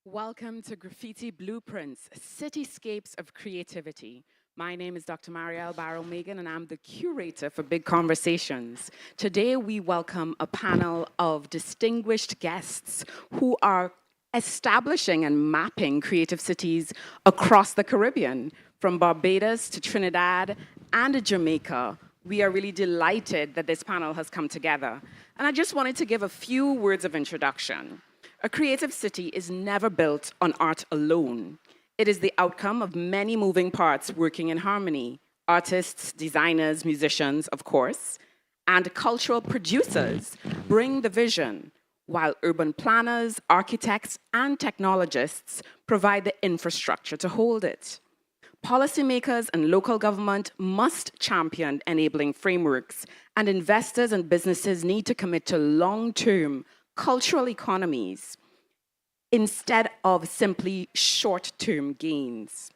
Welcome to Graffiti Blueprints, Cityscapes of Creativity. My name is Dr. Marielle Barrow-Megan, and I'm the curator for Big Conversations. Today, we welcome a panel of distinguished guests who are establishing and mapping creative cities across the Caribbean, from Barbados to Trinidad and Jamaica. We are really delighted that this panel has come together. And I just wanted to give a few words of introduction. A creative city is never built on art alone. It is the outcome of many moving parts working in harmony. Artists, designers, musicians, of course, and cultural producers bring the vision, while urban planners, architects, and technologists provide the infrastructure to hold it. Policymakers and local government must champion enabling frameworks, and investors and businesses need to commit to long-term cultural economies instead of simply short-term gains.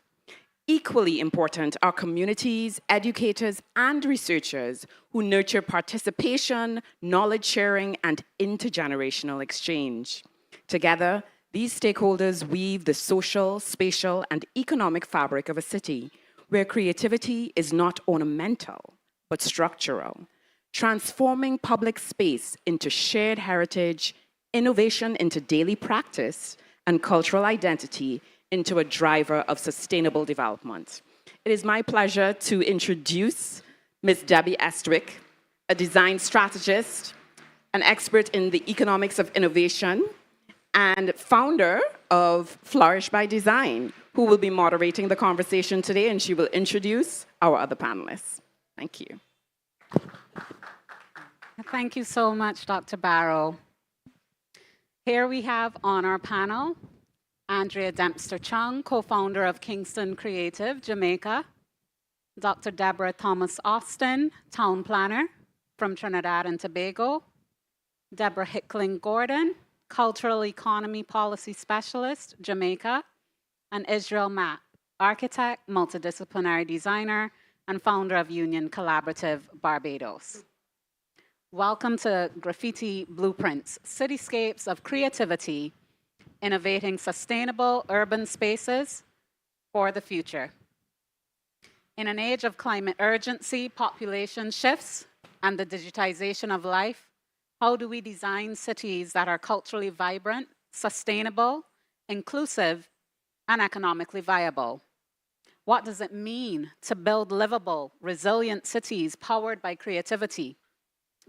Equally important are communities, educators, and researchers who nurture participation, knowledge sharing, and intergenerational exchange. Together, these stakeholders weave the social, spatial, and economic fabric of a city, where creativity is not ornamental, but structural, transforming public space into shared heritage, innovation into daily practice, and cultural identity into a driver of sustainable development. It is my pleasure to introduce Ms. Debbie Estwick, a design strategist, an expert in the economics of innovation, and founder of Flourish by Design, who will be moderating the conversation today, and she will introduce our other panelists. Thank you. Thank you so much, Dr. Barrow. Here we have on our panel Andrea Dempster-Chung, co-founder of Kingston Creative, Jamaica; Dr. Deborah Thomas-Austin, town planner from Trinidad and Tobago; Deborah Hickling-Gordon, cultural economy policy specialist, Jamaica; and Israel Mapp, architect, multidisciplinary designer, and founder of Union Collaborative, Barbados. Welcome to Graffiti Blueprints, Cityscapes of Creativity, Innovating Sustainable Urban Spaces for the Future. In an age of climate urgency, population shifts, and the digitization of life, how do we design cities that are culturally vibrant, sustainable, inclusive, and economically viable? What does it mean to build livable, resilient cities powered by creativity?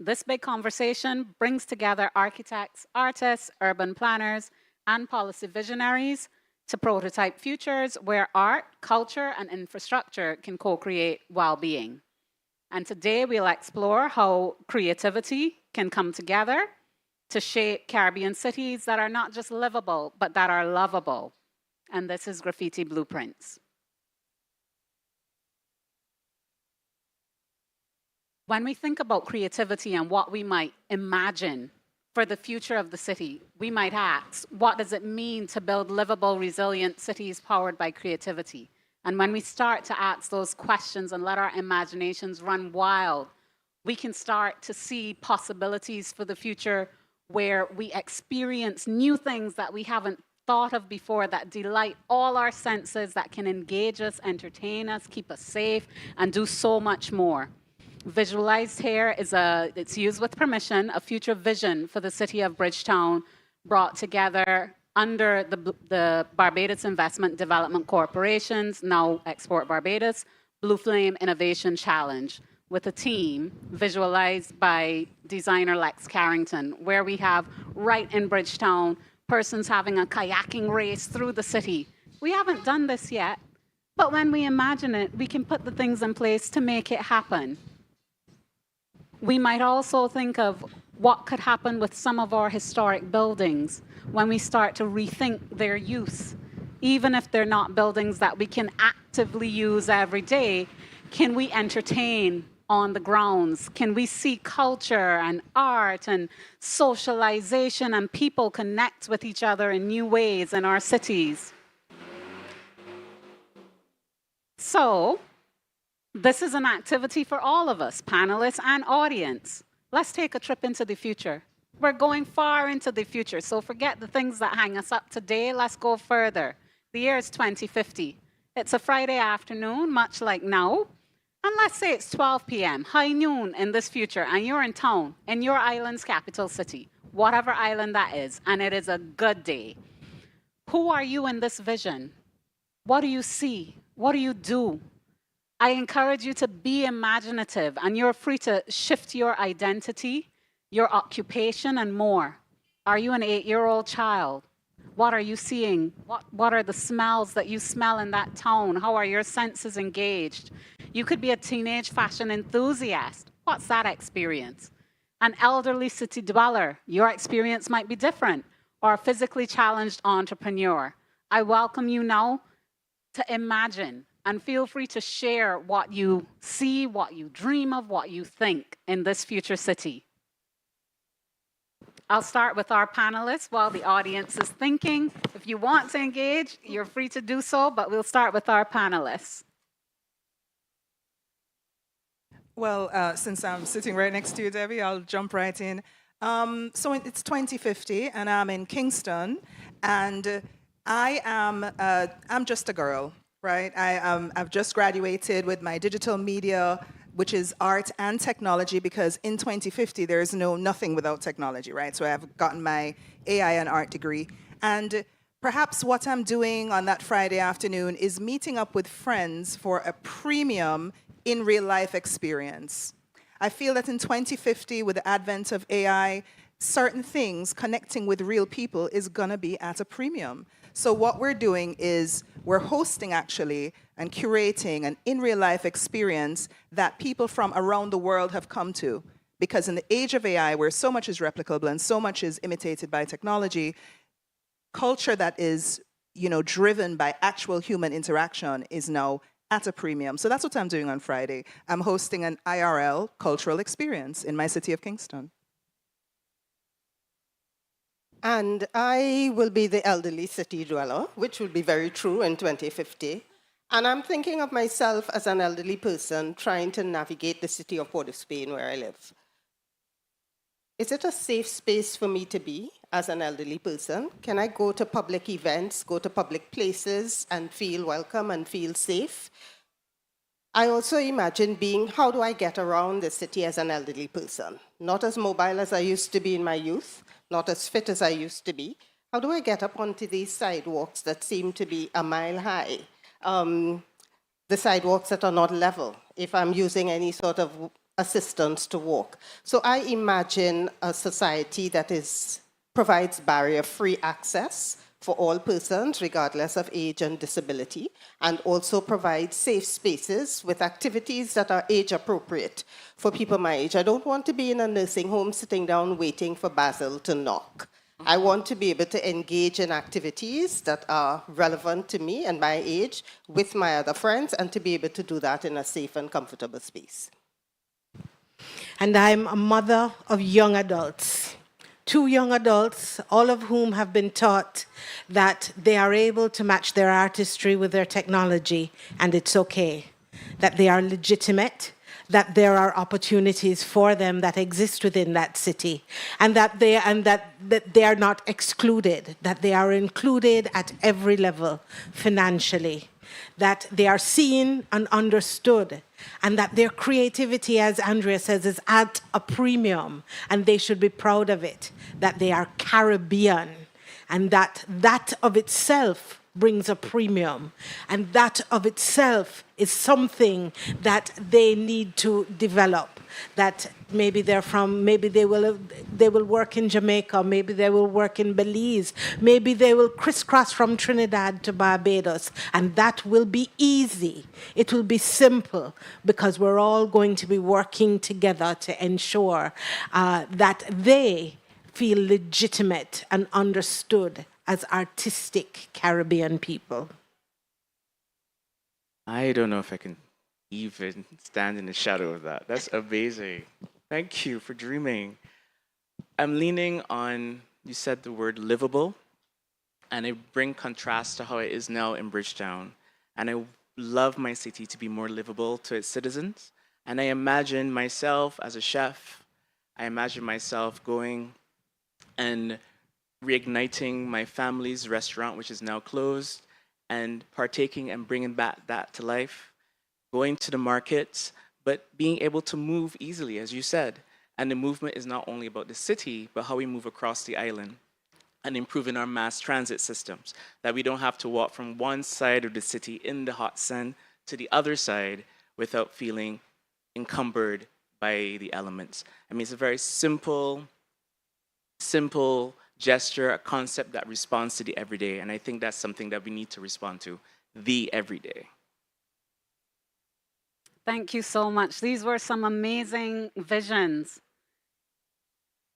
This big conversation brings together architects, artists, urban planners, and policy visionaries to prototype futures where art, culture, and infrastructure can co-create well-being. And today we'll explore how creativity can come together to shape Caribbean cities that are not just livable, but that are lovable. And this is Graffiti Blueprints. When we think about creativity and what we might imagine for the future of the city, we might ask, what does it mean to build livable, resilient cities powered by creativity? And when we start to ask those questions and let our imaginations run wild, we can start to see possibilities for the future where we experience new things that we haven't thought of before, that delight all our senses, that can engage us, entertain us, keep us safe, and do so much more. Visualized here is it's used with permission, a future vision for the city of Bridgetown, brought together under the Barbados Investment Development Corporation's, now Export Barbados, Blue Flame Innovation Challenge, with a team visualized by designer Lex Carrington, where we have right in Bridgetown, persons having a kayaking race through the city. We haven't done this yet, but when we imagine it, we can put the things in place to make it happen. We might also think of what could happen with some of our historic buildings when we start to rethink their use even if they're not buildings that we can actively use every day, can we entertain on the grounds? Can we see culture and art and socialization and people connect with each other in new ways in our cities? So, this is an activity for all of us, panelists and audience. Let's take a trip into the future. We're going far into the future, so forget the things that hang us up today. Let's go further. The year is 2050. It's a Friday afternoon, much like now. And let's say it's 12 p.m., high noon in this future, and you're in town, in your island's capital city, whatever island that is, and it is a good day. Who are you in this vision? What do you see? What do you do? I encourage you to be imaginative, and you're free to shift your identity, your occupation, and more. Are you an 8-year-old child? What are you seeing? What are the smells that you smell in that town? How are your senses engaged? You could be a teenage fashion enthusiast. What's that experience? An elderly city dweller. Your experience might be different. Or a physically challenged entrepreneur. I welcome you now to imagine, and feel free to share what you see, what you dream of, what you think in this future city. I'll start with our panelists while the audience is thinking. If you want to engage, you're free to do so, but we'll start with our panelists. Well, since I'm sitting right next to you, Debbie, I'll jump right in. So it's 2050, and I'm in Kingston, and I'm just a girl, right? I've just graduated with my digital media, which is art and technology, because in 2050, there is nothing without technology, right? So I've gotten my AI and art degree. And perhaps what I'm doing on that Friday afternoon is meeting up with friends for a premium in real life experience. I feel that in 2050, with the advent of AI, certain things connecting with real people is gonna be at a premium. So what we're doing is we're hosting actually and curating an in real life experience that people from around the world have come to. Because in the age of AI, where so much is replicable and so much is imitated by technology, culture that is, driven by actual human interaction is now at a premium. So that's what I'm doing on Friday. I'm hosting an IRL cultural experience in my city of Kingston. And I will be the elderly city dweller, which will be very true in 2050. And I'm thinking of myself as an elderly person trying to navigate the city of Port of Spain where I live. Is it a safe space for me to be as an elderly person? Can I go to public events, go to public places and feel welcome and feel safe? I also imagine how do I get around the city as an elderly person? Not as mobile as I used to be in my youth, not as fit as I used to be. How do I get up onto these sidewalks that seem to be a mile high? The sidewalks that are not level, if I'm using any sort of assistance to walk. So I imagine a society that provides barrier-free access for all persons, regardless of age and disability, and also provides safe spaces with activities that are age-appropriate for people my age. I don't want to be in a nursing home sitting down waiting for Basil to knock. I want to be able to engage in activities that are relevant to me and my age with my other friends, and to be able to do that in a safe and comfortable space. And I'm a mother of young adults. 2 young adults, all of whom have been taught that they are able to match their artistry with their technology, and it's okay, that they are legitimate, that there are opportunities for them that exist within that city, and that they are not excluded, that they are included at every level financially, that they are seen and understood, and that their creativity, as Andrea says, is at a premium, and they should be proud of it, that they are Caribbean, and that of itself brings a premium, and that of itself is something that they need to develop, that maybe they will work in Jamaica, maybe they will work in Belize, maybe they will crisscross from Trinidad to Barbados, and that will be easy. It will be simple, because we're all going to be working together to ensure that they feel legitimate and understood as artistic Caribbean people? I don't know if I can even stand in the shadow of that. That's amazing. Thank you for dreaming. I'm leaning on, you said the word livable, and I bring contrast to how it is now in Bridgetown. And I love my city to be more livable to its citizens. And I imagine myself as a chef, I imagine myself going and reigniting my family's restaurant, which is now closed, and partaking and bringing back that to life, going to the markets, but being able to move easily, as you said. And the movement is not only about the city, but how we move across the island and improving our mass transit systems, that we don't have to walk from one side of the city in the hot sun to the other side without feeling encumbered by the elements. I mean, it's a very simple gesture, a concept that responds to the everyday, and I think that's something that we need to respond to, the everyday. Thank you so much. These were some amazing visions.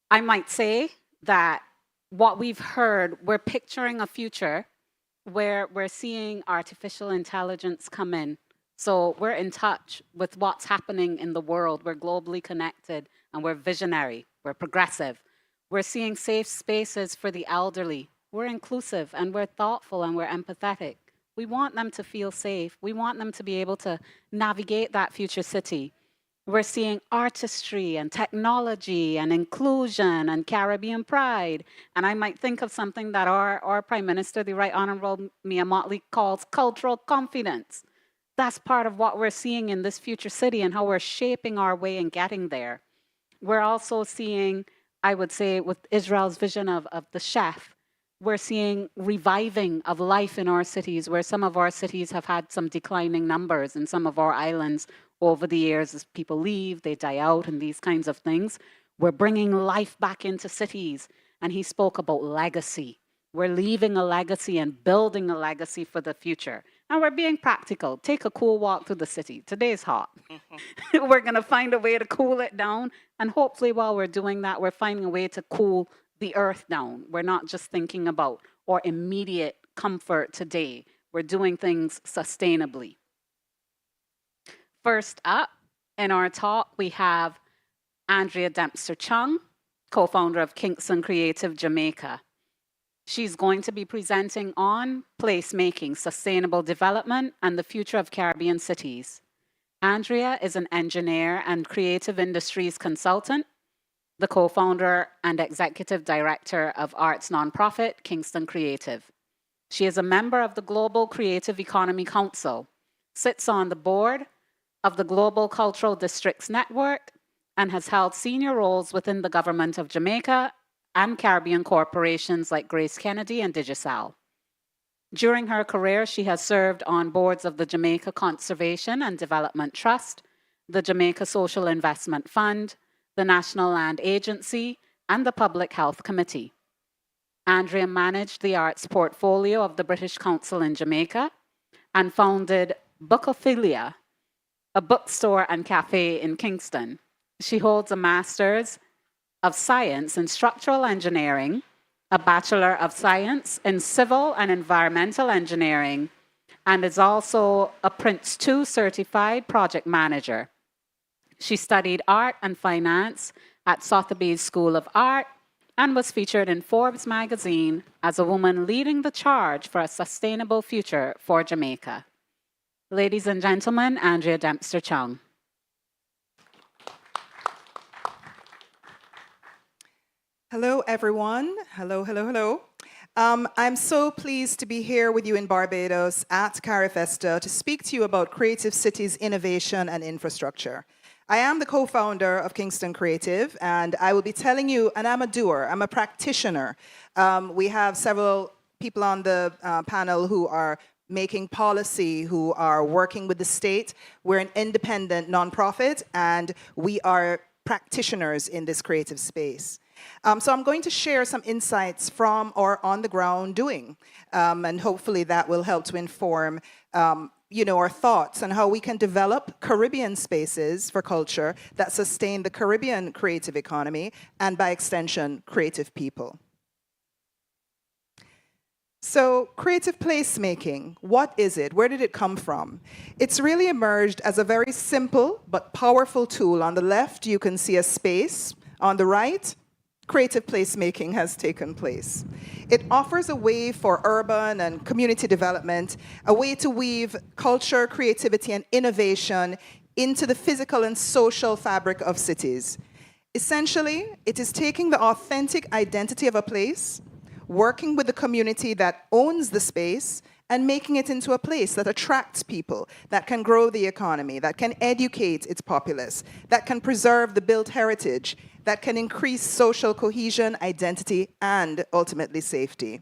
I might say that what we've heard, we're picturing a future where we're seeing artificial intelligence come in. So we're in touch with what's happening in the world. We're globally connected and we're visionary, we're progressive. We're seeing safe spaces for the elderly. We're inclusive and we're thoughtful and we're empathetic. We want them to feel safe. We want them to be able to navigate that future city. We're seeing artistry and technology and inclusion and Caribbean pride. And I might think of something that our Prime Minister, the Right Honorable Mia Mottley, calls cultural confidence. That's part of what we're seeing in this future city and how we're shaping our way in getting there. We're also seeing, I would say, with Israel's vision of the chef, we're seeing reviving of life in our cities, where some of our cities have had some declining numbers in some of our islands over the years as people leave, they die out and these kinds of things. We're bringing life back into cities. And he spoke about legacy. We're leaving a legacy and building a legacy for the future. And we're being practical. Take a cool walk through the city. Today's hot. We're going to find a way to cool it down. And hopefully while we're doing that, we're finding a way to cool the earth down. We're not just thinking about our immediate comfort today. We're doing things sustainably. First up in our talk, we have Andrea Dempster-Chung, co-founder of Kingston Creative Jamaica. She's going to be presenting on placemaking, sustainable development, and the future of Caribbean cities. Andrea is an engineer and creative industries consultant, the co-founder and executive director of arts nonprofit Kingston Creative. She is a member of the Global Creative Economy Council, sits on the board of the Global Cultural Districts Network, and has held senior roles within the government of Jamaica and Caribbean corporations like Grace Kennedy and Digicel. During her career, she has served on boards of the Jamaica Conservation and Development Trust, the Jamaica Social Investment Fund, the National Land Agency, and the Public Health Committee. Andrea managed the arts portfolio of the British Council in Jamaica and founded Bookophilia, a bookstore and cafe in Kingston. She holds a Master's of Science in Structural Engineering, a Bachelor of Science in Civil and Environmental Engineering, and is also a Prince 2 certified project manager. She studied art and finance at Sotheby's School of Art and was featured in Forbes magazine as a woman leading the charge for a sustainable future for Jamaica. Ladies and gentlemen, Andrea Dempster-Chung. Hello, everyone. Hello, hello, hello. I'm so pleased to be here with you in Barbados at CARIFESTA to speak to you about Creative Cities innovation and infrastructure. I am the co-founder of Kingston Creative, and I will be telling you, and I'm a doer, I'm a practitioner. We have several people on the panel who are making policy, who are working with the state. We're an independent nonprofit, and we are practitioners in this creative space. So I'm going to share some insights from our on-the-ground doing, and hopefully that will help to inform our thoughts on how we can develop Caribbean spaces for culture that sustain the Caribbean creative economy and, by extension, creative people. So, creative placemaking, what is it? Where did it come from? It's really emerged as a very simple but powerful tool. On the left, you can see a space. On the right, creative placemaking has taken place. It offers a way for urban and community development, a way to weave culture, creativity, and innovation into the physical and social fabric of cities. Essentially, it is taking the authentic identity of a place, working with the community that owns the space, and making it into a place that attracts people, that can grow the economy, that can educate its populace, that can preserve the built heritage, that can increase social cohesion, identity, and ultimately safety.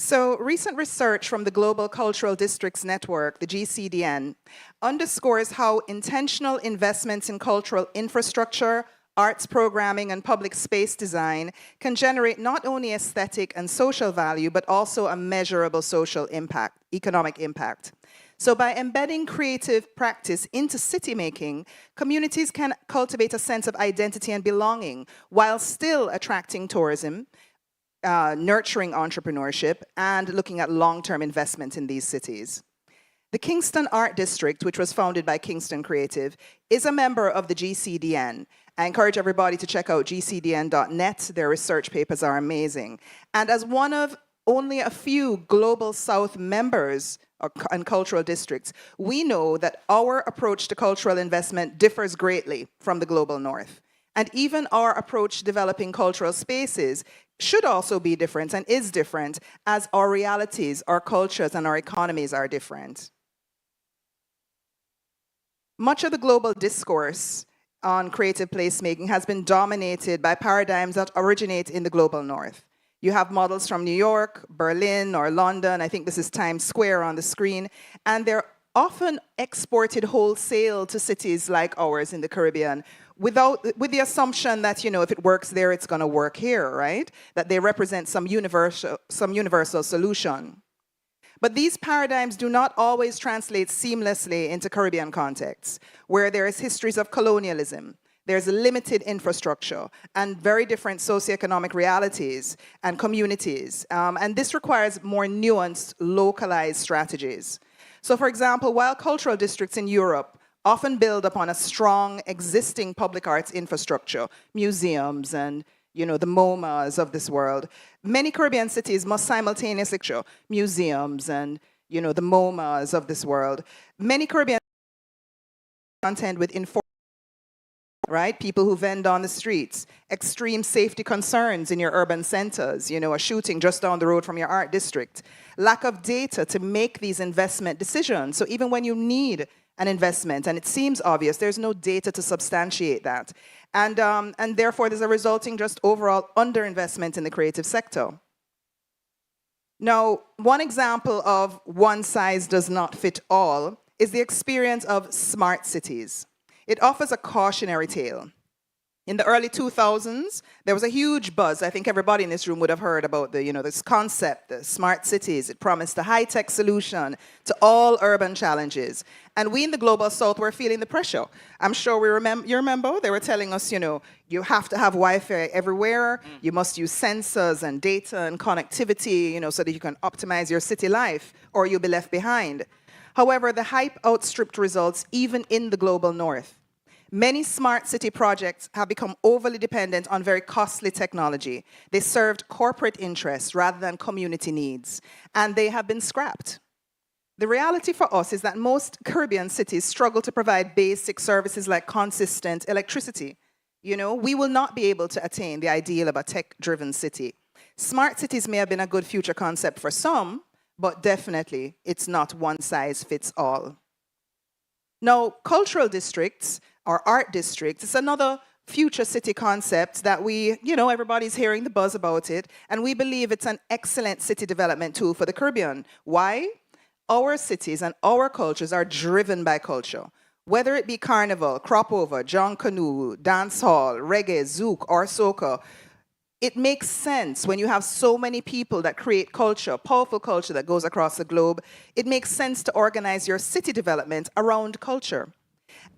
So, recent research from the Global Cultural Districts Network, the GCDN, underscores how intentional investments in cultural infrastructure, arts programming, and public space design can generate not only aesthetic and social value, but also a measurable social impact, economic impact. So by embedding creative practice into city making, communities can cultivate a sense of identity and belonging while still attracting tourism, nurturing entrepreneurship, and looking at long-term investment in these cities. The Kingston Art District, which was founded by Kingston Creative, is a member of the GCDN. I encourage everybody to check out gcdn.net. Their research papers are amazing. And as one of only a few Global South members and cultural districts, we know that our approach to cultural investment differs greatly from the Global North. And even our approach to developing cultural spaces should also be different and is different, as our realities, our cultures, and our economies are different. Much of the global discourse on creative placemaking has been dominated by paradigms that originate in the Global North. You have models from New York, Berlin, or London. I think this is Times Square on the screen. And they're often exported wholesale to cities like ours in the Caribbean, with the assumption that, you know, if it works there, it's going to work here, right? That they represent some universal solution. But these paradigms do not always translate seamlessly into Caribbean contexts, where there is histories of colonialism, there's limited infrastructure, and very different socioeconomic realities and communities. And this requires more nuanced, localized strategies. So for example, while cultural districts in Europe often build upon a strong existing public arts infrastructure, museums and, you know, the MoMAs of this world, many Caribbean cities must simultaneously show museums and, you know, the MoMAs of this world. Many Caribbean contend with right? People who vend on the streets, extreme safety concerns in your urban centers, you know, a shooting just down the road from your art district, lack of data to make these investment decisions. So even when you need an investment, and it seems obvious, there's no data to substantiate that. And therefore, there's a resulting just overall underinvestment in the creative sector. Now, one example of one size does not fit all is the experience of smart cities. It offers a cautionary tale. In the early 2000s, there was a huge buzz. I think everybody in this room would have heard about the, you know, this concept, the smart cities. It promised a high-tech solution to all urban challenges. And we in the Global South were feeling the pressure. I'm sure you remember, they were telling us, you know, you have to have Wi-Fi everywhere. You must use sensors and data and connectivity, you know, so that you can optimize your city life, or you'll be left behind. However, the hype outstripped results even in the Global North. Many smart city projects have become overly dependent on very costly technology. They served corporate interests rather than community needs, and they have been scrapped. The reality for us is that most Caribbean cities struggle to provide basic services like consistent electricity. You know, we will not be able to attain the ideal of a tech-driven city. Smart cities may have been a good future concept for some, but definitely it's not one size fits all. Now, cultural districts or art districts, it's another future city concept that we, you know, everybody's hearing the buzz about it, and we believe it's an excellent city development tool for the Caribbean. Why? Our cities and our cultures are driven by culture. Whether it be carnival, crop over, John Canoe, dance hall, reggae, zouk, or soca, it makes sense when you have so many people that create culture, powerful culture that goes across the globe. It makes sense to organize your city development around culture.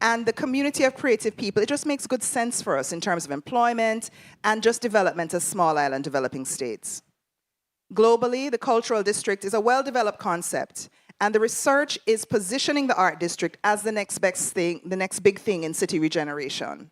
And the community of creative people, it just makes good sense for us in terms of employment and just development as small island developing states. Globally, the cultural district is a well-developed concept, and the research is positioning the art district as the next best thing, the next big thing in city regeneration.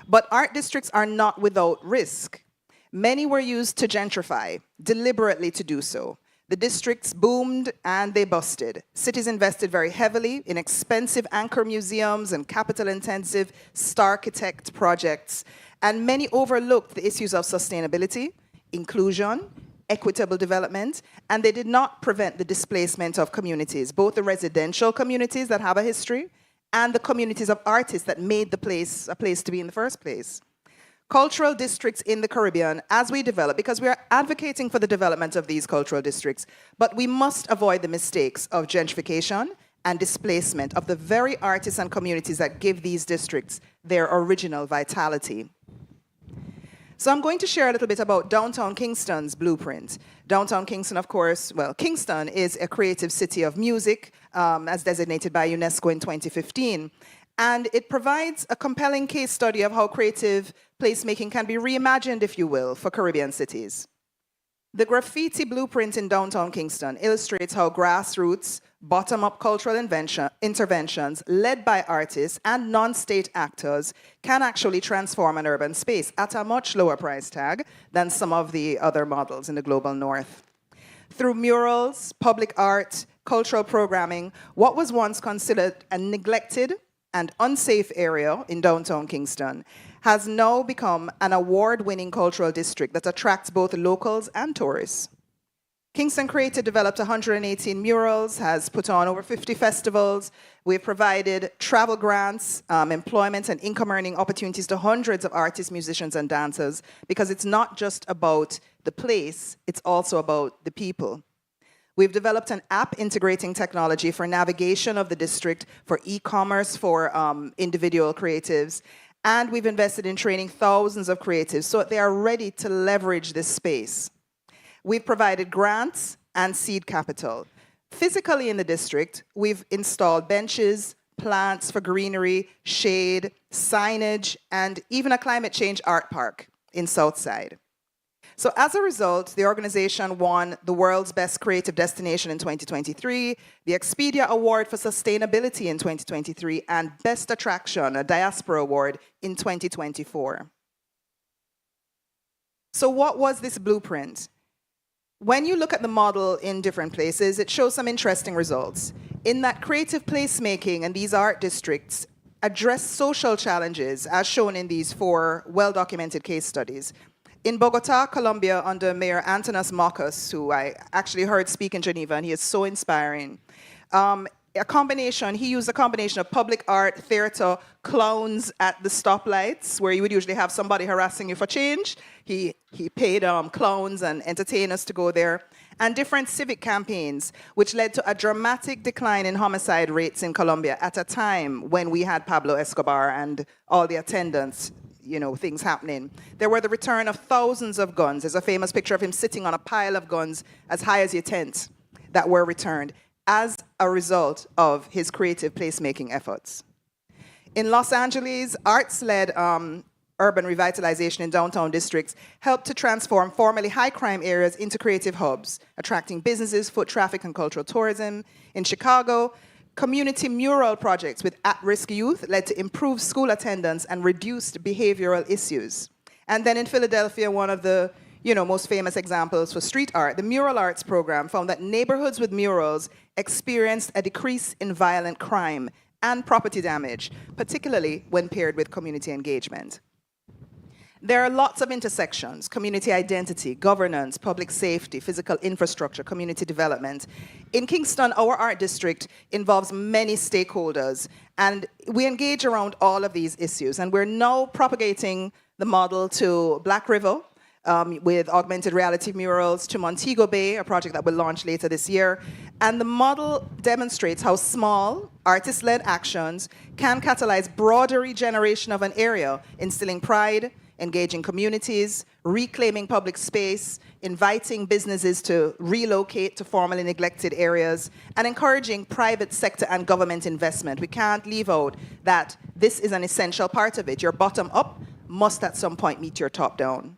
But art districts are not without risk. Many were used to gentrify, deliberately to do so. The districts boomed and they busted. Cities invested very heavily in expensive anchor museums and capital-intensive star-architect projects, and many overlooked the issues of sustainability, inclusion, equitable development, and they did not prevent the displacement of communities, both the residential communities that have a history and the communities of artists that made the place a place to be in the first place. Cultural districts in the Caribbean, as we develop, because we are advocating for the development of these cultural districts, but we must avoid the mistakes of gentrification and displacement of the very artists and communities that give these districts their original vitality. So I'm going to share a little bit about Downtown Kingston's blueprint. Downtown Kingston, of course, well, Kingston is a creative city of music, as designated by UNESCO in 2015. And it provides a compelling case study of how creative placemaking can be reimagined, if you will, for Caribbean cities. The graffiti blueprint in downtown Kingston illustrates how grassroots, bottom-up cultural interventions led by artists and non-state actors can actually transform an urban space at a much lower price tag than some of the other models in the global north. Through murals, public art, cultural programming, what was once considered a neglected and unsafe area in downtown Kingston has now become an award-winning cultural district that attracts both locals and tourists. Kingston Creative developed 118 murals, has put on over 50 festivals. We've provided travel grants, employment and income-earning opportunities to hundreds of artists, musicians, and dancers, because it's not just about the place, it's also about the people. We've developed an app integrating technology for navigation of the district, for e-commerce, for individual creatives, and we've invested in training thousands of creatives so that they are ready to leverage this space. We've provided grants and seed capital. Physically in the district, we've installed benches, plants for greenery, shade, signage, and even a climate change art park in Southside. So as a result, the organization won the World's Best Creative Destination in 2023, the Expedia Award for Sustainability in 2023, and Best Attraction, a Diaspora Award, in 2024. So what was this blueprint? When you look at the model in different places, it shows some interesting results. In that creative placemaking and these art districts address social challenges, as shown in these 4 well-documented case studies. In Bogota, Colombia, under Mayor Antanas Mockus, who I actually heard speak in Geneva, and he is so inspiring. He used a combination of public art, theater, clowns at the stoplights, where you would usually have somebody harassing you for change. He paid clowns and entertainers to go there, and different civic campaigns, which led to a dramatic decline in homicide rates in Colombia at a time when we had Pablo Escobar and all the attendants, things happening. There were the return of thousands of guns. There's a famous picture of him sitting on a pile of guns as high as your tent that were returned as a result of his creative placemaking efforts. In Los Angeles, arts-led urban revitalization in downtown districts helped to transform formerly high-crime areas into creative hubs, attracting businesses, foot traffic, and cultural tourism. In Chicago, community mural projects with at-risk youth led to improved school attendance and reduced behavioral issues. And then in Philadelphia, one of the most famous examples for street art, the Mural Arts program found that neighborhoods with murals experienced a decrease in violent crime and property damage, particularly when paired with community engagement. There are lots of intersections: community identity, governance, public safety, physical infrastructure, community development. In Kingston, our art district involves many stakeholders, and we engage around all of these issues. And we're now propagating the model to Black River, with augmented reality murals, to Montego Bay, a project that will launch later this year. And the model demonstrates how small, artist-led actions can catalyze broader regeneration of an area, instilling pride, engaging communities, reclaiming public space, inviting businesses to relocate to formerly neglected areas, and encouraging private sector and government investment. We can't leave out that this is an essential part of it. Your bottom up must at some point meet your top down.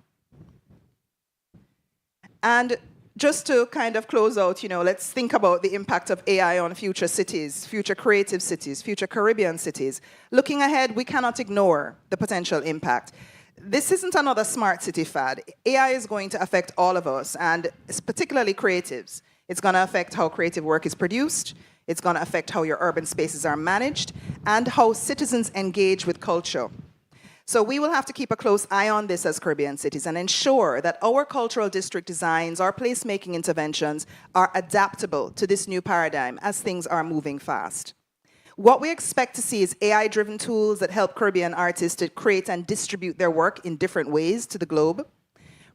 And just to kind of close out, let's think about the impact of AI on future cities, future creative cities, future Caribbean cities. Looking ahead, we cannot ignore the potential impact. This isn't another smart city fad. AI is going to affect all of us, and it's particularly creatives. It's going to affect how creative work is produced. It's going to affect how your urban spaces are managed and how citizens engage with culture. So we will have to keep a close eye on this as Caribbean cities and ensure that our cultural district designs, our placemaking interventions are adaptable to this new paradigm as things are moving fast. What we expect to see is AI-driven tools that help Caribbean artists to create and distribute their work in different ways to the globe,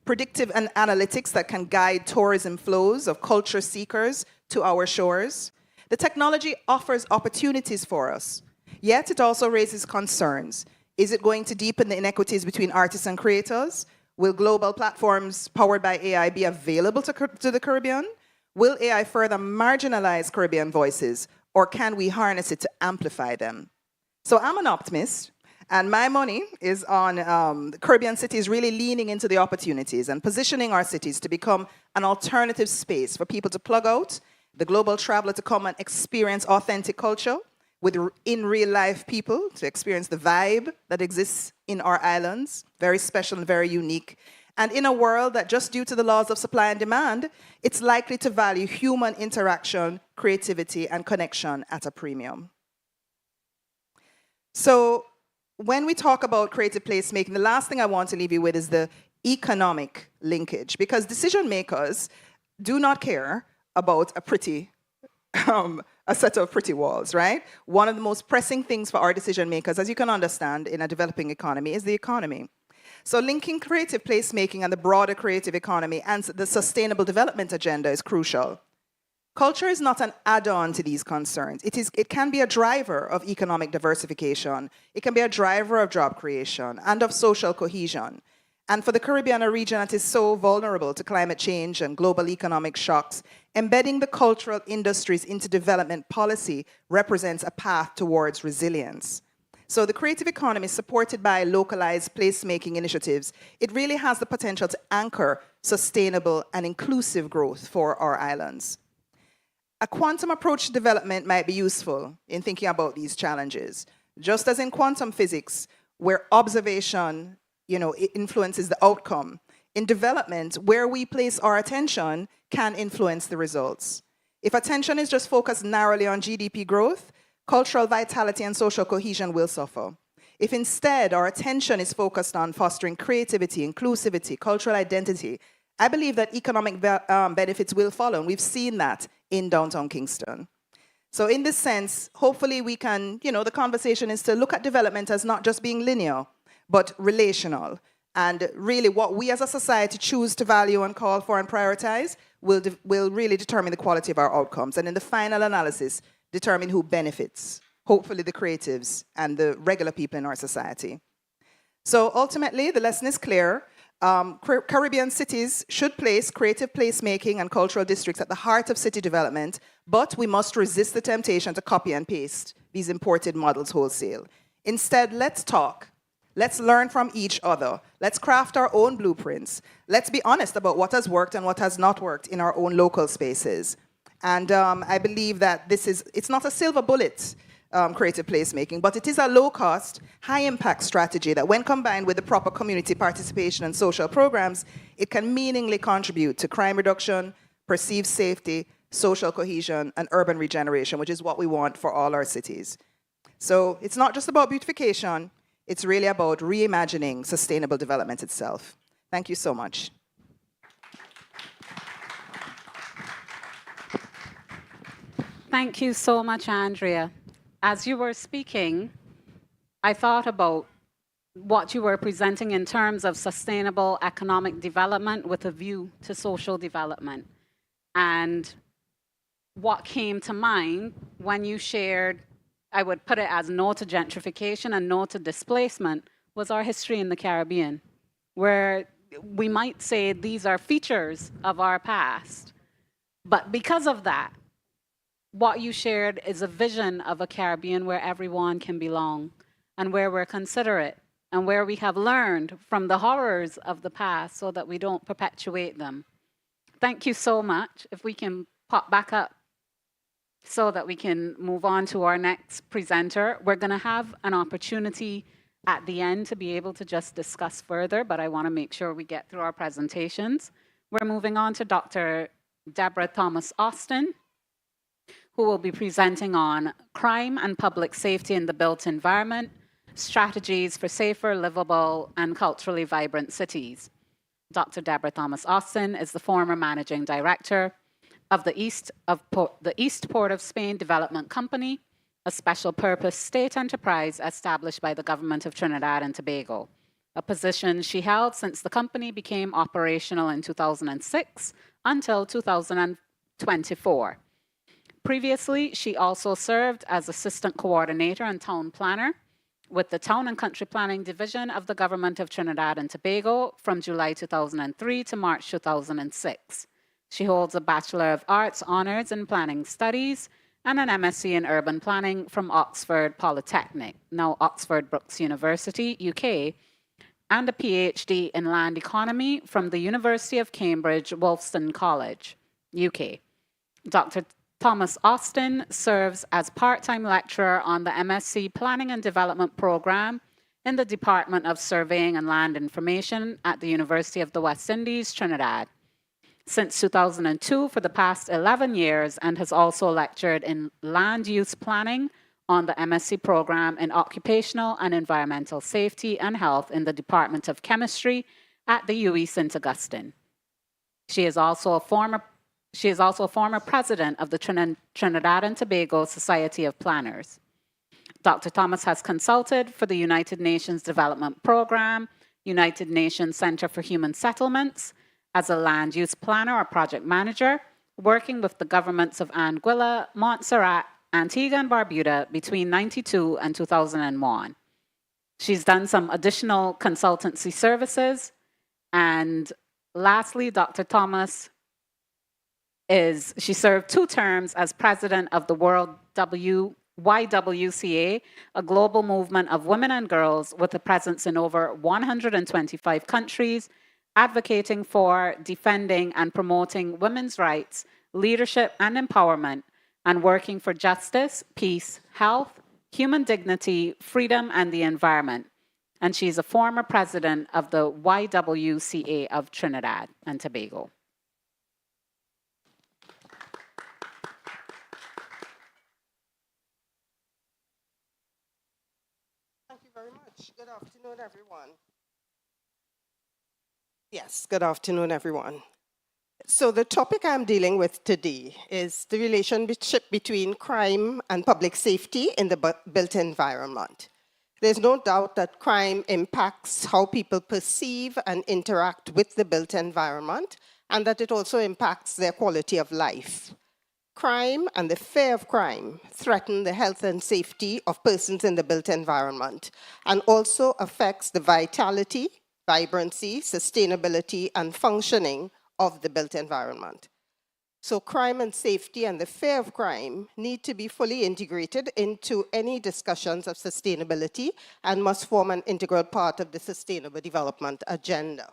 predictive and analytics that can guide tourism flows of culture seekers to our shores. The technology offers opportunities for us, yet it also raises concerns. Is it going to deepen the inequities between artists and creators? Will global platforms powered by AI be available to the Caribbean? Will AI further marginalize Caribbean voices, or can we harness it to amplify them? So I'm an optimist, and my money is on the Caribbean cities really leaning into the opportunities and positioning our cities to become an alternative space for people to plug out, the global traveler to come and experience authentic culture, with in real life people to experience the vibe that exists in our islands, very special and very unique. And in a world that just due to the laws of supply and demand, it's likely to value human interaction, creativity, and connection at a premium. So when we talk about creative placemaking, the last thing I want to leave you with is the economic linkage, because decision makers do not care about a set of pretty walls, right? One of the most pressing things for our decision makers, as you can understand, in a developing economy is the economy. So linking creative placemaking and the broader creative economy and the sustainable development agenda is crucial. Culture is not an add-on to these concerns. It can be a driver of economic diversification. It can be a driver of job creation and of social cohesion. And for the Caribbean, a region that is so vulnerable to climate change and global economic shocks, embedding the cultural industries into development policy represents a path towards resilience. So the creative economy, supported by localized placemaking initiatives, it really has the potential to anchor sustainable and inclusive growth for our islands. A quantum approach to development might be useful in thinking about these challenges. Just as in quantum physics, where observation it influences the outcome. In development, where we place our attention can influence the results. If attention is just focused narrowly on GDP growth, cultural vitality and social cohesion will suffer. If instead our attention is focused on fostering creativity, inclusivity, cultural identity, I believe that economic benefits will follow, and we've seen that in downtown Kingston. So in this sense, hopefully we can, the conversation is to look at development as not just being linear, but relational. And really what we as a society choose to value and call for and prioritize will really determine the quality of our outcomes. And in the final analysis, determine who benefits, hopefully the creatives and the regular people in our society. So ultimately, the lesson is clear. Caribbean cities should place creative placemaking and cultural districts at the heart of city development, but we must resist the temptation to copy and paste these imported models wholesale. Instead, let's talk. Let's learn from each other. Let's craft our own blueprints. Let's be honest about what has worked and what has not worked in our own local spaces. And I believe that it's not a silver bullet, creative placemaking, but it is a low-cost, high-impact strategy that when combined with the proper community participation and social programs, it can meaningfully contribute to crime reduction, perceived safety, social cohesion, and urban regeneration, which is what we want for all our cities. So it's not just about beautification. It's really about reimagining sustainable development itself. Thank you so much. Thank you so much, Andrea. As you were speaking, I thought about what you were presenting in terms of sustainable economic development with a view to social development. And what came to mind when you shared, I would put it as no to gentrification and no to displacement, was our history in the Caribbean. where we might say these are features of our past. But because of that, what you shared is a vision of a Caribbean where everyone can belong and where we're considerate and where we have learned from the horrors of the past so that we don't perpetuate them. Thank you so much. If we can pop back up so that we can move on to our next presenter. We're going to have an opportunity at the end to be able to just discuss further, but I want to make sure we get through our presentations. We're moving on to Dr. Deborah Thomas Austin, who will be presenting on crime and public safety in the built environment, strategies for safer, livable, and culturally vibrant cities. Dr. Deborah Thomas Austin is the former managing director of the East Port of Spain Development Company, a special purpose state enterprise established by the government of Trinidad and Tobago, a position she held since the company became operational in 2006 until 2024. Previously, she also served as assistant coordinator and town planner with the Town and Country Planning Division of the government of Trinidad and Tobago from July 2003 to March 2006. She holds a Bachelor of Arts Honours in Planning Studies and an MSc in Urban Planning from Oxford Polytechnic, now Oxford Brookes University, UK, and a PhD in Land Economy from the University of Cambridge, Wolfson College, UK. Dr. Thomas Austin serves as part-time lecturer on the MSc Planning and Development program in the Department of Surveying and Land Information at the University of the West Indies, Trinidad, since 2002 for the past 11 years, and has also lectured in land use planning on the MSc program in Occupational and Environmental Safety and Health in the Department of Chemistry at the UE St. Augustine. She is also a former president of the Trinidad and Tobago Society of Planners. Dr. Thomas has consulted for the United Nations Development Program, United Nations Center for Human Settlements, as a land use planner or project manager, working with the governments of Anguilla, Montserrat, Antigua and Barbuda between 1992 and 2001. She's done some additional consultancy services. And lastly, Dr. Thomas she served 2 terms as president of the World YWCA, a global movement of women and girls with a presence in over 125 countries, advocating for, defending, and promoting women's rights, leadership, and empowerment, and working for justice, peace, health, human dignity, freedom, and the environment. And she's a former president of the YWCA of Trinidad and Tobago. Thank you very much. Good afternoon, everyone. Yes, good afternoon, everyone. So the topic I'm dealing with today is the relationship between crime and public safety in the built environment. There's no doubt that crime impacts how people perceive and interact with the built environment, and that it also impacts their quality of life. Crime and the fear of crime threaten the health and safety of persons in the built environment, and also affects the vitality, vibrancy, sustainability, and functioning of the built environment. So crime and safety and the fear of crime need to be fully integrated into any discussions of sustainability and must form an integral part of the Sustainable Development Agenda.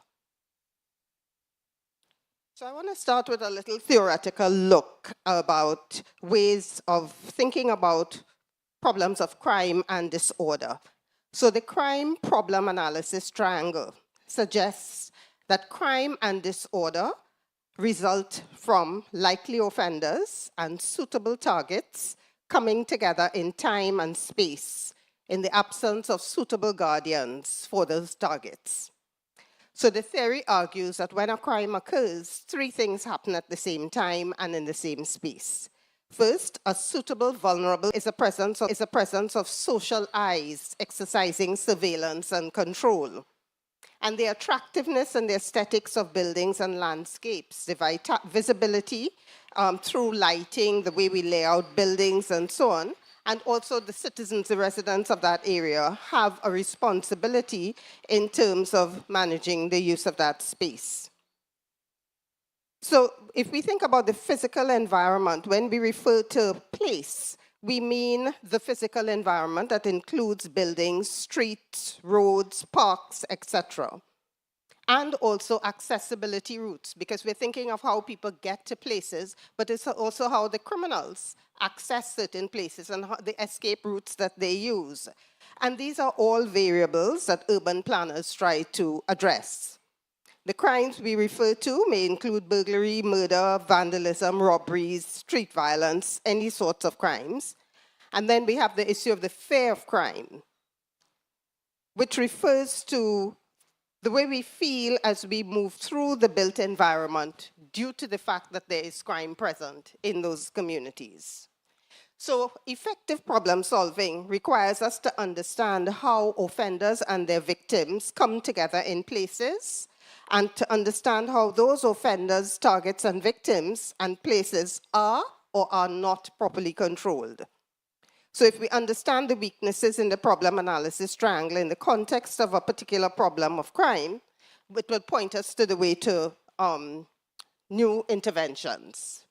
So I want to start with a little theoretical look about ways of thinking about problems of crime and disorder. So the crime problem analysis triangle suggests that crime and disorder result from likely offenders and suitable targets coming together in time and space in the absence of suitable guardians for those targets. So the theory argues that when a crime occurs, 3 things happen at the same time and in the same space. First, a suitable vulnerable is a presence of social eyes exercising surveillance and control. And the attractiveness and the aesthetics of buildings and landscapes, the visibility through lighting, the way we lay out buildings and so on, And also the citizens, the residents of that area have a responsibility in terms of managing the use of that space. So if we think about the physical environment, when we refer to place, we mean the physical environment that includes buildings, streets, roads, parks, etc. And also accessibility routes, because we're thinking of how people get to places, but it's also how the criminals access certain places and how the escape routes that they use. And these are all variables that urban planners try to address. The crimes we refer to may include burglary, murder, vandalism, robberies, street violence, any sorts of crimes. And then we have the issue of the fear of crime, which refers to the way we feel as we move through the built environment due to the fact that there is crime present in those communities. So effective problem solving requires us to understand how offenders and their victims come together in places, and to understand how those offenders, targets, and victims and places are or are not properly controlled. So if we understand the weaknesses in the problem analysis triangle in the context of a particular problem of crime, it will point us to the way to new interventions.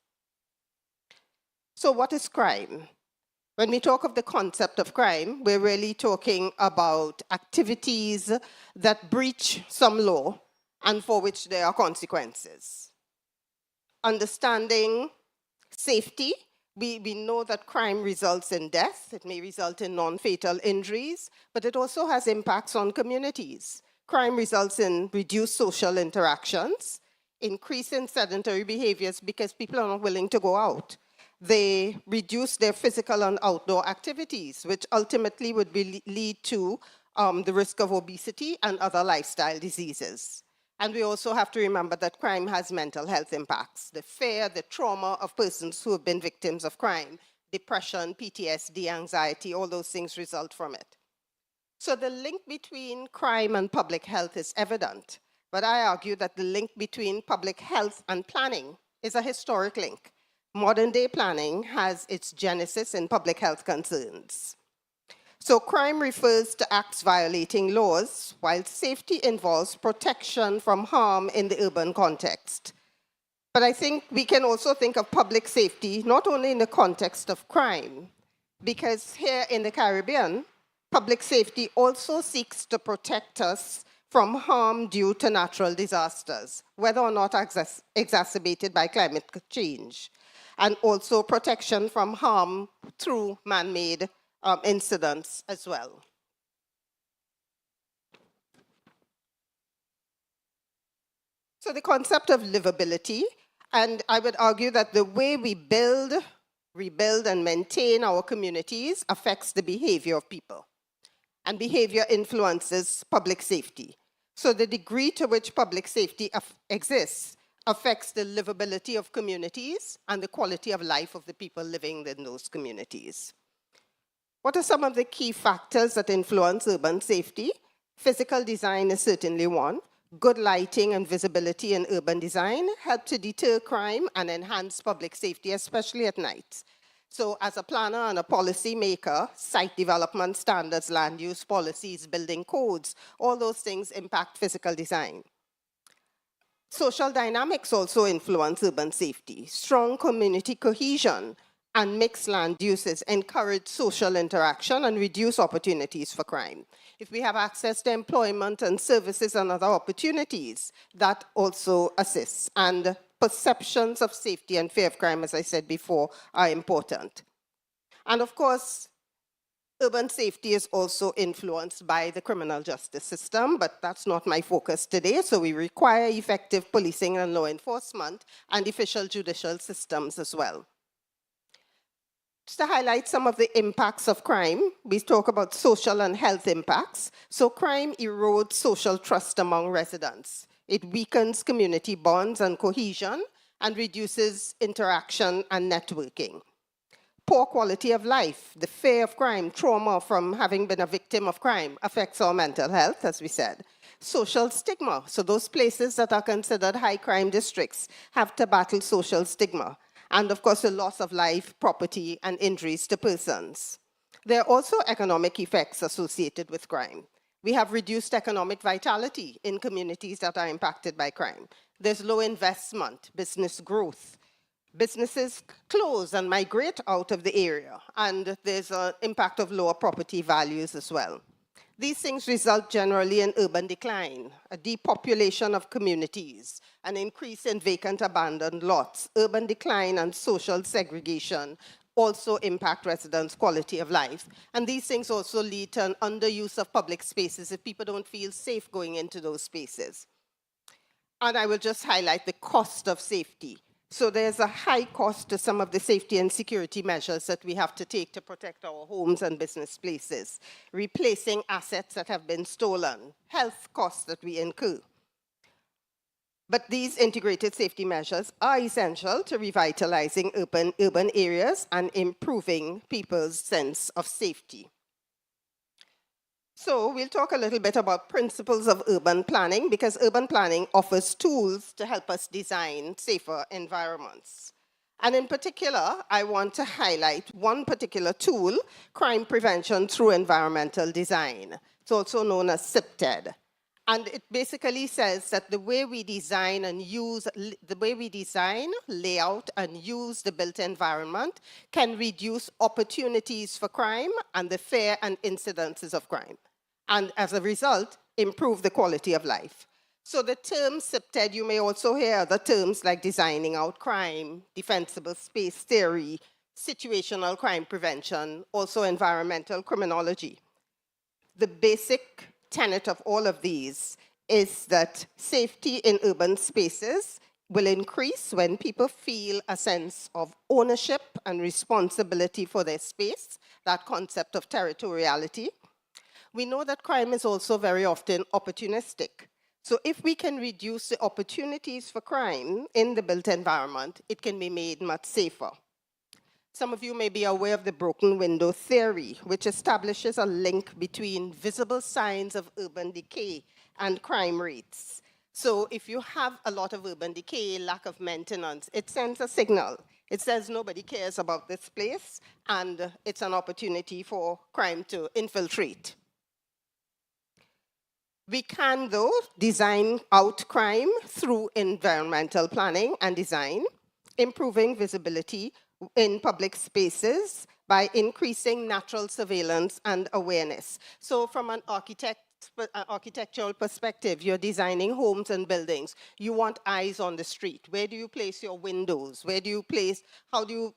So what is crime? When we talk of the concept of crime, we're really talking about activities that breach some law and for which there are consequences. Understanding safety, we know that crime results in death. It may result in non-fatal injuries, but it also has impacts on communities. Crime results in reduced social interactions, increase in sedentary behaviors because people are not willing to go out. They reduce their physical and outdoor activities, which ultimately would lead to the risk of obesity and other lifestyle diseases. And we also have to remember that crime has mental health impacts. The fear, the trauma of persons who have been victims of crime, depression, PTSD, anxiety, all those things result from it. So the link between crime and public health is evident, but I argue that the link between public health and planning is a historic link. Modern day planning has its genesis in public health concerns. So crime refers to acts violating laws, while safety involves protection from harm in the urban context. But I think we can also think of public safety not only in the context of crime, because here in the Caribbean, public safety also seeks to protect us from harm due to natural disasters, whether or not exacerbated by climate change, and also protection from harm through man-made incidents as well. So the concept of livability, and I would argue that the way we build, rebuild, and maintain our communities affects the behavior of people. And behavior influences public safety. So the degree to which public safety exists affects the livability of communities and the quality of life of the people living in those communities. What are some of the key factors that influence urban safety? Physical design is certainly one. Good lighting and visibility in urban design help to deter crime and enhance public safety, especially at night. So as a planner and a policy maker, site development standards, land use policies, building codes, all those things impact physical design. Social dynamics also influence urban safety. Strong community cohesion and mixed land uses encourage social interaction and reduce opportunities for crime. If we have access to employment and services and other opportunities, that also assists. And perceptions of safety and fear of crime, as I said before, are important. And of course, urban safety is also influenced by the criminal justice system, but that's not my focus today. So we require effective policing and law enforcement and official judicial systems as well. Just to highlight some of the impacts of crime, we talk about social and health impacts. So crime erodes social trust among residents. It weakens community bonds and cohesion and reduces interaction and networking. Poor quality of life, the fear of crime, trauma from having been a victim of crime affects our mental health, as we said. Social stigma, so those places that are considered high crime districts have to battle social stigma. And of course, the loss of life, property, and injuries to persons. There are also economic effects associated with crime. We have reduced economic vitality in communities that are impacted by crime. There's low investment, business growth. Businesses close and migrate out of the area, and there's an impact of lower property values as well. These things result generally in urban decline, a depopulation of communities, an increase in vacant abandoned lots. Urban decline and social segregation also impact residents' quality of life. And these things also lead to an underuse of public spaces if people don't feel safe going into those spaces. And I will just highlight the cost of safety. So there's a high cost to some of the safety and security measures that we have to take to protect our homes and business places, replacing assets that have been stolen, health costs that we incur. But these integrated safety measures are essential to revitalizing urban areas and improving people's sense of safety. So we'll talk a little bit about principles of urban planning, because urban planning offers tools to help us design safer environments. And in particular, I want to highlight one particular tool, crime prevention through environmental design. It's also known as CPTED. And it basically says that the way we design, layout, and use the built environment can reduce opportunities for crime and the fear and incidences of crime, and as a result, improve the quality of life. So the term CPTED, you may also hear other terms like designing out crime, defensible space theory, situational crime prevention, also environmental criminology. The basic tenet of all of these is that safety in urban spaces will increase when people feel a sense of ownership and responsibility for their space, that concept of territoriality. We know that crime is also very often opportunistic. So if we can reduce the opportunities for crime in the built environment, it can be made much safer. Some of you may be aware of the broken window theory, which establishes a link between visible signs of urban decay and crime rates. So if you have a lot of urban decay, lack of maintenance, it sends a signal. It says nobody cares about this place, and it's an opportunity for crime to infiltrate. We can, though, design out crime through environmental planning and design, improving visibility in public spaces by increasing natural surveillance and awareness. So from an architectural perspective, you're designing homes and buildings. You want eyes on the street. Where do you place your windows? How do you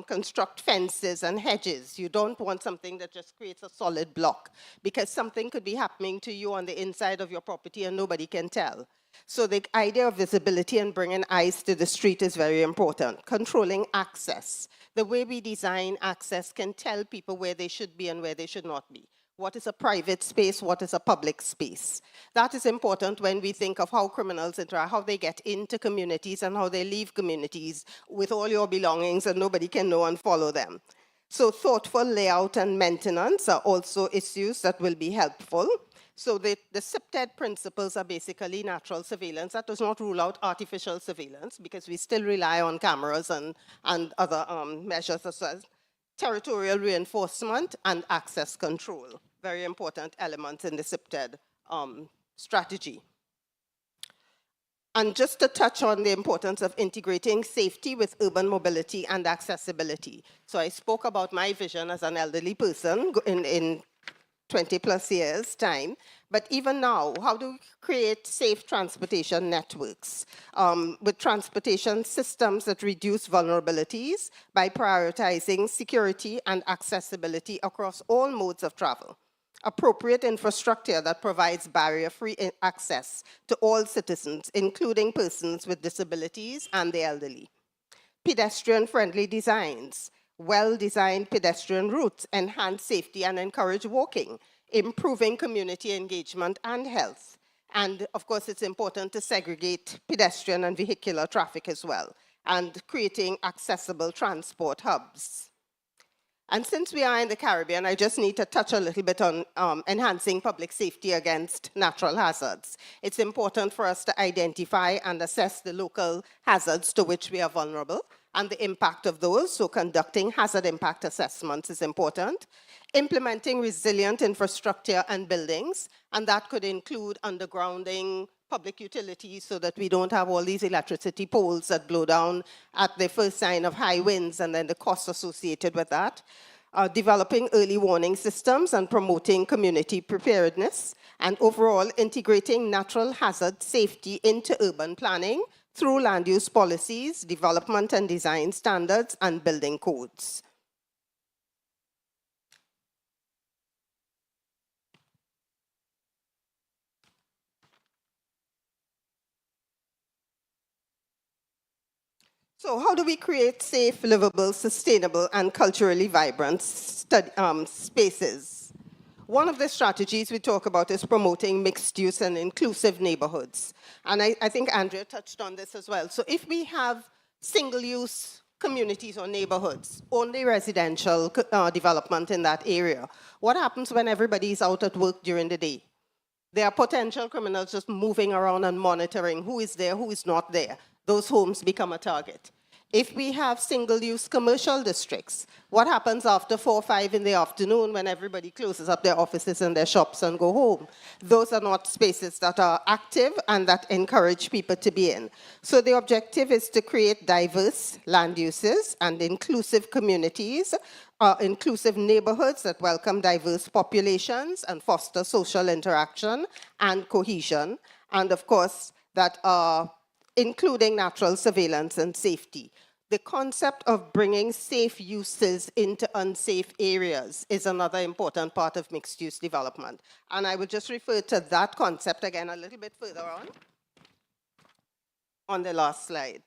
construct fences and hedges? You don't want something that just creates a solid block, because something could be happening to you on the inside of your property and nobody can tell. So the idea of visibility and bringing eyes to the street is very important. Controlling access. The way we design access can tell people where they should be and where they should not be. What is a private space? What is a public space? That is important when we think of how criminals interact, how they get into communities and how they leave communities with all your belongings and nobody can know and follow them. So thoughtful layout and maintenance are also issues that will be helpful. So the CPTED principles are basically natural surveillance. That does not rule out artificial surveillance, because we still rely on cameras and other measures such as territorial reinforcement and access control. Very important elements in the CPTED strategy. And just to touch on the importance of integrating safety with urban mobility and accessibility. So I spoke about my vision as an elderly person in 20 plus years time, but even now, how do we create safe transportation networks with transportation systems that reduce vulnerabilities by prioritizing security and accessibility across all modes of travel? Appropriate infrastructure that provides barrier-free access to all citizens, including persons with disabilities and the elderly. Pedestrian-friendly designs. Well-designed pedestrian routes enhance safety and encourage walking, improving community engagement and health. And of course, it's important to segregate pedestrian and vehicular traffic as well, and creating accessible transport hubs. And since we are in the Caribbean, I just need to touch a little bit on enhancing public safety against natural hazards. It's important for us to identify and assess the local hazards to which we are vulnerable, and the impact of those, so conducting hazard impact assessments is important. Implementing resilient infrastructure and buildings, and that could include undergrounding public utilities so that we don't have all these electricity poles that blow down at the first sign of high winds and then the costs associated with that. Developing early warning systems and promoting community preparedness, and overall integrating natural hazard safety into urban planning through land use policies, development and design standards, and building codes. So how do we create safe, livable, sustainable, and culturally vibrant spaces? One of the strategies we talk about is promoting mixed use and inclusive neighborhoods. And I think Andrea touched on this as well. So if we have single-use communities or neighborhoods, only residential development in that area, what happens when everybody is out at work during the day? There are potential criminals just moving around and monitoring who is there, who is not there. Those homes become a target. If we have single-use commercial districts, what happens after 4 or 5 in the afternoon when everybody closes up their offices and their shops and go home? Those are not spaces that are active and that encourage people to be in. So the objective is to create diverse land uses and inclusive communities, inclusive neighborhoods that welcome diverse populations and foster social interaction and cohesion, and of course, that are including natural surveillance and safety. The concept of bringing safe uses into unsafe areas is another important part of mixed-use development. And I will just refer to that concept again a little bit further on the last slide.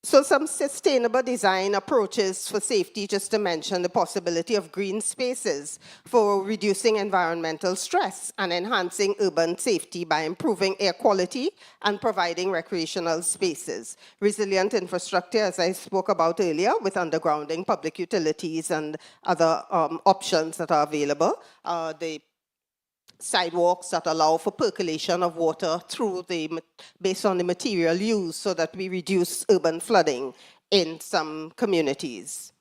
So some sustainable design approaches for safety, just to mention the possibility of green spaces for reducing environmental stress and enhancing urban safety by improving air quality and providing recreational spaces. Resilient infrastructure, as I spoke about earlier, with undergrounding public utilities and other options that are available. The sidewalks that allow for percolation of water based on the material used so that we reduce urban flooding in some communities.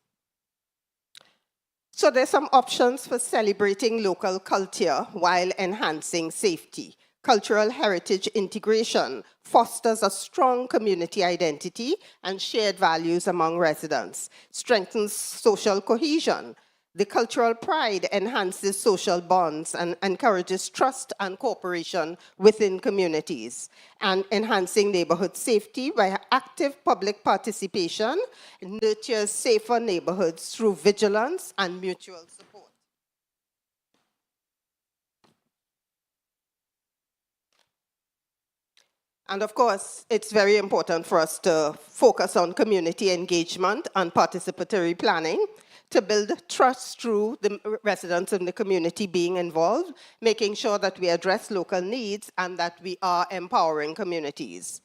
So there's some options for celebrating local culture while enhancing safety. Cultural heritage integration fosters a strong community identity and shared values among residents, strengthens social cohesion. The cultural pride enhances social bonds and encourages trust and cooperation within communities, and enhancing neighborhood safety by active public participation nurtures safer neighborhoods through vigilance and mutual support. And of course, it's very important for us to focus on community engagement and participatory planning, to build trust through the residents in the community being involved, making sure that we address local needs and that we are empowering communities.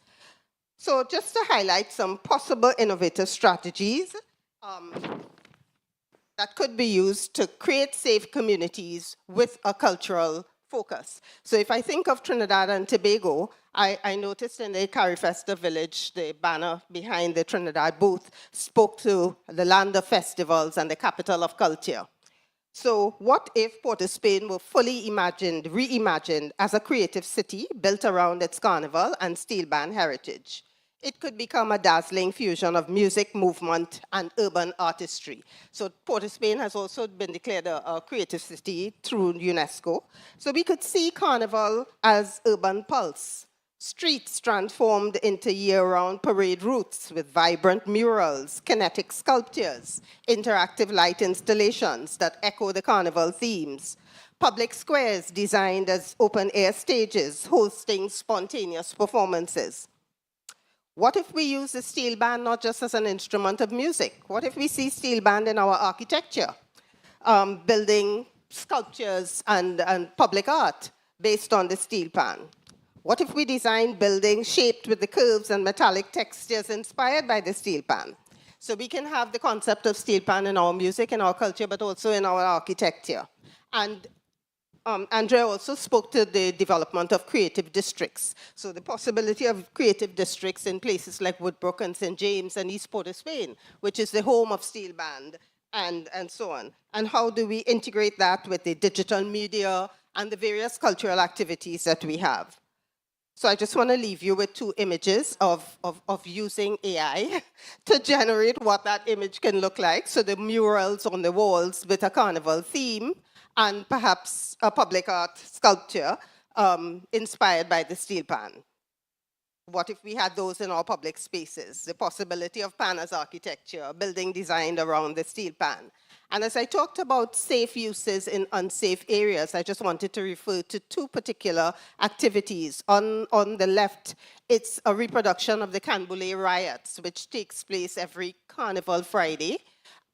So just to highlight some possible innovative strategies that could be used to create safe communities with a cultural focus. So if I think of Trinidad and Tobago, I noticed in the Carifesta village, the banner behind the Trinidad booth spoke to the land of festivals and the capital of culture. So what if Port of Spain were fully reimagined as a creative city built around its carnival and steel band heritage? It could become a dazzling fusion of music, movement, and urban artistry. So Port of Spain has also been declared a creative city through UNESCO. So we could see Carnival as urban pulse. Streets transformed into year-round parade routes with vibrant murals, kinetic sculptures, interactive light installations that echo the Carnival themes. Public squares designed as open-air stages hosting spontaneous performances. What if we use the steel band not just as an instrument of music? What if we see steel band in our architecture, building sculptures and public art based on the steel band? What if we design buildings shaped with the curves and metallic textures inspired by the steel pan? So we can have the concept of steel pan in our music and our culture, but also in our architecture. And Andrea also spoke to the development of creative districts. So the possibility of creative districts in places like Woodbrook and St. James and East Port of Spain, which is the home of Steel Band, and so on. And how do we integrate that with the digital media and the various cultural activities that we have? So I just want to leave you with two images of using AI to generate what that image can look like. So the murals on the walls with a carnival theme, and perhaps a public art sculpture inspired by the steel pan. What if we had those in our public spaces? The possibility of pan as architecture, building designed around the steel pan. And as I talked about safe uses in unsafe areas, I just wanted to refer to two particular activities. On the left, it's a reproduction of the Canboulay riots, which takes place every Carnival Friday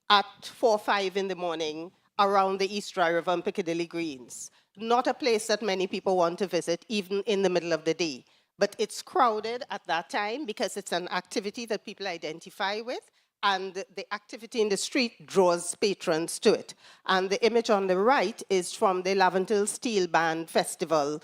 at 4 or 5 in the morning around the East Dry River and Piccadilly Greens. Not a place that many people want to visit, even in the middle of the day. But it's crowded at that time because it's an activity that people identify with, and the activity in the street draws patrons to it. And the image on the right is from the Laventille Steel Band Festival,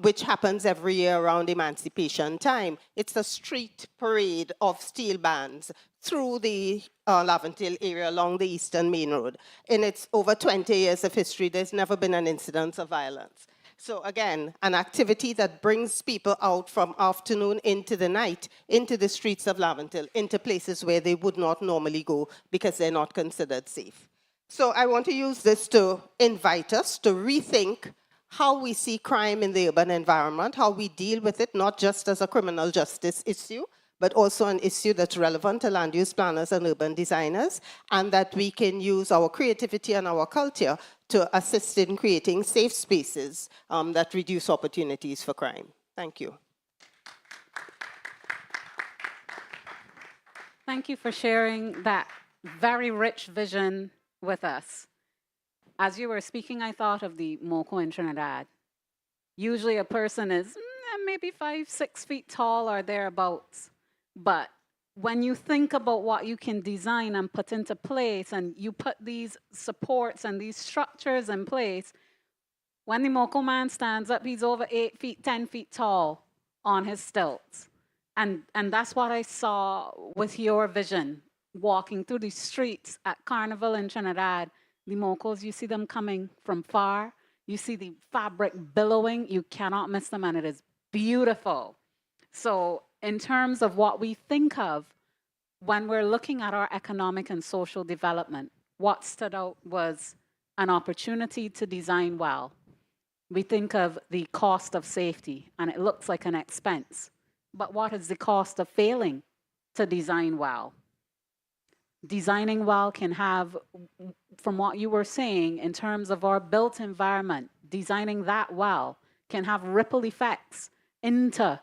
which happens every year around Emancipation time. It's a street parade of steel bands through the Laventille area along the Eastern Main Road. In its over 20 years of history, there's never been an incident of violence. So again, an activity that brings people out from afternoon into the night, into the streets of Laventille, into places where they would not normally go because they're not considered safe. So I want to use this to invite us to rethink how we see crime in the urban environment, how we deal with it, not just as a criminal justice issue, but also an issue that's relevant to land use planners and urban designers, and that we can use our creativity and our culture to assist in creating safe spaces that reduce opportunities for crime. Thank you. Thank you for sharing that very rich vision with us. As you were speaking, I thought of the Moco in Trinidad. Usually a person is maybe 5, 6 feet tall or thereabouts. But when you think about what you can design and put into place, and you put these supports and these structures in place, when the Moco man stands up, he's over 8 feet, 10 feet tall on his stilts. And that's what I saw with your vision, walking through the streets at Carnival in Trinidad. The Mocos, you see them coming from far. You see the fabric billowing. You cannot miss them, and it is beautiful. So in terms of what we think of when we're looking at our economic and social development, what stood out was an opportunity to design well. We think of the cost of safety, and it looks like an expense. But what is the cost of failing to design well? Designing well can have, from what you were saying, in terms of our built environment, designing that well can have ripple effects into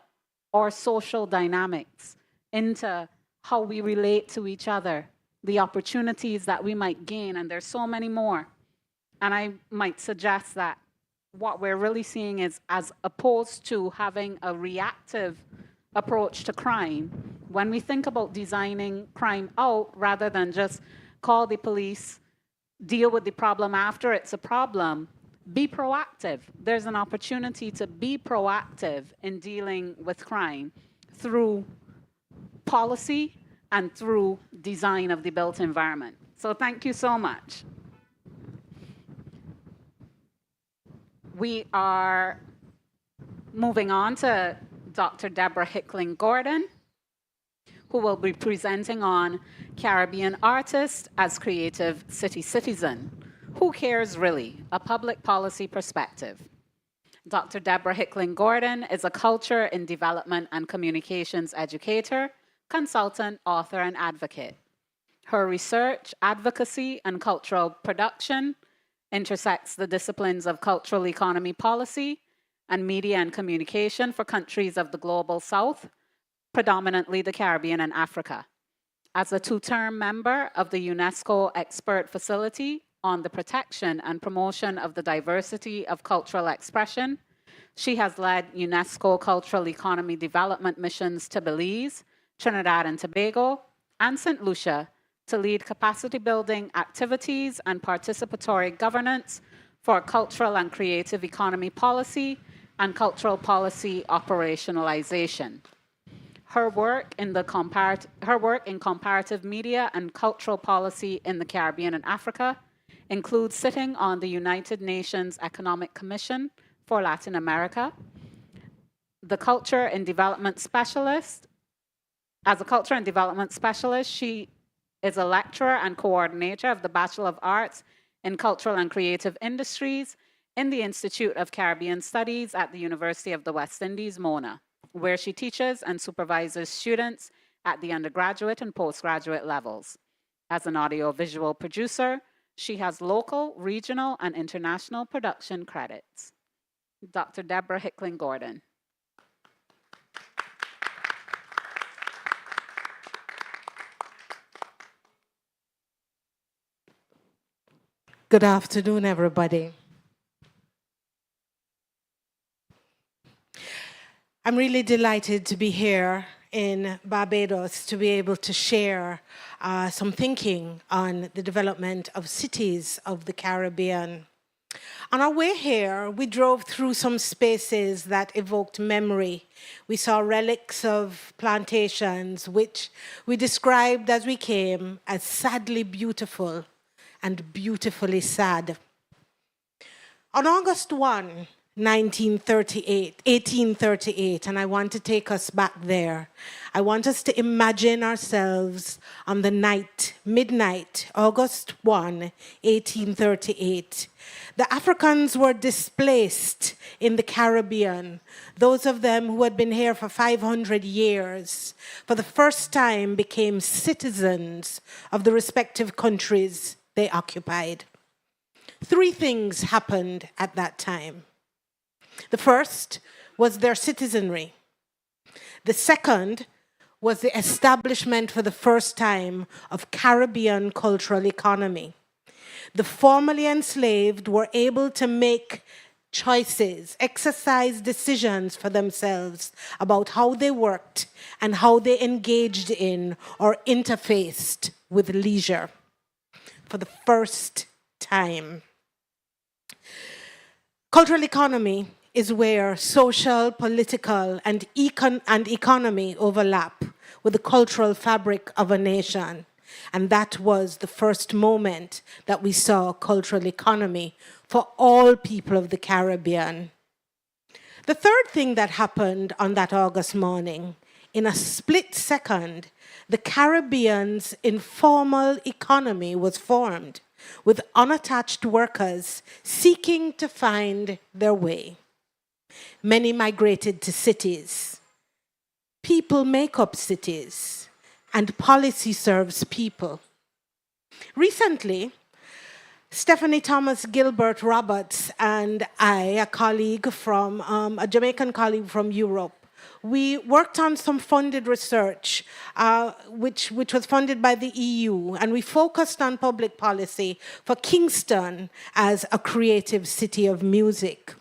our social dynamics, into how we relate to each other, the opportunities that we might gain, and there's so many more. And I might suggest that what we're really seeing is, as opposed to having a reactive approach to crime, when we think about designing crime out, rather than just call the police, deal with the problem after it's a problem, be proactive. There's an opportunity to be proactive in dealing with crime through policy and through design of the built environment. So thank you so much. We are moving on to Dr. Deborah Hickling Gordon, who will be presenting on Caribbean Artist as Creative City Citizen. Who cares really? A public policy perspective. Dr. Deborah Hickling Gordon is a culture in development and communications educator, consultant, author, and advocate. Her research, advocacy, and cultural production intersects the disciplines of cultural economy policy and media and communication for countries of the Global South, predominantly the Caribbean and Africa. As a two-term member of the UNESCO Expert Facility on the protection and promotion of the diversity of cultural expression, she has led UNESCO Cultural Economy Development missions to Belize, Trinidad and Tobago, and St. Lucia to lead capacity building activities and participatory governance for cultural and creative economy policy and cultural policy operationalization. Her work in comparative media and cultural policy in the Caribbean and Africa includes sitting on the United Nations Economic Commission for Latin America, the Culture and Development Specialist. As a Culture and Development Specialist, she is a lecturer and coordinator of the Bachelor of Arts in Cultural and Creative Industries in the Institute of Caribbean Studies at the University of the West Indies, Mona, where she teaches and supervises students at the undergraduate and postgraduate levels. As an audiovisual producer, she has local, regional, and international production credits. Dr. Deborah Hickling-Gordon. Good afternoon, everybody. I'm really delighted to be here in Barbados to be able to share some thinking on the development of cities of the Caribbean. On our way here, we drove through some spaces that evoked memory. We saw relics of plantations, which we described as we came as sadly beautiful and beautifully sad. On August 1, 1838, and I want to take us back there. I want us to imagine ourselves on the night, midnight, August 1, 1838. The Africans were displaced in the Caribbean. Those of them who had been here for 500 years, for the first time became citizens of the respective countries they occupied. Three things happened at that time. The first was their citizenry. The second was the establishment for the first time of Caribbean cultural economy. The formerly enslaved were able to make choices, exercise decisions for themselves about how they worked and how they engaged in or interfaced with leisure for the first time. Cultural economy is where social, political, and economy overlap with the cultural fabric of a nation. And that was the first moment that we saw cultural economy for all people of the Caribbean. The third thing that happened on that August morning, in a split second, the Caribbean's informal economy was formed, with unattached workers seeking to find their way. Many migrated to cities. People make up cities, and policy serves people. Recently, Stephanie Thomas Gilbert Roberts and I, a Jamaican colleague from Europe, we worked on some funded research, which was funded by the EU, and we focused on public policy for Kingston as a creative city of music.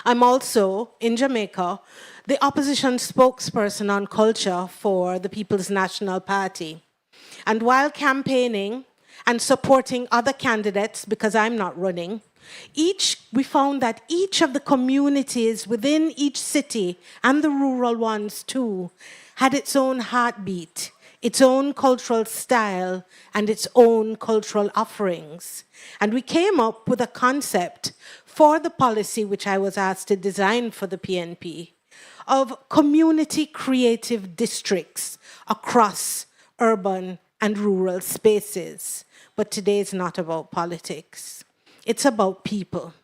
I'm also, in Jamaica, the opposition spokesperson on culture for the People's National Party. And while campaigning and supporting other candidates, because I'm not running, we found that each of the communities within each city, and the rural ones too, had its own heartbeat, its own cultural style, and its own cultural offerings. And we came up with a concept for the policy which I was asked to design for the PNP of community creative districts across urban and rural spaces. But today is not about politics. It's about people.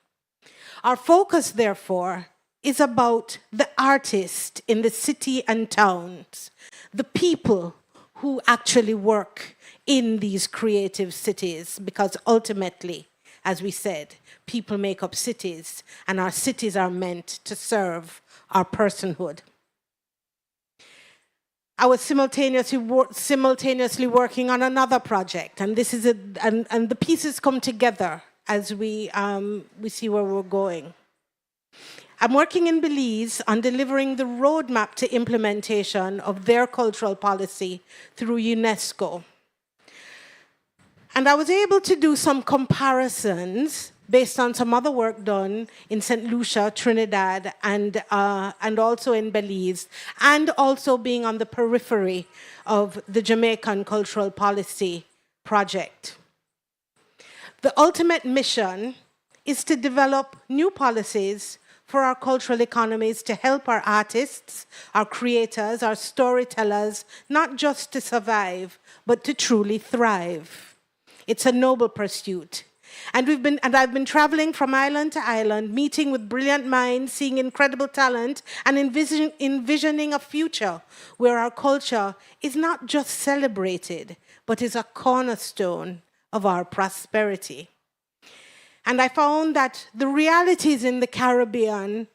Our focus, therefore, is about the artist in the city and towns, the people who actually work in these creative cities, because ultimately, as we said, people make up cities, and our cities are meant to serve our personhood. I was simultaneously working on another project, and this is and the pieces come together as we see where we're going. I'm working in Belize on delivering the roadmap to implementation of their cultural policy through UNESCO. And I was able to do some comparisons based on some other work done in St. Lucia, Trinidad, and also in Belize, and also being on the periphery of the Jamaican Cultural Policy Project. The ultimate mission is to develop new policies for our cultural economies to help our artists, our creators, our storytellers, not just to survive, but to truly thrive. It's a noble pursuit. And I've been traveling from island to island, meeting with brilliant minds, seeing incredible talent, and envisioning a future where our culture is not just celebrated, but is a cornerstone of our prosperity. And I found that the realities in the Caribbean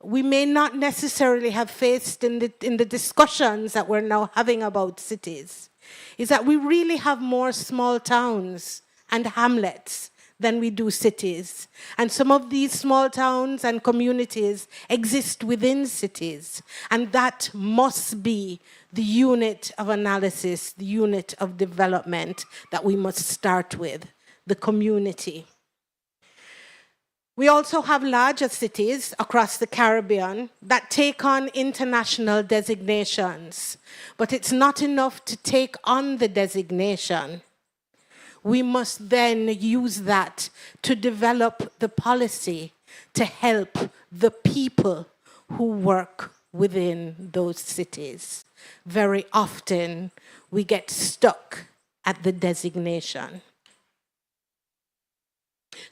we may not necessarily have faced in the discussions that we're now having about cities, is that we really have more small towns and hamlets than we do cities. And some of these small towns and communities exist within cities. And that must be the unit of analysis, the unit of development that we must start with, the community. We also have larger cities across the Caribbean that take on international designations. But it's not enough to take on the designation. We must then use that to develop the policy to help the people who work within those cities. Very often, we get stuck at the designation.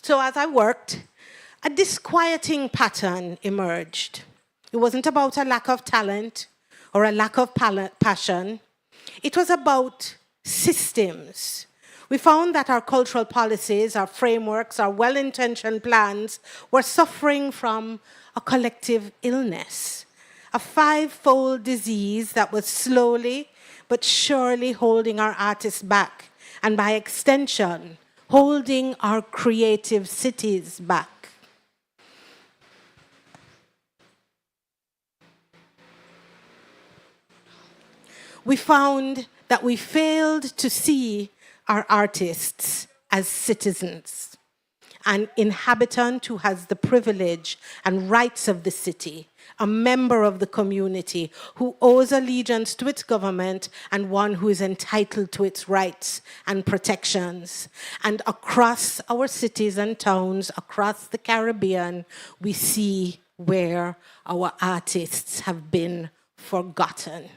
So as I worked, a disquieting pattern emerged. It wasn't about a lack of talent or a lack of passion. It was about systems. We found that our cultural policies, our frameworks, our well-intentioned plans were suffering from a collective illness, a five-fold disease that was slowly but surely holding our artists back, and by extension, holding our creative cities back. We found that we failed to see our artists as citizens, an inhabitant who has the privilege and rights of the city, a member of the community who owes allegiance to its government and one who is entitled to its rights and protections. And across our cities and towns, across the Caribbean, we see where our artists have been forgotten.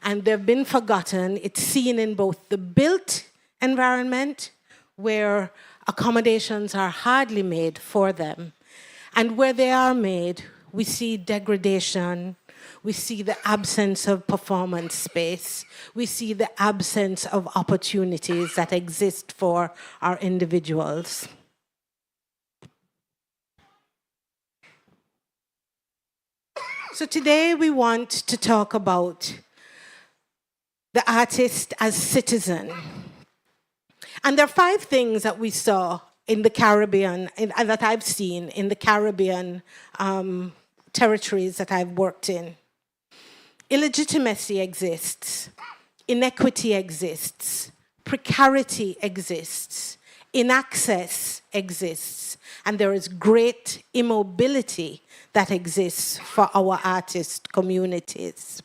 And they've been forgotten. It's seen in both the built environment, where accommodations are hardly made for them, and where they are made, we see degradation, we see the absence of performance space, we see the absence of opportunities that exist for our individuals. So today we want to talk about the artist as citizen. And there are 5 things that we saw in the Caribbean, and that I've seen in the Caribbean territories that I've worked in. Illegitimacy exists, inequity exists, precarity exists, inaccess exists, and there is great immobility that exists for our artist communities.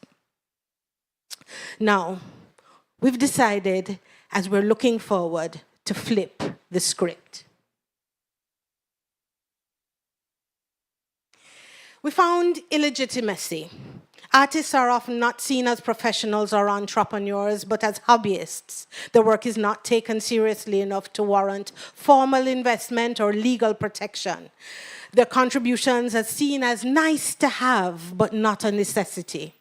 Now, we've decided, as we're looking forward, to flip the script. We found illegitimacy. Artists are often not seen as professionals or entrepreneurs, but as hobbyists. Their work is not taken seriously enough to warrant formal investment or legal protection. Their contributions are seen as nice to have, but not a necessity.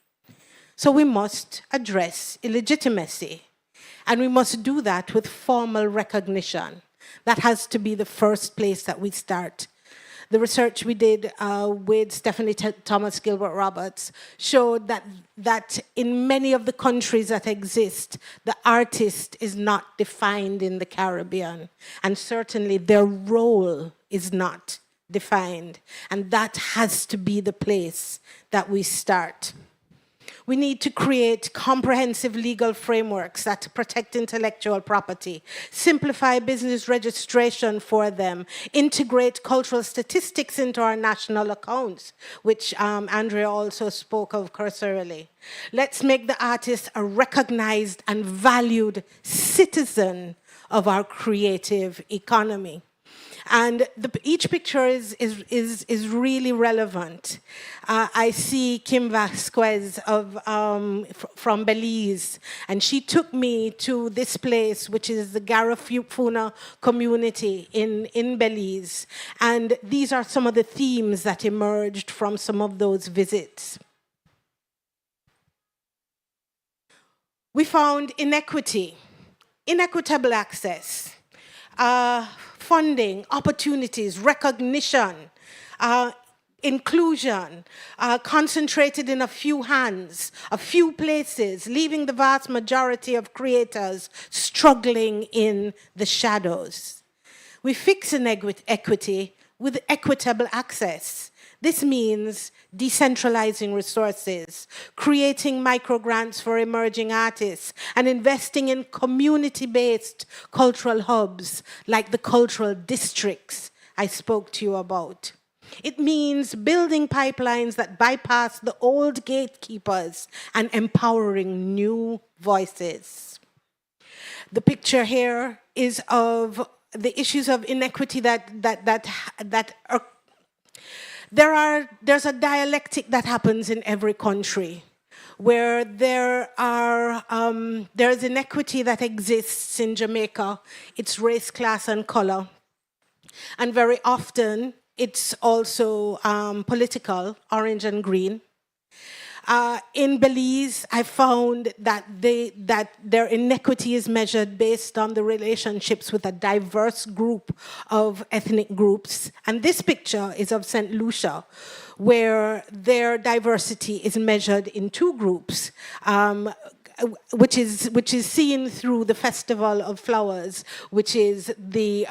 So we must address illegitimacy. And we must do that with formal recognition. That has to be the first place that we start. The research we did with Stephanie Thomas Gilbert Roberts showed that in many of the countries that exist, the artist is not defined in the Caribbean. And certainly their role is not defined. And that has to be the place that we start. We need to create comprehensive legal frameworks that protect intellectual property, simplify business registration for them, integrate cultural statistics into our national accounts, which Andrea also spoke of cursorily. Let's make the artist a recognized and valued citizen of our creative economy. And each picture is really relevant. I see Kim Vasquez from Belize, and she took me to this place, which is the Garifuna community in Belize. And these are some of the themes that emerged from some of those visits. We found inequity, inequitable access, funding, opportunities, recognition, inclusion, concentrated in a few hands, a few places, leaving the vast majority of creators struggling in the shadows. We fix inequity with equitable access. This means decentralizing resources, creating microgrants for emerging artists, and investing in community-based cultural hubs like the cultural districts I spoke to you about. It means building pipelines that bypass the old gatekeepers and empowering new voices. The picture here is of the issues of inequity that are. There's a dialectic that happens in every country where there's inequity that exists in Jamaica. It's race, class, and color. And very often, it's also political, orange and green. In Belize, I found that their inequity is measured based on the relationships with a diverse group of ethnic groups. And this picture is of St. Lucia, where their diversity is measured in two groups, which is seen through the Festival of Flowers, which is the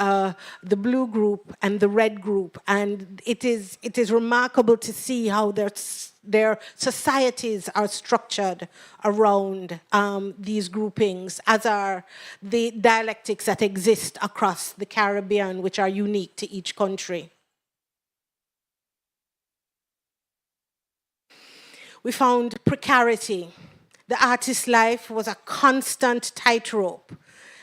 blue group and the red group. And it is remarkable to see how their societies are structured around these groupings, as are the dialectics that exist across the Caribbean, which are unique to each country. We found precarity. The artist's life was a constant tightrope.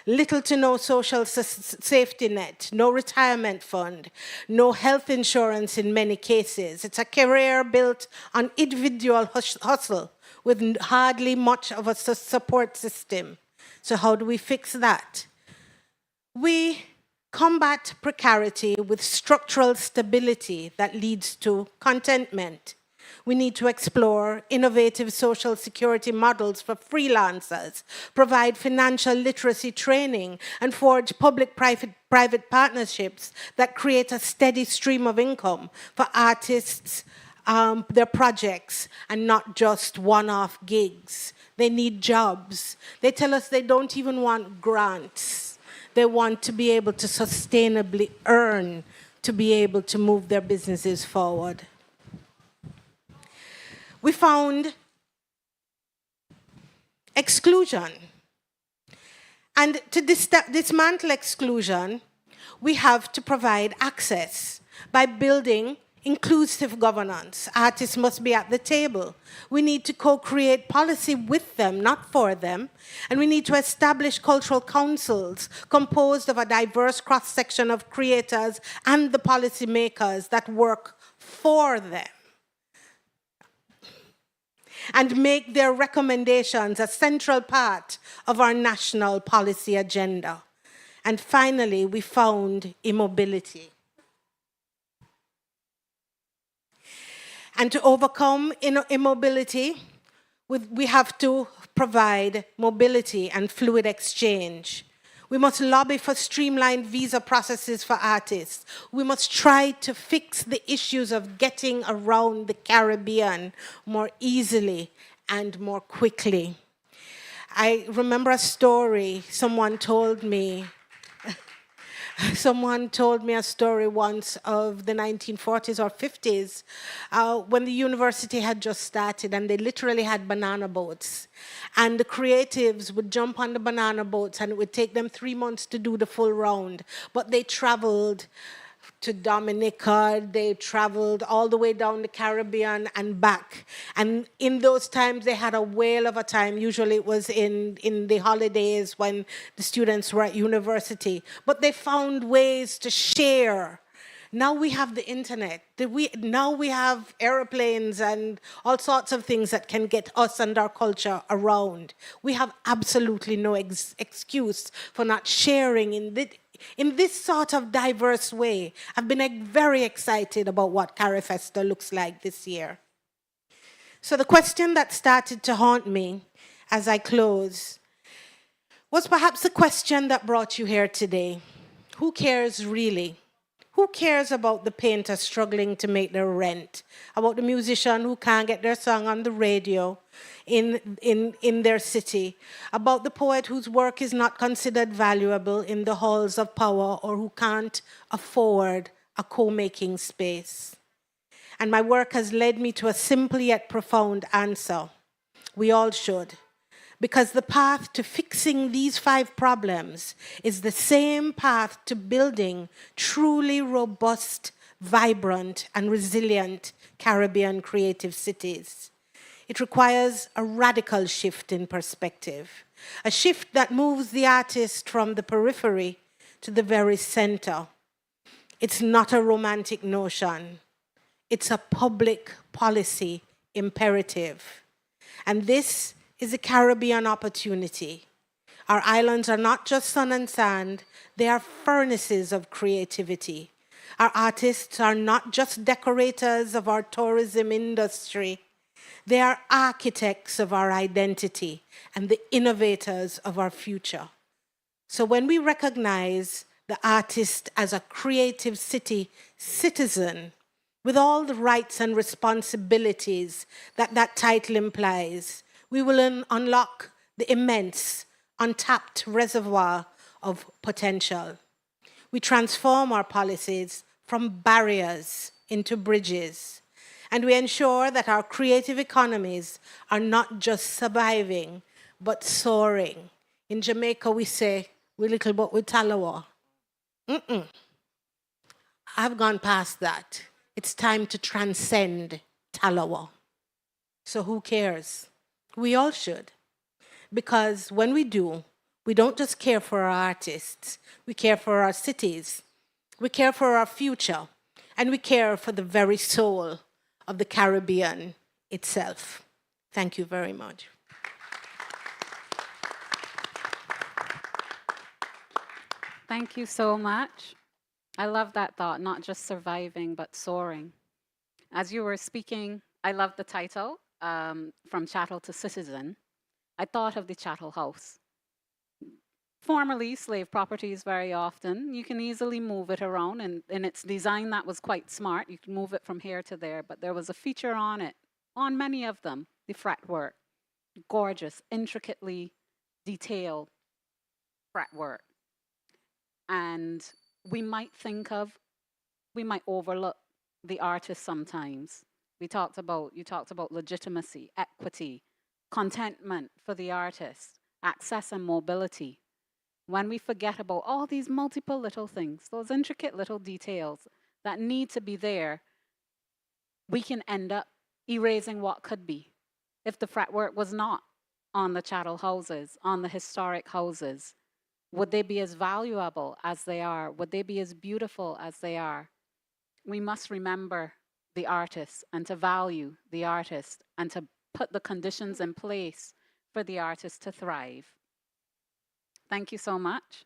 Little to no social safety net, no retirement fund, no health insurance in many cases. It's a career built on individual hustle with hardly much of a support system. So how do we fix that? We combat precarity with structural stability that leads to contentment. We need to explore innovative social security models for freelancers, provide financial literacy training, and forge public-private partnerships that create a steady stream of income for artists, their projects, and not just one-off gigs. They need jobs. They tell us they don't even want grants. They want to be able to sustainably earn to be able to move their businesses forward. We found exclusion. And to dismantle exclusion, we have to provide access by building inclusive governance. Artists must be at the table. We need to co-create policy with them, not for them. And we need to establish cultural councils composed of a diverse cross-section of creators and the policymakers that work for them, and make their recommendations a central part of our national policy agenda. And finally, we found immobility. And to overcome immobility, we have to provide mobility and fluid exchange. We must lobby for streamlined visa processes for artists. We must try to fix the issues of getting around the Caribbean more easily and more quickly. I remember a story someone told me Someone told me a story once of the 1940s or 50s when the university had just started and they literally had banana boats. And the creatives would jump on the banana boats and it would take them 3 months to do the full round. But they traveled to Dominica, they traveled all the way down the Caribbean and back. And in those times, they had a whale of a time. Usually it was in the holidays when the students were at university. But they found ways to share. Now we have the internet. Now we have airplanes and all sorts of things that can get us and our culture around. We have absolutely no excuse for not sharing in this sort of diverse way. I've been very excited about what Carifesta looks like this year. So the question that started to haunt me as I close was perhaps the question that brought you here today. Who cares really? Who cares about the painter struggling to make their rent? About the musician who can't get their song on the radio in their city? About the poet whose work is not considered valuable in the halls of power or who can't afford a co-making space? And my work has led me to a simple yet profound answer. We all should. Because the path to fixing these 5 problems is the same path to building truly robust, vibrant, and resilient Caribbean creative cities. It requires a radical shift in perspective, a shift that moves the artist from the periphery to the very center. It's not a romantic notion. It's a public policy imperative. And this is a Caribbean opportunity. Our islands are not just sun and sand, they are furnaces of creativity. Our artists are not just decorators of our tourism industry, they are architects of our identity and the innovators of our future. So when we recognize the artist as a creative city citizen, with all the rights and responsibilities that that title implies, we will unlock the immense, untapped reservoir of potential. We transform our policies from barriers into bridges, and we ensure that our creative economies are not just surviving, but soaring. In Jamaica, we say, we little but we talawa. I've gone past that. It's time to transcend talawa. So who cares? We all should. Because when we do, we don't just care for our artists, we care for our cities, we care for our future, and we care for the very soul of the Caribbean itself. Thank you very much. Thank you so much. I love that thought, not just surviving, but soaring. As you were speaking, I love the title, From Chattel to Citizen. I thought of the Chattel House. Formerly slave properties very often, you can easily move it around, and in its design that was quite smart. You can move it from here to there, but there was a feature on it, on many of them, the fretwork. Gorgeous, intricately detailed fretwork. And we might overlook the artist sometimes. You talked about legitimacy, equity, contentment for the artist, access and mobility. When we forget about all these multiple little things, those intricate little details that need to be there, we can end up erasing what could be. If the fretwork was not on the chattel houses, on the historic houses, would they be as valuable as they are? Would they be as beautiful as they are? We must remember the artist and to value the artist and to put the conditions in place for the artist to thrive. Thank you so much.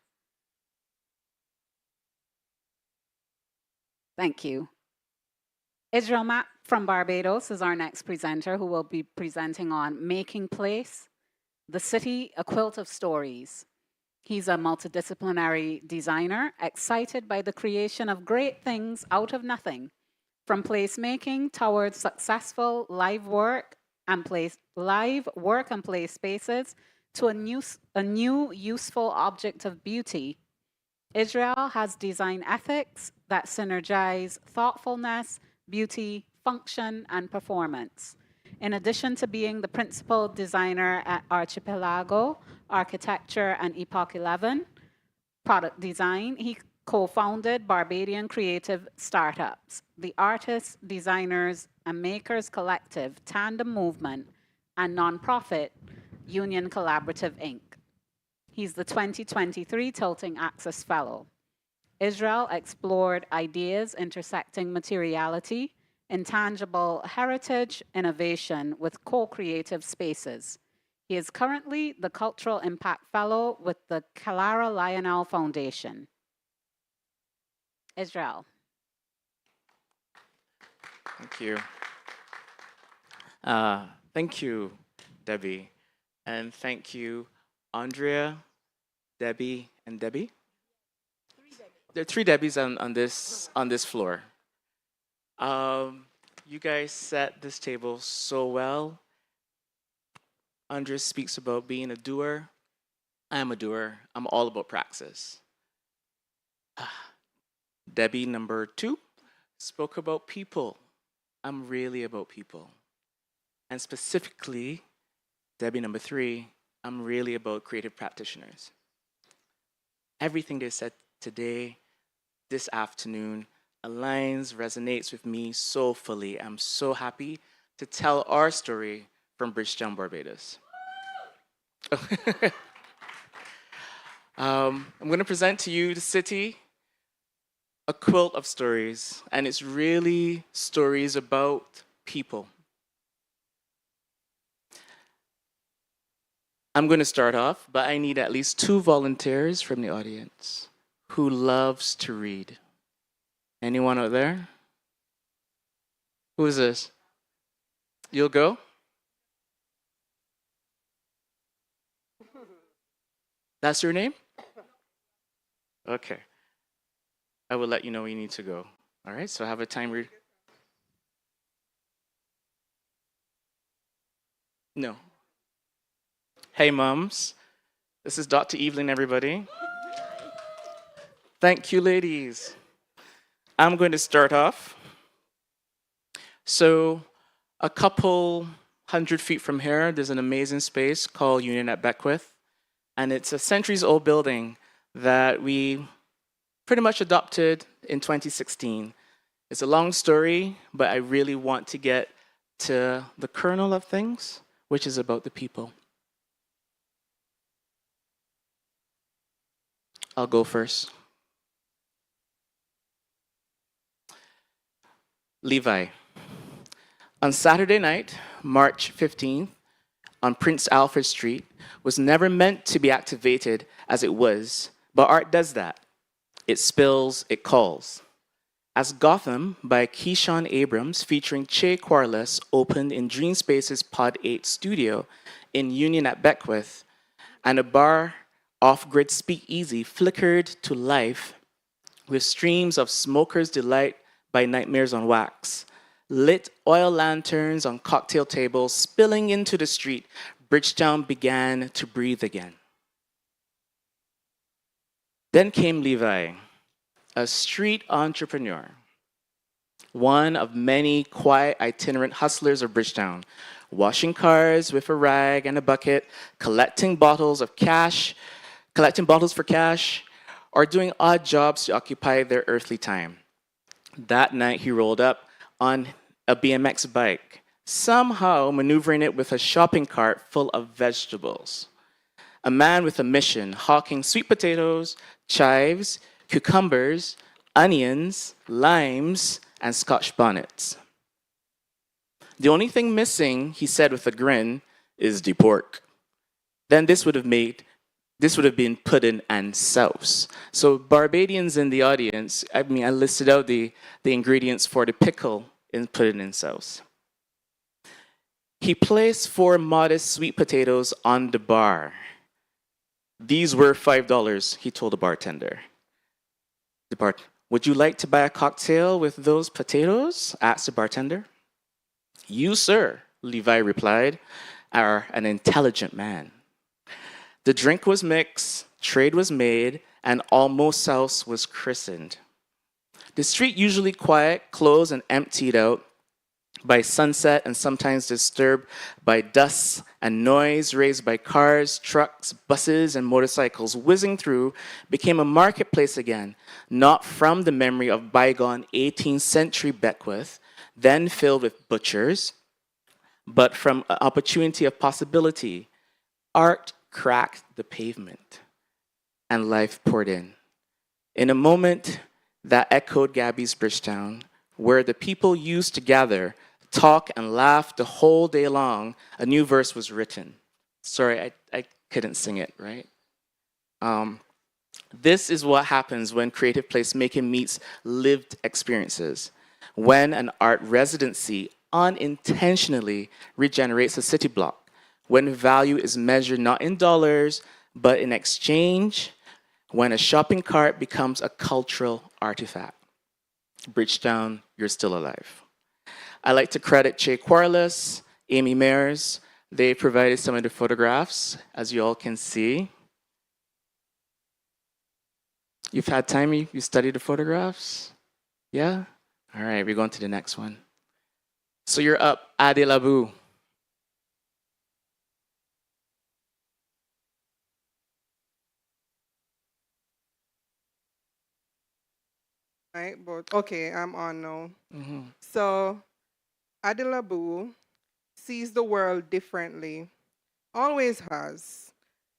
Thank you. Israel Mapp from Barbados is our next presenter, who will be presenting on Making Place, the City, A Quilt of Stories. He's a multidisciplinary designer, excited by the creation of great things out of nothing, from placemaking towards successful live work and play spaces to a new useful object of beauty Israel has design ethics that synergize thoughtfulness, beauty, function, and performance. In addition to being the principal designer at Archipelago Architecture and Epoch 11 Product Design, he co-founded Barbadian creative startups, the Artists, Designers, and Makers Collective, Tandem Movement, and nonprofit Union Collaborative, Inc. He's the 2023 Tilting Axis Fellow. Israel explored ideas intersecting materiality, intangible heritage, innovation with co-creative spaces. He is currently the Cultural Impact Fellow with the Clara Lionel Foundation. Israel. Thank you. Thank you, Debbie. And thank you, Andrea, Debbie, and Debbie. There are three Debbies on this floor. You guys set this table so well. Andrea speaks about being a doer. I am a doer. I'm all about praxis. Debbie number 2 spoke about people. I'm really about people. And specifically, Debbie number 3, I'm really about creative practitioners. Everything they said today, this afternoon, aligns, resonates with me so fully. I'm so happy to tell our story from Bridgetown, Barbados. I'm going to present to you the city, a quilt of stories, and it's really stories about people. I'm going to start off, but I need at least 2 volunteers from the audience who loves to read. Anyone out there? Who is this? You'll go? That's your name? Okay. I will let you know when you need to go. All right, so have a time read. No. Hey, moms. This is Dr. Evelyn, everybody. Thank you, ladies. I'm going to start off. So, a couple 100 feet from here, there's an amazing space called Union at Beckwith. And it's a centuries-old building that we pretty much adopted in 2016. It's a long story, but I really want to get to the kernel of things, which is about the people. I'll go first. Levi. On Saturday night, March 15th, on Prince Alfred Street, was never meant to be activated as it was, but art does that. It spills, it calls. As Gotham by Keyshawn Abrams featuring Che Quarles opened in Dream Space's Pod 8 studio in Union at Beckwith, and a bar off-grid speakeasy flickered to life with streams of Smoker's Delight by Nightmares on Wax, lit oil lanterns on cocktail tables spilling into the street, Bridgetown began to breathe again. Then came Levi, a street entrepreneur, one of many quiet itinerant hustlers of Bridgetown, washing cars with a rag and a bucket, collecting bottles for cash, or doing odd jobs to occupy their earthly time. That night he rolled up on a BMX bike, somehow maneuvering it with a shopping cart full of vegetables. A man with a mission, hawking sweet potatoes, chives, cucumbers, onions, limes, and Scotch bonnets. The only thing missing, he said with a grin, is the pork. Then this would have been pudding and sauce. So Barbadians in the audience, I listed out the ingredients for the pickle in pudding and sauce. He placed 4 modest sweet potatoes on the bar. These were $5, he told the bartender. Would you like to buy a cocktail with those potatoes? Asked the bartender. You, sir, Levi replied, are an intelligent man. The drink was mixed, trade was made, and Almost House was christened. The street usually quiet, closed, and emptied out by sunset and sometimes disturbed by dust and noise raised by cars, trucks, buses, and motorcycles whizzing through, became a marketplace again, not from the memory of bygone 18th century Beckwith, then filled with butchers, but from an opportunity of possibility. Art cracked the pavement, and life poured in. In a moment that echoed Gabby's Bridgetown, where the people used to gather, talk, and laugh the whole day long, a new verse was written. Sorry, I couldn't sing it, right? This is what happens when creative placemaking meets lived experiences. When an art residency unintentionally regenerates a city block. When value is measured not in dollars, but in exchange. When a shopping cart becomes a cultural artifact. Bridgetown, you're still alive. I like to credit Che Quarles, Amy Mayers. They provided some of the photographs, as you all can see. You've had time, you studied the photographs? Yeah? All right, we're going to the next one. So you're up, Ade Labou. Right, but okay, I'm on now. So, Adelabu sees the world differently, always has.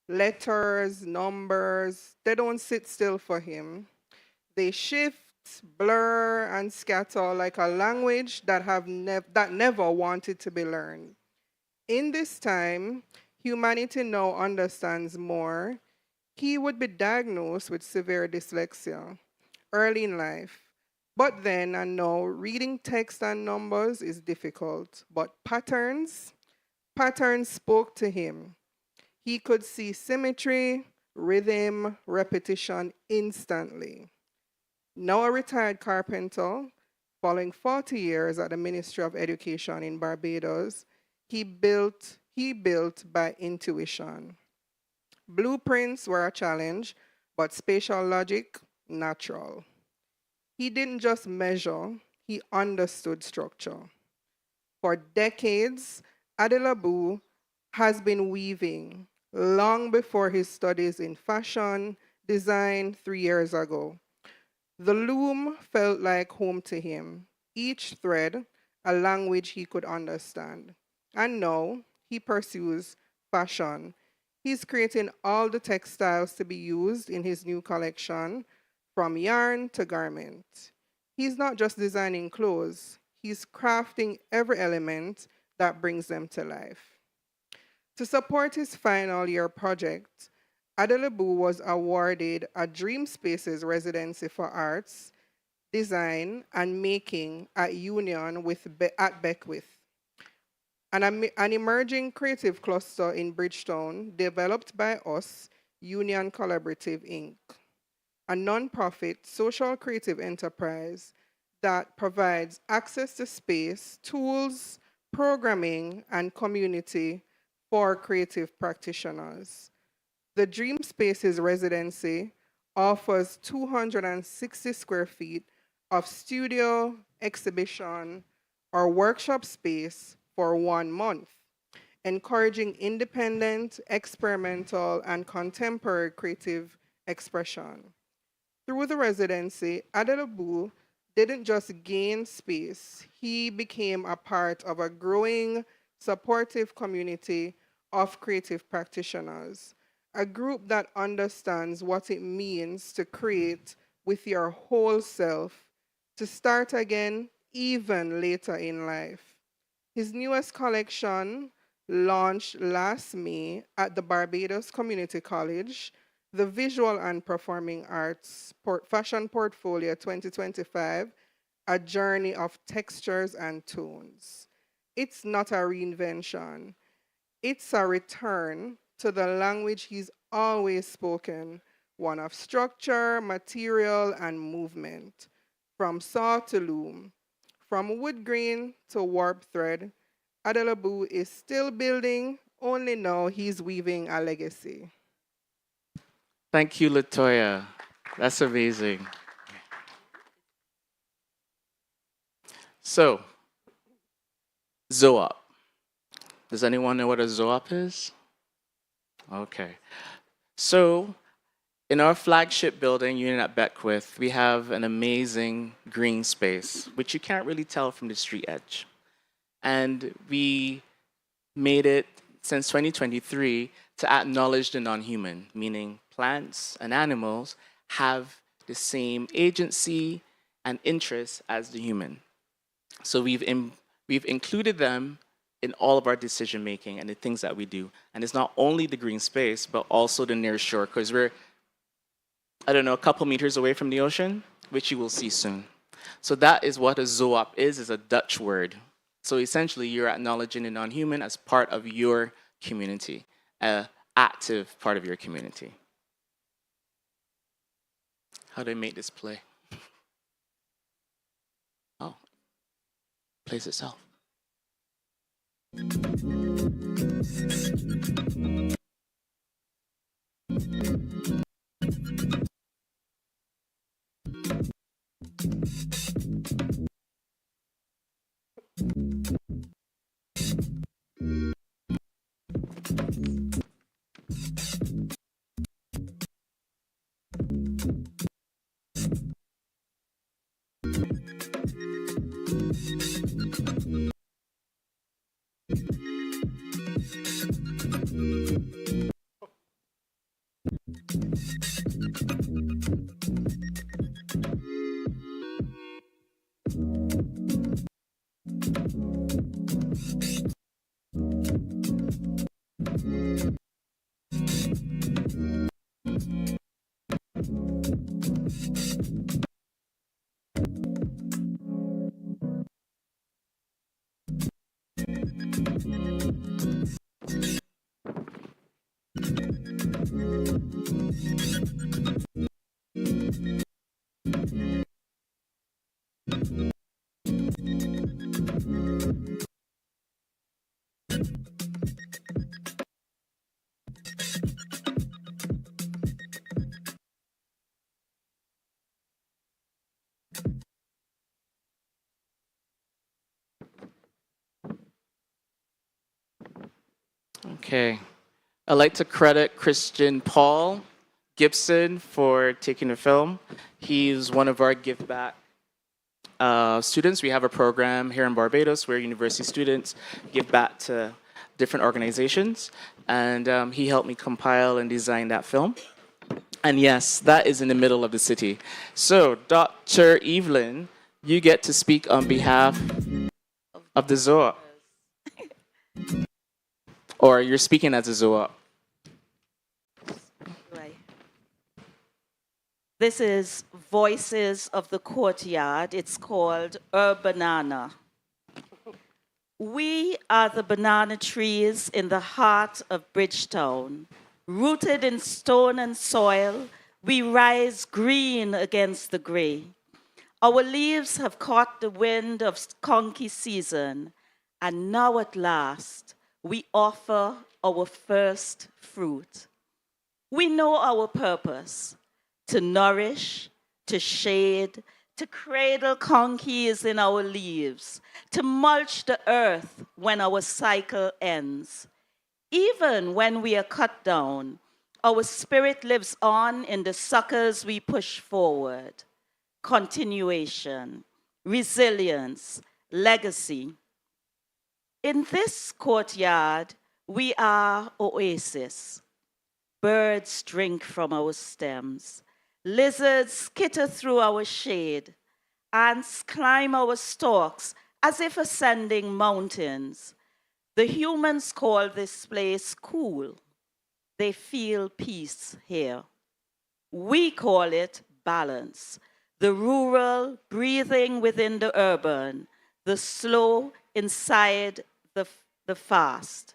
Letters, numbers, they don't sit still for him. They shift, blur, and scatter like a language that never wanted to be learned. In this time, humanity now understands more. He would be diagnosed with severe dyslexia early in life. But then and now, reading text and numbers is difficult. But patterns spoke to him. He could see symmetry, rhythm, repetition instantly. Now a retired carpenter, following 40 years at the Ministry of Education in Barbados, he built by intuition. Blueprints were a challenge, but spatial logic, natural. He didn't just measure, he understood structure. For decades, Adelabu has been weaving long before his studies in fashion design 3 years ago. The loom felt like home to him, each thread a language he could understand. And now he pursues fashion. He's creating all the textiles to be used in his new collection, from yarn to garment. He's not just designing clothes, he's crafting every element that brings them to life. To support his final year project, Adelabu was awarded a Dream Spaces Residency for Arts, Design, and Making at Union at Beckwith, an emerging creative cluster in Bridgetown developed by us, Union Collaborative Inc., a nonprofit social creative enterprise that provides access to space, tools, programming, and community for creative practitioners. The Dream Spaces residency offers 260 square feet of studio, exhibition, or workshop space for 1 month, encouraging independent, experimental, and contemporary creative expression. Through the residency, Adelabu didn't just gain space, he became a part of a growing, supportive community of creative practitioners, a group that understands what it means to create with your whole self, to start again even later in life. His newest collection launched last May at the Barbados Community College, the Visual and Performing Arts Fashion Portfolio 2025, a journey of textures and tones. It's not a reinvention. It's a return to the language he's always spoken, one of structure, material, and movement. From saw to loom, from wood grain to warp thread, Adelabu is still building, only now he's weaving a legacy. Thank you, Latoya. That's amazing. So, ZOOP. Does anyone know what a ZOOP is? Okay. So, in our flagship building, Union at Beckwith, we have an amazing green space, which you can't really tell from the street edge. And we made it since 2023 to acknowledge the non-human, meaning plants and animals have the same agency and interests as the human. So we've included them in all of our decision making and the things that we do. And it's not only the green space, but also the near shore, because we're, I don't know, a couple meters away from the ocean, which you will see soon. So that is what a ZOOP is a Dutch word. So essentially, you're acknowledging the non-human as part of your community, an active part of your community. How do I make this play? Oh, plays itself. Okay. I'd like to credit Christian Paul Gibson for taking the film. He's one of our Give Back students. We have a program here in Barbados where university students give back to different organizations. And he helped me compile and design that film. And yes, that is in the middle of the city. So, Dr. Evelyn, you get to speak on behalf of the ZOOP. Or you're speaking as a ZOOP. Right. This is Voices of the Courtyard. It's called Urbanana. We are the banana trees in the heart of Bridgetown. Rooted in stone and soil, we rise green against the gray. Our leaves have caught the wind of conky season, and now at last, we offer our first fruit. We know our purpose, to nourish, to shade, to cradle conkeys in our leaves, to mulch the earth when our cycle ends. Even when we are cut down, our spirit lives on in the suckers we push forward. Continuation, resilience, legacy. In this courtyard, we are oasis. Birds drink from our stems. Lizards skitter through our shade. Ants climb our stalks as if ascending mountains. The humans call this place cool. They feel peace here. We call it balance. The rural breathing within the urban, the slow inside the fast.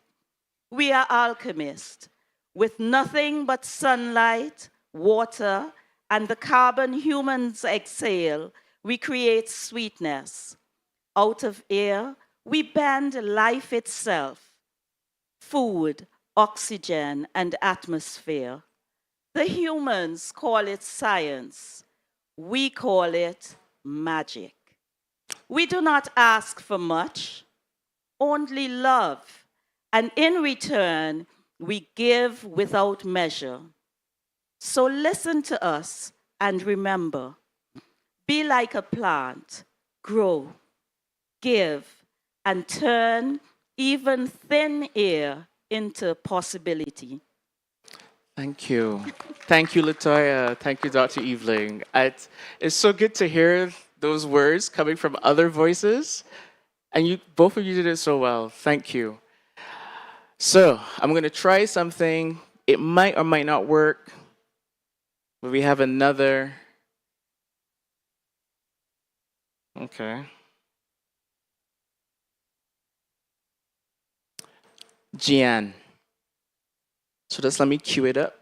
We are alchemists. With nothing but sunlight, water, and the carbon humans exhale, we create sweetness. Out of air, we bend life itself. Food, oxygen, and atmosphere. The humans call it science. We call it magic. We do not ask for much, only love. And in return, we give without measure. So listen to us and remember, be like a plant, grow, give, and turn even thin air into possibility. Thank you. Thank you, Latoya. Thank you, Dr. Eveling. It's so good to hear those words coming from other voices. And you, both of you did it so well. Thank you. So I'm going to try something. It might or might not work. But we have another. Okay. Jian. So just let me cue it up.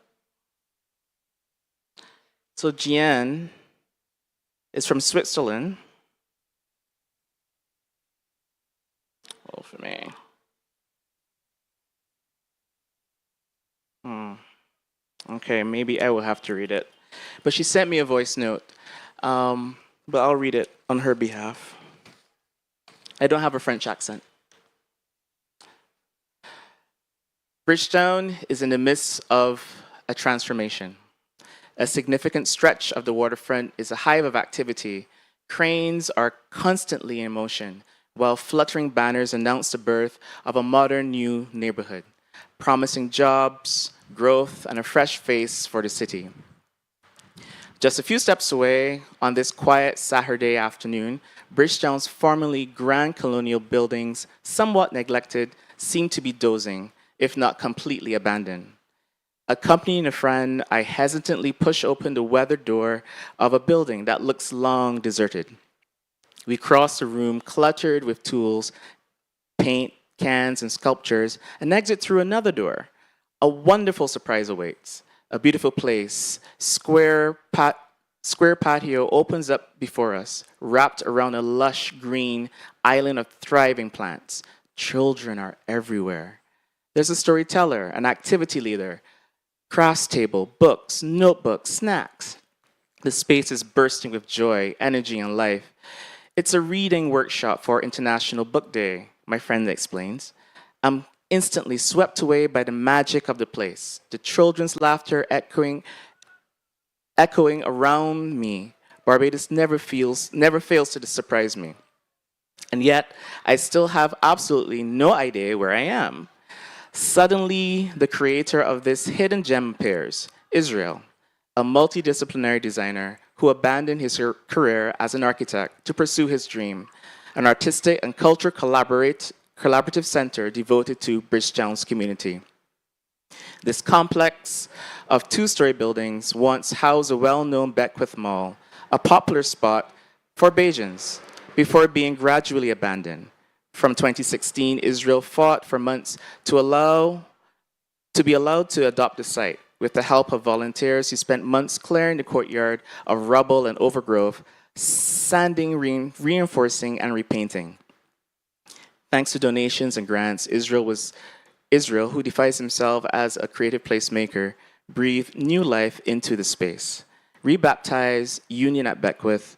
So Jian is from Switzerland. Hold for me. Okay, maybe I will have to read it. But she sent me a voice note. But I'll read it on her behalf. I don't have a French accent. Bridgetown is in the midst of a transformation. A significant stretch of the waterfront is a hive of activity. Cranes are constantly in motion, while fluttering banners announce the birth of a modern new neighborhood, promising jobs, growth, and a fresh face for the city. Just a few steps away, on this quiet Saturday afternoon, Bridgetown's formerly grand colonial buildings, somewhat neglected, seem to be dozing, if not completely abandoned. Accompanying a friend, I hesitantly push open the weathered door of a building that looks long deserted. We cross a room cluttered with tools, paint, cans, and sculptures, and exit through another door. A wonderful surprise awaits. A beautiful place, square patio opens up before us, wrapped around a lush green island of thriving plants. Children are everywhere. There's a storyteller, an activity leader, crafts table, books, notebooks, snacks. The space is bursting with joy, energy, and life. It's a reading workshop for International Book Day, my friend explains. I'm instantly swept away by the magic of the place, the children's laughter echoing around me. Barbados never fails to surprise me. And yet, I still have absolutely no idea where I am. Suddenly, the creator of this hidden gem appears, Israel, a multidisciplinary designer who abandoned his career as an architect to pursue his dream, an artistic and cultural collaborative center devoted to Bridgetown's community. This complex of two-story buildings once housed a well-known Beckwith Mall, a popular spot for Bajans, before being gradually abandoned. From 2016, Israel fought for months to be allowed to adopt the site. With the help of volunteers who spent months clearing the courtyard of rubble and overgrowth, sanding, reinforcing, and repainting. Thanks to donations and grants, Israel, who defines himself as a creative placemaker, breathed new life into the space. Rebaptized Union at Beckwith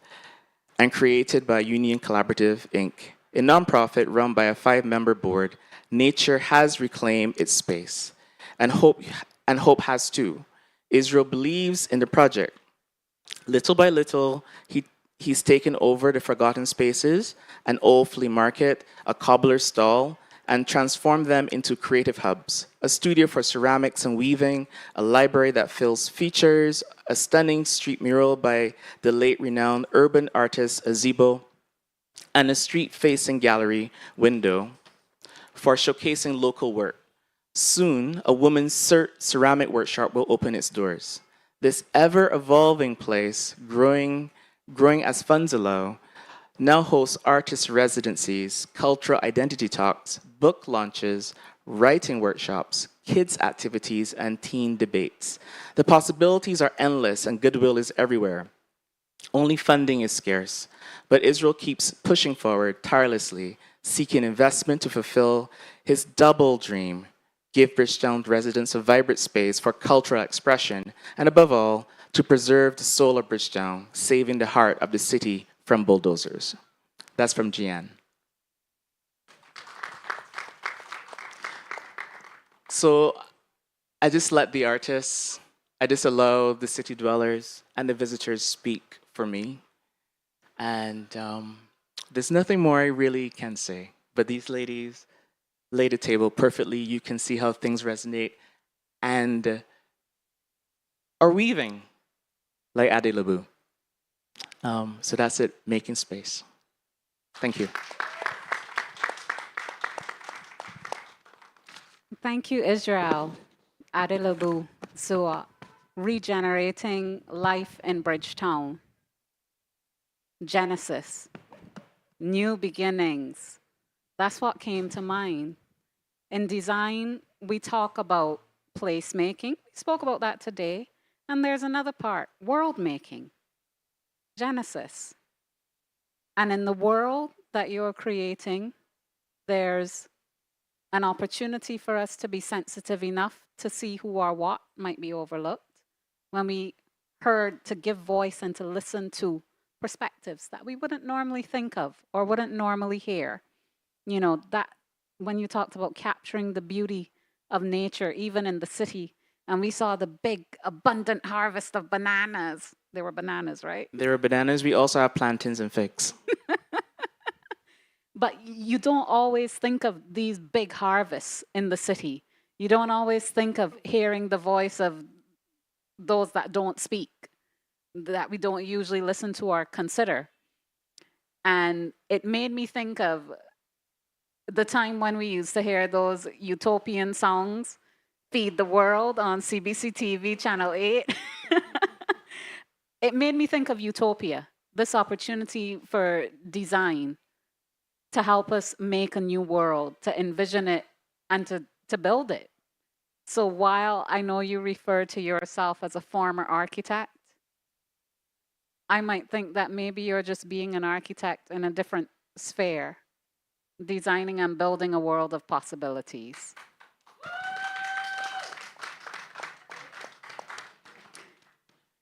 and created by Union Collaborative, Inc., a nonprofit run by a 5-member board, nature has reclaimed its space, and hope has too. Israel believes in the project. Little by little, he's taken over the forgotten spaces, an old flea market, a cobbler's stall, and transformed them into creative hubs, a studio for ceramics and weaving, a library that fills features, a stunning street mural by the late renowned urban artist Azibo, and a street-facing gallery window for showcasing local work. Soon, a woman's ceramic workshop will open its doors. This ever-evolving place, growing as funds allow, now hosts artist residencies, cultural identity talks, book launches, writing workshops, kids' activities, and teen debates. The possibilities are endless and goodwill is everywhere. Only funding is scarce, but Israel keeps pushing forward tirelessly, seeking investment to fulfill his double dream, give Bridgetown residents a vibrant space for cultural expression, and above all, to preserve the soul of Bridgetown, saving the heart of the city from bulldozers. That's from Gian. So I just let the artists, I just allow the city dwellers and the visitors speak for me. And there's nothing more I really can say. But these ladies lay the table perfectly. You can see how things resonate and are weaving like Ade Labu. So that's it, making space. Thank you. Thank you, Israel, Adelabu, Zua, regenerating life in Bridgetown. Genesis, new beginnings. That's what came to mind. In design, we talk about placemaking. We spoke about that today. And there's another part, world making, Genesis. And in the world that you're creating, there's an opportunity for us to be sensitive enough to see who or what might be overlooked. When we heard to give voice and to listen to perspectives that we wouldn't normally think of or wouldn't normally hear. You know, that when you talked about capturing the beauty of nature, even in the city, and we saw the big, abundant harvest of bananas. They were bananas, right? There are bananas. We also have plantains and figs. But you don't always think of these big harvests in the city. You don't always think of hearing the voice of those that don't speak, that we don't usually listen to or consider. And it made me think of the time when we used to hear those utopian songs, Feed the World on CBC TV, Channel 8. It made me think of utopia, this opportunity for design to help us make a new world, to envision it and to build it. So while I know you refer to yourself as a former architect, I might think that maybe you're just being an architect in a different sphere, designing and building a world of possibilities.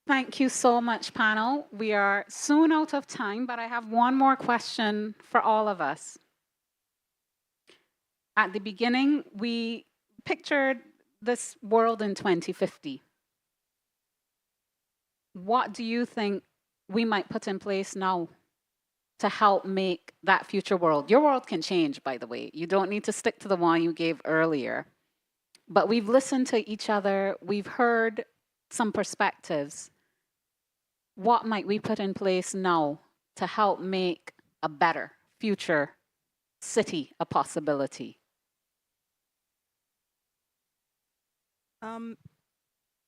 Thank you so much, panel. We are soon out of time, but I have one more question for all of us. At the beginning, we pictured this world in 2050. What do you think we might put in place now to help make that future world? Your world can change, by the way. You don't need to stick to the one you gave earlier. But we've listened to each other. We've heard some perspectives. What might we put in place now to help make a better future city a possibility?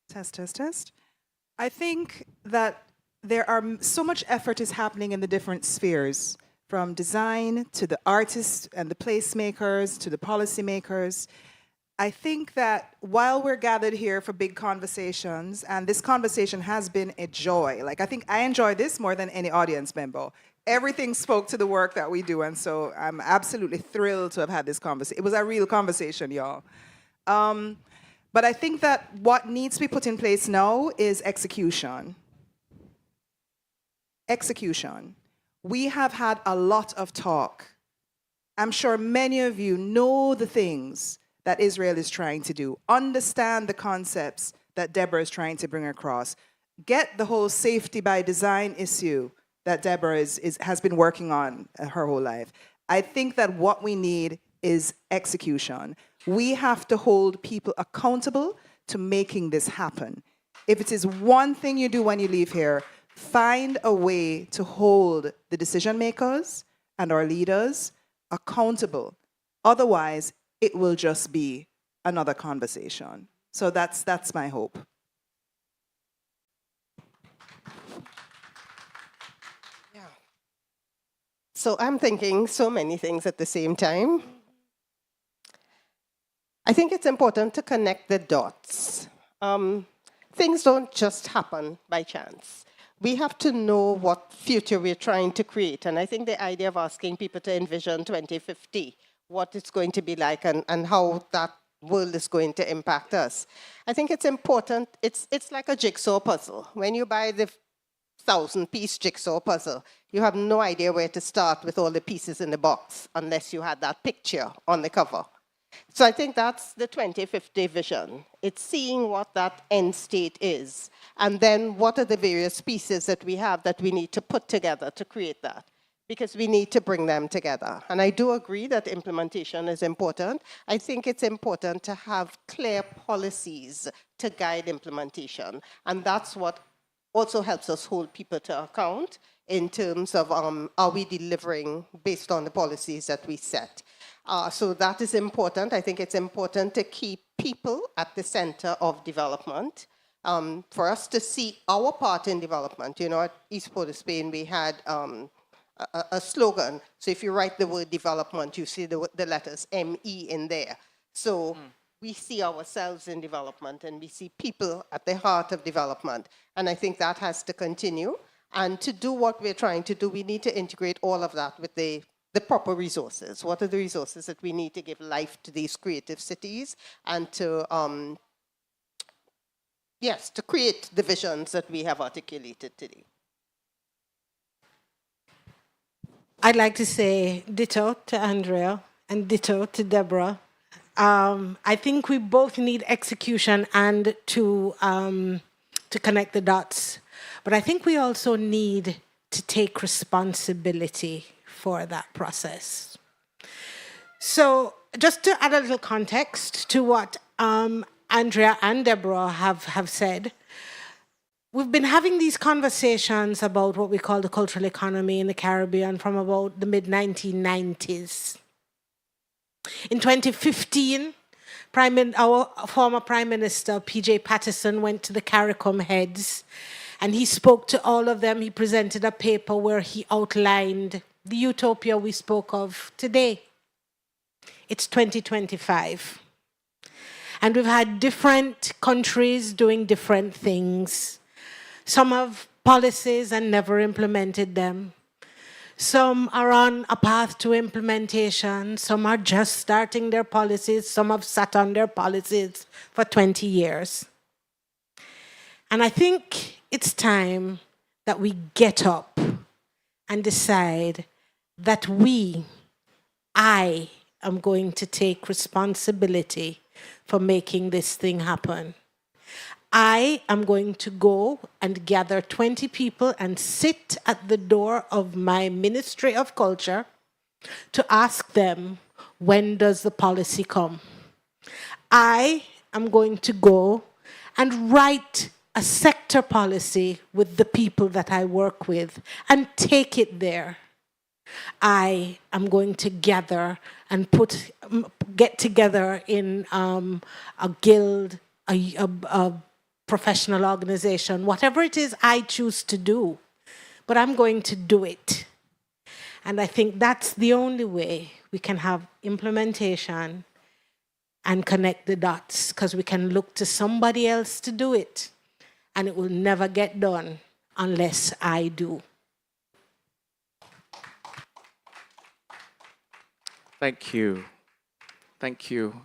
Test. I think that there are so much effort is happening in the different spheres, from design to the artists and the placemakers to the policymakers. I think that while we're gathered here for big conversations, and this conversation has been a joy, like I think I enjoy this more than any audience member. Everything spoke to the work that we do, and so I'm absolutely thrilled to have had this conversation. It was a real conversation, y'all. But I think that what needs to be put in place now is execution. Execution. We have had a lot of talk. I'm sure many of you know the things that Israel is trying to do. Understand the concepts that Deborah is trying to bring across. Get the whole safety by design issue that Deborah has been working on her whole life. I think that what we need is execution. We have to hold people accountable to making this happen. If it is one thing you do when you leave here, find a way to hold the decision makers and our leaders accountable. Otherwise, it will just be another conversation. So that's my hope. Yeah. So I'm thinking so many things at the same time. I think it's important to connect the dots. Things don't just happen by chance. We have to know what future we're trying to create. And I think the idea of asking people to envision 2050, what it's going to be like and how that world is going to impact us. I think it's important. It's like a jigsaw puzzle. When you buy the 1,000-piece jigsaw puzzle, you have no idea where to start with all the pieces in the box unless you had that picture on the cover. So I think that's the 2050 vision. It's seeing what that end state is, and then what are the various pieces that we have that we need to put together to create that, because we need to bring them together. And I do agree that implementation is important. I think it's important to have clear policies to guide implementation, and that's what also helps us hold people to account in terms of are we delivering based on the policies that we set. So that is important. I think it's important to keep people at the center of development, for us to see our part in development. You know, at East Port of Spain, we had a slogan. So if you write the word development, you see the letters M-E in there. So we see ourselves in development, and we see people at the heart of development. And I think that has to continue. And to do what we're trying to do, we need to integrate all of that with the proper resources. What are the resources that we need to give life to these creative cities and to, yes, to create the visions that we have articulated today? I'd like to say ditto to Andrea and ditto to Deborah. I think we both need execution and to connect the dots. But I think we also need to take responsibility for that process. So just to add a little context to what Andrea and Deborah have said, we've been having these conversations about what we call the cultural economy in the Caribbean from about the mid-1990s. In 2015, our former Prime Minister, P.J. Patterson, went to the CARICOM heads, and he spoke to all of them. He presented a paper where he outlined the utopia we spoke of today. It's 2025. And we've had different countries doing different things. Some have policies and never implemented them. Some are on a path to implementation. Some are just starting their policies. Some have sat on their policies for 20 years. And I think it's time that we get up and decide that I am going to take responsibility for making this thing happen. I am going to go and gather 20 people and sit at the door of my Ministry of Culture to ask them, when does the policy come? I am going to go and write a sector policy with the people that I work with and take it there. I am going to gather and get together in a guild, a professional organization, whatever it is I choose to do, but I'm going to do it. And I think that's the only way we can have implementation and connect the dots, because we can look to somebody else to do it, and it will never get done unless I do. Thank you. Thank you.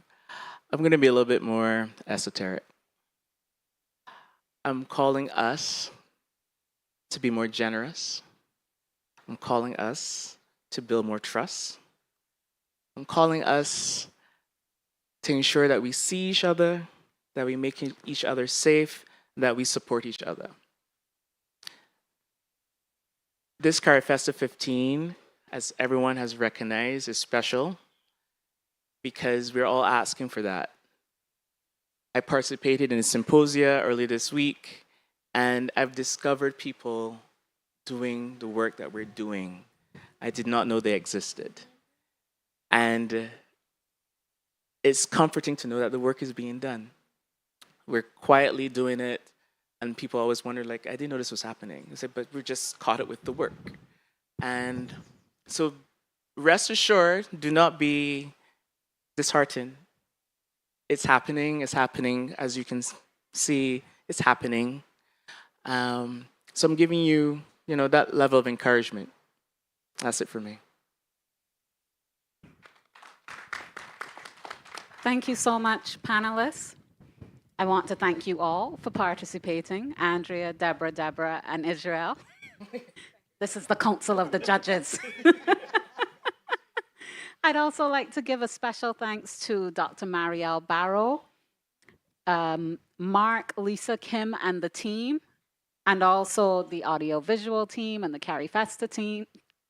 I'm going to be a little bit more esoteric. I'm calling us to be more generous. I'm calling us to build more trust. I'm calling us to ensure that we see each other, that we make each other safe, that we support each other. This CARIFESTA 15, as everyone has recognized, is special because we're all asking for that. I participated in a symposia earlier this week, and I've discovered people doing the work that we're doing. I did not know they existed. And it's comforting to know that the work is being done. We're quietly doing it, and people always wonder, like, I didn't know this was happening. I said, but we're just caught up with the work. And so rest assured, do not be disheartened. It's happening, as you can see, it's happening. So I'm giving you, that level of encouragement. That's it for me. Thank you so much, panelists. I want to thank you all for participating, Andrea, Deborah, and Israel. This is the Council of the Judges. I'd also like to give a special thanks to Dr. Marielle Barrow, Mark, Lisa, Kim, and the team, and also the audiovisual team and the Carrie Festa team,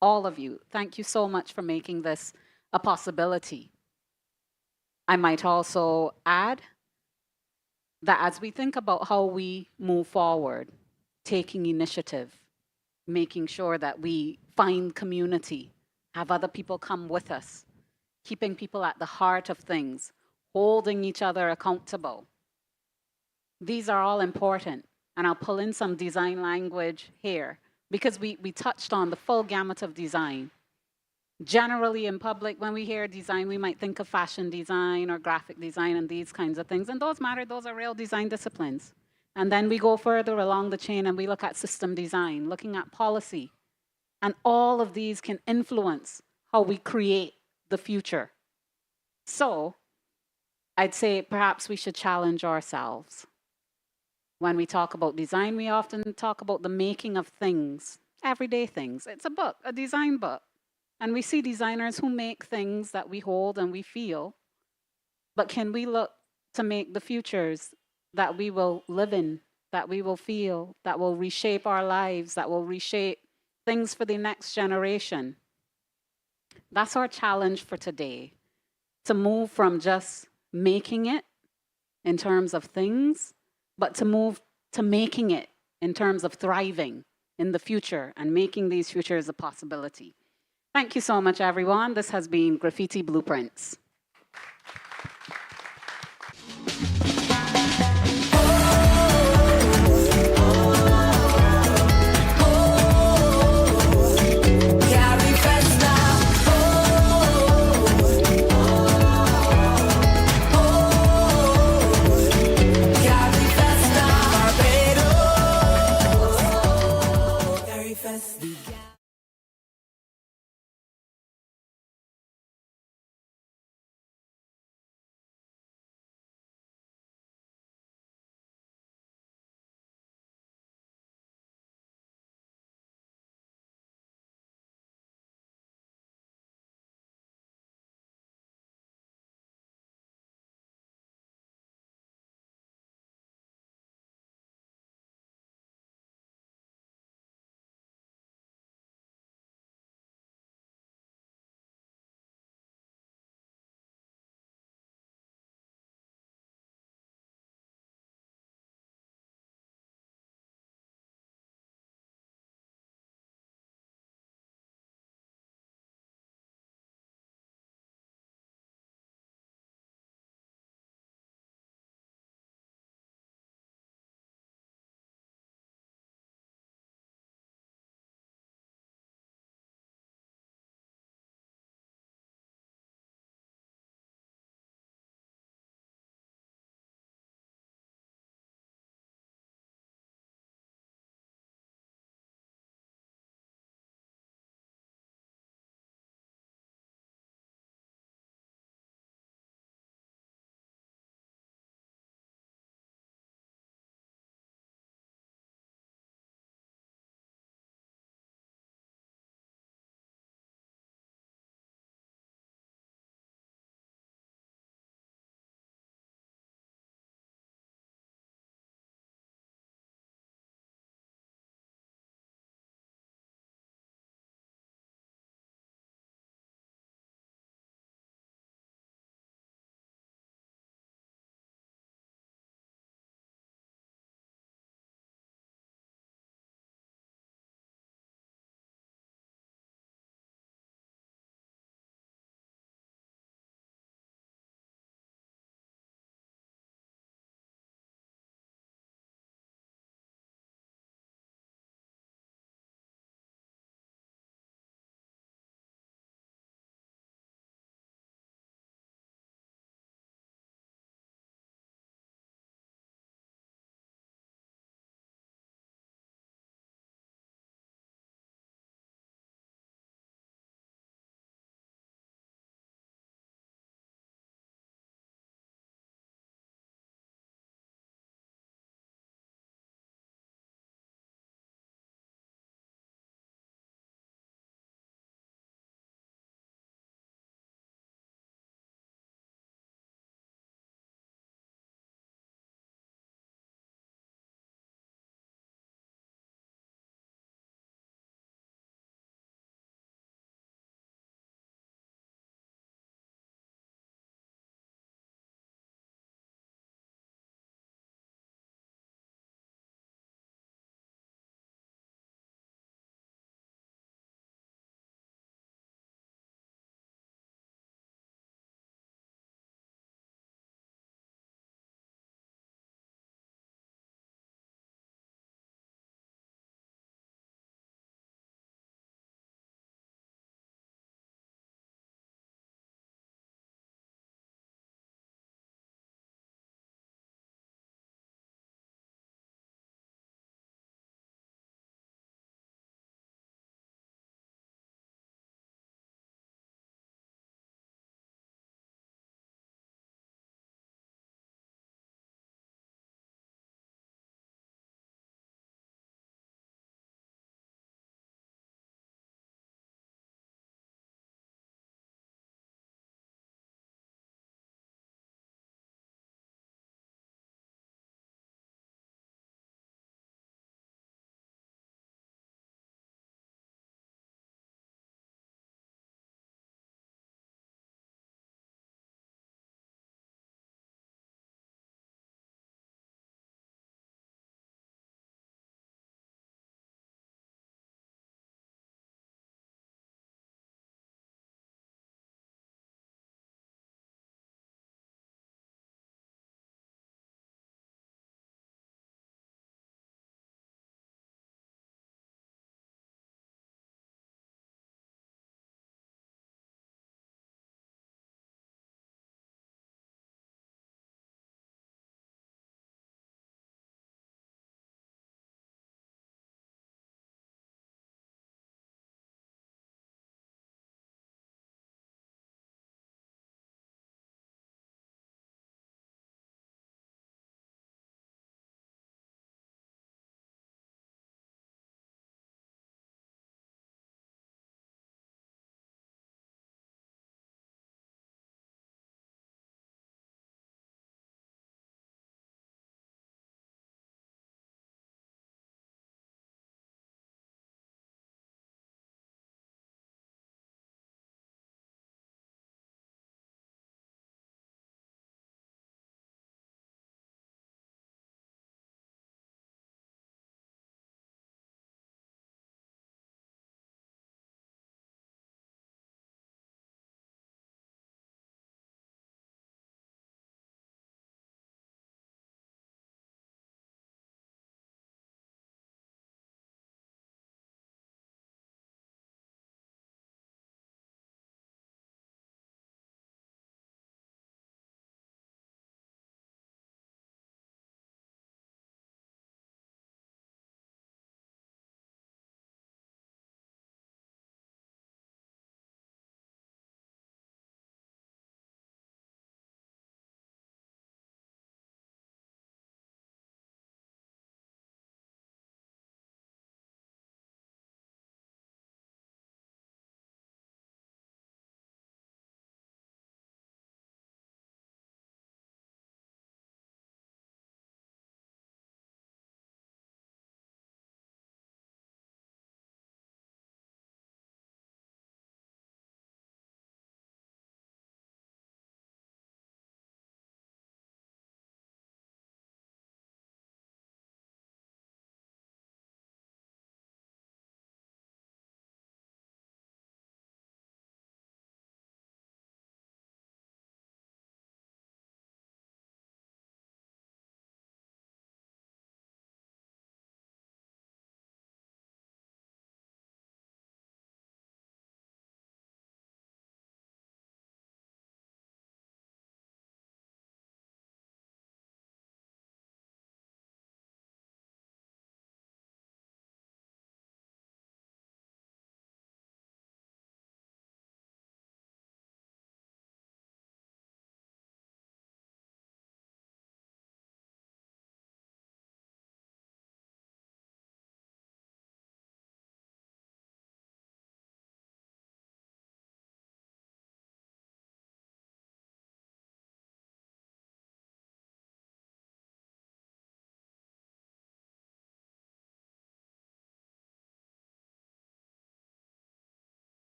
all of you. Thank you so much for making this a possibility. I might also add that as we think about how we move forward, taking initiative, making sure that we find community, have other people come with us, keeping people at the heart of things, holding each other accountable. These are all important. And I'll pull in some design language here because we touched on the full gamut of design. Generally in public, when we hear design, we might think of fashion design or graphic design and these kinds of things. And those matter, those are real design disciplines. And then we go further along the chain and we look at system design, looking at policy. And all of these can influence how we create the future. So I'd say perhaps we should challenge ourselves. When we talk about design, we often talk about the making of things, everyday things. It's a book, a design book. And we see designers who make things that we hold and we feel. But can we look to make the futures that we will live in, that we will feel, that will reshape our lives, that will reshape things for the next generation? That's our challenge for today, to move from just making it in terms of things, but to move to making it in terms of thriving in the future and making these futures a possibility. Thank you so much, everyone. This has been Graffiti Blueprints.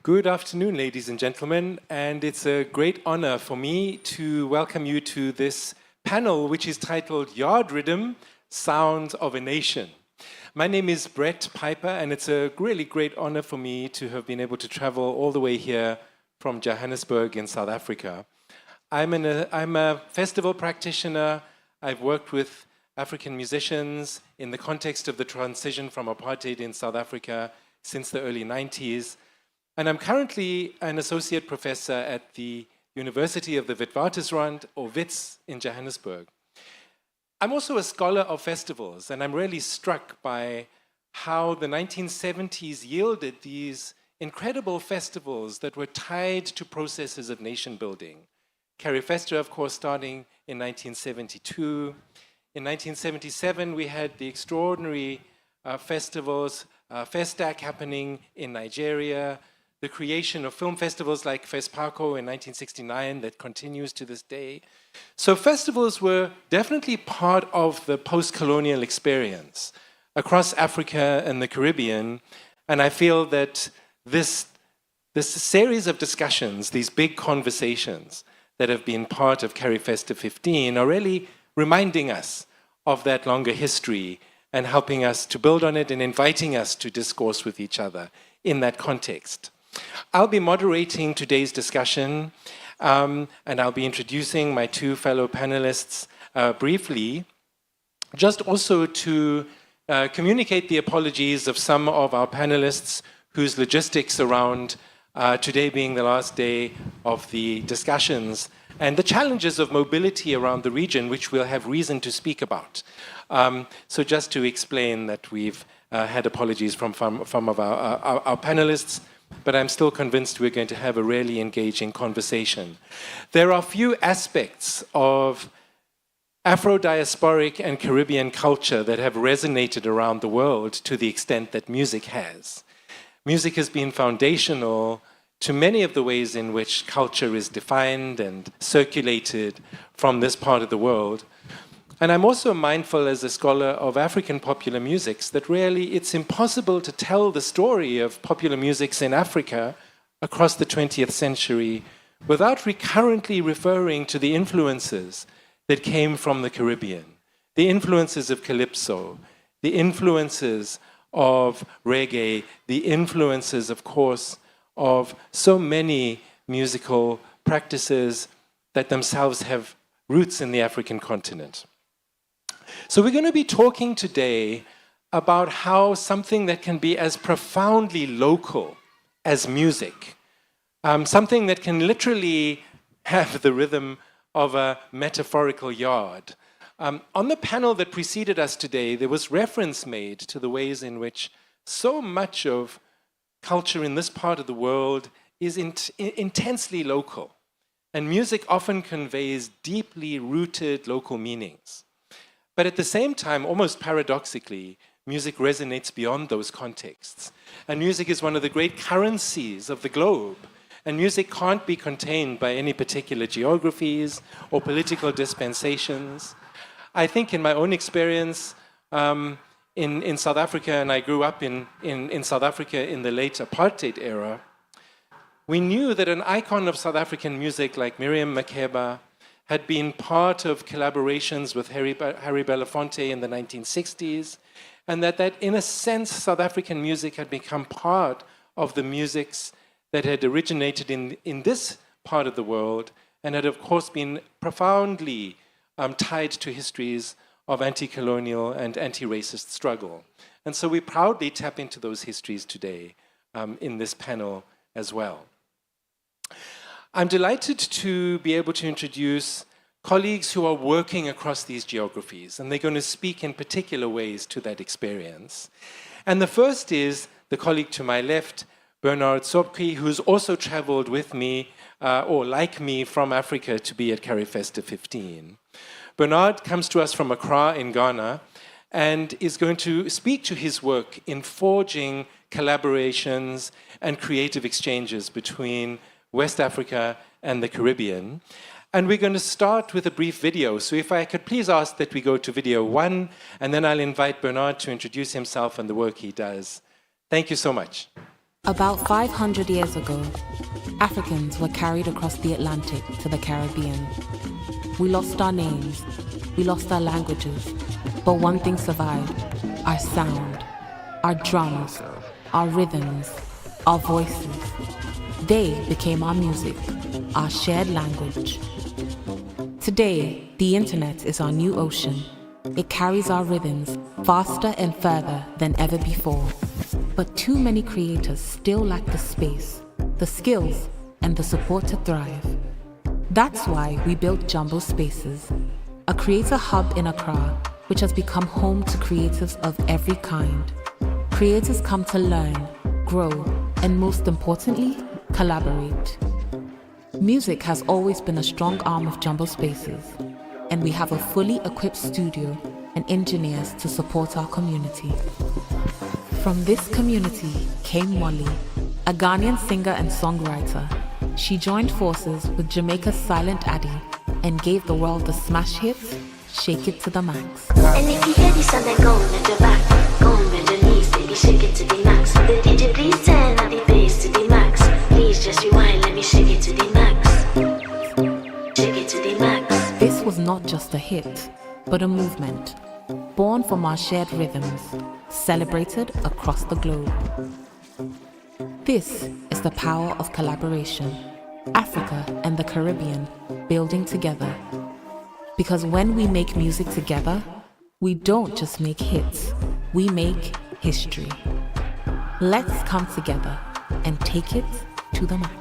Good afternoon, ladies and gentlemen, and it's a great honor for me to welcome you to this panel, which is titled Yard Rhythm, Sounds of a Nation. My name is Brett Piper, and it's a really great honor for me to have been able to travel all the way here from Johannesburg in South Africa. I'm a festival practitioner. I've worked with African musicians in the context of the transition from apartheid in South Africa since the early 90s. And I'm currently an associate professor at the University of the Witwatersrand, or WITS, in Johannesburg. I'm also a scholar of festivals, and I'm really struck by how the 1970s yielded these incredible festivals that were tied to processes of nation building. Carifesta, of course, starting in 1972. In 1977, we had the extraordinary festivals, Festac happening in Nigeria, the creation of film festivals like FESPACO in 1969 that continues to this day. So festivals were definitely part of the post-colonial experience across Africa and the Caribbean. And I feel that this series of discussions, these big conversations that have been part of Carifesta 15 are really reminding us of that longer history and helping us to build on it and inviting us to discourse with each other in that context. I'll be moderating today's discussion, and I'll be introducing my two fellow panelists briefly, just also to communicate the apologies of some of our panelists whose logistics around today being the last day of the discussions and the challenges of mobility around the region, which we'll have reason to speak about. So just to explain that we've had apologies from some of our panelists, but I'm still convinced we're going to have a really engaging conversation. There are few aspects of Afro-diasporic and Caribbean culture that have resonated around the world to the extent that music has. Music has been foundational to many of the ways in which culture is defined and circulated from this part of the world. And I'm also mindful as a scholar of African popular musics that really it's impossible to tell the story of popular musics in Africa across the 20th century without recurrently referring to the influences that came from the Caribbean, the influences of calypso, the influences of reggae, the influences, of course, of so many musical practices that themselves have roots in the African continent. So we're going to be talking today about how something that can be as profoundly local as music, something that can literally have the rhythm of a metaphorical yard. On the panel that preceded us today, there was reference made to the ways in which so much of culture in this part of the world is intensely local, and music often conveys deeply rooted local meanings. But at the same time, almost paradoxically, music resonates beyond those contexts. And music is one of the great currencies of the globe. And music can't be contained by any particular geographies or political dispensations. I think in my own experience in South Africa, and I grew up in South Africa in the late apartheid era, we knew that an icon of South African music like Miriam Makeba had been part of collaborations with Harry Belafonte in the 1960s, and that in a sense, South African music had become part of the musics that had originated in this part of the world and had, of course, been profoundly tied to histories of anti-colonial and anti-racist struggle. And so we proudly tap into those histories today in this panel as well. I'm delighted to be able to introduce colleagues who are working across these geographies, and they're going to speak in particular ways to that experience. And the first is the colleague to my left, Bernard Sobki, who's also traveled with me, or like me, from Africa to be at Carifesta 15. Bernard comes to us from Accra in Ghana and is going to speak to his work in forging collaborations and creative exchanges between West Africa and the Caribbean. And we're going to start with a brief video. So if I could please ask that we go to video 1, and then I'll invite Bernard to introduce himself and the work he does. Thank you so much. About 500 years ago, Africans were carried across the Atlantic to the Caribbean. We lost our names, we lost our languages, but one thing survived: our sound, our drums, our rhythms, our voices. They became our music, our shared language. Today, the internet is our new ocean. It carries our rhythms faster and further than ever before. But too many creators still lack the space, the skills, and the support to thrive. That's why we built Jumbo Spaces, a creator hub in Accra, which has become home to creatives of every kind. Creators come to learn, grow, and most importantly, collaborate. Music has always been a strong arm of Jumbo Spaces, and we have a fully equipped studio and engineers to support our community. From this community came Molly, a Ghanaian singer and songwriter. She joined forces with Jamaica's Silent Addy and gave the world the smash hit, Shake It to the Max. And if you hear this sound, then go on bend your back, go on bend your knees, baby, shake it to the max. The DJ please turn up the bass to the max. Please just rewind, let me shake it to the max. Shake it to the max. This was not just a hit, but a movement, born from our shared rhythms, celebrated across the globe. This is the power of collaboration, Africa and the Caribbean building together. Because when we make music together, we don't just make hits, we make history. Let's come together and take it to the max.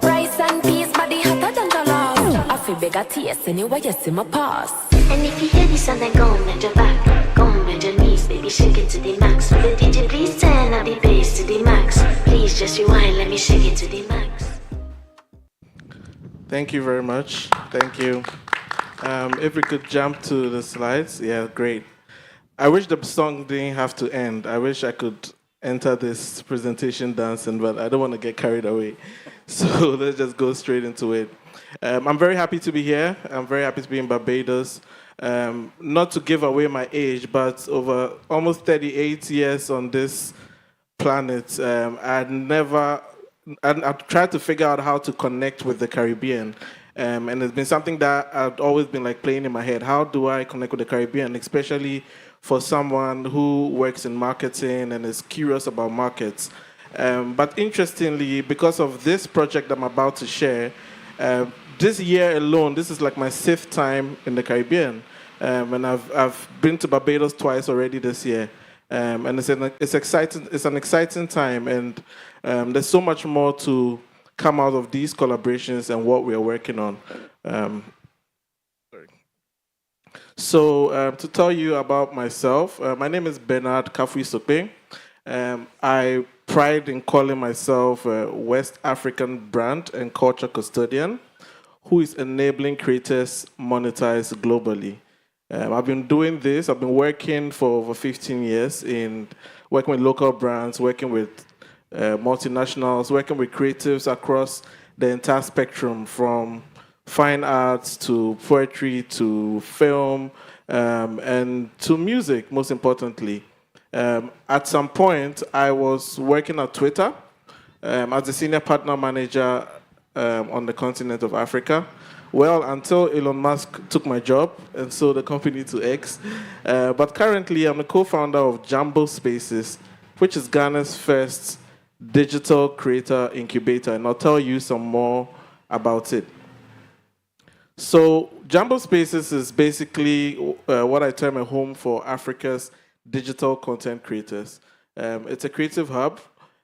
Rice and peas, body hotter than jollof. I feel bigger taste anyway, you see my pass. And if you hear this sound, then go on bend your back, go on bend your knees, baby, shake it to the max. Will the DJ please turn up the bass to the max? Please just rewind, let me shake it to the max. Thank you very much. Thank you. If we could jump to the slides, yeah, great. I wish the song didn't have to end. I wish I could enter this presentation dancing, but I don't want to get carried away. So let's just go straight into it. I'm very happy to be here. I'm very happy to be in Barbados. Not to give away my age, but over almost 38 years on this planet, I've tried to figure out how to connect with the Caribbean. And it's been something that I've always been like playing in my head. How do I connect with the Caribbean, especially for someone who works in marketing and is curious about markets? But interestingly, because of this project I'm about to share, this year alone, this is like my 6th time in the Caribbean. And I've been to Barbados twice already this year. And it's exciting. It's an exciting time, and there's so much more to come out of these collaborations and what we are working on. So to tell you about myself, my name is Bernard Kafui Sokpe. I pride in calling myself a West African brand and culture custodian who is enabling creators monetize globally. I've been doing this. I've been working for over 15 years in working with local brands, working with multinationals, working with creatives across the entire spectrum, from fine arts to poetry to film and to music, most importantly. At some point, I was working at Twitter as a senior partner manager on the continent of Africa. Well, until Elon Musk took my job and sold the company to X. But currently, I'm the co-founder of Jumbo Spaces, which is Ghana's first digital creator incubator, and I'll tell you some more about it. So Jumbo Spaces is basically what I term a home for Africa's digital content creators. It's a creative hub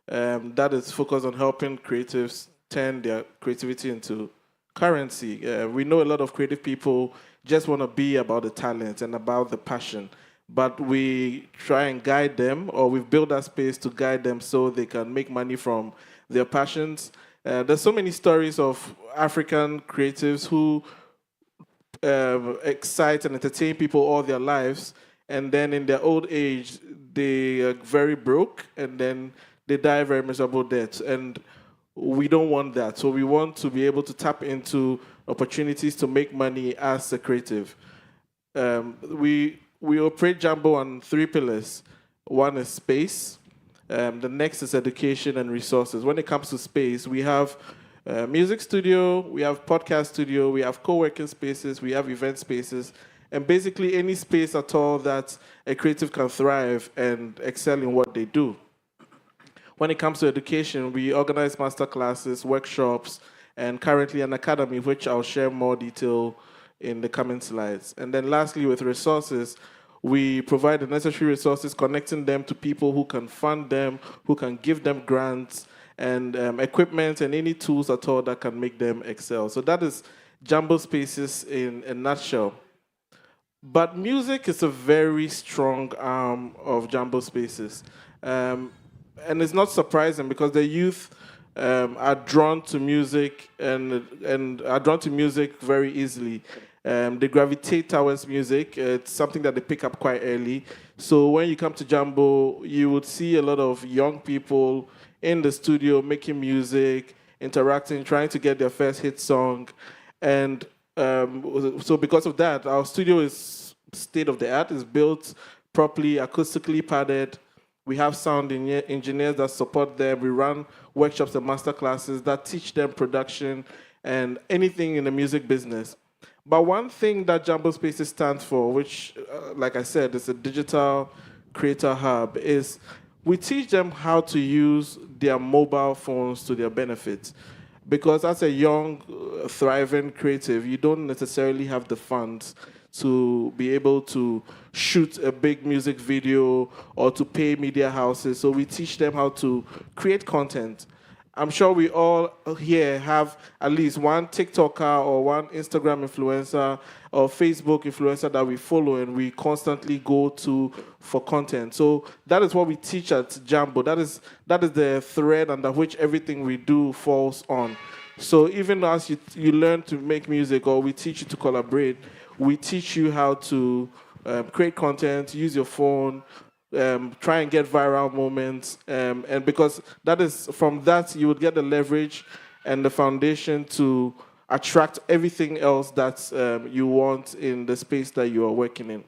that is focused on helping creatives turn their creativity into currency. We know a lot of creative people just want to be about the talent and about the passion, but we try and guide them, or we've built that space to guide them so they can make money from their passions. There's so many stories of African creatives who excite and entertain people all their lives, and then in their old age, they are very broke, and then they die very miserable deaths. And we don't want that. So we want to be able to tap into opportunities to make money as a creative. We operate Jumbo on 3 pillars. One is space. The next is education and resources. When it comes to space, we have music studio, we have podcast studio, we have co-working spaces, we have event spaces, and basically any space at all that a creative can thrive and excel in what they do. When it comes to education, we organize master classes, workshops, and currently an academy, which I'll share more detail in the coming slides. And then lastly, with resources, we provide the necessary resources, connecting them to people who can fund them, who can give them grants, and equipment and any tools at all that can make them excel. So that is Jambo Spaces in a nutshell. But music is a very strong arm of Jambo Spaces. And it's not surprising because the youth are drawn to music and are drawn to music very easily. They gravitate towards music. It's something that they pick up quite early. So when you come to Jambo, you would see a lot of young people in the studio making music, interacting, trying to get their first hit song. And so because of that, our studio is state of the art. It's built properly, acoustically padded. We have sound engineers that support them. We run workshops and master classes that teach them production and anything in the music business. But one thing that Jambo Spaces stands for, which, like I said, is a digital creator hub, is we teach them how to use their mobile phones to their benefit. Because as a young, thriving creative, you don't necessarily have the funds to be able to shoot a big music video or to pay media houses. So we teach them how to create content. I'm sure we all here have at least one TikToker or one Instagram influencer or Facebook influencer that we follow and we constantly go to for content. So that is what we teach at Jambo. That is the thread under which everything we do falls on. So even as you learn to make music or we teach you to collaborate, we teach you how to create content, use your phone, try and get viral moments, and because that is from that you would get the leverage and the foundation to attract everything else that you want in the space that you are working in.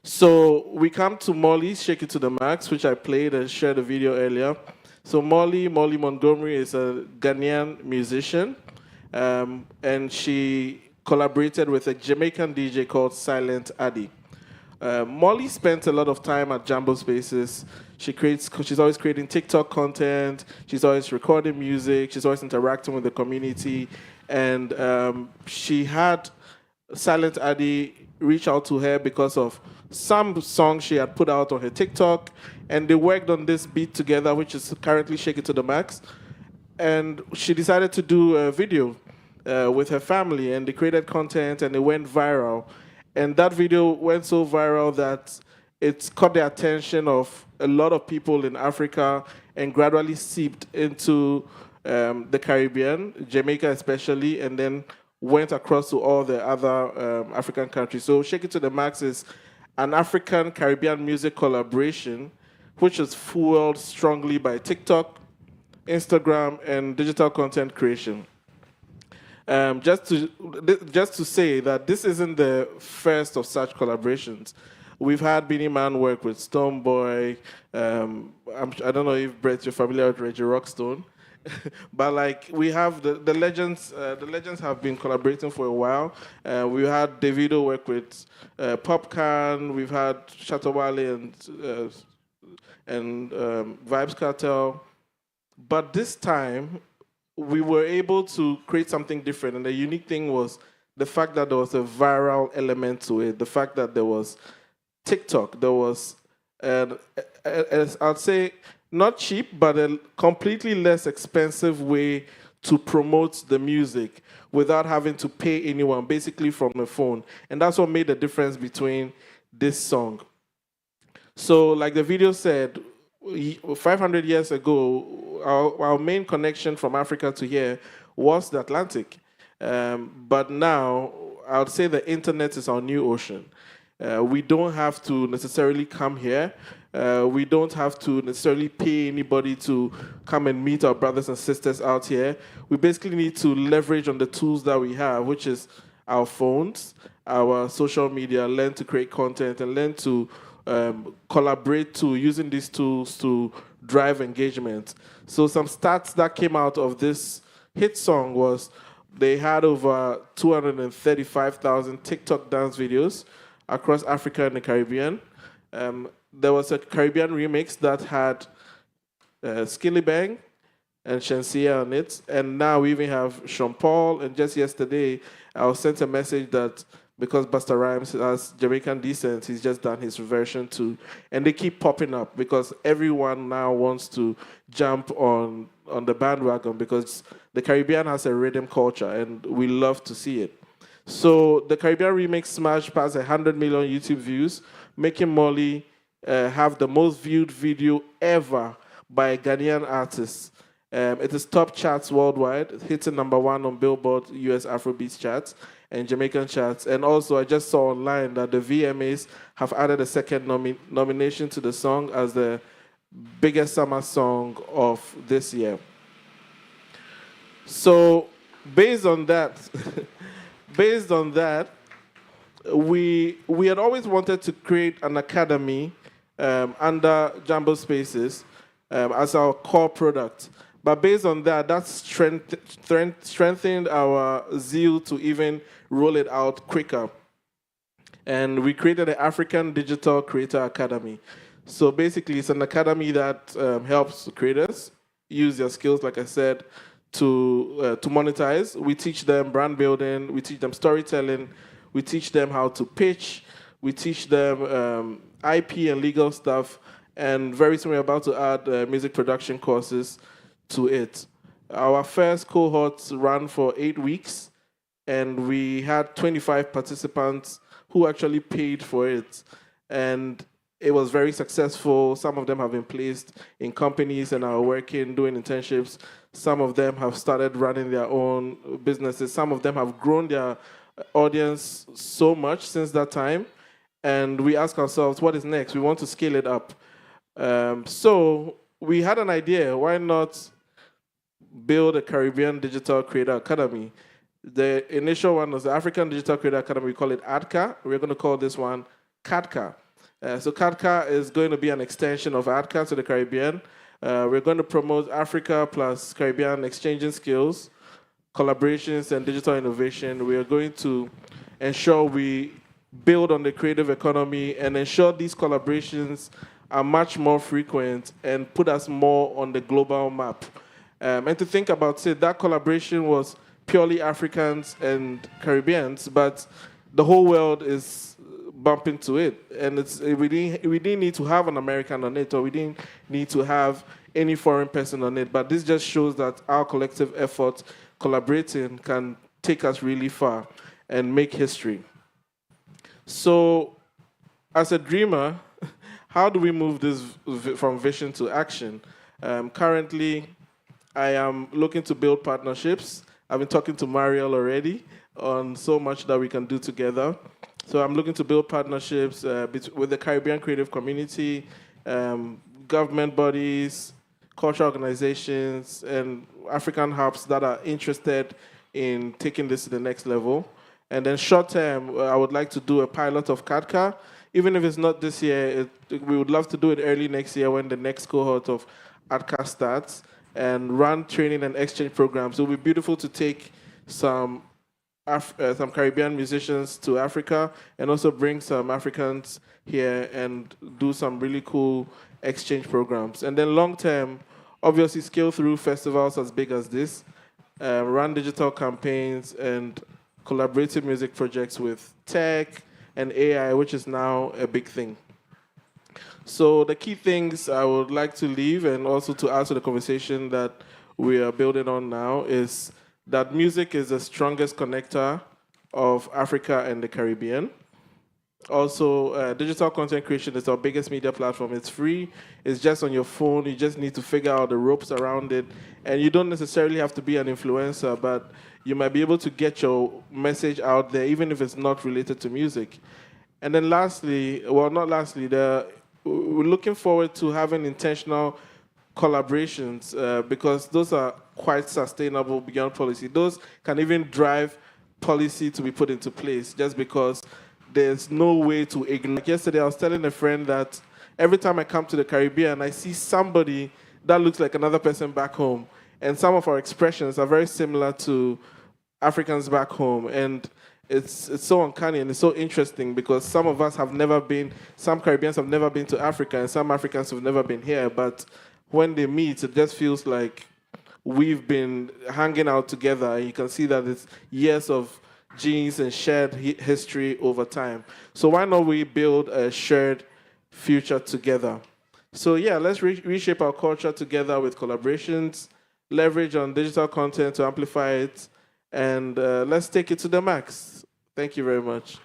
So we come to Molly, Shake It to the Max, which I played and shared a video earlier. So Molly Montgomery is a Ghanaian musician, and she collaborated with a Jamaican DJ called Silent Addy. Molly spent a lot of time at Jambo Spaces. She's always creating TikTok content. She's always recording music. She's always interacting with the community. And she had Silent Addy reach out to her because of some songs she had put out on her TikTok. And they worked on this beat together, which is currently Shake It to the Max. And she decided to do a video with her family. And they created content and it went viral. And that video went so viral that it caught the attention of a lot of people in Africa and gradually seeped into the Caribbean, Jamaica especially, and then went across to all the other African countries. So Shake It to the Max is an African-Caribbean music collaboration, which is fueled strongly by TikTok, Instagram, and digital content creation. Just to say that this isn't the first of such collaborations. We've had Beenie Man work with Stonebwoy. I don't know if Brett, you're familiar with Reggie Rockstone, but like we have the legends. The legends have been collaborating for a while. We had Davido work with Popcan. We've had Shatta Wale and Vybz Kartel. But this time, we were able to create something different. And the unique thing was the fact that there was a viral element to it, the fact that there was TikTok, there was, I'd say, not cheap, but a completely less expensive way to promote the music without having to pay anyone, basically from the phone. And that's what made the difference between this song. So like the video said, 500 years ago, our main connection from Africa to here was the Atlantic. But now, I would say the internet is our new ocean. We don't have to necessarily come here. We don't have to necessarily pay anybody to come and meet our brothers and sisters out here. We basically need to leverage on the tools that we have, which is our phones, our social media, learn to create content, and learn to collaborate to using these tools to drive engagement. So some stats that came out of this hit song was they had over 235,000 TikTok dance videos across Africa and the Caribbean. There was a Caribbean remix that had Skilly Bang and Shensia on it. And now we even have Sean Paul. And just yesterday, I was sent a message that because Busta Rhymes has Jamaican descent, he's just done his version too. And they keep popping up because everyone now wants to jump on the bandwagon because the Caribbean has a rhythm culture and we love to see it. So the Caribbean remix smashed past 100 million YouTube views, making Molly have the most viewed video ever by a Ghanaian artist. It is top charts worldwide, hitting #1 on Billboard US Afrobeats charts and Jamaican charts. And also, I just saw online that the VMAs have added a second nomination to the song as the biggest summer song of this year. So, based on that, we had always wanted to create an academy under Jambo Spaces as our core product. But based on that, that's strengthened our zeal to even roll it out quicker. And we created the African Digital Creator Academy. So basically, it's an academy that helps creators use their skills, like I said, to monetize. We teach them brand building, we teach them storytelling, we teach them how to pitch, we teach them IP and legal stuff, and very soon we're about to add music production courses to it. Our first cohort ran for 8 weeks, and we had 25 participants who actually paid for it. And it was very successful. Some of them have been placed in companies and are working, doing internships. Some of them have started running their own businesses. Some of them have grown their audience so much since that time. And we ask ourselves, what is next? We want to scale it up. So we had an idea. Why not build a Caribbean Digital Creator Academy? The initial one was the African Digital Creator Academy. We call it ADCA. We're going to call this one CADCA. So CADCA is going to be an extension of ADCA to the Caribbean. We're going to promote Africa plus Caribbean exchanging skills, collaborations, and digital innovation. We are going to ensure we build on the creative economy and ensure these collaborations are much more frequent and put us more on the global map. And to think about it, that collaboration was purely Africans and Caribbeans, but the whole world is bumping to it. And we didn't need to have an American on it, or we didn't need to have any foreign person on it. But this just shows that our collective effort collaborating can take us really far and make history. So, as a dreamer, how do we move this from vision to action? Currently, I am looking to build partnerships. I've been talking to Mariel already on so much that we can do together. So I'm looking to build partnerships with the Caribbean creative community, government bodies, cultural organizations, and African hubs that are interested in taking this to the next level. And then short term, I would like to do a pilot of CADCA. Even if it's not this year, we would love to do it early next year when the next cohort of ADCA starts, and run training and exchange programs. It would be beautiful to take some Caribbean musicians to Africa and also bring some Africans here and do some really cool exchange programs. And then long term, obviously scale through festivals as big as this, run digital campaigns and collaborative music projects with tech and AI, which is now a big thing. So the key things I would like to leave and also to add to the conversation that we are building on now is that music is the strongest connector of Africa and the Caribbean. Also, digital content creation is our biggest media platform. It's free. It's just on your phone. You just need to figure out the ropes around it. And you don't necessarily have to be an influencer, but you might be able to get your message out there, even if it's not related to music. And then lastly, well, not lastly, we're looking forward to having intentional collaborations because those are quite sustainable beyond policy. Those can even drive policy to be put into place just because there's no way to ignore. Like yesterday, I was telling a friend that every time I come to the Caribbean, I see somebody that looks like another person back home. And some of our expressions are very similar to Africans back home. And it's so uncanny and it's so interesting because some of us have never been, some Caribbeans have never been to Africa and some Africans have never been here. But when they meet, it just feels like we've been hanging out together. And you can see that it's years of genes and shared history over time. So why not we build a shared future together? So yeah, let's reshape our culture together with collaborations, leverage on digital content to amplify it, and let's take it to the max. Thank you very much.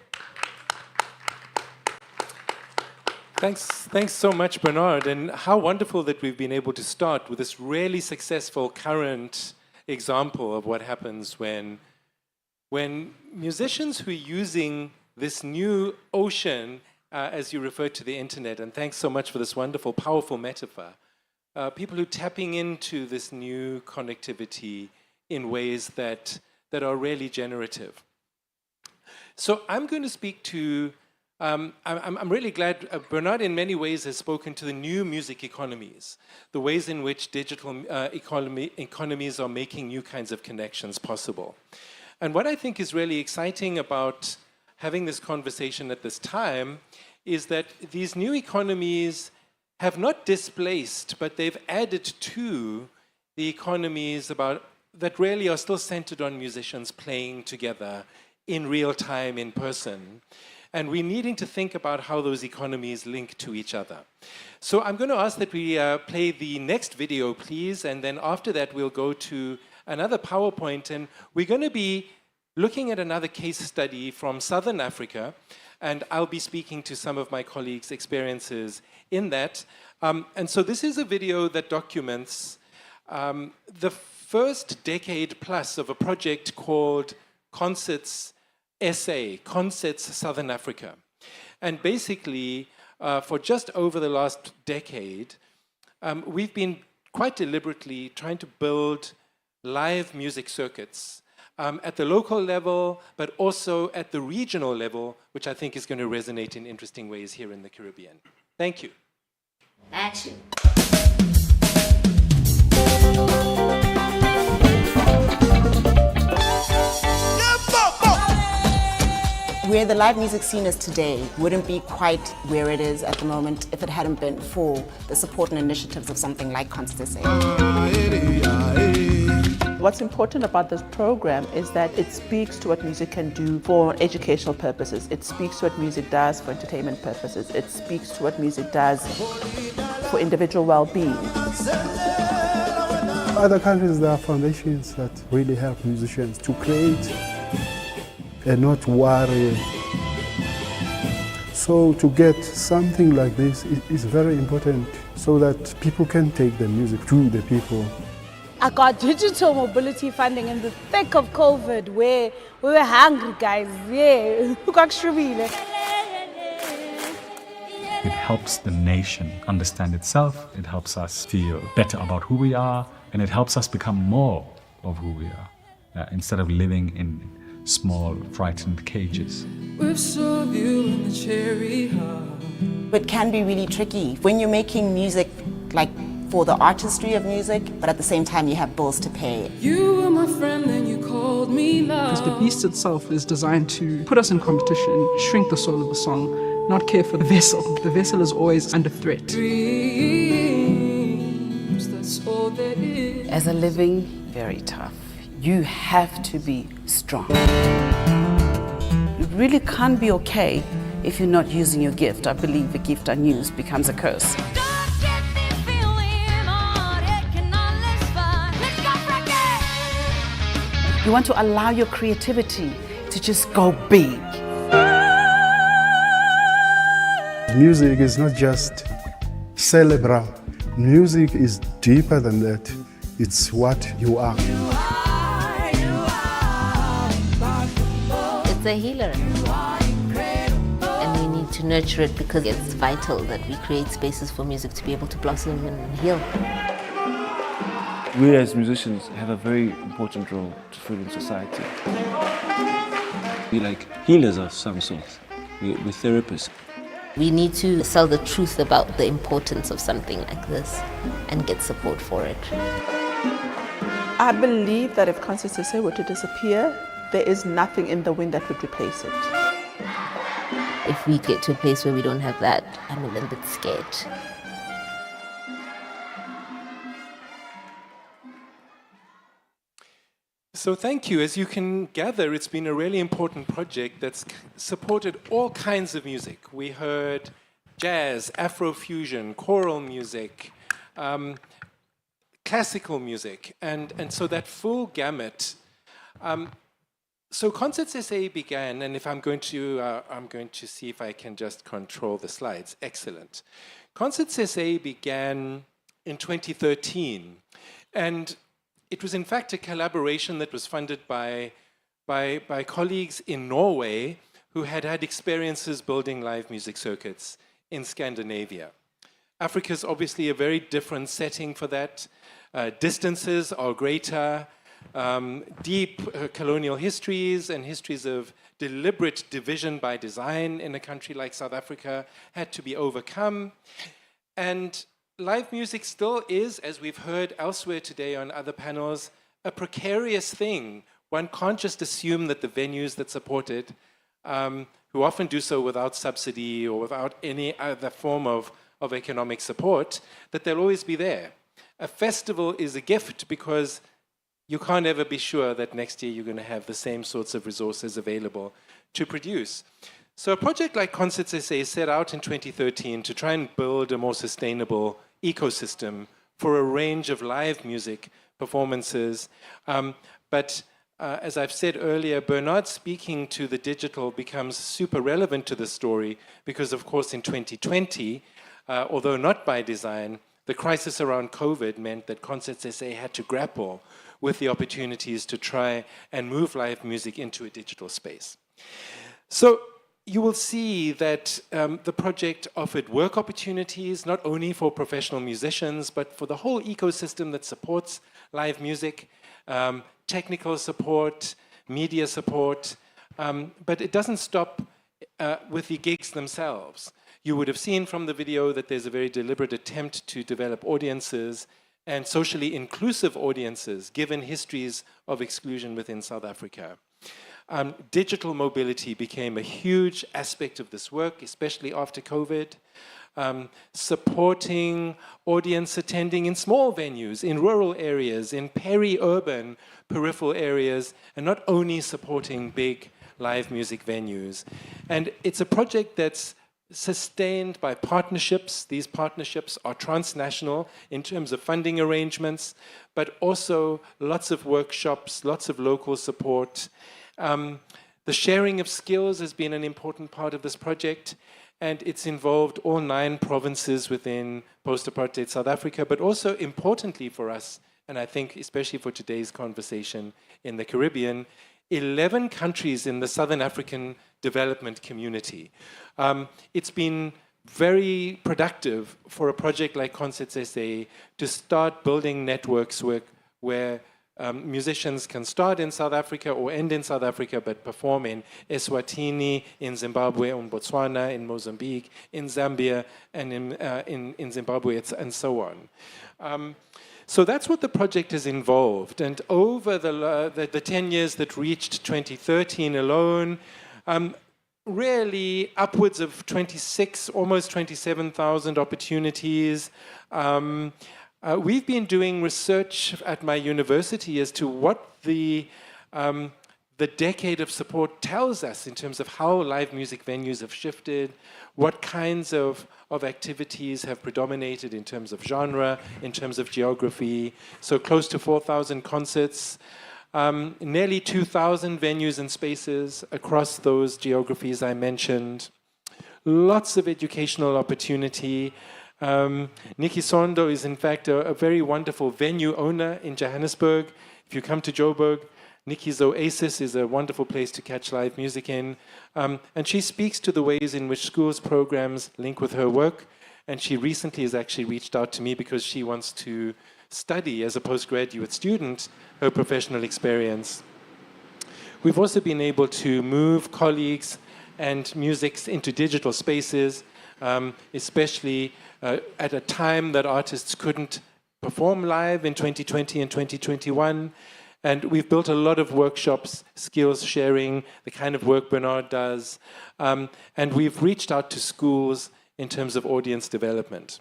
Thanks so much, Bernard. And how wonderful that we've been able to start with this really successful current example of what happens when musicians who are using this new ocean, as you referred to the internet, and thanks so much for this wonderful, powerful metaphor, people who are tapping into this new connectivity in ways that are really generative. So I'm going to speak to, I'm really glad Bernard in many ways has spoken to the new music economies, the ways in which digital economies are making new kinds of connections possible. And what I think is really exciting about having this conversation at this time is that these new economies have not displaced, but they've added to the economies that really are still centered on musicians playing together in real time, in person. And we're needing to think about how those economies link to each other. So I'm going to ask that we play the next video, please, and then after that we'll go to another PowerPoint, and we're going to be looking at another case study from Southern Africa, and I'll be speaking to some of my colleagues' experiences in that. And so this is a video that documents the first decade plus of a project called Concerts SA, Concerts Southern Africa. And basically, for just over the last decade, we've been quite deliberately trying to build live music circuits at the local level, but also at the regional level, which I think is going to resonate in interesting ways here in the Caribbean. Thank you. Action. Where the live music scene is today wouldn't be quite where it is at the moment if it hadn't been for the support and initiatives of something like Concerts SA. What's important about this program is that it speaks to what music can do for educational purposes. It speaks to what music does for entertainment purposes. It speaks to what music does for individual well-being. Other countries, there are foundations that really help musicians to create and not worry. So to get something like this is very important so that people can take the music to the people. I got digital mobility funding in the thick of COVID where we were hungry, guys. Yeah. It helps the nation understand itself, it helps us feel better about who we are, and it helps us become more of who we are, instead of living in small, frightened cages. We've served you in the cherry heart. It can be really tricky when you're making music like for the artistry of music, but at the same time you have bills to pay. You were my friend and you called me love. Because the beast itself is designed to put us in competition, shrink the soul of the song, not care for the vessel. The vessel is always under threat. Dreams, that's all that is. As a living, very tough. You have to be strong. It really can't be okay if you're not using your gift. I believe a gift unused becomes a curse. You want to allow your creativity to just go big. Music is not just cerebral. Music is deeper than that. It's what you are. It's a healer. And we need to nurture it because it's vital that we create spaces for music to be able to blossom and heal. We as musicians have a very important role to fill in society. We're like healers of some sort. we're therapists. We need to sell the truth about the importance of something like this and get support for it. I believe that if Concerts SA were to disappear, there is nothing in the wind that would replace it. If we get to a place where we don't have that, I'm a little bit scared. So thank you. As you can gather, it's been a really important project that's supported all kinds of music. We heard jazz, Afrofusion, choral music, classical music, and so that full gamut. So Concerts SA began, and if I'm going to see if I can just control the slides. Excellent. Concerts SA began in 2013, and it was in fact a collaboration that was funded by colleagues in Norway who had had experiences building live music circuits in Scandinavia. Africa is obviously a very different setting for that. Distances are greater. Deep colonial histories and histories of deliberate division by design in a country like South Africa had to be overcome. And live music still is, as we've heard elsewhere today on other panels, a precarious thing. One can't just assume that the venues that support it, who often do so without subsidy or without any other form of economic support, that they'll always be there. A festival is a gift because you can't ever be sure that next year you're going to have the same sorts of resources available to produce. So a project like Concerts SA set out in 2013 to try and build a more sustainable ecosystem for a range of live music performances. But as I've said earlier, Bernard speaking to the digital becomes super relevant to the story because, of course, in 2020, although not by design, the crisis around COVID meant that Concerts SA had to grapple with the opportunities to try and move live music into a digital space. So you will see that the project offered work opportunities, not only for professional musicians, but for the whole ecosystem that supports live music, technical support, media support, but it doesn't stop with the gigs themselves. You would have seen from the video that there's a very deliberate attempt to develop audiences and socially inclusive audiences, given histories of exclusion within South Africa. Digital mobility became a huge aspect of this work, especially after COVID. Supporting audience attending in small venues, in rural areas, in peri-urban, peripheral areas, and not only supporting big live music venues. And it's a project that's sustained by partnerships. These partnerships are transnational in terms of funding arrangements, but also lots of workshops, lots of local support. The sharing of skills has been an important part of this project, and it's involved all 9 provinces within post-apartheid South Africa, but also importantly for us, and I think especially for today's conversation, in the Caribbean, 11 countries in the Southern African development community. It's been very productive for a project like Concerts SA to start building networks where musicians can start in South Africa or end in South Africa, but perform in Eswatini, in Zimbabwe, in Botswana, in Mozambique, in Zambia, and in Zimbabwe, and so on. So that's what the project has involved. And over the 10 years that reached 2013 alone, really upwards of 26, almost 27,000 opportunities. We've been doing research at my university as to what the decade of support tells us in terms of how live music venues have shifted, what kinds of activities have predominated in terms of genre, in terms of geography. So close to 4,000 concerts, nearly 2,000 venues and spaces across those geographies I mentioned. Lots of educational opportunity. Nikki Sondo is in fact a very wonderful venue owner in Johannesburg. If you come to Joburg, Nikki's Oasis is a wonderful place to catch live music in. And she speaks to the ways in which schools' programs link with her work. And she recently has actually reached out to me because she wants to study as a postgraduate student her professional experience. We've also been able to move colleagues and music into digital spaces, especially at a time that artists couldn't perform live in 2020 and 2021. And we've built a lot of workshops, skills sharing, the kind of work Bernard does. And we've reached out to schools in terms of audience development.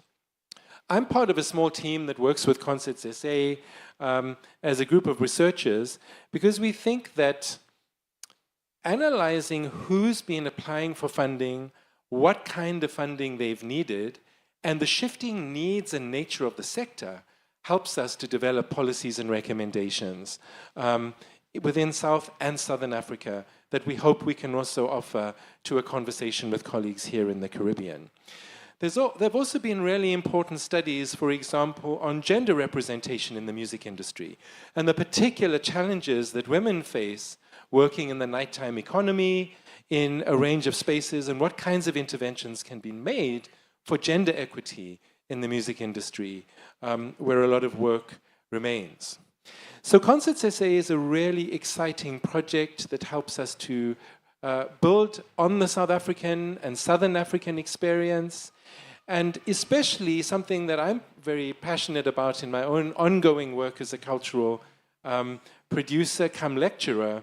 I'm part of a small team that works with Concerts SA as a group of researchers because we think that analyzing who's been applying for funding, what kind of funding they've needed, and the shifting needs and nature of the sector helps us to develop policies and recommendations within South and Southern Africa that we hope we can also offer to a conversation with colleagues here in the Caribbean. There have also been really important studies, for example, on gender representation in the music industry and the particular challenges that women face working in the nighttime economy, in a range of spaces, and what kinds of interventions can be made for gender equity in the music industry, where a lot of work remains. So Concerts SA is a really exciting project that helps us to build on the South African and Southern African experience, and especially something that I'm very passionate about in my own ongoing work as a cultural producer come lecturer,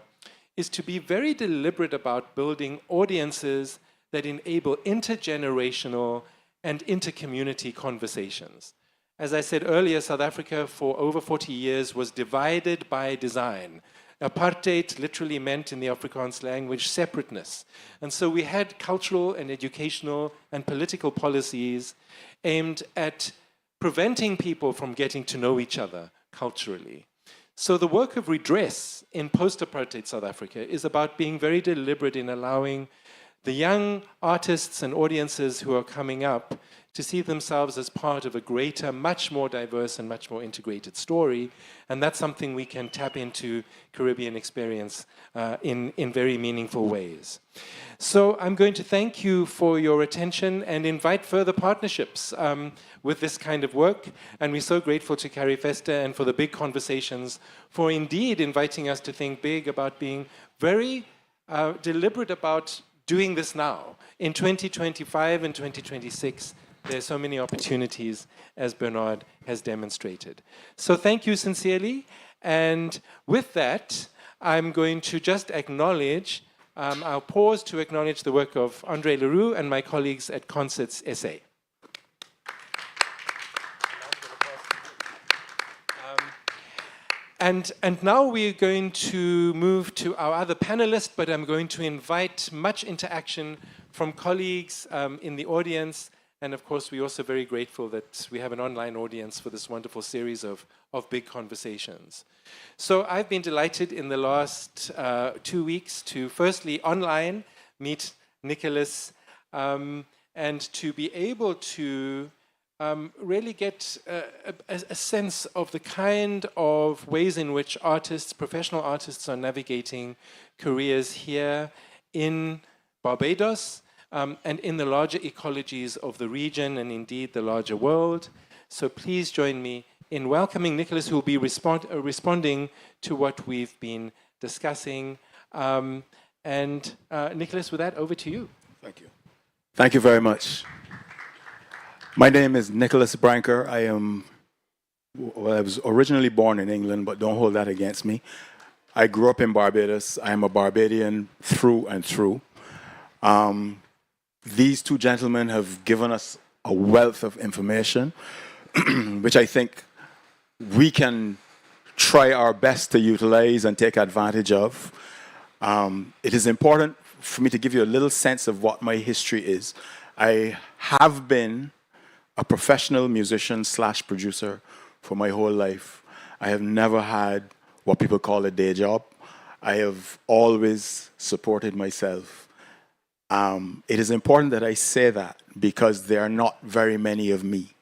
is to be very deliberate about building audiences that enable intergenerational and inter-community conversations. As I said earlier, South Africa for over 40 years was divided by design. Apartheid literally meant in the Afrikaans language separateness. And so we had cultural and educational and political policies aimed at preventing people from getting to know each other culturally. So the work of redress in post-apartheid South Africa is about being very deliberate in allowing the young artists and audiences who are coming up to see themselves as part of a greater, much more diverse and much more integrated story. And that's something we can tap into Caribbean experience in very meaningful ways. So I'm going to thank you for your attention and invite further partnerships with this kind of work. And we're so grateful to Carrie Fester and for the big conversations, for indeed inviting us to think big about being very deliberate about doing this now. In 2025 and 2026, there's so many opportunities, as Bernard has demonstrated. So thank you sincerely. And with that, I'm going to just acknowledge, I'll pause to acknowledge the work of Andre Leroux and my colleagues at Concerts SA. And now we're going to move to our other panelists, but I'm going to invite much interaction from colleagues in the audience. And of course, we're also very grateful that we have an online audience for this wonderful series of big conversations. So I've been delighted in the last 2 weeks to firstly online meet Nicholas and to be able to really get a sense of the kind of ways in which artists, professional artists, are navigating careers here in Barbados, and in the larger ecologies of the region and indeed the larger world. So please join me in welcoming Nicholas, who will be responding to what we've been discussing. And Nicholas, with that, over to you. Thank you. Thank you very much. My name is Nicholas Branker. I was originally born in England, but don't hold that against me. I grew up in Barbados. I am a Barbadian through and through. These two gentlemen have given us a wealth of information, which I think we can try our best to utilize and take advantage of. It is important for me to give you a little sense of what my history is. I have been a professional musician / producer for my whole life. I have never had what people call a day job. I have always supported myself. It is important that I say that because there are not very many of me.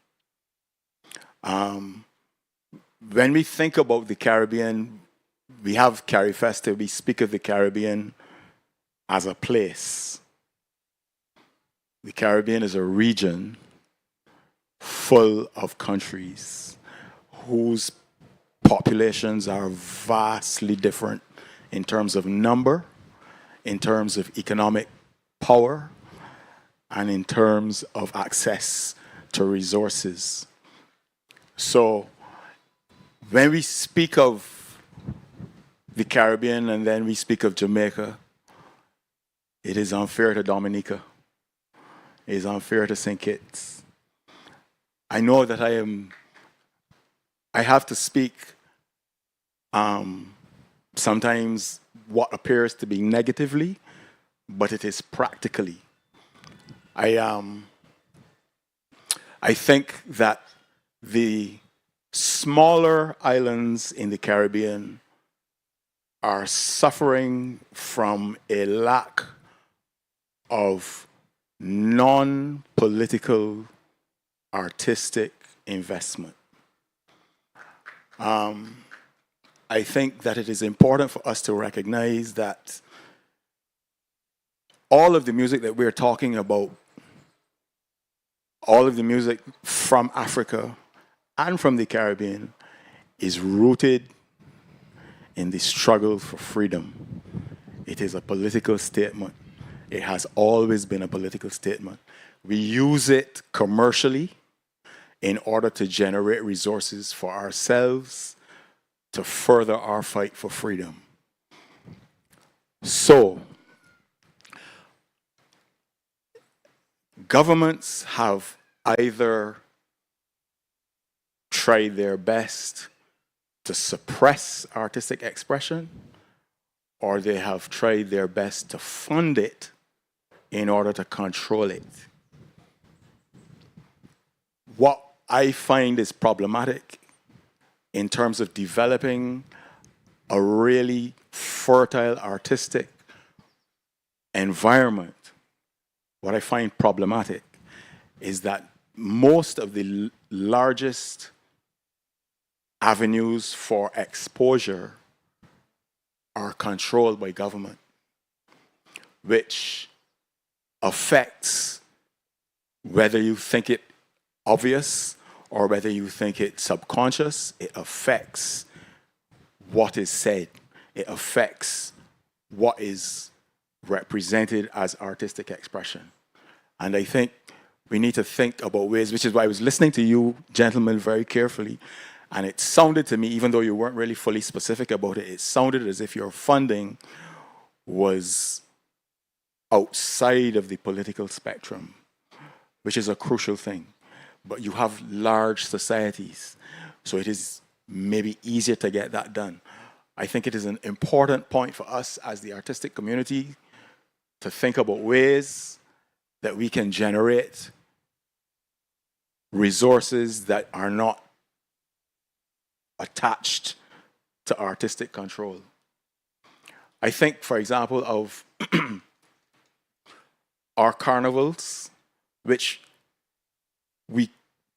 When we think about the Caribbean, we have Carrie Fester, we speak of the Caribbean as a place. The Caribbean is a region full of countries whose populations are vastly different in terms of number, in terms of economic power and in terms of access to resources. So when we speak of the Caribbean and then we speak of Jamaica, it is unfair to Dominica. It is unfair to St. Kitts. I know that I have to speak sometimes what appears to be negatively, but it is practically. I think that the smaller islands in the Caribbean are suffering from a lack of non-political artistic investment. I think that it is important for us to recognize that all of the music that we're talking about, all of the music from Africa and from the Caribbean is rooted in the struggle for freedom. It is a political statement. It has always been a political statement. We use it commercially in order to generate resources for ourselves to further our fight for freedom. So, governments have either tried their best to suppress artistic expression, or they have tried their best to fund it in order to control it. What I find is problematic in terms of developing a really fertile artistic environment, what I find problematic is that most of the largest avenues for exposure are controlled by government, which affects whether you think it obvious or whether you think it subconscious. It affects what is said. It affects what is represented as artistic expression. And I think we need to think about ways, which is why I was listening to you gentlemen very carefully, and it sounded to me, even though you weren't really fully specific about it, it sounded as if your funding was outside of the political spectrum, which is a crucial thing. But you have large societies, so it is maybe easier to get that done. I think it is an important point for us as the artistic community to think about ways that we can generate resources that are not attached to artistic control. I think, for example, of our carnivals, which we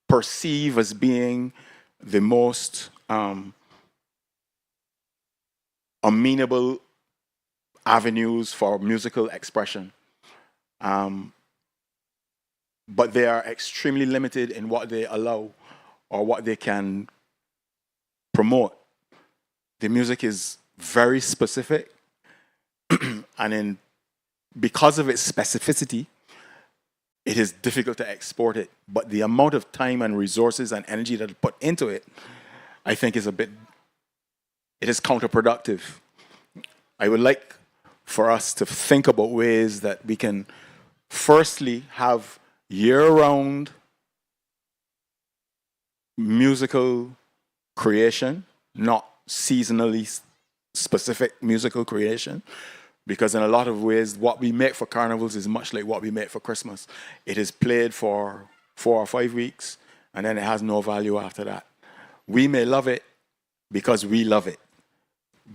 perceive as being the most amenable avenues for musical expression. But they are extremely limited in what they allow or what they can promote. The music is very specific, and because of its specificity, it is difficult to export it. But the amount of time and resources and energy that are put into it, I think it is counterproductive. I would like for us to think about ways that we can firstly have year-round musical creation, not seasonally specific musical creation, because in a lot of ways, what we make for carnivals is much like what we make for Christmas. It is played for 4 or 5 weeks, and then it has no value after that. We may love it because we love it,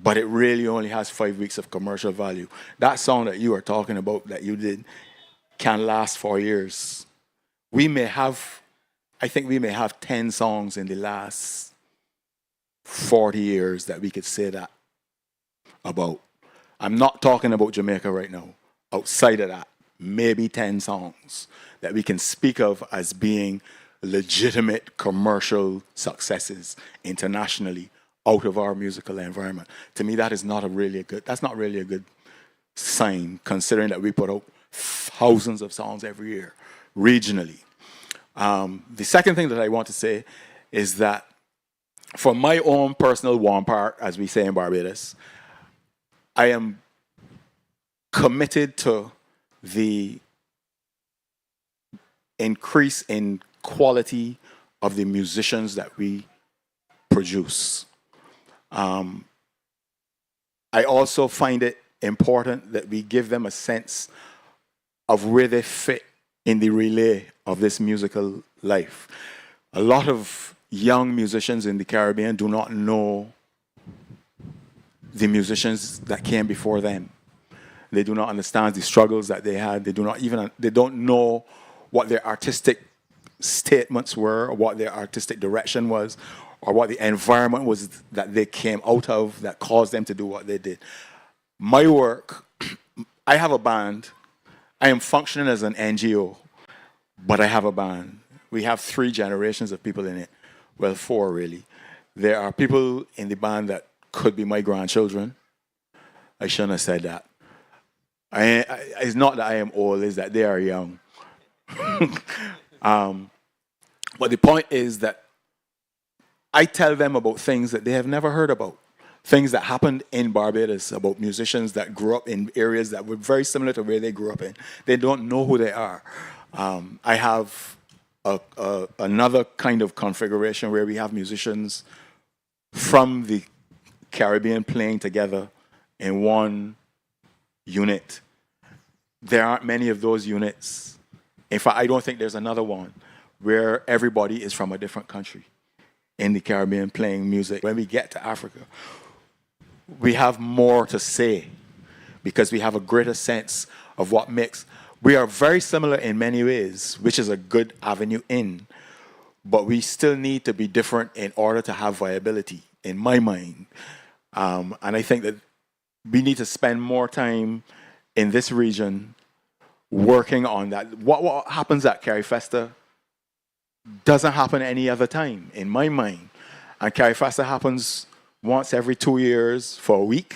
but it really only has 5 weeks of commercial value. That song that you are talking about, that you did, can last 4 years. I think we may have 10 songs in the last 40 years that we could say that about. I'm not talking about Jamaica right now. Outside of that, maybe 10 songs that we can speak of as being legitimate commercial successes internationally out of our musical environment. To me, that's not really a good sign, considering that we put out thousands of songs every year, regionally. The second thing that I want to say is that for my own personal warm part, as we say in Barbados, I am committed to the increase in quality of the musicians that we produce. I also find it important that we give them a sense of where they fit in the relay of this musical life. A lot of young musicians in the Caribbean do not know the musicians that came before them. They do not understand the struggles that they had. They don't know what their artistic statements were, or what their artistic direction was, or what the environment was that they came out of that caused them to do what they did. My work, I have a band. I am functioning as an NGO, but I have a band. We have 3 generations of people in it. Well, 4 really. There are people in the band that could be my grandchildren. I shouldn't have said that. It's not that I am old, it's that they are young. But the point is that I tell them about things that they have never heard about. Things that happened in Barbados, about musicians that grew up in areas that were very similar to where they grew up in. They don't know who they are. I have another kind of configuration where we have musicians from the Caribbean playing together in one unit. There aren't many of those units. In fact, I don't think there's another one where everybody is from a different country in the Caribbean playing music. When we get to Africa, we have more to say because we have a greater sense of what makes. We are very similar in many ways, which is a good avenue in, but we still need to be different in order to have viability, in my mind. And I think that we need to spend more time in this region working on that. What happens at Carifesta doesn't happen any other time, in my mind. And Carifesta happens once every 2 years for a week.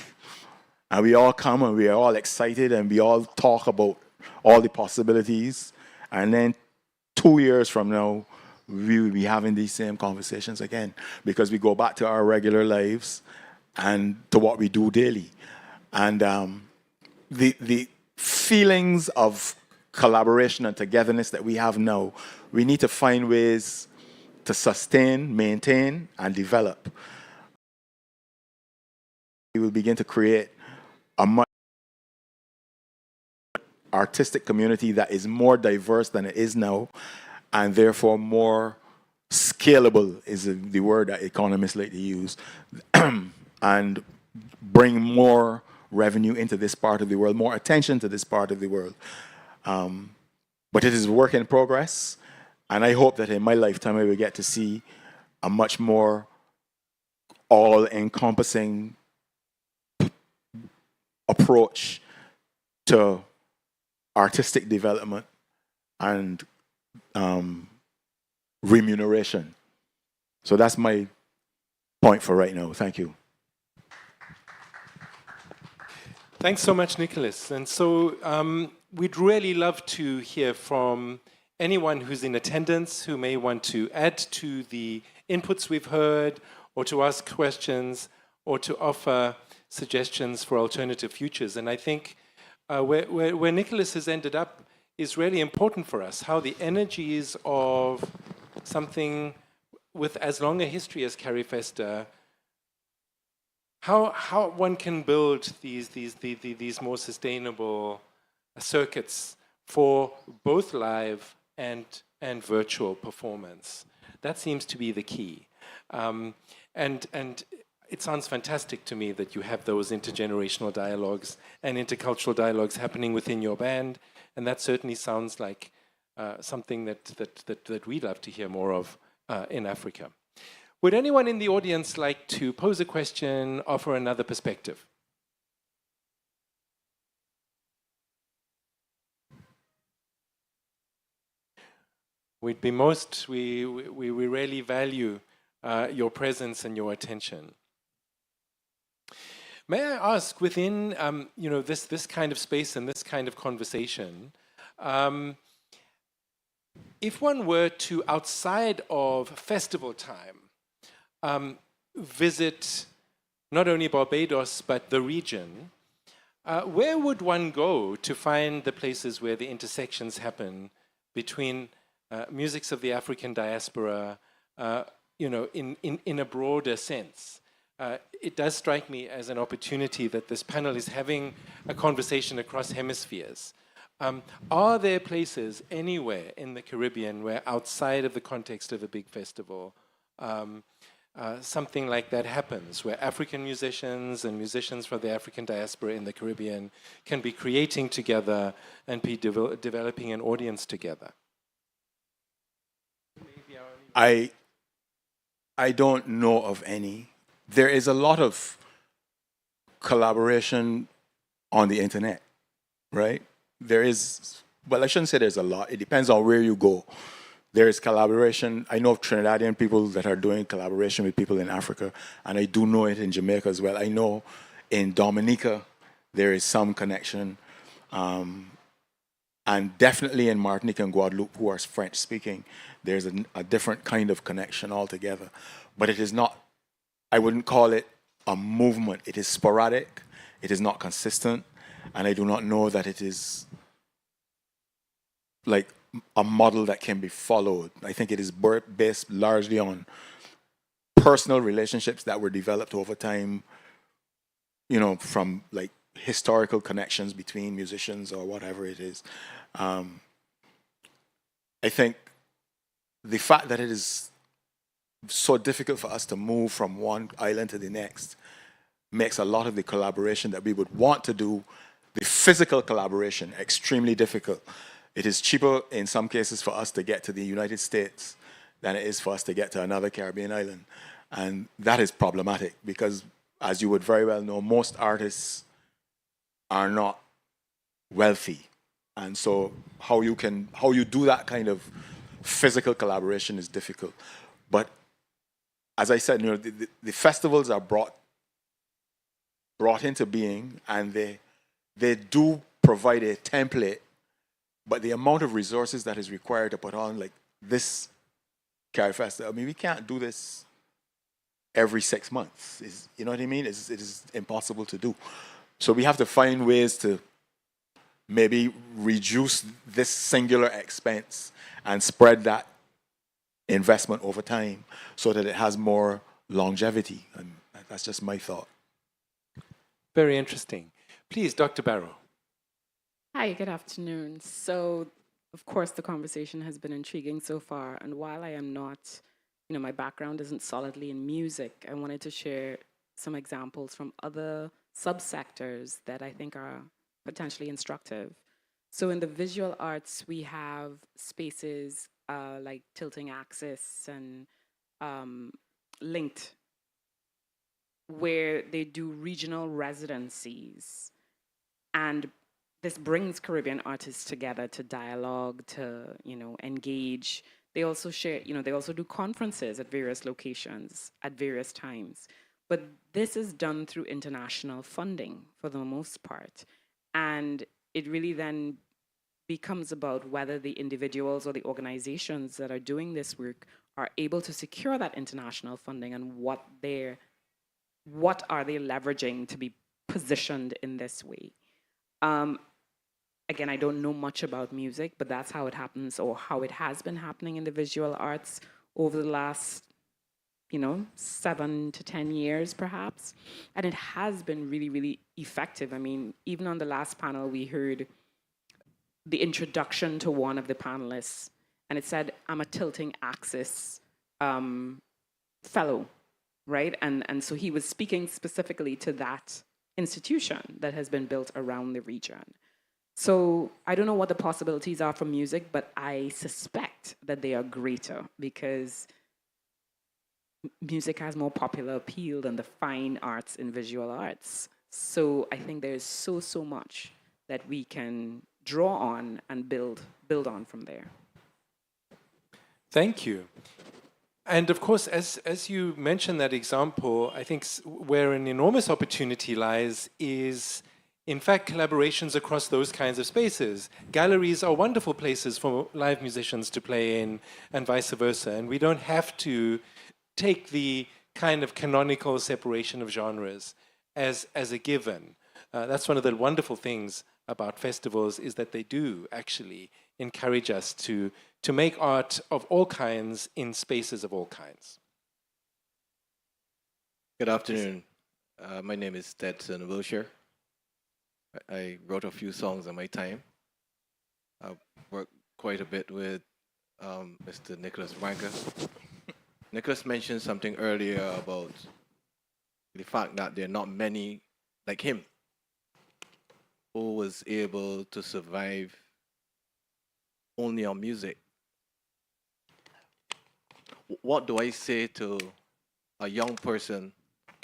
And we all come and we are all excited and we all talk about all the possibilities. And then 2 years from now, we will be having these same conversations again because we go back to our regular lives and to what we do daily. And the feelings of collaboration and togetherness that we have now, we need to find ways to sustain, maintain, and develop. We will begin to create a much artistic community that is more diverse than it is now, and therefore more scalable is the word that economists like to use, and bring more revenue into this part of the world, more attention to this part of the world. But it is a work in progress, and I hope that in my lifetime I will get to see a much more all-encompassing approach to artistic development and remuneration. So that's my point for right now. Thank you. Thanks so much, Nicholas. And so we'd really love to hear from anyone who's in attendance who may want to add to the inputs we've heard, or to ask questions, or to offer suggestions for alternative futures. And I think where Nicholas has ended up is really important for us, how the energies of something with as long a history as Carifesta, how one can build these more sustainable circuits for both live and virtual performance. That seems to be the key. And it sounds fantastic to me that you have those intergenerational dialogues and intercultural dialogues happening within your band, and that certainly sounds like something that we'd love to hear more of in Africa. Would anyone in the audience like to pose a question, offer another perspective? We really value your presence and your attention. May I ask, within this kind of space and this kind of conversation, if one were to, outside of festival time, visit not only Barbados but the region, where would one go to find the places where the intersections happen between musics of the African diaspora, in a broader sense? It does strike me as an opportunity that this panel is having a conversation across hemispheres. Are there places anywhere in the Caribbean where, outside of the context of a big festival, something like that happens, where African musicians and musicians from the African diaspora in the Caribbean can be creating together and be developing an audience together? I don't know of any. There is a lot of collaboration on the internet, right? There is, well, I shouldn't say there's a lot. It depends on where you go. There is collaboration. I know of Trinidadian people that are doing collaboration with people in Africa, and I do know it in Jamaica as well. I know in Dominica there is some connection, and definitely in Martinique and Guadeloupe, who are French speaking, there's a different kind of connection altogether. But it is not, I wouldn't call it a movement. It is sporadic, it is not consistent, and I do not know that it is like a model that can be followed. I think it is based largely on personal relationships that were developed over time, from like historical connections between musicians or whatever it is. I think the fact that it is so difficult for us to move from one island to the next makes a lot of the collaboration that we would want to do, the physical collaboration, extremely difficult. It is cheaper in some cases for us to get to the United States than it is for us to get to another Caribbean island. And that is problematic because, as you would very well know, most artists are not wealthy. And so how you do that kind of physical collaboration is difficult. But as I said, the festivals are brought into being, and they do provide a template, but the amount of resources that is required to put on like this Cari Festival, I mean, we can't do this every 6 months. You know what I mean? It is impossible to do. So we have to find ways to maybe reduce this singular expense and spread that investment over time so that it has more longevity. And that's just my thought. Very interesting. Please, Dr. Barrow. Hi, good afternoon. So, of course, the conversation has been intriguing so far. And while I am not, my background isn't solidly in music, I wanted to share some examples from other subsectors that I think are potentially instructive. So in the visual arts, we have spaces like Tilting Axis and Linked, where they do regional residencies. And this brings Caribbean artists together to dialogue, to, engage. They also share, they also do conferences at various locations at various times. But this is done through international funding for the most part. And it really then becomes about whether the individuals or the organizations that are doing this work are able to secure that international funding and what are they leveraging to be positioned in this way. Again, I don't know much about music, but that's how it happens, or how it has been happening in the visual arts over the last 7 to 10 years, perhaps. And it has been really, really effective. I mean, even on the last panel, we heard the introduction to one of the panelists, and it said, I'm a Tilting Axis fellow, right? And so he was speaking specifically to that institution that has been built around the region. So I don't know what the possibilities are for music, but I suspect that they are greater because music has more popular appeal than the fine arts and visual arts. So I think there's so much that we can draw on and build on from there. Thank you. And of course, as you mentioned that example, I think where an enormous opportunity lies is, in fact, collaborations across those kinds of spaces. Galleries are wonderful places for live musicians to play in, and vice versa. And we don't have to take the kind of canonical separation of genres as a given. That's one of the wonderful things about festivals, is that they do actually encourage us to make art of all kinds in spaces of all kinds. Good afternoon. My name is Stetson Wilshire. I wrote a few songs in my time. I've worked quite a bit with Mr. Nicholas Branca. Nicholas mentioned something earlier about the fact that there are not many like him who was able to survive only on music. What do I say to a young person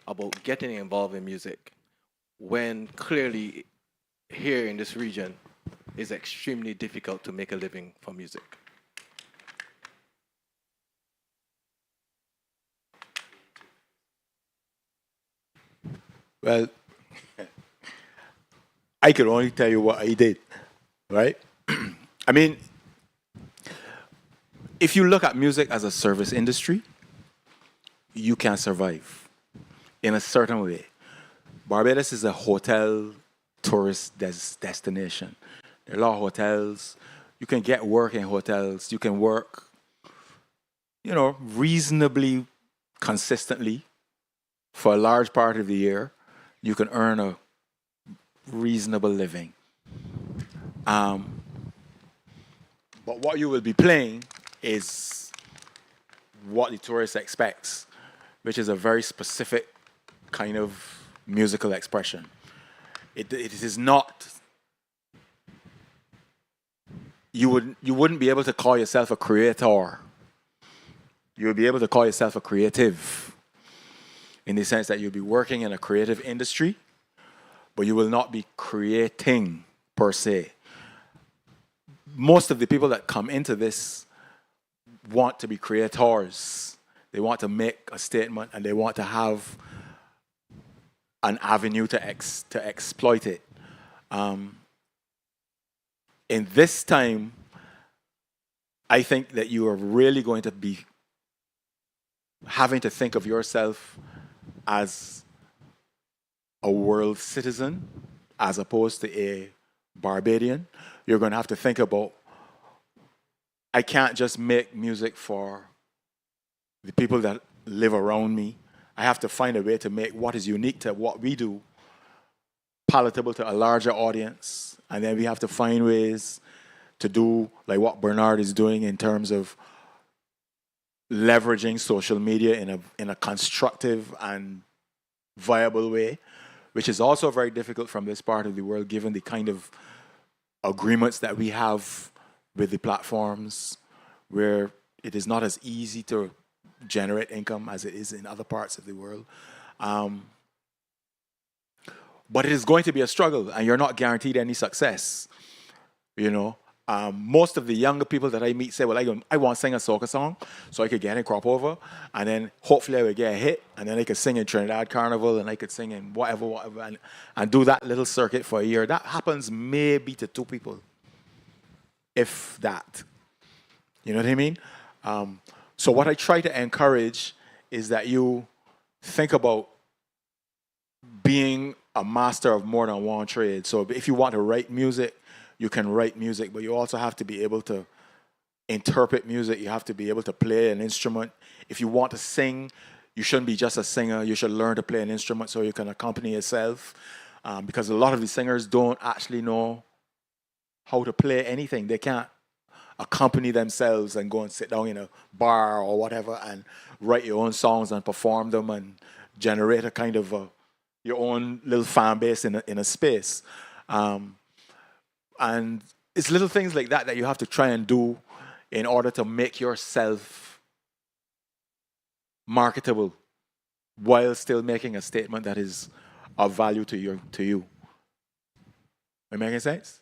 about getting involved in music when clearly here in this region it's extremely difficult to make a living from music? Well, I can only tell you what I did, right? I mean, if you look at music as a service industry, you can survive in a certain way. Barbados is a hotel tourist destination. There are a lot of hotels. You can get work in hotels. You can work, reasonably consistently for a large part of the year. You can earn a reasonable living. But what you will be playing is what the tourist expects, which is a very specific kind of musical expression. It is not. You wouldn't be able to call yourself a creator. You would be able to call yourself a creative, in the sense that you'll be working in a creative industry, but you will not be creating per se. Most of the people that come into this want to be creators. They want to make a statement, and they want to have an avenue to exploit it. In this time, I think that you are really going to be having to think of yourself as a world citizen as opposed to a Barbadian. You're going to have to think about, I can't just make music for the people that live around me. I have to find a way to make what is unique to what we do palatable to a larger audience. And then we have to find ways to do like what Bernard is doing in terms of leveraging social media in a constructive and viable way, which is also very difficult from this part of the world, given the kind of agreements that we have with the platforms, where it is not as easy to generate income as it is in other parts of the world. But it is going to be a struggle, and you're not guaranteed any success. Most of the younger people that I meet say, well, I want to sing a soca song so I could get in crop over, and then hopefully I would get a hit, and then I could sing in Trinidad Carnival, and I could sing in whatever, and do that little circuit for a year. That happens maybe to 2 people, if that. You know what I mean? So what I try to encourage is that you think about being a master of more than one trade. So if you want to write music, you can write music, but you also have to be able to interpret music. You have to be able to play an instrument. If you want to sing, you shouldn't be just a singer. You should learn to play an instrument so you can accompany yourself. Because a lot of the singers don't actually know how to play anything. They can't accompany themselves and go and sit down in a bar or whatever and write your own songs and perform them and generate a kind of your own little fan base in a space. And it's little things like that you have to try and do in order to make yourself marketable while still making a statement that is of value to you. Am I making sense?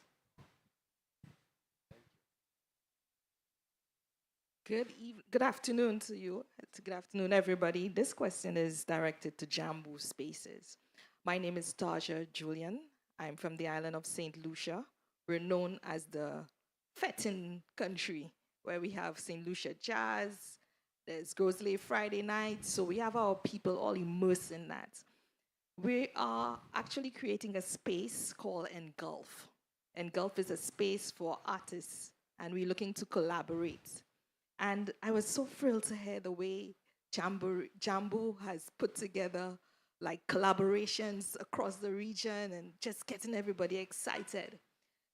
Good afternoon to you. Good afternoon, everybody. This question is directed to Jambu Spaces. My name is Taja Julian. I'm from the island of St. Lucia. We're known as the Fettin country, where we have St. Lucia Jazz, there's Grosley Friday night, so we have our people all immersed in that. We are actually creating a space called Engulf. Engulf is a space for artists, and we're looking to collaborate. And I was so thrilled to hear the way Jambu has put together like collaborations across the region and just getting everybody excited.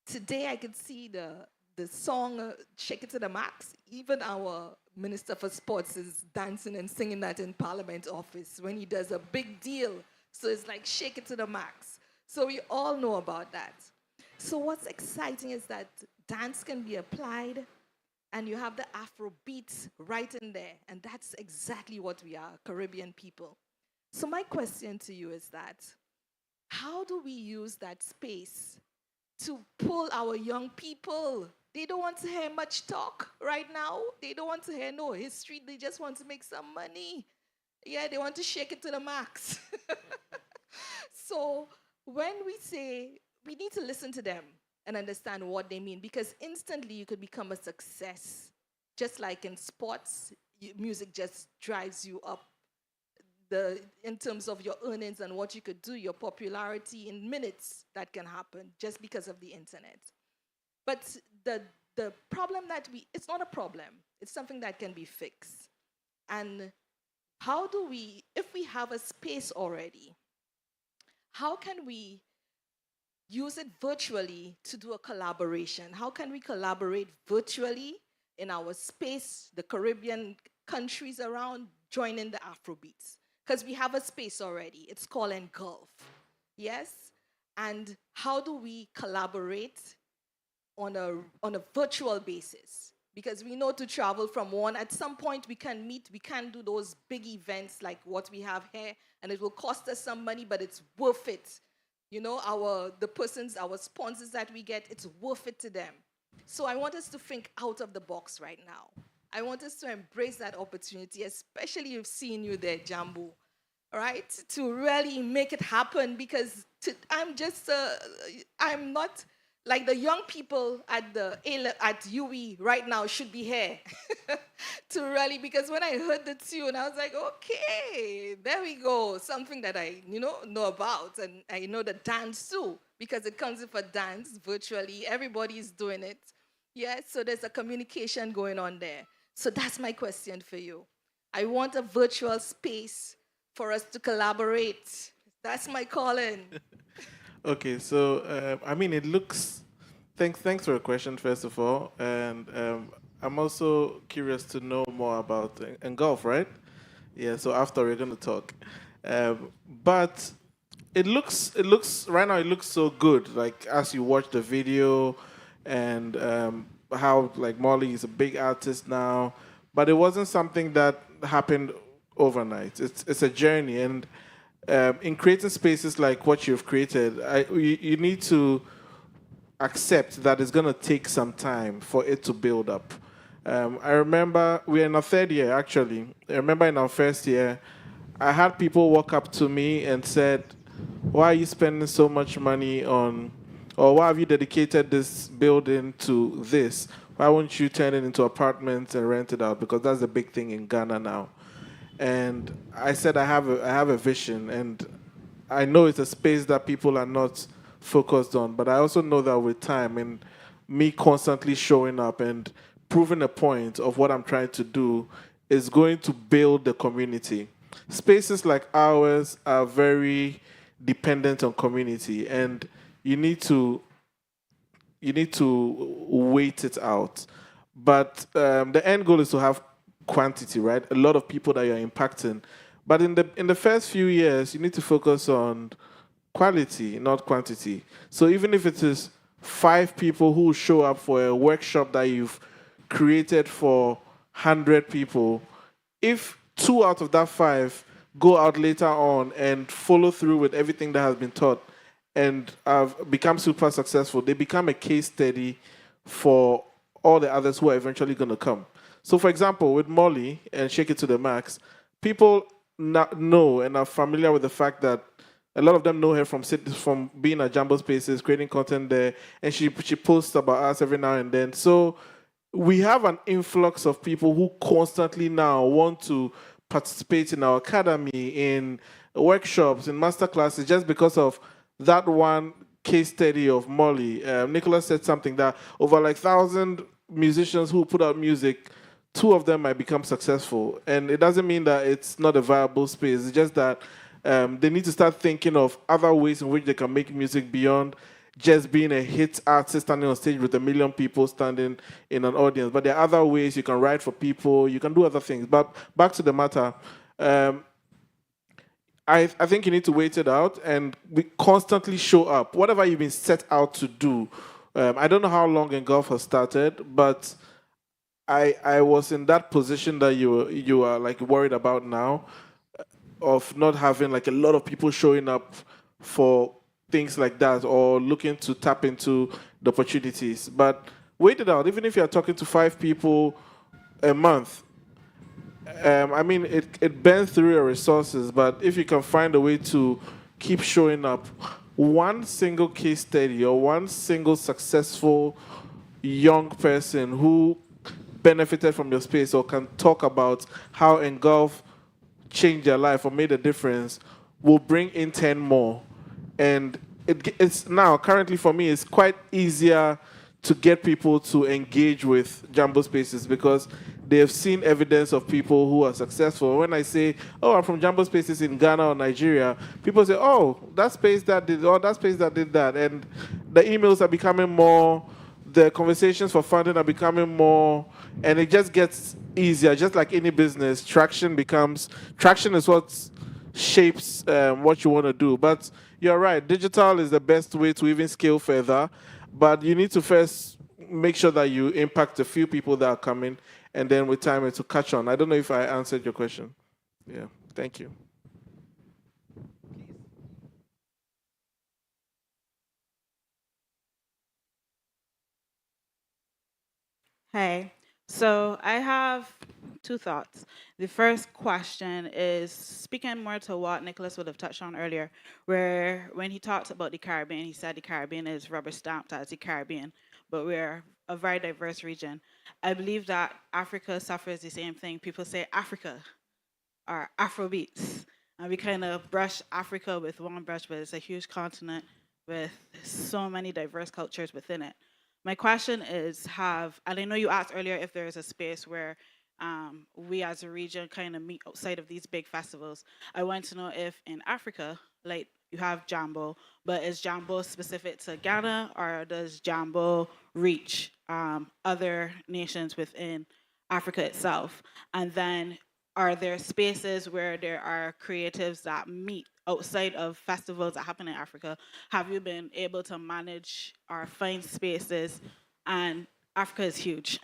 Today I could see the song Shake It to the Max. Even our Minister for Sports is dancing and singing that in Parliament office when he does a big deal. So it's like Shake It to the Max. So we all know about that. So what's exciting is that dance can be applied and you have the Afro beats right in there. And that's exactly what we are, Caribbean people. So my question to you is that, how do we use that space to pull our young people? They don't want to hear much talk right now. They don't want to hear no history. They just want to make some money. Yeah, they want to shake it to the max. So when we say, we need to listen to them and understand what they mean, because instantly you could become a success. Just like in sports, music just drives you up in terms of your earnings and what you could do, your popularity in minutes, that can happen just because of the internet. But the problem it's not a problem, it's something that can be fixed. And how do we, if we have a space already, how can we use it virtually to do a collaboration? How can we collaborate virtually in our space, the Caribbean countries around, joining the Afrobeats? Because we have a space already. It's called Engulf. Yes? And how do we collaborate on a virtual basis? Because we know to travel from one, at some point we can meet, we can do those big events like what we have here, and it will cost us some money, but it's worth it. You know, our sponsors that we get, it's worth it to them. So I want us to think out of the box right now. I want us to embrace that opportunity, especially if seeing you there, Jambu, right? To really make it happen, because I'm not, like the young people at UE right now should be here to really, because when I heard the tune, I was like, okay, there we go. Something that I know about, and I know the dance too, because it comes with a dance virtually. Everybody's doing it. Yes, so there's a communication going on there. So that's my question for you. I want a virtual space for us to collaborate. That's my calling. Okay, so I mean, it looks. Thanks for the question, first of all, and I'm also curious to know more about Engulf, right? Yeah. So after we're gonna talk, but it looks right now. It looks so good. Like as you watch the video, and how like Molly is a big artist now, but it wasn't something that happened overnight. It's a journey, and in creating spaces like what you've created, you need to accept that it's going to take some time for it to build up. I remember we're in our third year, actually. I remember in our first year, I had people walk up to me and said, why are you spending so much money on, or why have you dedicated this building to this? Why won't you turn it into apartments and rent it out? Because that's the big thing in Ghana now. And I said, I have a vision, and I know it's a space that people are not focused on, but I also know that with time and me constantly showing up and proving a point of what I'm trying to do is going to build the community. Spaces like ours are very dependent on community, and you need to wait it out. But the end goal is to have quantity, right? A lot of people that you're impacting. But in the first few years, you need to focus on quality, not quantity. So even if it is 5 people who show up for a workshop that you've created for 100 people, if 2 out of that 5 go out later on and follow through with everything that has been taught and have become super successful, they become a case study for all the others who are eventually going to come. So, for example, with Molly and Shake It to the Max, people know and are familiar with the fact that a lot of them know her from being at Jambo Spaces, creating content there, and she posts about us every now and then. So we have an influx of people who constantly now want to participate in our academy, in workshops, in masterclasses, just because of that one case study of Molly. Nicholas said something that over like 1,000 musicians who put out music, 2 of them might become successful. And it doesn't mean that it's not a viable space. It's just that they need to start thinking of other ways in which they can make music beyond just being a hit artist standing on stage with 1 million people standing in an audience. But there are other ways you can write for people, you can do other things. But back to the matter, I think you need to wait it out and constantly show up. Whatever you've been set out to do. I don't know how long Engulf has started, but I was in that position that you are like worried about now, of not having like a lot of people showing up for things like that or looking to tap into the opportunities. But wait it out. Even if you're talking to 5 people a month, I mean, it burns through your resources, but if you can find a way to keep showing up, one single case study or one single successful young person who benefited from your space or can talk about how Engulf changed their life or made a difference will bring in 10 more. And it's now, currently for me, it's quite easier to get people to engage with Jambo Spaces because they have seen evidence of people who are successful. When I say, oh, I'm from Jambo Spaces in Ghana or Nigeria, people say, oh, that space that did, or that space that did that. And the emails are becoming more, the conversations for funding are becoming more, and it just gets easier. Just like any business, traction is what shapes what you want to do. But you're right, digital is the best way to even scale further, but you need to first make sure that you impact a few people that are coming, and then with time it will catch on. I don't know if I answered your question. Yeah, thank you. Hey, so I have 2 thoughts. The first question is speaking more to what Nicholas would have touched on earlier, where when he talked about the Caribbean, he said the Caribbean is rubber stamped as the Caribbean, but we're a very diverse region. I believe that Africa suffers the same thing. People say Africa or Afrobeats, and we kind of brush Africa with one brush, but it's a huge continent with so many diverse cultures within it. My question is, and I know you asked earlier if there is a space where we as a region kind of meet outside of these big festivals. I want to know if in Africa, like you have Jambo, but is Jambo specific to Ghana or does Jambo reach other nations within Africa itself? And then are there spaces where there are creatives that meet outside of festivals that happen in Africa? Have you been able to manage or find spaces? And Africa is huge.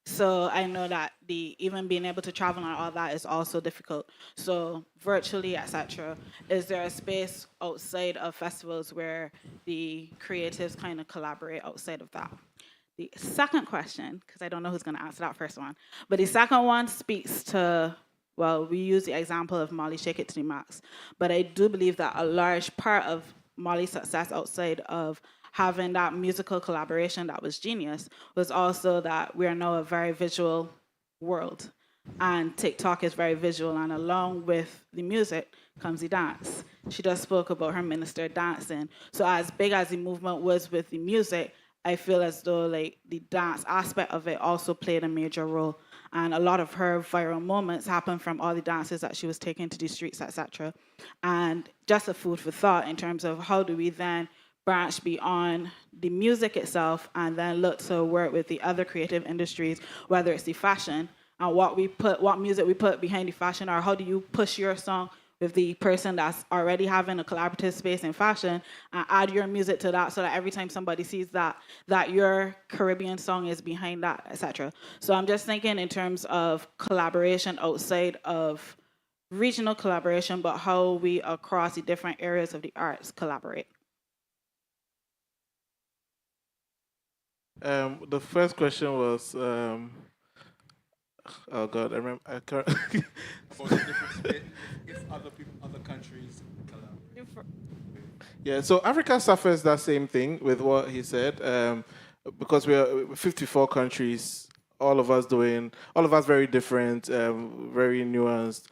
So I know that even being able to travel and all that is also difficult. So virtually, etc., is there a space outside of festivals where the creatives kind of collaborate outside of that? The second question, because I don't know who's going to answer that first one, but the second one speaks to, well, we use the example of Molly Shake It to the Max, but I do believe that a large part of Molly's success outside of having that musical collaboration that was genius was also that we are now a very visual world. And TikTok is very visual, and along with the music comes the dance. She just spoke about her minister dancing. So as big as the movement was with the music, I feel as though like the dance aspect of it also played a major role. And a lot of her viral moments happened from all the dances that she was taking to the streets, etc. And just a food for thought in terms of how do we then branch beyond the music itself and then look to work with the other creative industries, whether it's the fashion and what music we put behind the fashion, or how do you push your song with the person that's already having a collaborative space in fashion and add your music to that so that every time somebody sees that your Caribbean song is behind that, etc. So I'm just thinking in terms of collaboration outside of regional collaboration, but how we across the different areas of the arts collaborate. The first question was Oh God, I remember. I can't. About the difference if other countries collaborate. Yeah, so Africa suffers that same thing with what he said, because we are 54 countries, all of us very different, very nuanced.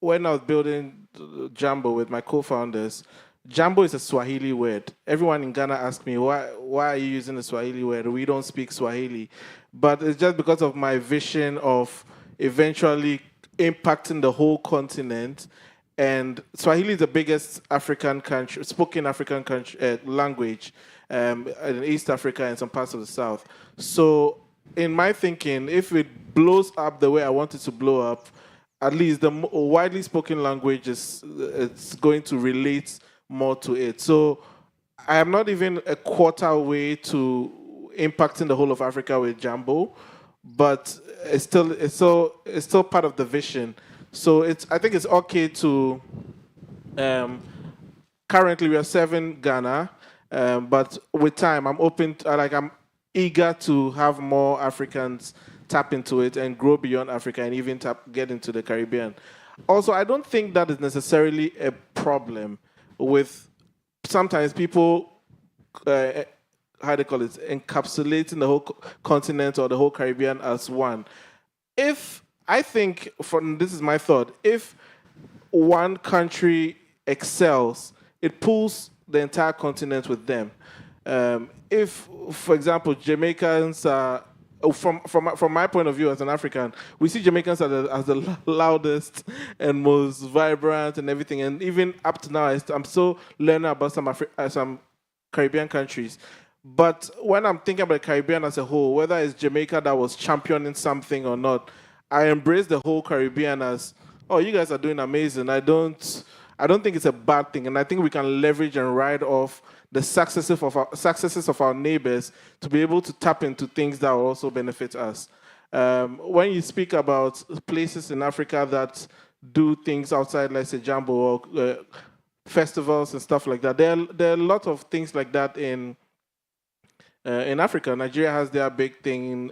When I was building Jambo with my co-founders, Jambo is a Swahili word. Everyone in Ghana asks me, why are you using the Swahili word? We don't speak Swahili. But it's just because of my vision of eventually impacting the whole continent. And Swahili is the biggest spoken African country, language in East Africa and some parts of the South. So in my thinking, if it blows up the way I want it to blow up, at least the widely spoken language it's going to relate more to it. So I am not even a quarter way to impacting the whole of Africa with Jambo, but it's still part of the vision. So I think it's okay to. Currently, we are 7 Ghana, but with time, I'm eager to have more Africans tap into it and grow beyond Africa and even get into the Caribbean. Also, I don't think that is necessarily a problem with sometimes people, how they call it, encapsulating the whole continent or the whole Caribbean as one. I think, this is my thought, if one country excels, it pulls the entire continent with them. If, for example, Jamaicans are, from my point of view as an African, we see Jamaicans as the loudest and most vibrant and everything. And even up to now, I'm still learning about some Caribbean countries. But when I'm thinking about the Caribbean as a whole, whether it's Jamaica that was championing something or not, I embrace the whole Caribbean as, oh, you guys are doing amazing. I don't think it's a bad thing. And I think we can leverage and ride off the successes of our neighbors to be able to tap into things that will also benefit us. When you speak about places in Africa that do things outside, let's say Jambo or festivals and stuff like that, there are a lot of things like that in Africa. Nigeria has their big thing.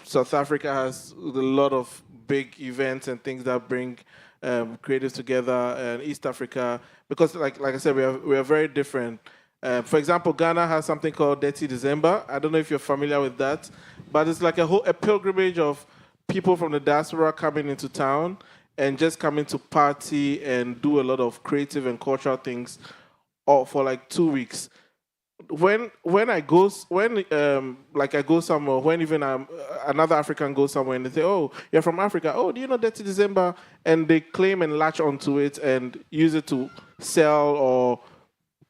South Africa has a lot of big events and things that bring creatives together, and East Africa, because like I said, we are very different. For example, Ghana has something called Dirty December. I don't know if you're familiar with that, but it's like a pilgrimage of people from the diaspora coming into town and just coming to party and do a lot of creative and cultural things for like 2 weeks. When I go somewhere, when even another African goes somewhere and they say, "Oh, you're from Africa. Oh, do you know Dirty December?" and they claim and latch onto it and use it to sell or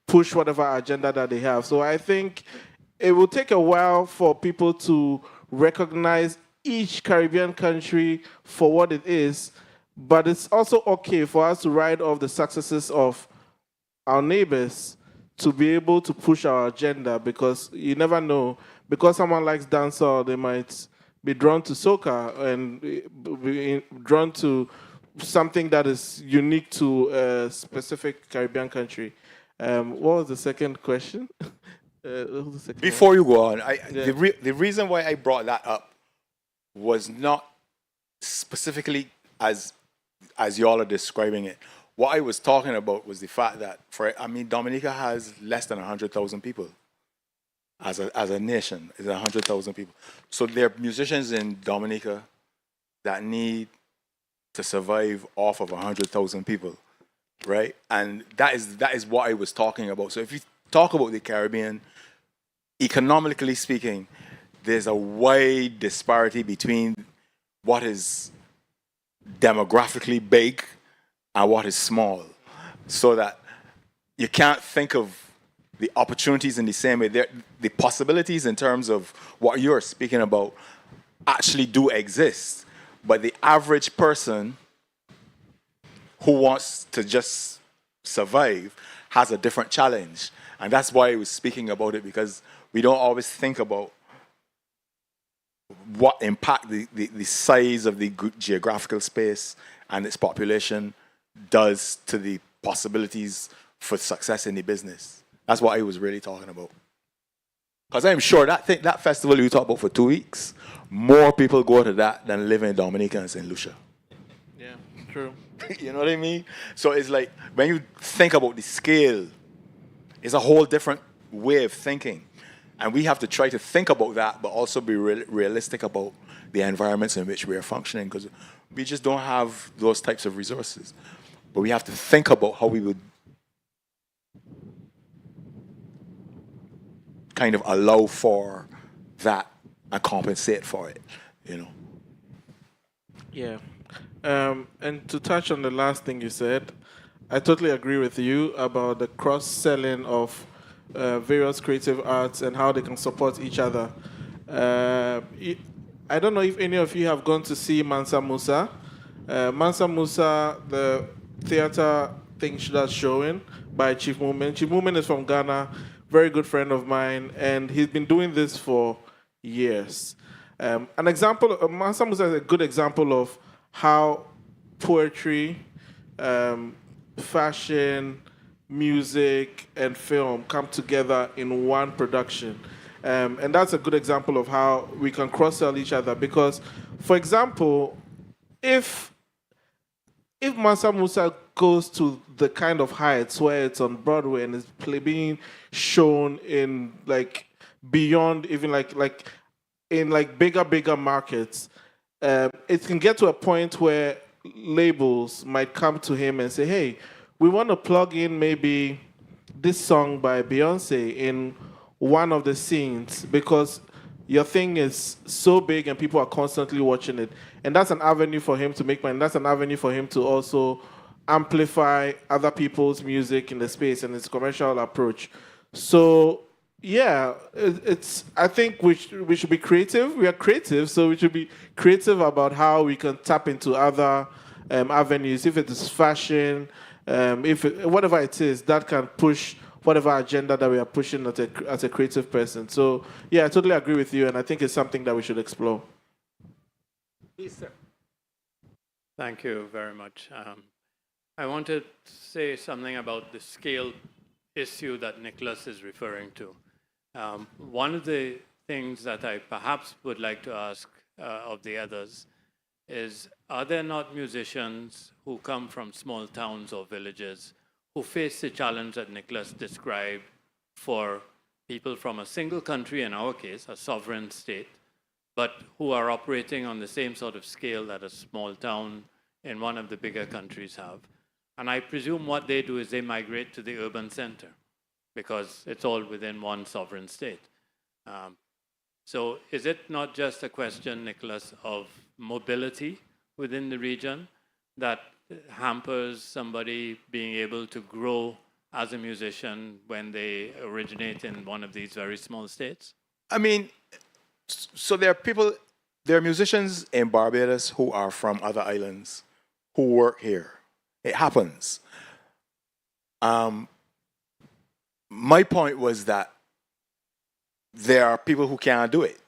push whatever agenda that they have. So I think it will take a while for people to recognize each Caribbean country for what it is, but it's also okay for us to ride off the successes of our neighbors to be able to push our agenda, because you never know. Because someone likes dancehall, they might be drawn to soca and be drawn to something that is unique to a specific Caribbean country. What was the second question? Before you go on, the reason why I brought that up was not specifically as y'all are describing it. What I was talking about was the fact that, Dominica has less than 100,000 people. As a nation, it's 100,000 people. So there are musicians in Dominica that need to survive off of 100,000 people, right? And that is what I was talking about. So if you talk about the Caribbean, economically speaking, there's a wide disparity between what is demographically big and what is small, so that you can't think of the opportunities in the same way. The possibilities in terms of what you're speaking about actually do exist, but the average person who wants to just survive has a different challenge. And that's why I was speaking about it, because we don't always think about what impact the size of the geographical space and its population does to the possibilities for success in the business. That's what I was really talking about. Because I'm sure that festival you talked about for 2 weeks more people go to that than live in Dominica and St. Lucia. Yeah, true. You know what I mean? So it's like when you think about the scale, it's a whole different way of thinking. And we have to try to think about that, but also be realistic about the environments in which we are functioning, because we just don't have those types of resources. But we have to think about how we would kind of allow for that and compensate for it, you know. Yeah. And to touch on the last thing you said, I totally agree with you about the cross-selling of various creative arts and how they can support each other. I don't know if any of you have gone to see Mansa Musa. Mansa Musa, the theater thing that's showing by Chief Movement. Chief Movement is from Ghana, very good friend of mine, and he's been doing this for years. An example, Mansa Musa is a good example of how poetry, fashion, music, and film come together in one production. And that's a good example of how we can cross-sell each other. Because, for example, if Mansa Musa goes to the kind of heights where it's on Broadway and is being shown in like beyond even like in like bigger markets, it can get to a point where labels might come to him and say, hey, we want to plug in maybe this song by Beyonce in one of the scenes because your thing is so big and people are constantly watching it. And that's an avenue for him to make money. That's an avenue for him to also amplify other people's music in the space and his commercial approach. So, yeah, I think we should be creative. We are creative, so we should be creative about how we can tap into other avenues. If it is fashion, whatever it is, that can push whatever agenda that we are pushing as a creative person. So, yeah, I totally agree with you, and I think it's something that we should explore. Yes, sir. Thank you very much. I wanted to say something about the scale issue that Nicholas is referring to. One of the things that I perhaps would like to ask of the others is, are there not musicians who come from small towns or villages who face the challenge that Nicholas described for people from a single country, in our case, a sovereign state, but who are operating on the same sort of scale that a small town in one of the bigger countries have? And I presume what they do is they migrate to the urban center because it's all within one sovereign state. So is it not just a question, Nicholas, of mobility within the region that hampers somebody being able to grow as a musician when they originate in one of these very small states? I mean, so there are musicians in Barbados who are from other islands who work here. It happens. My point was that there are people who can't do it.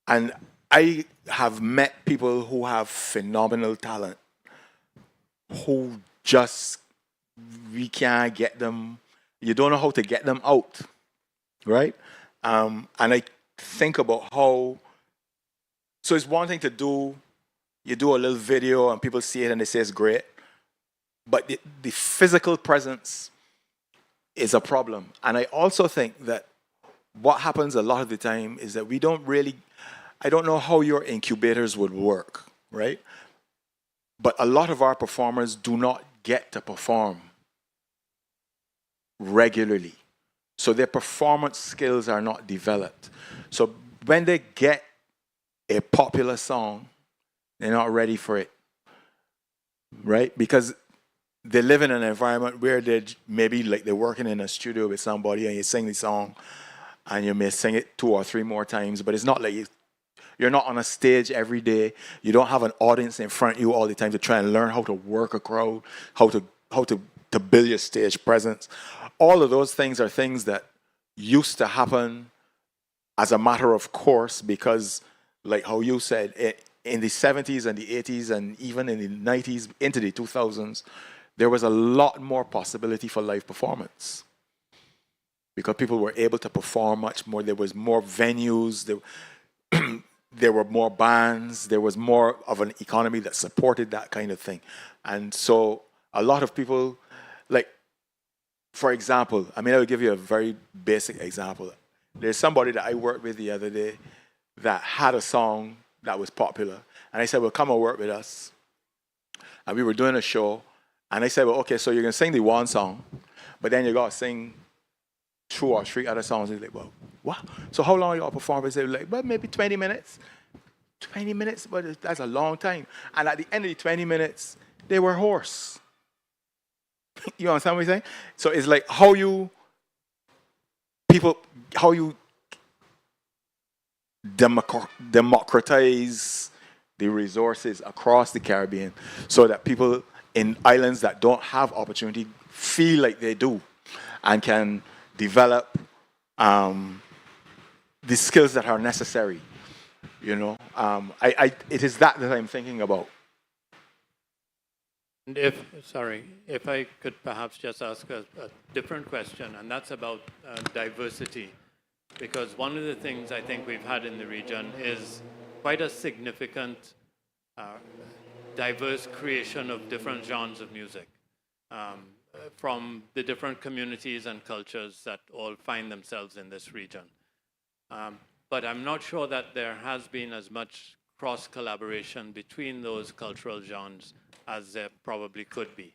And I have met people who have phenomenal talent who just, we can't get them, you don't know how to get them out, right? And I think about how, so it's one thing to do, you do a little video and people see it and they say it's great, but the physical presence is a problem. And I also think that what happens a lot of the time is that we don't really, I don't know how your incubators would work, right? But a lot of our performers do not get to perform regularly. So their performance skills are not developed. So when they get a popular song, they're not ready for it, right? Because they live in an environment where they're maybe like they're working in a studio with somebody and you sing the song and you may sing it 2 or 3 more times, but it's not like you're not on a stage every day. You don't have an audience in front of you all the time to try and learn how to work a crowd, how to build your stage presence. All of those things are things that used to happen as a matter of course because, like how you said, in the 70s and the 80s and even in the 90s into the 2000s, there was a lot more possibility for live performance because people were able to perform much more. There was more venues. there were more bands, there was more of an economy that supported that kind of thing. And so a lot of people, like, for example, I mean, I'll give you a very basic example. There's somebody that I worked with the other day that had a song that was popular. And I said, well, come and work with us. And we were doing a show. And I said, well, okay, so you're going to sing the one song, but then you got to sing 2 or 3 other songs. He's like, well, what? So how long are you all performing? They were like, well, maybe 20 minutes. 20 minutes? But that's a long time. And at the end of the 20 minutes, they were hoarse. You understand what I'm saying? So it's like how you democratize the resources across the Caribbean so that people in islands that don't have opportunity feel like they do and can develop the skills that are necessary. You know, it is that I'm thinking about. And if I could perhaps just ask a different question, and that's about diversity. Because one of the things I think we've had in the region is quite a significant diverse creation of different genres of music from the different communities and cultures that all find themselves in this region. But I'm not sure that there has been as much cross-collaboration between those cultural genres as there probably could be.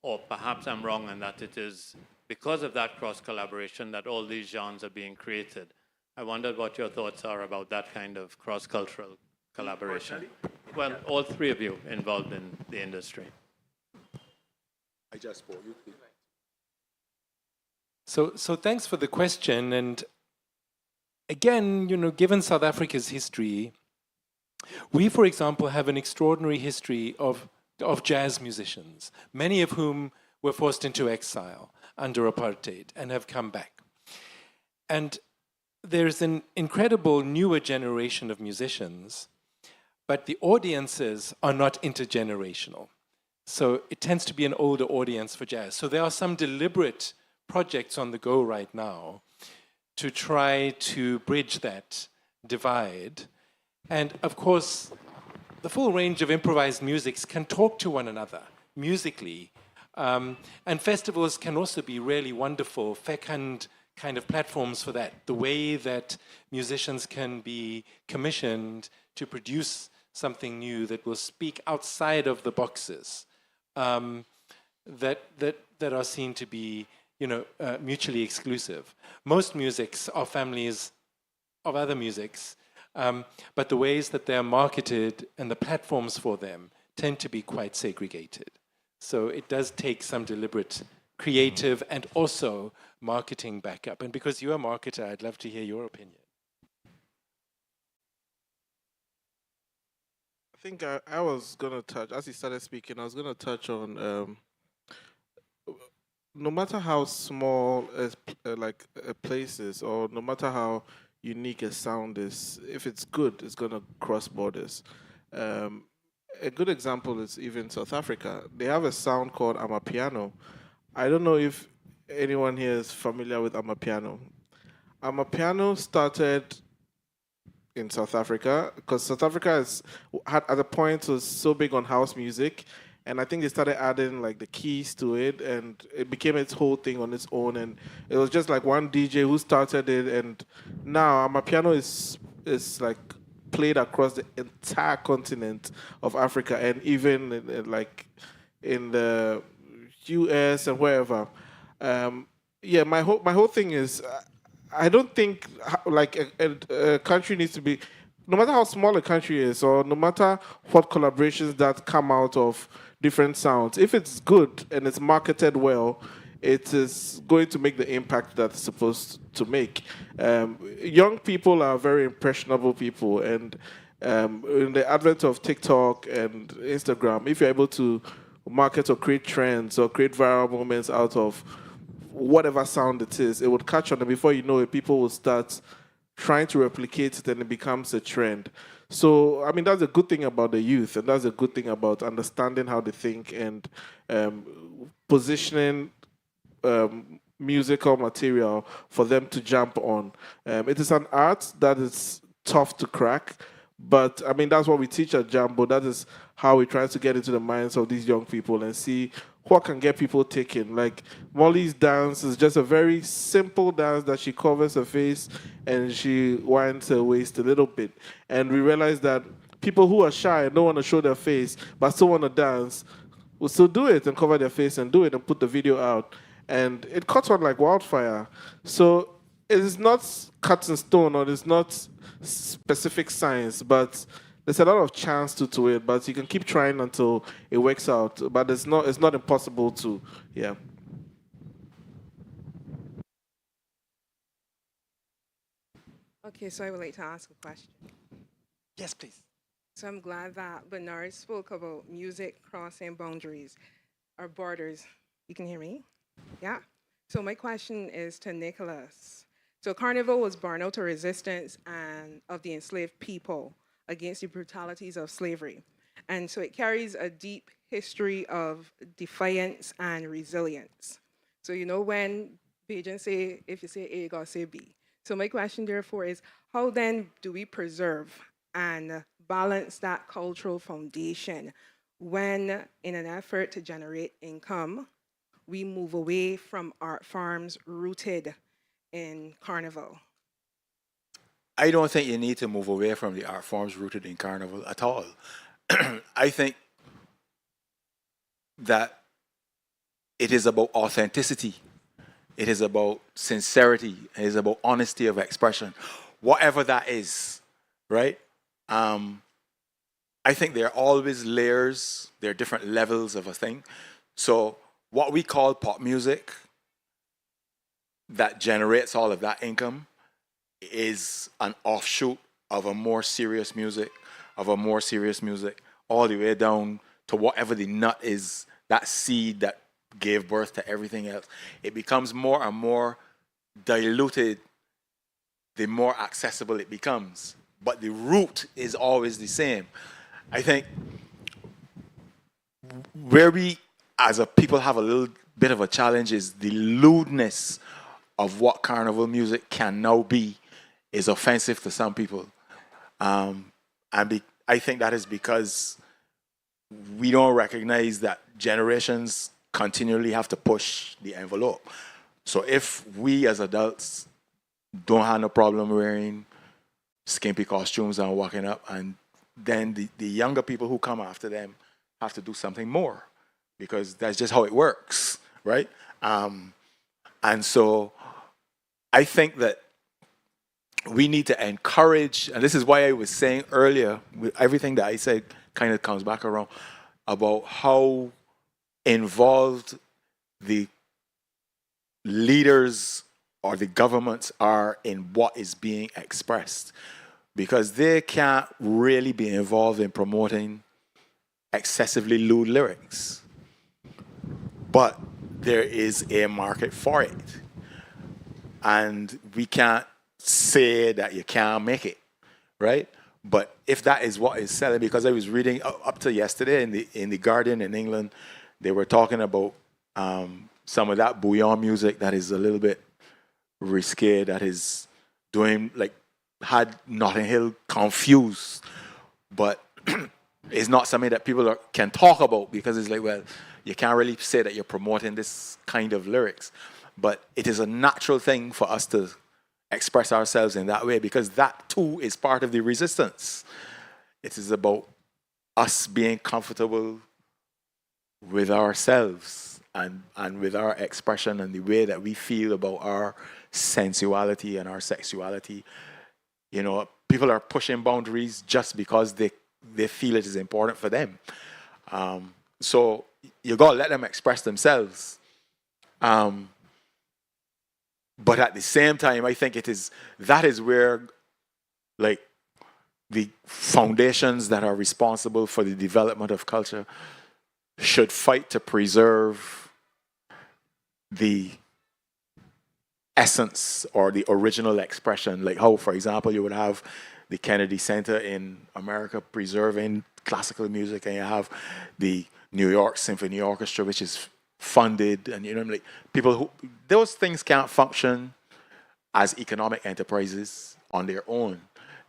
Or perhaps I'm wrong in that it is because of that cross-collaboration that all these genres are being created. I wondered what your thoughts are about that kind of cross-cultural collaboration. Well, all 3 of you involved in the industry. I just spoke. You please. So thanks for the question. And again, you know, given South Africa's history, we, for example, have an extraordinary history of jazz musicians, many of whom were forced into exile under apartheid and have come back. And there's an incredible newer generation of musicians, but the audiences are not intergenerational. So it tends to be an older audience for jazz. So there are some deliberate projects on the go right now to try to bridge that divide. And of course, the full range of improvised musics can talk to one another musically. And festivals can also be really wonderful, fecund kind of platforms for that. The way that musicians can be commissioned to produce something new that will speak outside of the boxes that are seen to be, you know, mutually exclusive. Most musics are families of other musics, but the ways that they're marketed and the platforms for them tend to be quite segregated. So it does take some deliberate creative and also marketing backup. And because you're a marketer, I'd love to hear your opinion. I think I was going to touch, as he started speaking, I was going to touch on no matter how small a place is, or no matter how unique a sound is, if it's good, it's going to cross borders. A good example is even South Africa. They have a sound called Amapiano. I don't know if anyone here is familiar with Amapiano. Amapiano started in South Africa because South Africa at the point was so big on house music, and I think they started adding like the keys to it, and it became its whole thing on its own. And it was just like one DJ who started it, and now Amapiano is like played across the entire continent of Africa, and even in the US and wherever. My whole thing is, I don't think like a country needs to be, no matter how small a country is, or no matter what collaborations that come out of different sounds, if it's good and it's marketed well, it is going to make the impact that it's supposed to make. Young people are very impressionable people, and in the advent of TikTok and Instagram, if you're able to market or create trends or create viral moments out of whatever sound it is, it would catch on, and before you know it, people will start trying to replicate it, and it becomes a trend. So, I mean, that's a good thing about the youth, and that's a good thing about understanding how they think and positioning musical material for them to jump on. It is an art that is tough to crack. But I mean, that's what we teach at Jambo. That is how we try to get into the minds of these young people and see what can get people taken. Like Molly's dance is just a very simple dance that she covers her face and she winds her waist a little bit. And we realize that people who are shy and don't want to show their face but still want to dance will still do it and cover their face and do it and put the video out. And it caught on like wildfire. So it's not cut in stone or it's not specific science, but there's a lot of chance to it. But you can keep trying until it works out. But it's not impossible to, yeah. Okay, so I would like to ask a question. Yes, please. So I'm glad that Bernard spoke about music crossing boundaries or borders. You can hear me? Yeah. So my question is to Nicholas. So Carnival was born out of resistance and of the enslaved people against the brutalities of slavery. And so it carries a deep history of defiance and resilience. So you know when Bajan say, if you say A, God say B. So my question therefore is, how then do we preserve and balance that cultural foundation when in an effort to generate income, we move away from art forms rooted in Carnival? I don't think you need to move away from the art forms rooted in Carnival at all. I think that it is about authenticity. It is about sincerity. It is about honesty of expression. Whatever that is, right? I think there are always layers. There are different levels of a thing. So what we call pop music that generates all of that income is an offshoot of a more serious music, all the way down to whatever the nut is, that seed that gave birth to everything else. It becomes more and more diluted the more accessible it becomes. But the root is always the same. I think where we as a people have a little bit of a challenge is the lewdness of what carnival music can now be is offensive to some people. I think that is because we don't recognize that generations continually have to push the envelope. So if we as adults don't have no problem wearing skimpy costumes and walking up, and then the younger people who come after them have to do something more, because that's just how it works, right? And so I think that we need to encourage, and this is why I was saying earlier, with everything that I said kind of comes back around, about how involved the leaders or the governments are in what is being expressed, because they can't really be involved in promoting excessively lewd lyrics. But there is a market for it. And we can't say that you can't make it, right? But if that is what is selling, because I was reading up to yesterday in the Guardian in England, they were talking about some of that bouillon music that is a little bit risque, that is doing, like, had Notting Hill confused, but it's not something that people can talk about, because it's like, well, you can't really say that you're promoting this kind of lyrics. But it is a natural thing for us to express ourselves in that way, because that too is part of the resistance. It is about us being comfortable with ourselves and with our expression and the way that we feel about our sensuality and our sexuality. You know, people are pushing boundaries just because they feel it is important for them. So you got to let them express themselves. But at the same time, I think that is where, like, the foundations that are responsible for the development of culture should fight to preserve the essence or the original expression. Like how, for example, you would have the Kennedy Center in America preserving classical music, and you have the New York Symphony Orchestra, which is funded, and like people who, those things can't function as economic enterprises on their own.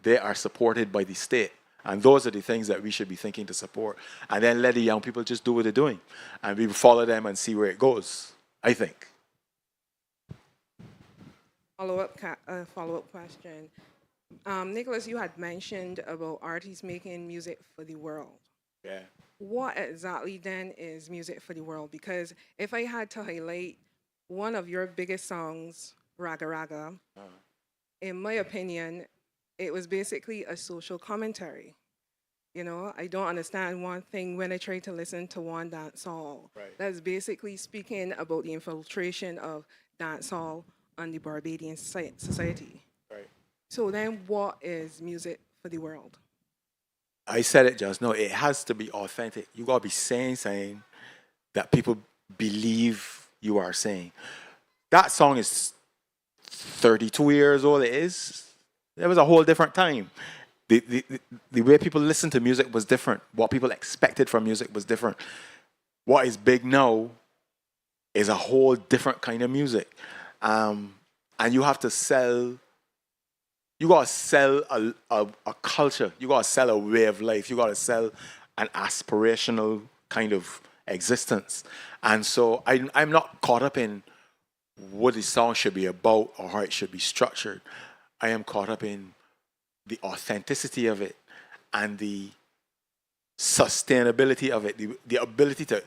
they are supported by the state. And those are the things that we should be thinking to support. And then let the young people just do what they're doing. And we follow them and see where it goes, I think. Follow-up question. Nicholas, you had mentioned about artists making music for the world. Yeah. What exactly then is music for the world? Because if I had to highlight one of your biggest songs, Raga Raga, in my opinion, it was basically a social commentary. You know, I don't understand one thing when I try to listen to one dancehall. Right. That's basically speaking about the infiltration of dancehall on the Barbadian society. Right. So then what is music for the world? I said it just now. It has to be authentic. You gotta be saying that people believe you are saying. That song is 32 years old. It is. It was a whole different time. The way people listened to music was different. What people expected from music was different. What is big now is a whole different kind of music. And you have to sell. You gotta sell a culture. You gotta sell a way of life. You gotta sell an aspirational kind of existence. And so I'm not caught up in what the song should be about or how it should be structured. I am caught up in the authenticity of it and the sustainability of it, the ability to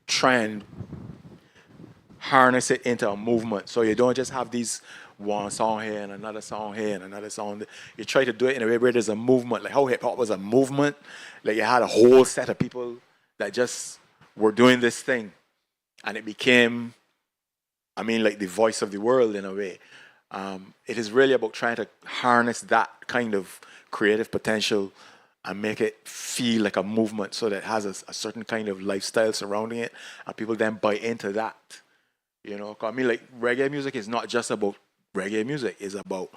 try and harness it into a movement. So you don't just have these one song here and another song here and another song there. You try to do it in a way where there's a movement, like how hip hop was a movement. Like you had a whole set of people that just were doing this thing, and it became, like the voice of the world in a way. It is really about trying to harness that kind of creative potential and make it feel like a movement, so that it has a certain kind of lifestyle surrounding it, and people then buy into that. You know, like reggae music is not just about reggae music. It's about,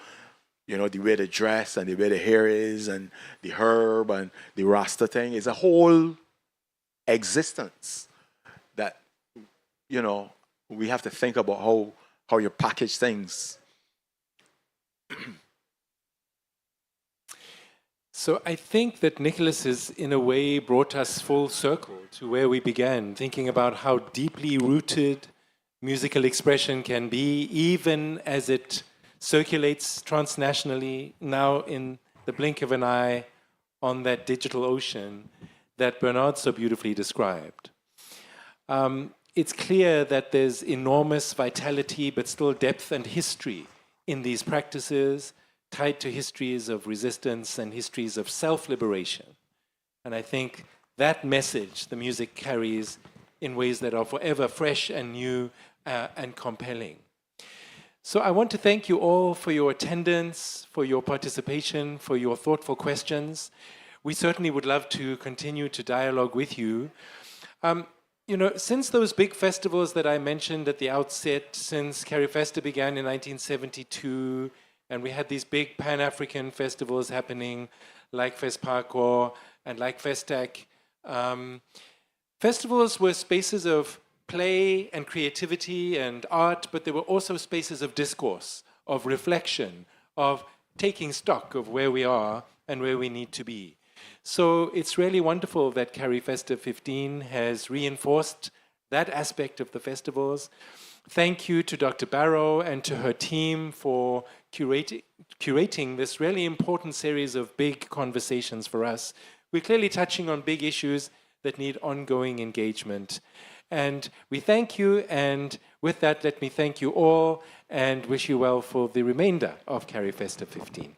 the way they dress and the way the hair is and the herb and the Rasta thing. It's a whole existence that, we have to think about how you package things. So I think that Nicholas has, in a way, brought us full circle to where we began, thinking about how deeply rooted musical expression can be, even as it circulates transnationally now in the blink of an eye on that digital ocean that Bernard so beautifully described. It's clear that there's enormous vitality, but still depth and history in these practices, tied to histories of resistance and histories of self-liberation. And I think that message the music carries in ways that are forever fresh and new and compelling. So I want to thank you all for your attendance, for your participation, for your thoughtful questions. We certainly would love to continue to dialogue with you. Since those big festivals that I mentioned at the outset, since Carifesta began in 1972, and we had these big Pan-African festivals happening, like FESPACO and like FESTAC, festivals were spaces of play and creativity and art, but they were also spaces of discourse, of reflection, of taking stock of where we are and where we need to be. So it's really wonderful that Carifesta 15 has reinforced that aspect of the festivals. Thank you to Dr. Barrow and to her team for curating this really important series of big conversations for us. We're clearly touching on big issues that need ongoing engagement. And we thank you, and with that, let me thank you all and wish you well for the remainder of Carifesta 15.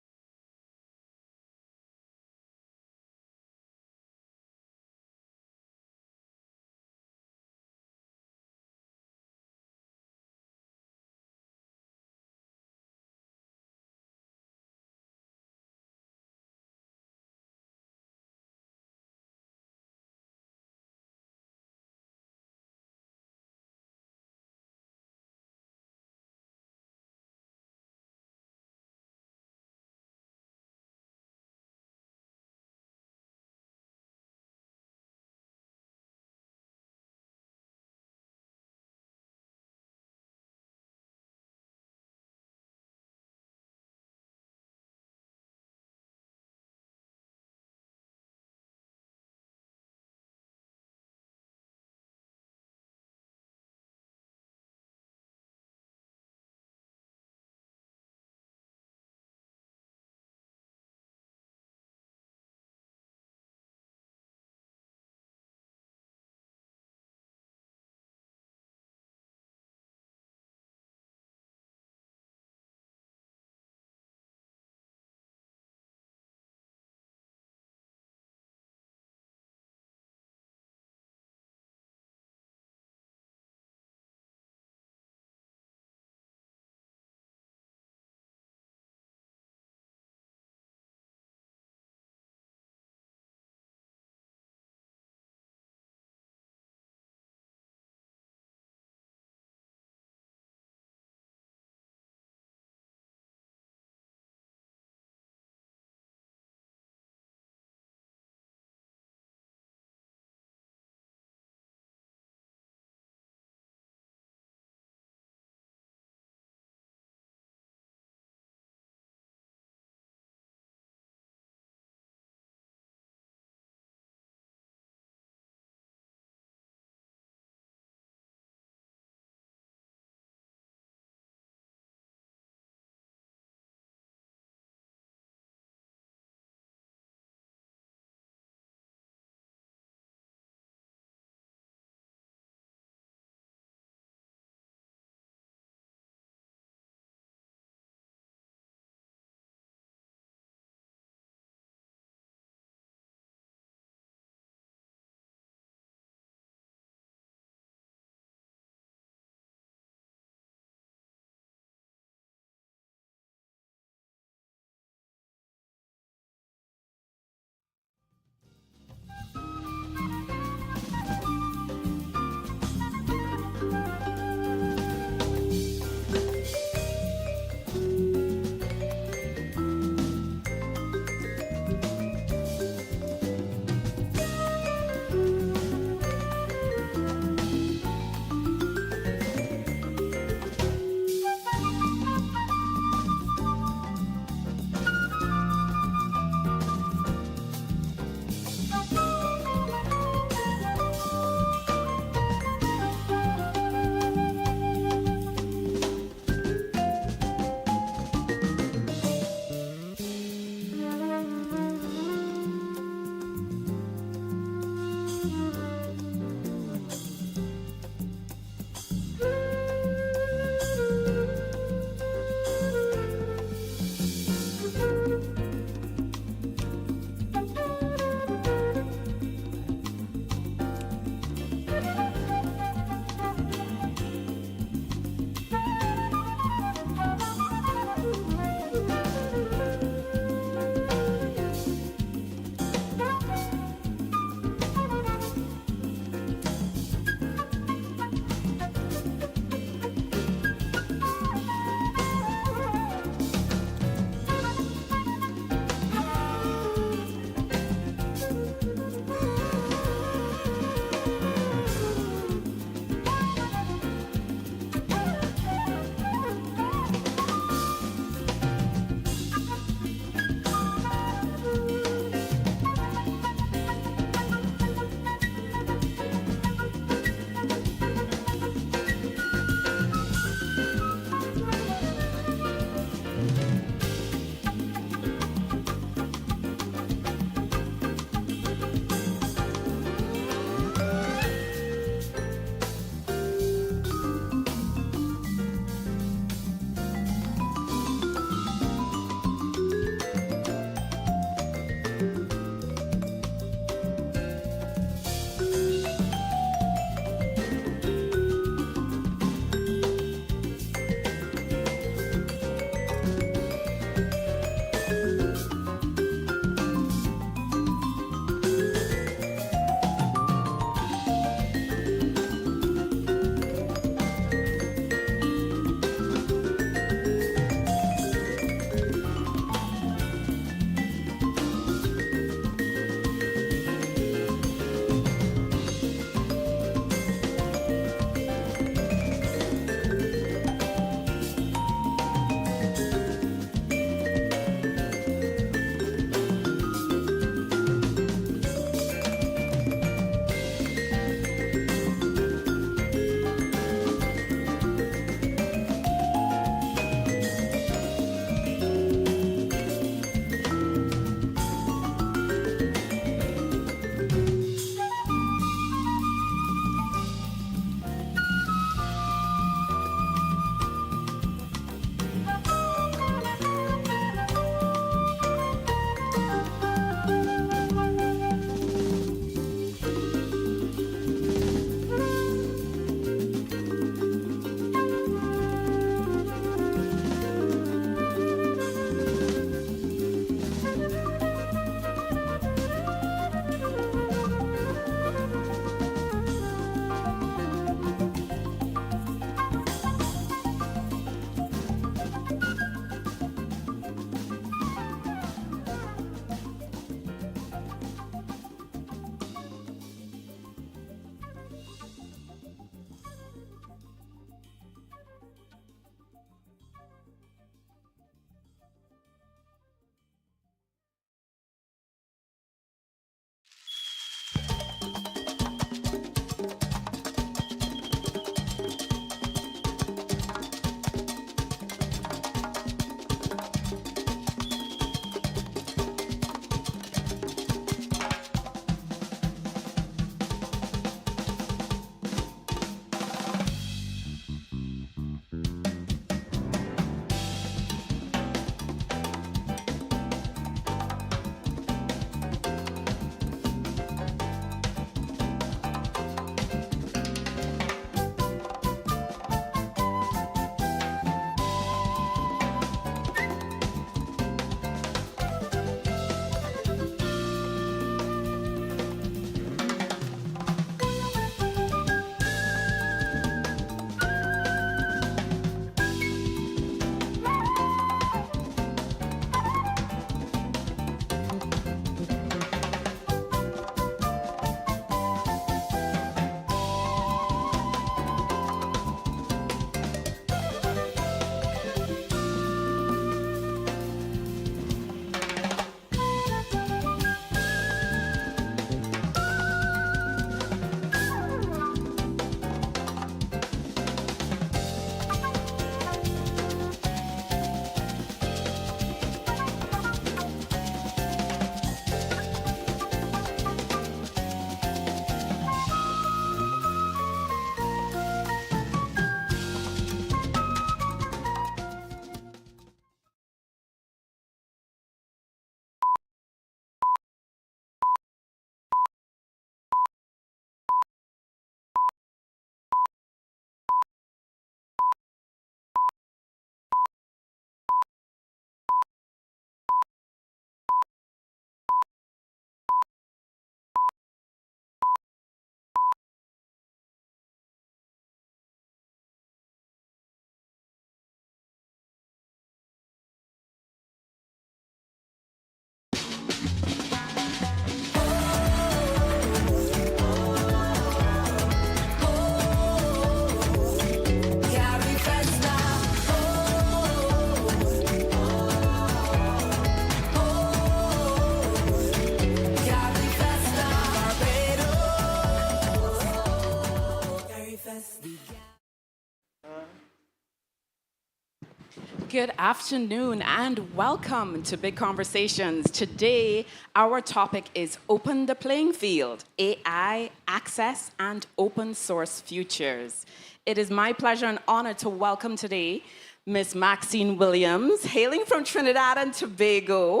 Good afternoon and welcome to Big Conversations. Today, our topic is Open the Playing Field, AI, Access, and Open Source Futures. It is my pleasure and honor to welcome today Ms. Maxine Williams, hailing from Trinidad and Tobago.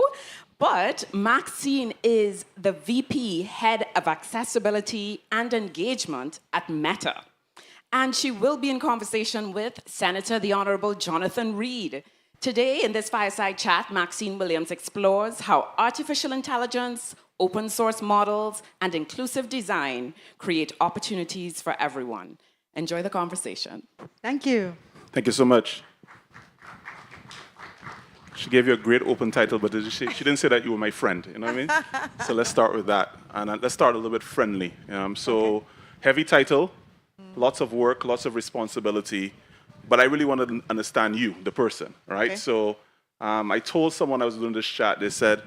But Maxine is the VP, Head of Accessibility and Engagement at Meta. And she will be in conversation with Senator the Honorable Jonathan Reed. Today, in this fireside chat, Maxine Williams explores how artificial intelligence, open source models, and inclusive design create opportunities for everyone. Enjoy the conversation. Thank you. Thank you so much. She gave you a great open title, but she didn't say that you were my friend, you know what I mean? So let's start with that. And let's start a little bit friendly. Heavy title, lots of work, lots of responsibility, but I really wanted to understand you, the person, right? Okay. So I told someone I was doing this chat, they said,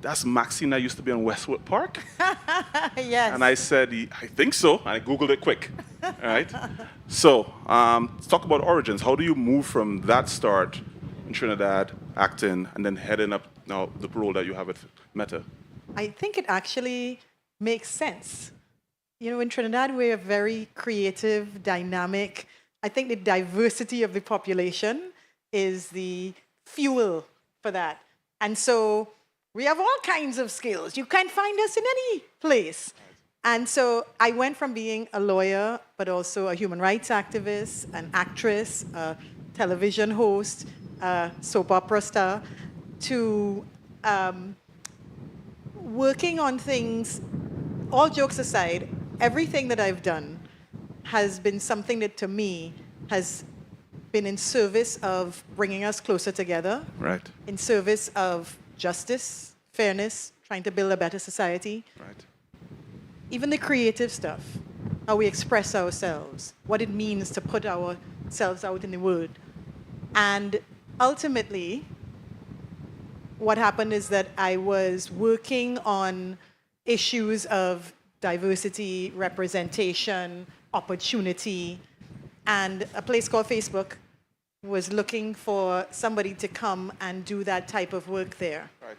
that's Maxine that used to be on Westwood Park? Yes. And I said, I think so. And I Googled it quick, all right? So let's talk about origins. How do you move from that start in Trinidad, acting, and then heading up now the role that you have at Meta? I think it actually makes sense. You know, in Trinidad, we're very creative, dynamic. I think the diversity of the population is the fuel for that. And so we have all kinds of skills. You can't find us in any place. And so I went from being a lawyer, but also a human rights activist, an actress, a television host, a soap opera star, to working on things. All jokes aside, everything that I've done has been something that, to me, has been in service of bringing us closer together, Right. in service of justice, fairness, trying to build a better society. Right. Even the creative stuff, how we express ourselves, what it means to put ourselves out in the world. And ultimately, what happened is that I was working on issues of diversity, representation, opportunity, and a place called Facebook was looking for somebody to come and do that type of work there. Right.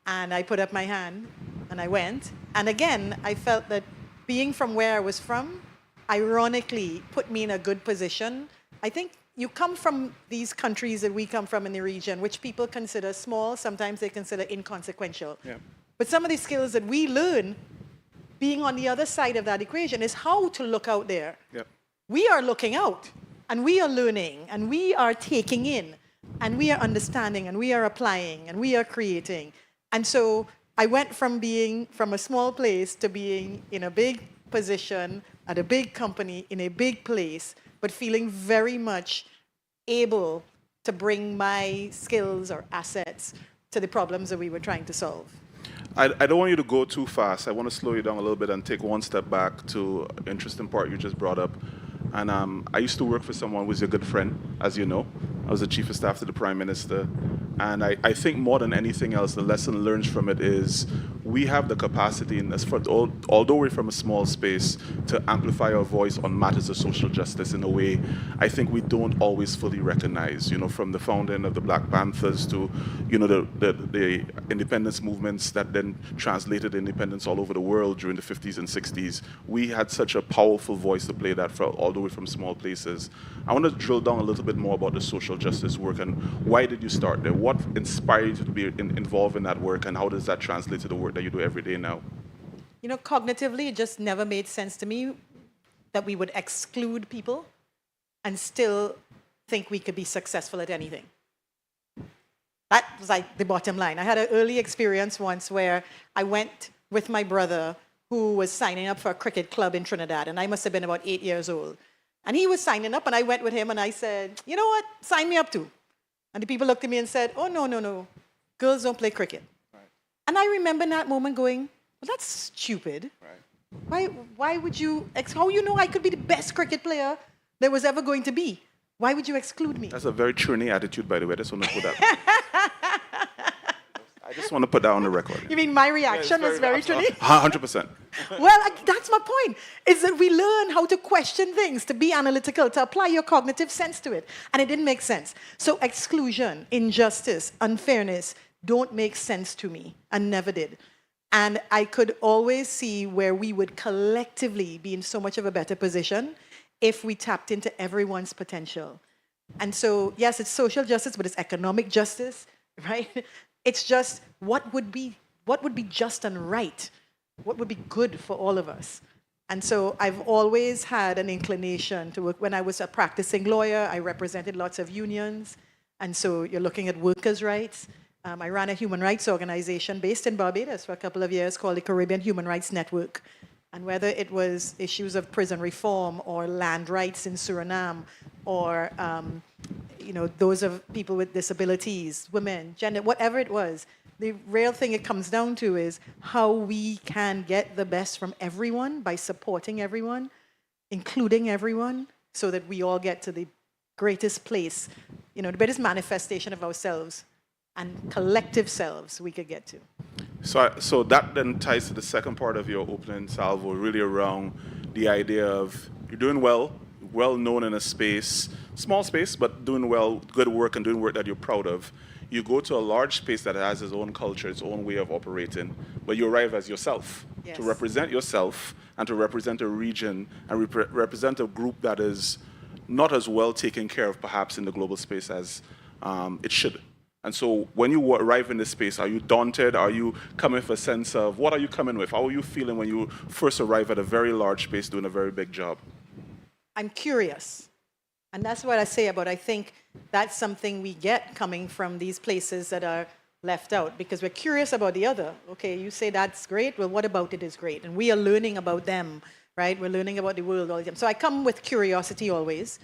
And I put up my hand and I went. And again, I felt that being from where I was from, ironically, put me in a good position. I think you come from these countries that we come from in the region, which people consider small, sometimes they consider inconsequential. Yeah. But some of the skills that we learn being on the other side of that equation is how to look out there. Yep. We are looking out, and we are learning, and we are taking in, and we are understanding, and we are applying, and we are creating. And so I went from being from a small place to being in a big position at a big company in a big place, but feeling very much able to bring my skills or assets to the problems that we were trying to solve. I don't want you to go too fast. I want to slow you down a little bit and take one step back to an interesting part you just brought up. And I used to work for someone who was a good friend, as you know. I was the chief of staff to the prime minister. And I think more than anything else, the lesson learned from it is we have the capacity, in this, although we're from a small space, to amplify our voice on matters of social justice in a way I think we don't always fully recognize. You know, from the founding of the Black Panthers to, you know, the independence movements that then translated independence all over the world during the 50s and 60s. We had such a powerful voice to play that, although we're from small places. I want to drill down a little bit more about the social justice work and why did you start there? What inspired you to be involved in that work, and how does that translate to the work that you do every day now? You know, cognitively, it just never made sense to me that we would exclude people and still think we could be successful at anything. That was like the bottom line. I had an early experience once where I went with my brother who was signing up for a cricket club in Trinidad, and I must have been about 8 years old. And he was signing up, and I went with him, and I said, you know what, sign me up too. And the people looked at me and said, oh, no, girls don't play cricket. Right. And I remember in that moment going, well, that's stupid. Right. Why would you, how you know I could be the best cricket player there was ever going to be? Why would you exclude me? That's a very Trini attitude, by the way. I just want to put that. I just want to put that on the record. You mean my reaction was very Trini? 100%. Well, that's my point, is that we learn how to question things, to be analytical, to apply your cognitive sense to it. And it didn't make sense. So exclusion, injustice, unfairness don't make sense to me, and never did. And I could always see where we would collectively be in so much of a better position if we tapped into everyone's potential. And so, yes, it's social justice, but it's economic justice, right? It's just what would be just and right, what would be good for all of us. And so I've always had an inclination to work. When I was a practicing lawyer, I represented lots of unions. And so you're looking at workers' rights. I ran a human rights organization based in Barbados for a couple of years called the Caribbean Human Rights Network. And whether it was issues of prison reform or land rights in Suriname or those of people with disabilities, women, gender, whatever it was, the real thing it comes down to is how we can get the best from everyone by supporting everyone, including everyone, so that we all get to the greatest place, the greatest manifestation of ourselves and collective selves we could get to. So that then ties to the second part of your opening salvo, really around the idea of you're doing well known in a space, small space, but doing well, good work and doing work that you're proud of. You go to a large space that has its own culture, its own way of operating, but you arrive as yourself, Yes. to represent yourself and to represent a region and represent a group that is not as well taken care of perhaps in the global space as it should. And so when you arrive in this space, are you daunted? Are you coming with a sense of, what are you coming with? How are you feeling when you first arrive at a very large space doing a very big job? I'm curious. And that's what I say about, I think that's something we get coming from these places that are left out, because we're curious about the other. Okay, you say that's great, well, what about it is great? And we are learning about them, right? We're learning about the world all the time. So I come with curiosity always.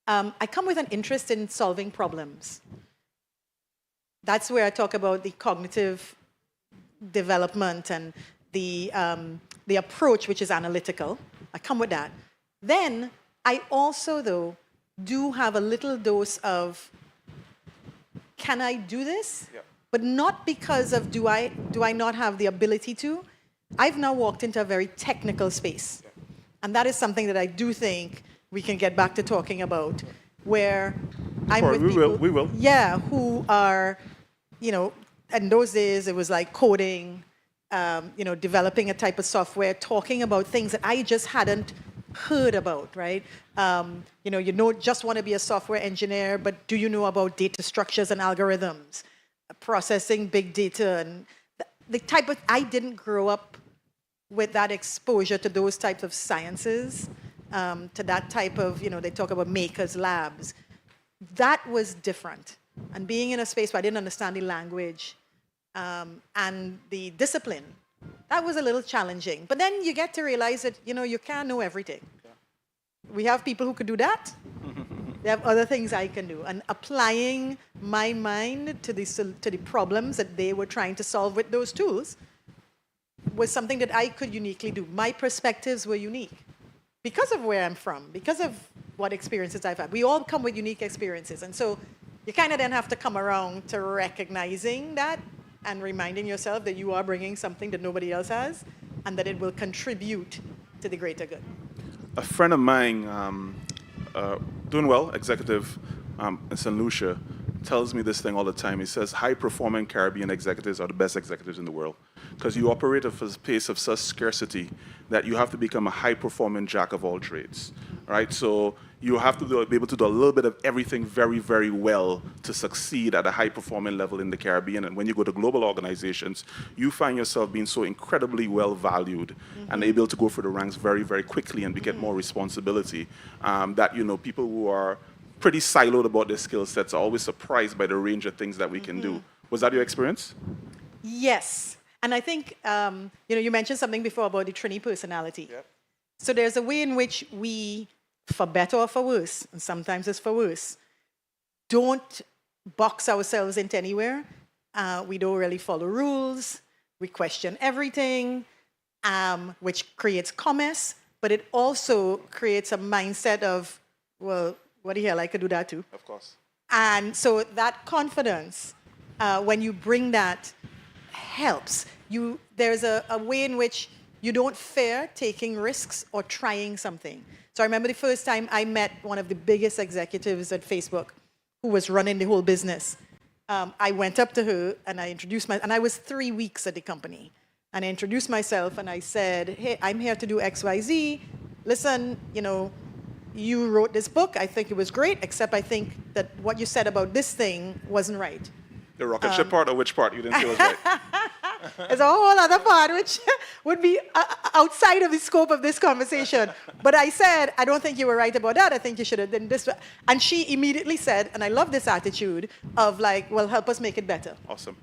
I come with an interest in solving problems. That's where I talk about the cognitive development and the approach, which is analytical. I come with that. Then I also, though, do have a little dose of, can I do this? Yeah. But not because of do I not have the ability to. I've now walked into a very technical space. Yeah. And that is something that I do think we can get back to talking about, where I'm with people, we will. Yeah, who are, in those days it was like coding, developing a type of software, talking about things that I just hadn't heard about, right? Just want to be a software engineer, but do you know about data structures and algorithms, processing big data, and the type of, I didn't grow up with that exposure to those types of sciences, to that type of, they talk about makers labs. That was different. And being in a space where I didn't understand the language and the discipline, that was a little challenging. But then you get to realize that, you can't know everything. Yeah. We have people who could do that. They have other things I can do. And applying my mind to the problems that they were trying to solve with those tools was something that I could uniquely do. My perspectives were unique because of where I'm from, because of what experiences I've had. We all come with unique experiences. And so you kind of then have to come around to recognizing that and reminding yourself that you are bringing something that nobody else has and that it will contribute to the greater good. A friend of mine, doing well, executive in St. Lucia, tells me this thing all the time. He says high-performing Caribbean executives are the best executives in the world because you operate at a pace of such scarcity that you have to become a high-performing jack of all trades, right? So you have to be able to do a little bit of everything very, very well to succeed at a high-performing level in the Caribbean. And when you go to global organizations, you find yourself being so incredibly well valued and able to go through the ranks very, very quickly and get more responsibility that, people who are pretty siloed about their skill sets are always surprised by the range of things that we can do. Was that your experience? Yes. And I think, you mentioned something before about the Trini personality. Yep. So there's a way in which we, for better or for worse, and sometimes it's for worse, don't box ourselves into anywhere. We don't really follow rules. We question everything, which creates commerce, but it also creates a mindset of, well, what the hell, I could do that too. Of course. And so that confidence, when you bring that helps. There's a way in which you don't fear taking risks or trying something. So I remember the first time I met one of the biggest executives at Facebook who was running the whole business. I went up to her and I introduced myself, and I was 3 weeks at the company. And I introduced myself and I said, hey, I'm here to do XYZ. Listen, you wrote this book. I think it was great, except I think that what you said about this thing wasn't right. The rocket ship part, or which part you didn't say was right? There's a whole other part which would be outside of the scope of this conversation. But I said, I don't think you were right about that. I think you should have done this. And she immediately said, and I love this attitude of like, well, help us make it better. Awesome.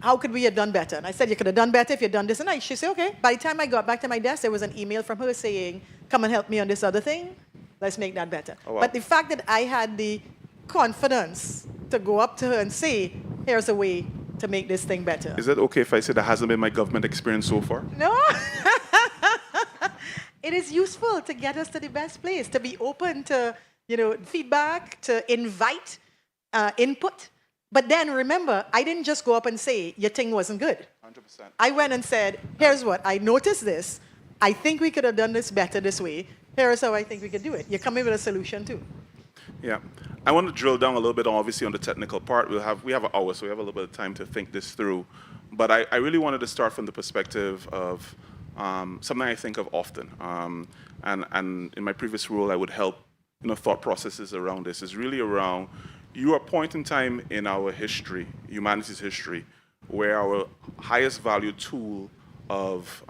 How could we have done better? And I said, you could have done better if you'd done this. And she said, okay. By the time I got back to my desk, there was an email from her saying, come and help me on this other thing. Let's make that better. Oh, wow. But the fact that I had the confidence to go up to her and say, here's a way to make this thing better. Is it okay if I say that hasn't been my government experience so far? No. It is useful to get us to the best place, to be open to, feedback, to invite input. But then remember, I didn't just go up and say, your thing wasn't good. 100%. I went and said, here's what, I noticed this. I think we could have done this better this way. Here's how I think we could do it. You're coming with a solution too. Yeah. I want to drill down a little bit, obviously, on the technical part. We have an hour, so we have a little bit of time to think this through. But I really wanted to start from the perspective of something I think of often. And in my previous role, I would help thought processes around this. Is really around, you are a point in time in our history, humanity's history, where our highest value tool of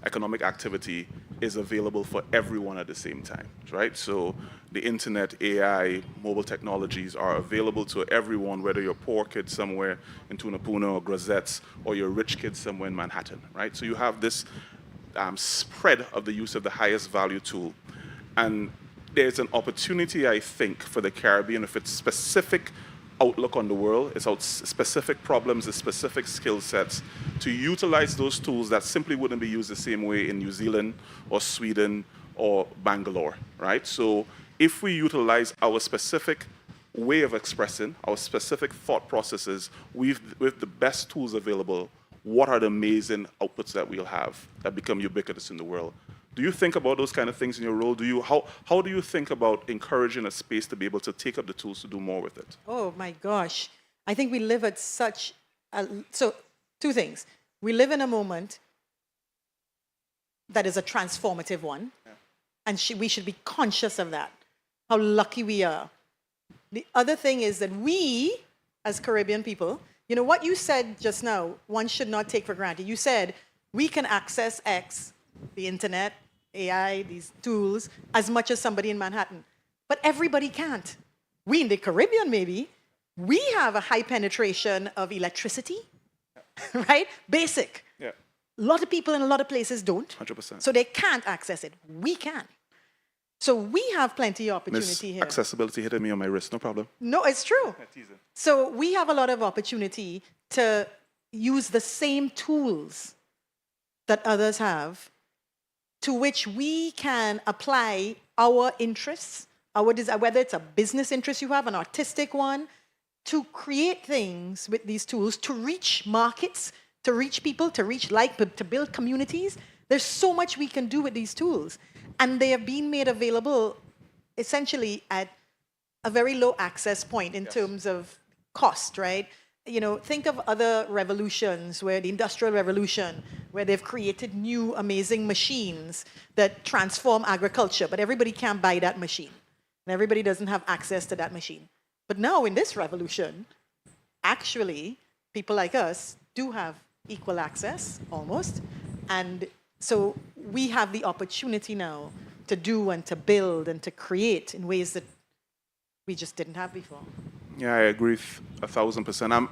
economic activity is available for everyone at the same time, right? So the internet, AI, mobile technologies are available to everyone, whether you're a poor kid somewhere in Tunapuna or Grisettes, or you're a rich kid somewhere in Manhattan, right? So you have this spread of the use of the highest value tool. And there's an opportunity, I think, for the Caribbean, if it's specific outlook on the world, it's out specific problems, it's specific skill sets, to utilize those tools that simply wouldn't be used the same way in New Zealand or Sweden or Bangalore, right? So if we utilize our specific way of expressing, our specific thought processes with the best tools available, what are the amazing outputs that we'll have that become ubiquitous in the world? Do you think about those kind of things in your role? How do you think about encouraging a space to be able to take up the tools to do more with it? Oh my gosh. I think we live at such so two things. We live in a moment that is a transformative one. Yeah. And we should be conscious of that. How lucky we are. The other thing is that we, as Caribbean people, what you said just now, one should not take for granted. You said we can access X, the internet, AI, these tools, as much as somebody in Manhattan. But everybody can't. We in the Caribbean, maybe, we have a high penetration of electricity, right? Basic. Yeah. A lot of people in a lot of places don't. 100%. So they can't access it. We can. So we have plenty of opportunity here. Accessibility hitting me on my wrist, no problem. No, it's true. So we have a lot of opportunity to use the same tools that others have, to which we can apply our interests, our desire, whether it's a business interest you have, an artistic one, to create things with these tools, to reach markets, to reach people, to build communities. There's so much we can do with these tools. And they have been made available essentially at a very low access point in terms of cost, right? Think of other revolutions, where the Industrial Revolution, where they've created new amazing machines that transform agriculture, but everybody can't buy that machine. And everybody doesn't have access to that machine. But now in this revolution, actually, people like us do have equal access, almost. And so we have the opportunity now to do and to build and to create in ways that we just didn't have before. Yeah, I agree 1,000%.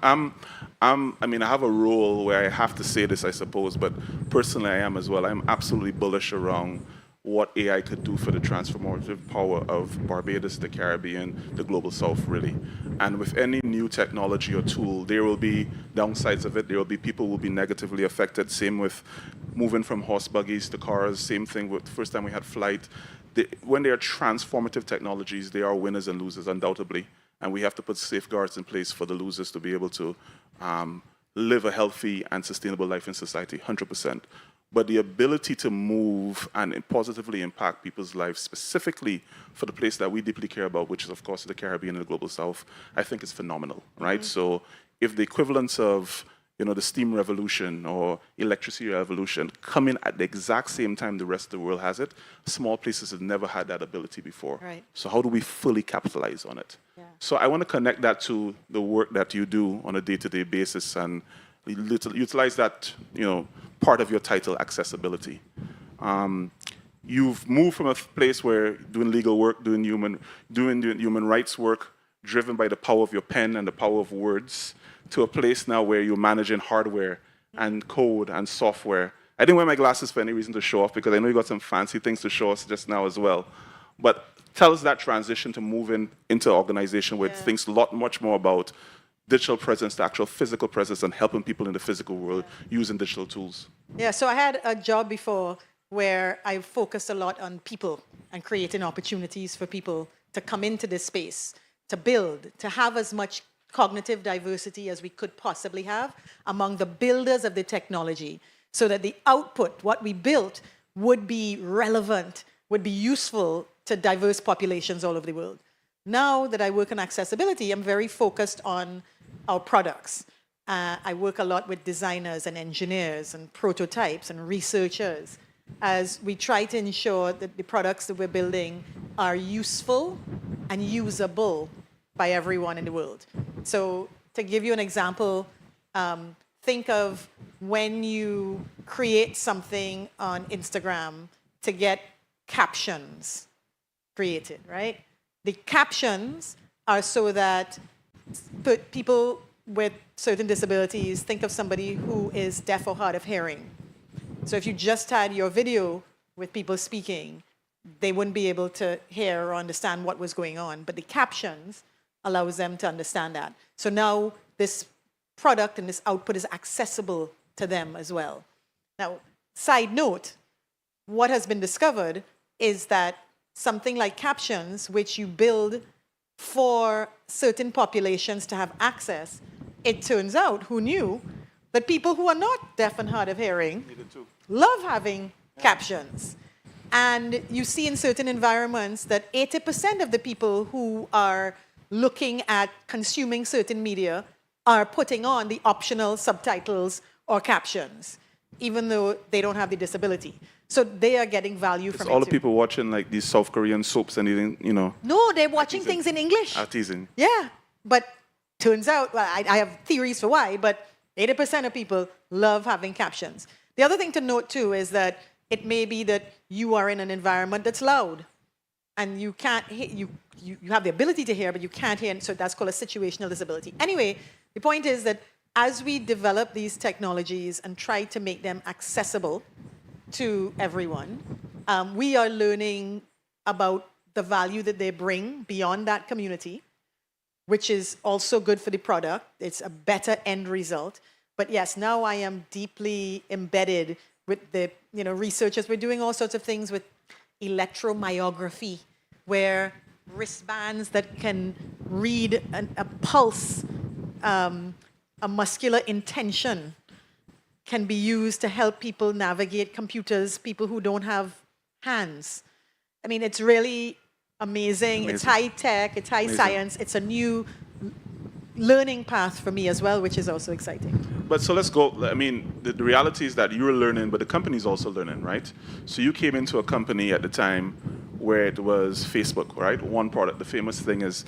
I mean, I have a role where I have to say this, I suppose, but personally I am as well. I'm absolutely bullish around what AI could do for the transformative power of Barbados, the Caribbean, the Global South, really. And with any new technology or tool, there will be downsides of it. There will be people who will be negatively affected. Same with moving from horse buggies to cars. Same thing with the first time we had flight. When they are transformative technologies, they are winners and losers, undoubtedly. And we have to put safeguards in place for the losers to be able to live a healthy and sustainable life in society, 100%. But the ability to move and positively impact people's lives, specifically for the place that we deeply care about, which is, of course, the Caribbean and the Global South, I think is phenomenal, right? So if the equivalence of the steam revolution or electricity revolution come in at the exact same time the rest of the world has it, small places have never had that ability before. Right. So how do we fully capitalize on it? So I want to connect that to the work that you do on a day-to-day basis and utilize that, part of your title, accessibility. You've moved from a place where doing legal work, doing human rights work, driven by the power of your pen and the power of words, to a place now where you're managing hardware and code and software. I didn't wear my glasses for any reason to show off because I know you got some fancy things to show us just now as well. But tell us that transition to moving into an organization where it thinks much more about digital presence, the actual physical presence, and helping people in the physical world using digital tools. Yeah, so I had a job before where I focused a lot on people and creating opportunities for people to come into this space, to build, to have as much cognitive diversity as we could possibly have among the builders of the technology, so that the output, what we built, would be relevant, would be useful to diverse populations all over the world. Now that I work on accessibility, I'm very focused on our products. I work a lot with designers and engineers and prototypes and researchers as we try to ensure that the products that we're building are useful and usable by everyone in the world. So to give you an example, think of when you create something on Instagram to get captions created, right? The captions are so that people with certain disabilities, think of somebody who is deaf or hard of hearing. So if you just had your video with people speaking, they wouldn't be able to hear or understand what was going on. But the captions allows them to understand that. So now this product and this output is accessible to them as well. Now, side note, what has been discovered is that something like captions, which you build for certain populations to have access, it turns out, who knew, that people who are not deaf and hard of hearing love having captions. And you see in certain environments that 80% of the people who are looking at consuming certain media are putting on the optional subtitles or captions, even though they don't have the disability. So they are getting value from it all the too. people watching like these South Korean soaps and eating, No, they're watching things in English. artisan. Yeah, but turns out, well, I have theories for why, but 80% of people love having captions. The other thing to note too is that it may be that you are in an environment that's loud and you can't hear, you have the ability to hear, but you can't hear, so that's called a situational disability. Anyway, the point is that as we develop these technologies and try to make them accessible to everyone, we are learning about the value that they bring beyond that community, which is also good for the product. It's a better end result. But yes, now I am deeply embedded with the researchers. We're doing all sorts of things with electromyography, where wristbands that can read a pulse, a muscular intention, can be used to help people navigate computers, people who don't have hands. I mean, it's really amazing. It's high tech, it's high science. It's a new learning path for me as well, which is also exciting. But so let's go. I mean, the reality is that you're learning, but the company's also learning, right? So you came into a company at the time where it was Facebook, right? One product. The famous thing is,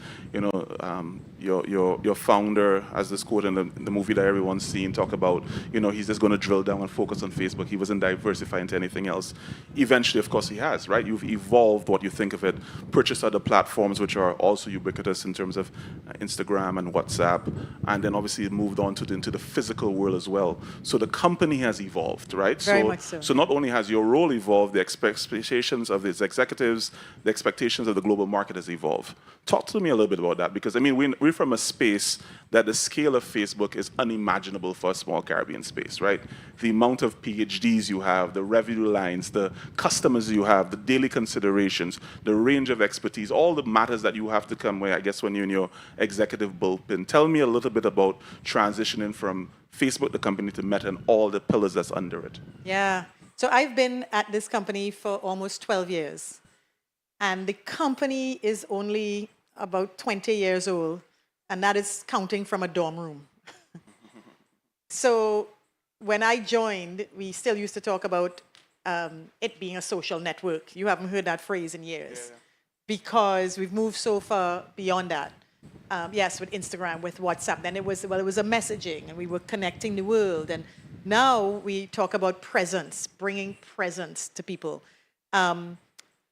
your founder, as this quote in the movie that everyone's seen, talk about, he's just going to drill down and focus on Facebook. He wasn't diversifying to anything else. Eventually, of course, he has, right? You've evolved what you think of it, purchased other platforms which are also ubiquitous in terms of Instagram and WhatsApp, and then obviously moved on into the physical world as well. So the company has evolved, right? Very much so. So not only has your role evolved, the expectations of its executives, incentives, the expectations of the global market has evolved. Talk to me a little bit about that, because I mean, we're from a space that the scale of Facebook is unimaginable for a small Caribbean space, right? The amount of PhDs you have, the revenue lines, the customers you have, the daily considerations, the range of expertise, all the matters that you have to come with, I guess, when you're in your executive bullpen. Tell me a little bit about transitioning from Facebook, the company, to Meta and all the pillars that's under it. Yeah. So I've been at this company for almost 12 years. And the company is only about 20 years old, and that is counting from a dorm room. So when I joined, we still used to talk about it being a social network. You haven't heard that phrase in years, because we've moved so far beyond that. Yes, with Instagram, with WhatsApp. Then it was a messaging, and we were connecting the world. And now we talk about presence, bringing presence to people.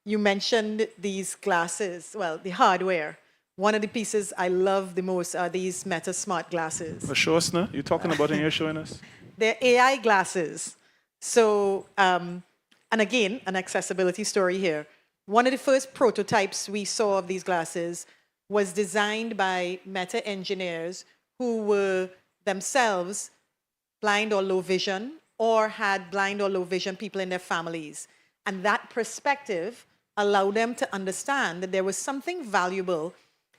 You mentioned these glasses, well, the hardware. One of the pieces I love the most are these Meta Smart glasses. Show us now. You're talking about it and you're showing us? They're AI glasses. So, and again, an accessibility story here. One of the first prototypes we saw of these glasses was designed by Meta engineers who were themselves blind or low vision, or had blind or low vision people in their families. And that perspective allowed them to understand that there was something valuable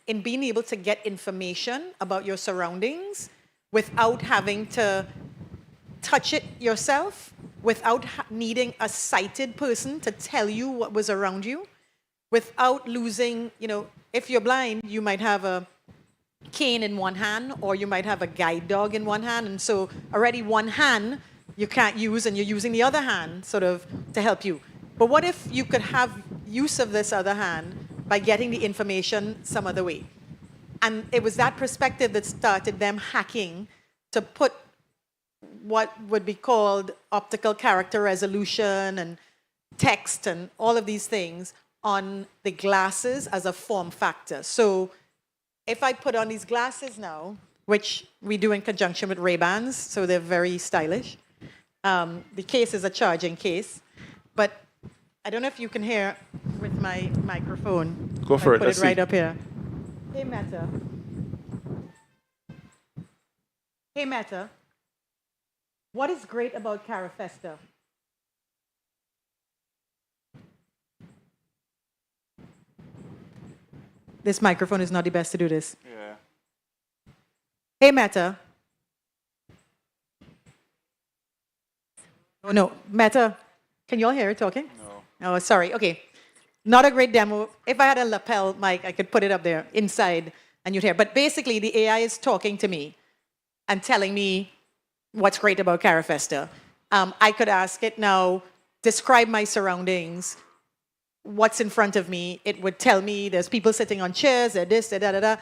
in being able to get information about your surroundings without having to touch it yourself, without needing a sighted person to tell you what was around you, without losing, if you're blind, you might have a cane in one hand, or you might have a guide dog in one hand, and so already one hand you can't use, and you're using the other hand sort of to help you. But what if you could have use of this other hand by getting the information some other way? And it was that perspective that started them hacking to put what would be called optical character resolution and text and all of these things on the glasses as a form factor. So if I put on these glasses now, which we do in conjunction with Ray-Bans, so they're very stylish. The case is a charging case, but I don't know if you can hear with my microphone. Go for it. Put it right up here. Hey, Meta. Hey, Meta. What is great about Carifesta? This microphone is not the best to do this. Yeah. Hey, Meta. Oh, no. Meta, can you all hear it talking? No. Oh, sorry. Okay. Not a great demo. If I had a lapel mic, I could put it up there inside and you'd hear. But basically, the AI is talking to me and telling me what's great about Carifesta. I could ask it now, describe my surroundings, what's in front of me. It would tell me there's people sitting on chairs, they're this, they're da-da-da.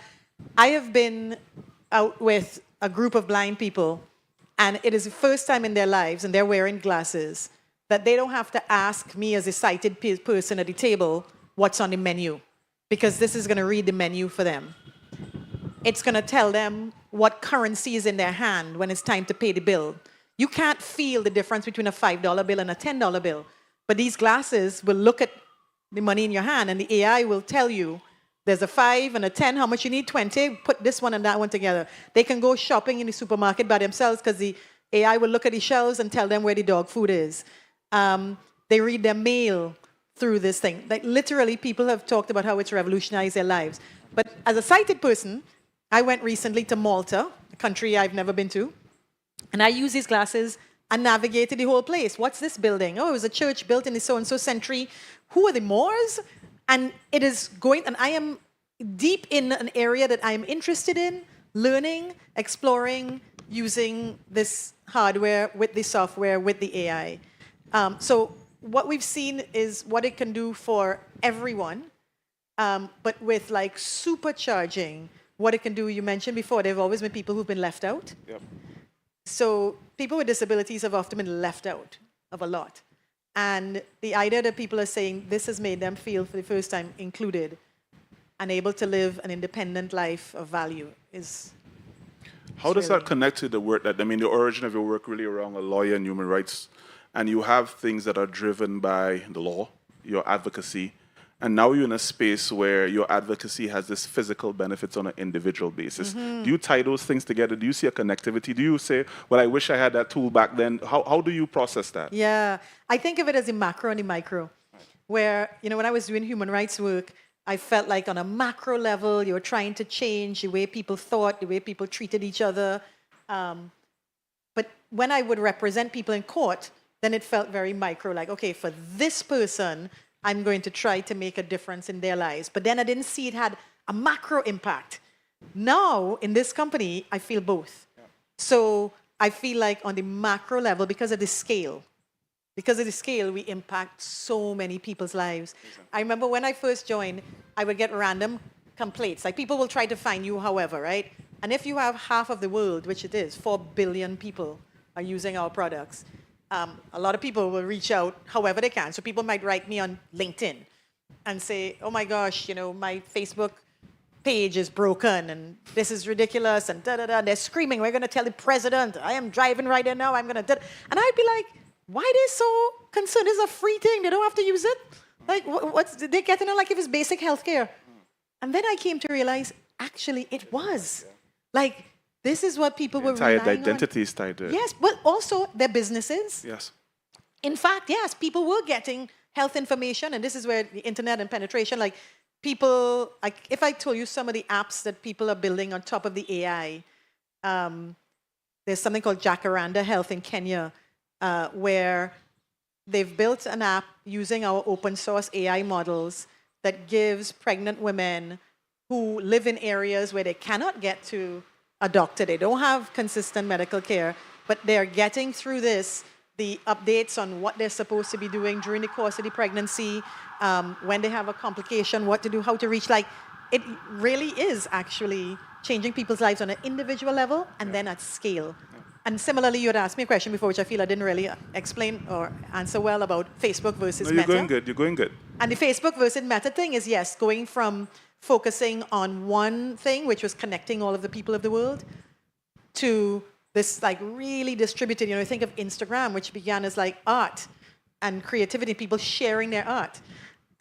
I have been out with a group of blind people, and it is the first time in their lives, and they're wearing glasses, that they don't have to ask me as a sighted person at the table what's on the menu, because this is going to read the menu for them. It's going to tell them what currency is in their hand when it's time to pay the bill. You can't feel the difference between a $5 bill and a $10 bill, but these glasses will look at the money in your hand, and the AI will tell you there's a 5 and a 10, how much you need, 20, put this one and that one together. They can go shopping in the supermarket by themselves because the AI will look at the shelves and tell them where the dog food is. They read their mail through this thing. Like literally, people have talked about how it's revolutionized their lives. But as a sighted person, I went recently to Malta, a country I've never been to, and I used these glasses and navigated the whole place. What's this building? Oh, it was a church built in the so-and-so century. Who are the Moors? And it is going, and I am deep in an area that I am interested in, learning, exploring, using this hardware with the software, with the AI. So what we've seen is what it can do for everyone, but with like supercharging what it can do. You mentioned before, there have always been people who've been left out. Yep. So people with disabilities have often been left out of a lot. And the idea that people are saying this has made them feel for the first time included and able to live an independent life of value is... How does that connect to the work that, I mean, the origin of your work really around a lawyer and human rights, and you have things that are driven by the law, your advocacy, And now you're in a space where your advocacy has this physical benefits on an individual basis. Mhm. Do you tie those things together? Do you see a connectivity? Do you say, well, I wish I had that tool back then? How do you process that? Yeah, I think of it as a macro and a micro, where, when I was doing human rights work, I felt like on a macro level, you were trying to change the way people thought, the way people treated each other. But when I would represent people in court, then it felt very micro, like, okay, for this person, I'm going to try to make a difference in their lives. But then I didn't see it had a macro impact. Now, in this company, I feel both. So I feel like on the macro level, because of the scale, we impact so many people's lives. I remember when I first joined, I would get random complaints. Like, people will try to find you, however, right? And if you have half of the world, which it is, 4 billion people are using our products, a lot of people will reach out however they can. So people might write me on LinkedIn and say, oh my gosh, my Facebook page is broken and this is ridiculous and da-da-da. They're screaming, we're going to tell the president, I am driving right there now, I'm going to... And I'd be like, why are they so concerned? It's a free thing. They don't have to use it. Like, they're getting it like if it's basic healthcare. And then I came to realize, actually, it was. Like, this is what people were Entire relying identity is tied to it. Yes, but also their businesses. Yes. In fact, yes, people were getting health information, and this is where the internet and penetration, like people, like if I told you some of the apps that people are building on top of the AI, there's something called Jacaranda Health in Kenya, where they've built an app using our open source AI models that gives pregnant women who live in areas where they cannot get to a doctor, they don't have consistent medical care, but they're getting through this the updates on what they're supposed to be doing during the course of the pregnancy, when they have a complication, what to do, how to reach. Like, it really is actually changing people's lives on an individual level and then at scale. And similarly, you had asked me a question before, which I feel I didn't really explain or answer well, about Facebook versus No, you're Meta. going good. You're going good. And the Facebook versus Meta thing is, yes, going from focusing on one thing, which was connecting all of the people of the world, to this like really distributed, think of Instagram, which began as like art and creativity, people sharing their art.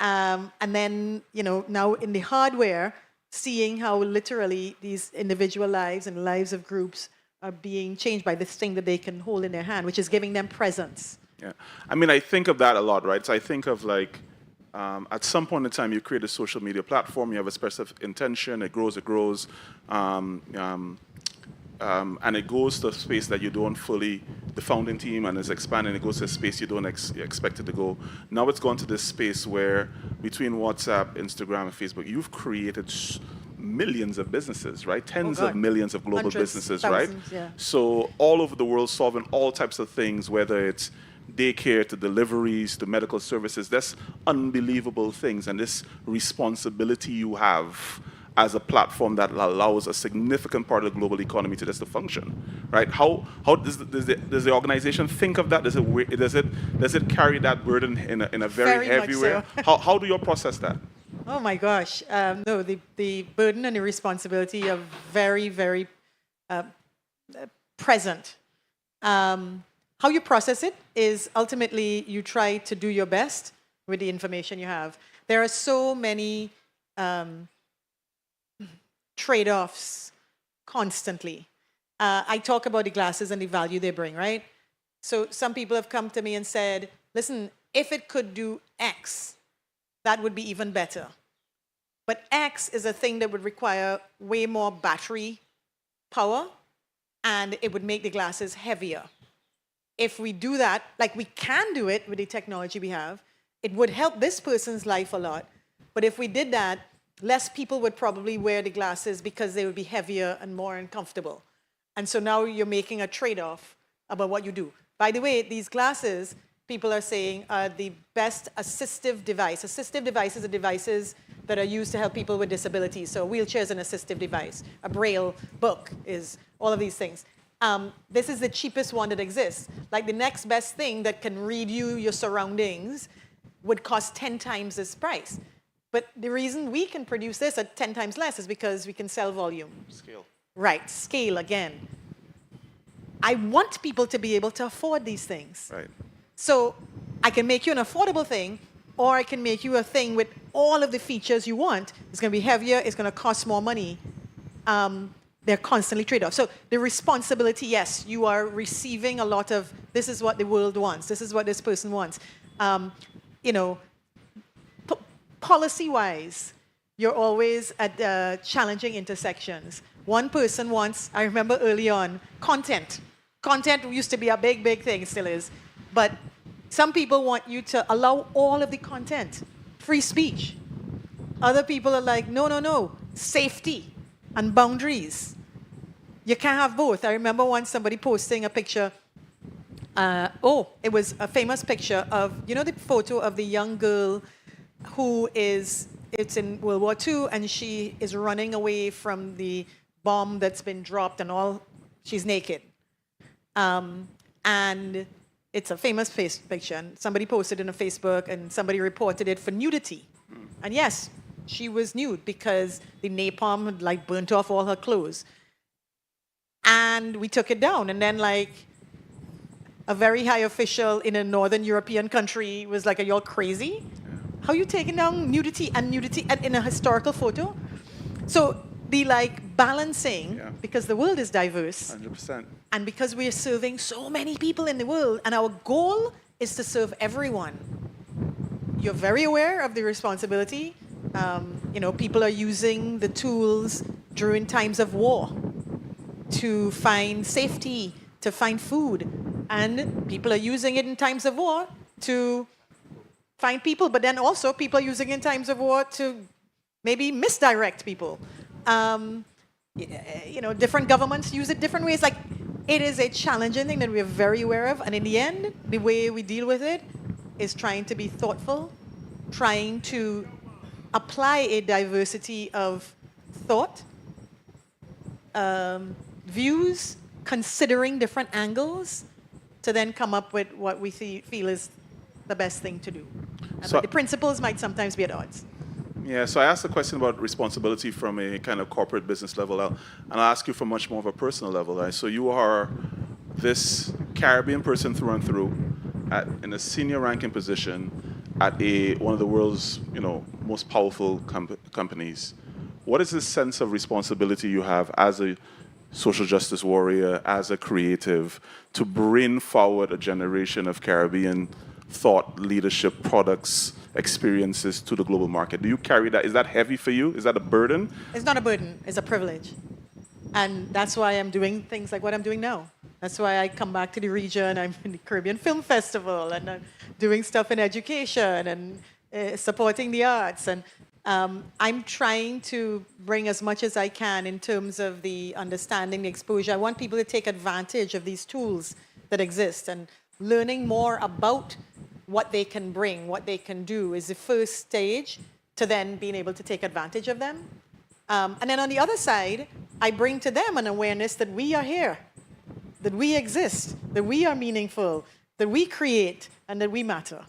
And then, now in the hardware, seeing how literally these individual lives and lives of groups are being changed by this thing that they can hold in their hand, which is giving them presence. Yeah. I mean, I think of that a lot, right? So I think of like, at some point in time, you create a social media platform, you have a specific intention, it grows, and it goes to a space that you don't fully, the founding team, and is expanding, it goes to a space you don't expect it to go. Now it's gone to this space where between WhatsApp, Instagram, and Facebook, you've created millions of businesses, right? Tens of millions of global Hundreds, businesses, thousands, right? yeah. So all over the world solving all types of things, whether it's daycare to deliveries to medical services. That's unbelievable things, and this responsibility you have as a platform that allows a significant part of the global economy to just to function, right? How does the organization think of that? Does it carry that burden in a very heavy much way? so. How do you process that? Oh my gosh. No, the burden and the responsibility are very, very present. How you process it is ultimately you try to do your best with the information you have. There are so many trade-offs constantly. I talk about the glasses and the value they bring, right? So some people have come to me and said, listen, if it could do X, that would be even better. But X is a thing that would require way more battery power, and it would make the glasses heavier. If we do that, like we can do it with the technology we have, it would help this person's life a lot. But if we did that, less people would probably wear the glasses because they would be heavier and more uncomfortable. And so now you're making a trade-off about what you do. By the way, these glasses, people are saying, are the best assistive device. Assistive devices are devices that are used to help people with disabilities. So a wheelchair is an assistive device. A Braille book is all of these things. This is the cheapest one that exists. Like the next best thing that can read you your surroundings would cost 10 times this price. But the reason we can produce this at 10 times less is because we can sell volume. Scale. Right, scale again. I want people to be able to afford these things. Right. So I can make you an affordable thing, or I can make you a thing with all of the features you want. It's going to be heavier. It's going to cost more money. They're constantly trade-offs. So the responsibility, yes, you are receiving a lot of, this is what the world wants. This is what this person wants. You know, policy-wise, you're always at challenging intersections. One person wants, I remember early on, content. Content used to be a big, big thing, it still is. But some people want you to allow all of the content, free speech. Other people are like, no, no, no, safety and boundaries. You can't have both. I remember once somebody posting a picture. It was a famous picture of, you know, the photo of the young girl who is, it's in World War II, and she is running away from the bomb that's been dropped and all, she's naked. And it's a famous picture, and somebody posted it on Facebook, and somebody reported it for nudity. And yes, she was nude because the napalm had like burnt off all her clothes. And we took it down, and then like a very high official in a northern European country was like, are y'all crazy? How you taking down nudity and in a historical photo? So the like balancing, because the world is diverse. 100%. And because we are serving so many people in the world, and our goal is to serve everyone. You're very aware of the responsibility. You know, people are using the tools during times of war to find safety, to find food. And people are using it in times of war to find people, but then also people are using it in times of war to maybe misdirect people. You know, different governments use it different ways. Like, it is a challenging thing that we're very aware of. And in the end, the way we deal with it is trying to be thoughtful, trying to apply a diversity of thought, views, considering different angles to then come up with what we feel is the best thing to do. But the principles might sometimes be at odds. Yeah, so I asked a question about responsibility from a kind of corporate business level, and I'll ask you from much more of a personal level. Right? So you are this Caribbean person through and through, in a senior ranking position at one of the world's most powerful companies. What is the sense of responsibility you have as a social justice warrior, as a creative, to bring forward a generation of Caribbean thought, leadership, products, experiences to the global market? Do you carry that? Is that heavy for you? Is that a burden? It's not a burden, it's a privilege. And that's why I'm doing things like what I'm doing now. That's why I come back to the region. I'm in the Caribbean Film Festival, and I'm doing stuff in education and supporting the arts. And I'm trying to bring as much as I can in terms of the understanding, the exposure. I want people to take advantage of these tools that exist, and learning more about what they can bring, what they can do is the first stage to then being able to take advantage of them. And then on the other side, I bring to them an awareness that we are here, that we exist, that we are meaningful, that we create, and that we matter.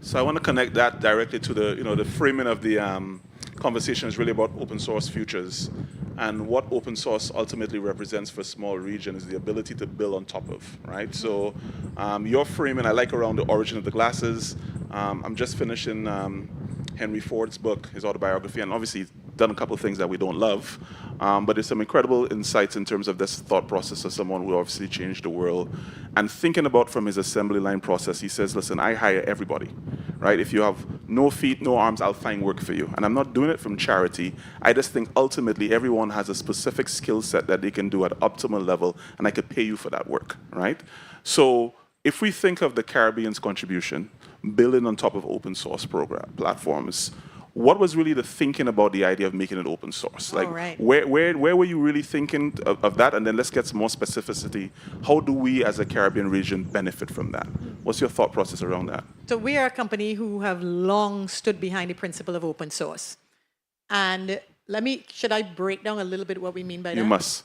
So I want to connect that directly to the framing of the conversation is really about open source futures. And what open source ultimately represents for a small region is the ability to build on top of, right? So your framing, I like around the origin of the glasses. I'm just finishing Henry Ford's book, his autobiography, and obviously he's done a couple of things that we don't love. But there's some incredible insights in terms of this thought process of someone who obviously changed the world. And thinking about from his assembly line process, he says, listen, I hire everybody, right? If you have no feet, no arms, I'll find work for you. And I'm not doing it from charity. I just think ultimately everyone has a specific skill set that they can do at optimal level, and I could pay you for that work, right? So if we think of the Caribbean's contribution, building on top of open source platforms, what was really the thinking about the idea of making it open source? Like, where were you really thinking of that? And then let's get some more specificity. How do we as a Caribbean region benefit from that? What's your thought process around that? So we are a company who have long stood behind the principle of open source. And should I break down a little bit what we mean by that? You must.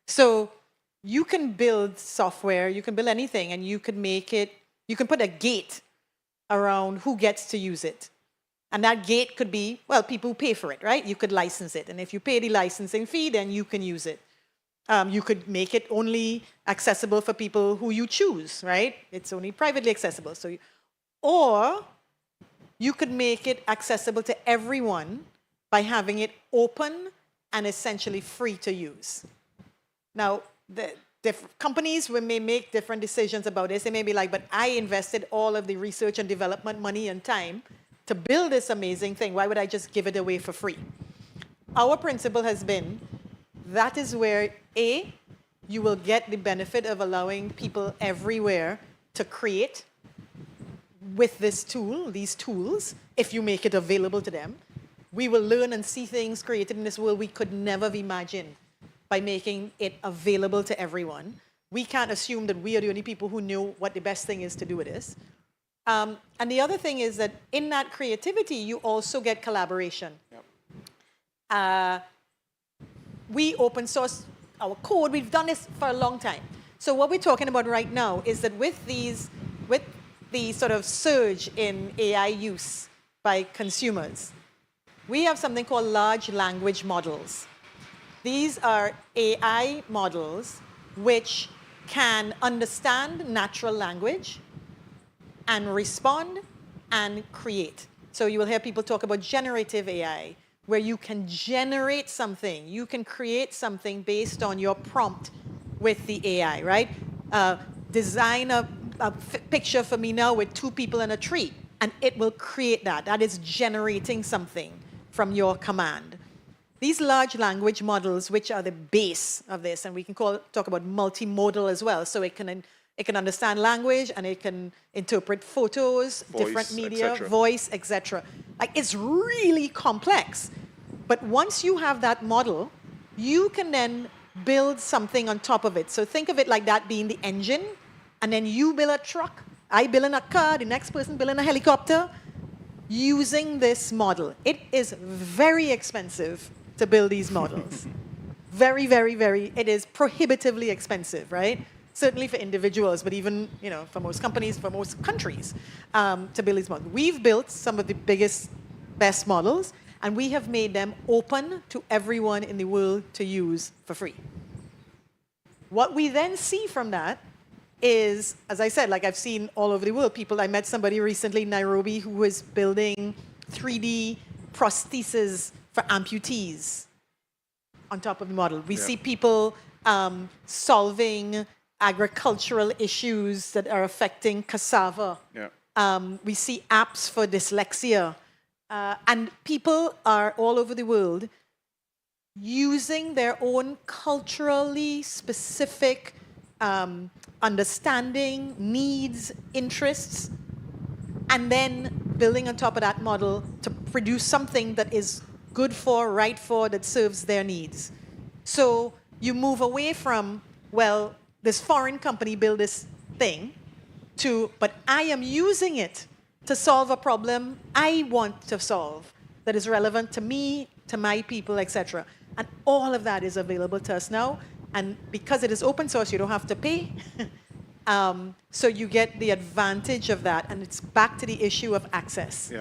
So you can build software, you can build anything, and you can put a gate around who gets to use it. And that gate could be, well, people who pay for it, right? You could license it. And if you pay the licensing fee, then you can use it. You could make it only accessible for people who you choose, right? It's only privately accessible. Or you could make it accessible to everyone by having it open and essentially free to use. Now, the companies may make different decisions about this. They may be like, but I invested all of the research and development money and time to build this amazing thing. Why would I just give it away for free? Our principle has been, that is where, A, you will get the benefit of allowing people everywhere to create with this tool, these tools, if you make it available to them. We will learn and see things created in this world we could never have imagined by making it available to everyone. We can't assume that we are the only people who know what the best thing is to do with this. And the other thing is that in that creativity, you also get collaboration. Yep. We open source our code. We've done this for a long time. So what we're talking about right now is that with the sort of surge in AI use by consumers, we have something called large language models. These are AI models which can understand natural language and respond and create. So you will hear people talk about generative AI, where you can generate something. You can create something based on your prompt with the AI, right? Design a picture for me now with two people in a tree, and it will create that. That is generating something from your command. These large language models, which are the base of this, and we can talk about multimodal as well, so it can understand language and it can interpret photos, voice, different media, voice, etc. Like, it's really complex. But once you have that model, you can then build something on top of it. So think of it like that being the engine, and then you build a truck, I build in a car, the next person build in a helicopter, using this model. It is very expensive to build these models. Very, very, very, it is prohibitively expensive, right? Certainly for individuals, but even, for most companies, for most countries, to build these models. We've built some of the biggest, best models, and we have made them open to everyone in the world to use for free. What we then see from that is, as I said, like I've seen all over the world, I met somebody recently in Nairobi who was building 3D prostheses for amputees on top of the model. We see people solving agricultural issues that are affecting cassava. We see apps for dyslexia. And people are all over the world using their own culturally specific understanding, needs, interests, and then building on top of that model to produce something that is good for, right for, that serves their needs. So you move away from, well, this foreign company built this thing, to, but I am using it to solve a problem I want to solve that is relevant to me, to my people, etc. And all of that is available to us now. And because it is open source, you don't have to pay. So you get the advantage of that. And it's back to the issue of access.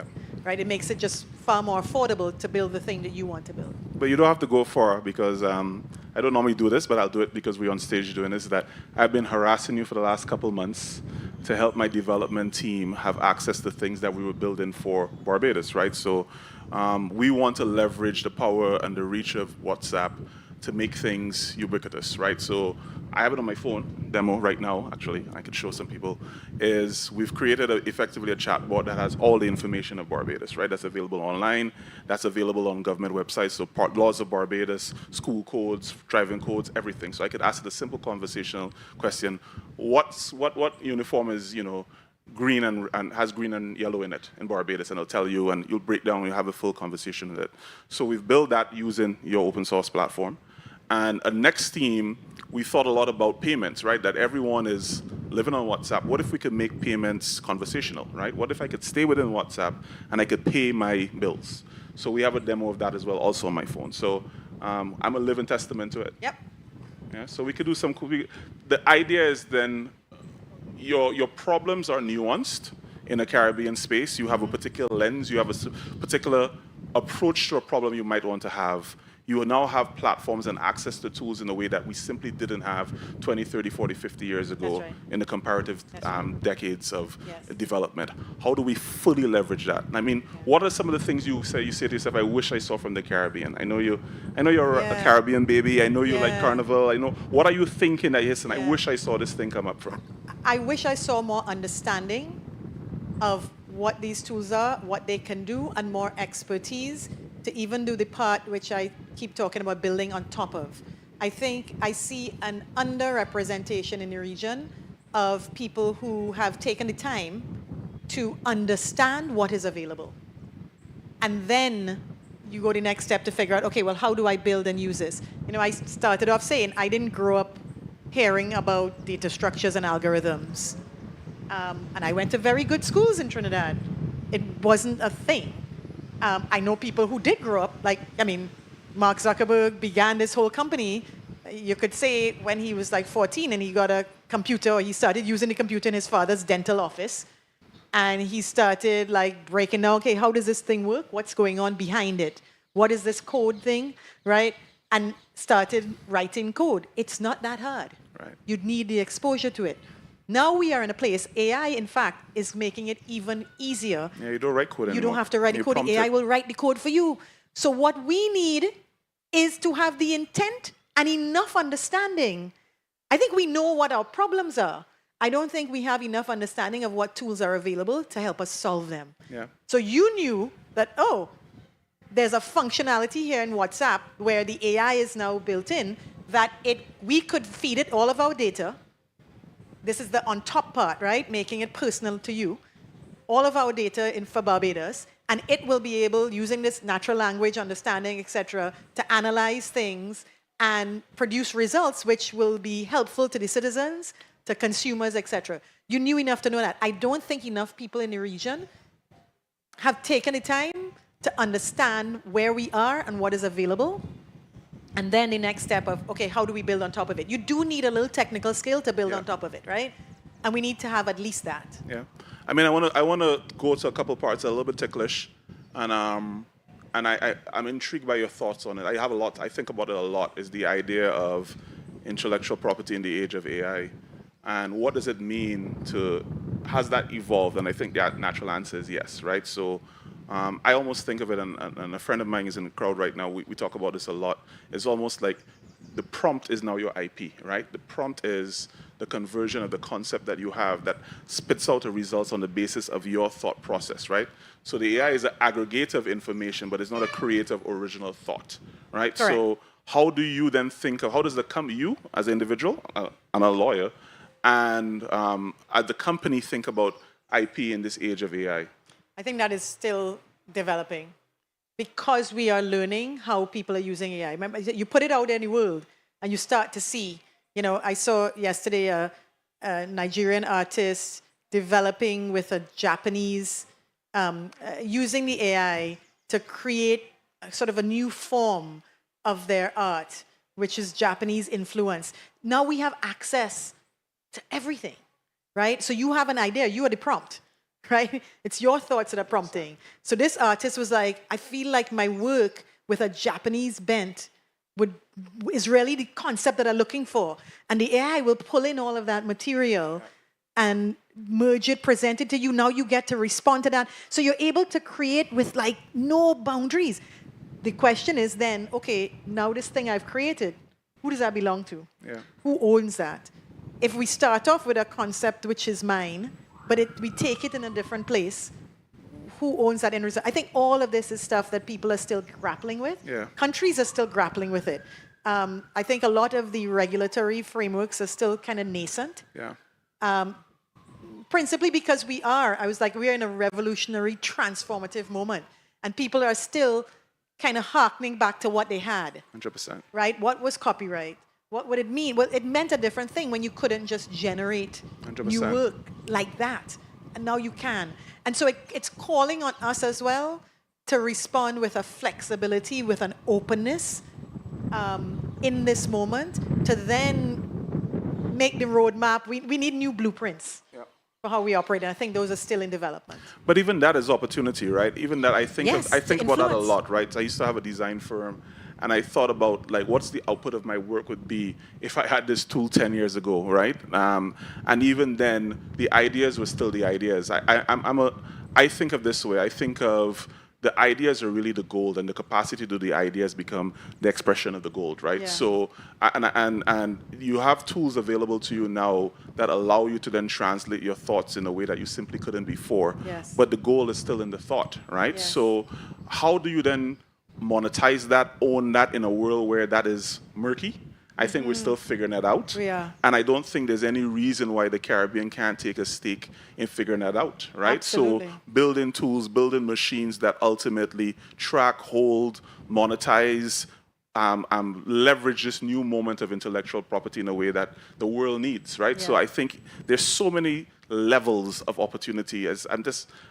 Right? It makes it just far more affordable to build the thing that you want to build. But you don't have to go far, because I don't normally do this, but I'll do it because we're on stage doing this, that I've been harassing you for the last couple of months to help my development team have access to things that we were building for Barbados, right? So we want to leverage the power and the reach of WhatsApp to make things ubiquitous, right? So I have it on my phone, demo right now, actually, I could show some people, is we've created effectively a chatbot that has all the information of Barbados, right? That's available online, that's available on government websites, so laws of Barbados, school codes, driving codes, everything. So I could ask it a simple conversational question, what uniform is, green and has green and yellow in it in Barbados, and it'll tell you, and you'll break down, you'll have a full conversation with it. So we've built that using your open source platform. And next team, we thought a lot about payments, right? That everyone is living on WhatsApp. What if we could make payments conversational, right? What if I could stay within WhatsApp and I could pay my bills? So we have a demo of that as well, also on my phone. So I'm a living testament to it. Yep. Yeah, so we could do some cool. The idea is then your problems are nuanced in a Caribbean space. You have a particular lens. You have a particular approach to a problem you might want to have. You now have platforms and access to tools in a way that we simply didn't have 20, 30, 40, 50 years ago right. in the comparative decades of development. How do we fully leverage that? I mean, what are some of the things you say to yourself, I wish I saw from the Caribbean? I know you're a Caribbean baby. I know you like Carnival. I know. What are you thinking that, yes, and I wish I saw this thing come up from? I wish I saw more understanding of what these tools are, what they can do, and more expertise to even do the part which I keep talking about building on top of. I think I see an underrepresentation in the region of people who have taken the time to understand what is available. And then you go the next step to figure out, okay, well, how do I build and use this? You know, I started off saying I didn't grow up hearing about data structures and algorithms. And I went to very good schools in Trinidad. It wasn't a thing. I know people who did grow up, Mark Zuckerberg began this whole company, you could say, when he was like 14 and he got a computer, or he started using the computer in his father's dental office. And he started like breaking down, okay, how does this thing work? What's going on behind it? What is this code thing, right? And started writing code. It's not that hard. Right. You'd need the exposure to it. Now we are in a place, AI, in fact, is making it even easier. Yeah, you don't write code anymore. You don't have to write the You code. prompt The AI it. will write the code for you. So what we need is to have the intent and enough understanding. I think we know what our problems are. I don't think we have enough understanding of what tools are available to help us solve them. Yeah. So you knew that, oh, there's a functionality here in WhatsApp where the AI is now built in that we could feed it all of our data. This is the on top part, right? Making it personal to you. All of our data for Barbados, and it will be able, using this natural language understanding, etc., to analyze things and produce results which will be helpful to the citizens, to consumers, etc. You knew enough to know that. I don't think enough people in the region have taken the time to understand where we are and what is available. And then the next step of, okay, how do we build on top of it? You do need a little technical skill to build on top of it, right? And we need to have at least that. Yeah. I mean, I want to go to a couple parts a little bit ticklish, and I'm intrigued by your thoughts on it. I have a lot. I think about it a lot. Is the idea of intellectual property in the age of AI, and what does it mean to? Has that evolved? And I think the natural answer is yes, right? So. I almost think of it, and a friend of mine is in the crowd right now, we talk about this a lot. It's almost like the prompt is now your IP, right? The prompt is the conversion of the concept that you have that spits out the results on the basis of your thought process, right? So the AI is an aggregator of information, but it's not a creative original thought, right? Correct. So how do you then think of, how does you as an individual and a lawyer and the company think about IP in this age of AI? I think that is still developing because we are learning how people are using AI. Remember, you put it out in the world and you start to see, I saw yesterday a Nigerian artist developing with a Japanese, using the AI to create sort of a new form of their art, which is Japanese influence. Now we have access to everything, right? So you have an idea, you are the prompt. Right? It's your thoughts that are prompting. So this artist was like, I feel like my work with a Japanese bent is really the concept that I'm looking for. And the AI will pull in all of that material and merge it, present it to you. Now you get to respond to that. So you're able to create with like no boundaries. The question is then, okay, now this thing I've created, who does that belong to? Yeah. Who owns that? If we start off with a concept which is mine, but we take it in a different place, who owns that end result? I think all of this is stuff that people are still grappling with. Yeah. Countries are still grappling with it. I think a lot of the regulatory frameworks are still kind of nascent. Yeah. Principally because we are in a revolutionary, transformative moment. And people are still kind of harkening back to what they had. 100%. Right? What was copyright? What would it mean? Well, it meant a different thing when you couldn't just generate 100%. new work like that. And now you can. And so it's calling on us as well to respond with a flexibility, with an openness in this moment to then make the roadmap. We need new blueprints for how we operate. And I think those are still in development. But even that is opportunity, right? Even that, I think Yes, I think to about that a influence. lot, right? I used to have a design firm, and I thought about like what's the output of my work would be if I had this tool 10 years ago, right? And even then, the ideas were still the ideas. I think of this way. I think of the ideas are really the gold, and the capacity to do the ideas become the expression of the gold, right? Yeah. So, and you have tools available to you now that allow you to then translate your thoughts in a way that you simply couldn't before. Yes. But the goal is still in the thought, right? Yes. So, how do you then monetize that, own that in a world where that is murky? I think we're still figuring that out. We are. And I don't think there's any reason why the Caribbean can't take a stake in figuring that out, right? Absolutely. So building tools, building machines that ultimately track, hold, monetize, leverage this new moment of intellectual property in a way that the world needs, right? So Yeah. I think there's so many levels of opportunity.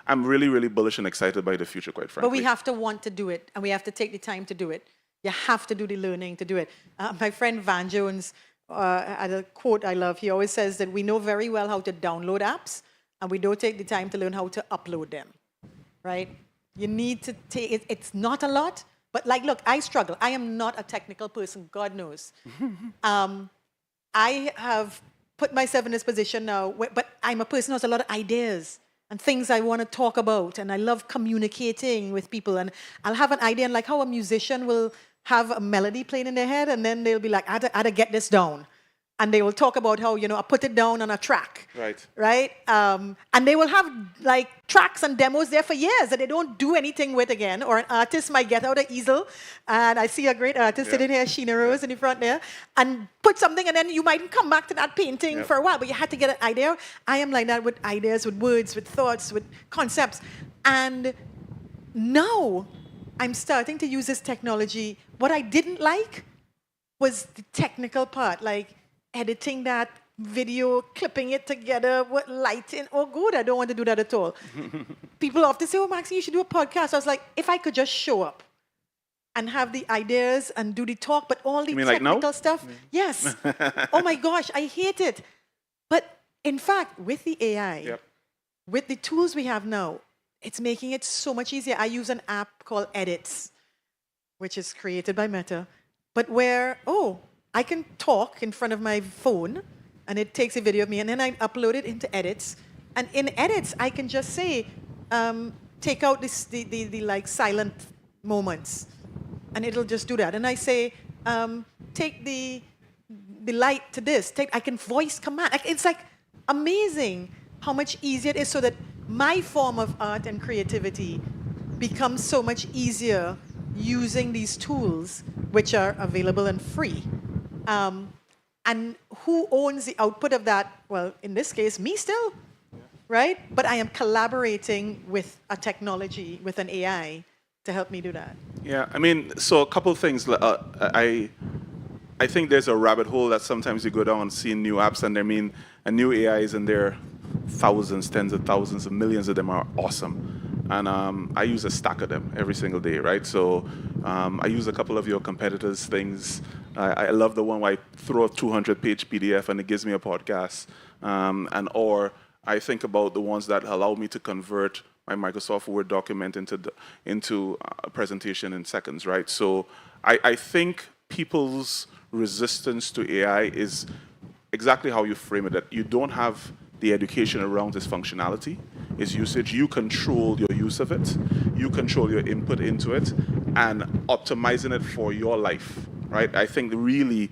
I'm really, really bullish and excited by the future, quite frankly. But we have to want to do it, and we have to take the time to do it. You have to do the learning to do it. My friend Van Jones had a quote I love. He always says that we know very well how to download apps, and we don't take the time to learn how to upload them, right? You need to take it. It's not a lot, but like, look, I struggle. I am not a technical person, God knows. I have put myself in this position now, but I'm a person who has a lot of ideas and things I want to talk about, and I love communicating with people, and I'll have an idea, and like how a musician will have a melody playing in their head, and then they'll be like, I had to get this down. And they will talk about how, I put it down on a track. Right? And they will have like tracks and demos there for years that they don't do anything with again. Or an artist might get out an easel, and I see a great artist sitting here, Sheena Rose, in the front there, and put something, and then you might come back to that painting for a while, but you had to get an idea. I am like that with ideas, with words, with thoughts, with concepts. And now I'm starting to use this technology. What I didn't like was the technical part, like editing that video, clipping it together, what lighting. Oh, good, I don't want to do that at all. People often say, oh, Maxine, you should do a podcast. I was like, if I could just show up and have the ideas and do the talk, but all the technical stuff, yes. Oh my gosh, I hate it. But in fact, with the AI, with the tools we have now, it's making it so much easier. I use an app called Edits, which is created by Meta, but where, I can talk in front of my phone, and it takes a video of me, and then I upload it into Edits. And in Edits, I can just say, take out the like silent moments, and it'll just do that. And I say, take the light to this. I can voice command. It's like amazing how much easier it is, so that my form of art and creativity becomes so much easier using these tools, which are available and free. And who owns the output of that? Well, in this case, me still, right? But I am collaborating with a technology, with an AI, to help me do that. Yeah, I mean, so a couple of things. I think there's a rabbit hole that sometimes you go down seeing new apps, and and new AIs, and there are thousands, tens of thousands of millions of them are awesome. And I use a stack of them every single day, right? So I use a couple of your competitors' things. I love the one where I throw a 200-page PDF and it gives me a podcast. Or I think about the ones that allow me to convert my Microsoft Word document into a presentation in seconds, right? So I think people's resistance to AI is exactly how you frame it, that you don't have the education around its functionality, its usage. You control your use of it. You control your input into it, and optimizing it for your life, right? I think really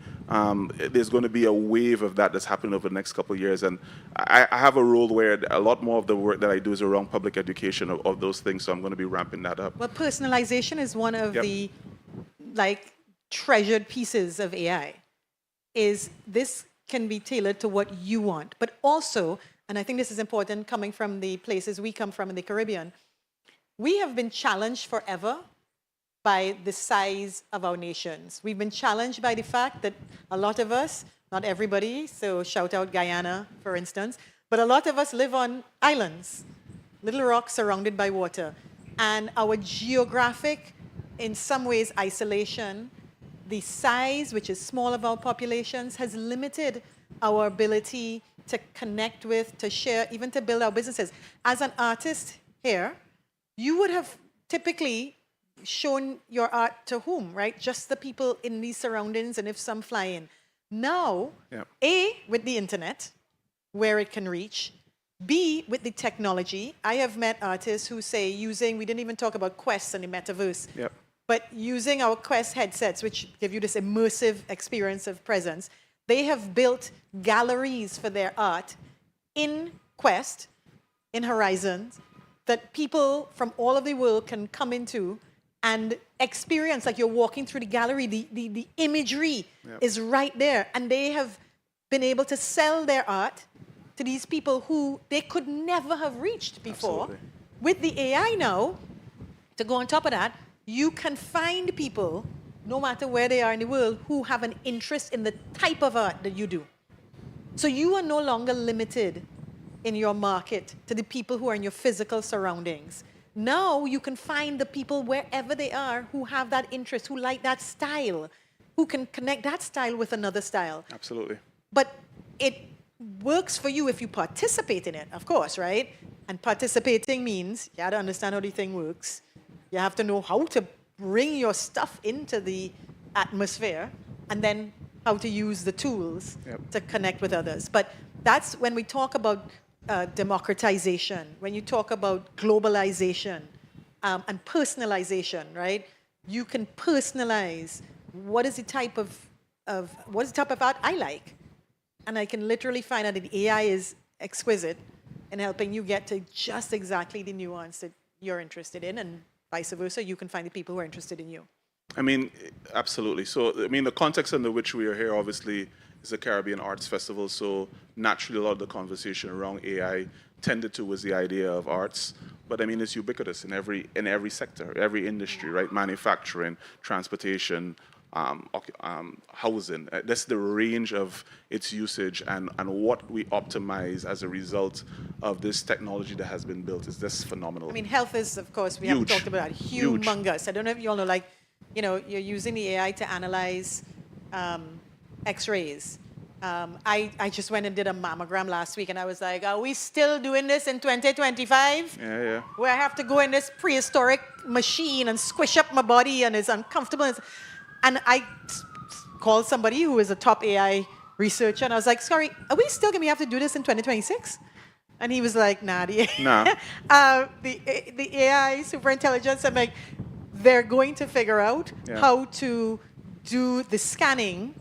there's going to be a wave of that's happening over the next couple of years. And I have a role where a lot more of the work that I do is around public education of those things, so I'm going to be ramping that up. Well, personalization is one of the treasured pieces of AI. Is this can be tailored to what you want, but also, and I think this is important coming from the places we come from in the Caribbean, we have been challenged forever by the size of our nations. We've been challenged by the fact that a lot of us, not everybody, so shout out Guyana, for instance, but a lot of us live on islands, little rocks surrounded by water. And our geographic, in some ways, isolation, the size, which is small, of our populations, has limited our ability to connect with, to share, even to build our businesses. As an artist here, you would have typically shown your art to whom, right? Just the people in these surroundings, and if some fly in. Now, A, with the internet, where it can reach. B, with the technology. I have met artists who say we didn't even talk about Quest and the metaverse, but using our Quest headsets, which give you this immersive experience of presence, they have built galleries for their art in Quest, in Horizons, that people from all over the world can come into and experience, like you're walking through the gallery, the imagery is right there. And they have been able to sell their art to these people who they could never have reached before. Absolutely. With the AI now, to go on top of that, you can find people, no matter where they are in the world, who have an interest in the type of art that you do. So you are no longer limited in your market to the people who are in your physical surroundings. Now you can find the people wherever they are who have that interest, who like that style, who can connect that style with another style. Absolutely. But it works for you if you participate in it, of course, right? And participating means you have to understand how the thing works. You have to know how to bring your stuff into the atmosphere, and then how to use the tools to connect with others. But that's when we talk about democratization, when you talk about globalization and personalization, right? You can personalize what is the type of art I like. And I can literally find out that the AI is exquisite in helping you get to just exactly the nuance that you're interested in, and vice versa, you can find the people who are interested in you. I mean, absolutely. So, I mean, the context under which we are here, obviously, is the Caribbean Arts Festival. So, naturally, a lot of the conversation around AI tended to was the idea of arts. But I mean, it's ubiquitous in every sector, every industry, right? Manufacturing, transportation, housing. That's the range of its usage, and what we optimize as a result of this technology that has been built is just phenomenal. I mean, health is, of course, we haven't talked about that, humongous. I don't know if you all know, like, you know, you're using the AI to analyze x-rays. I just went and did a mammogram last week, and I was like, are we still doing this in 2025? Yeah. Where I have to go in this prehistoric machine and squish up my body, and it's uncomfortable. And I called somebody who is a top AI researcher, and I was like, sorry, are we still going to have to do this in 2026? And he was like, nah. The AI superintelligence, I'm like, they're going to figure out how to do the scanning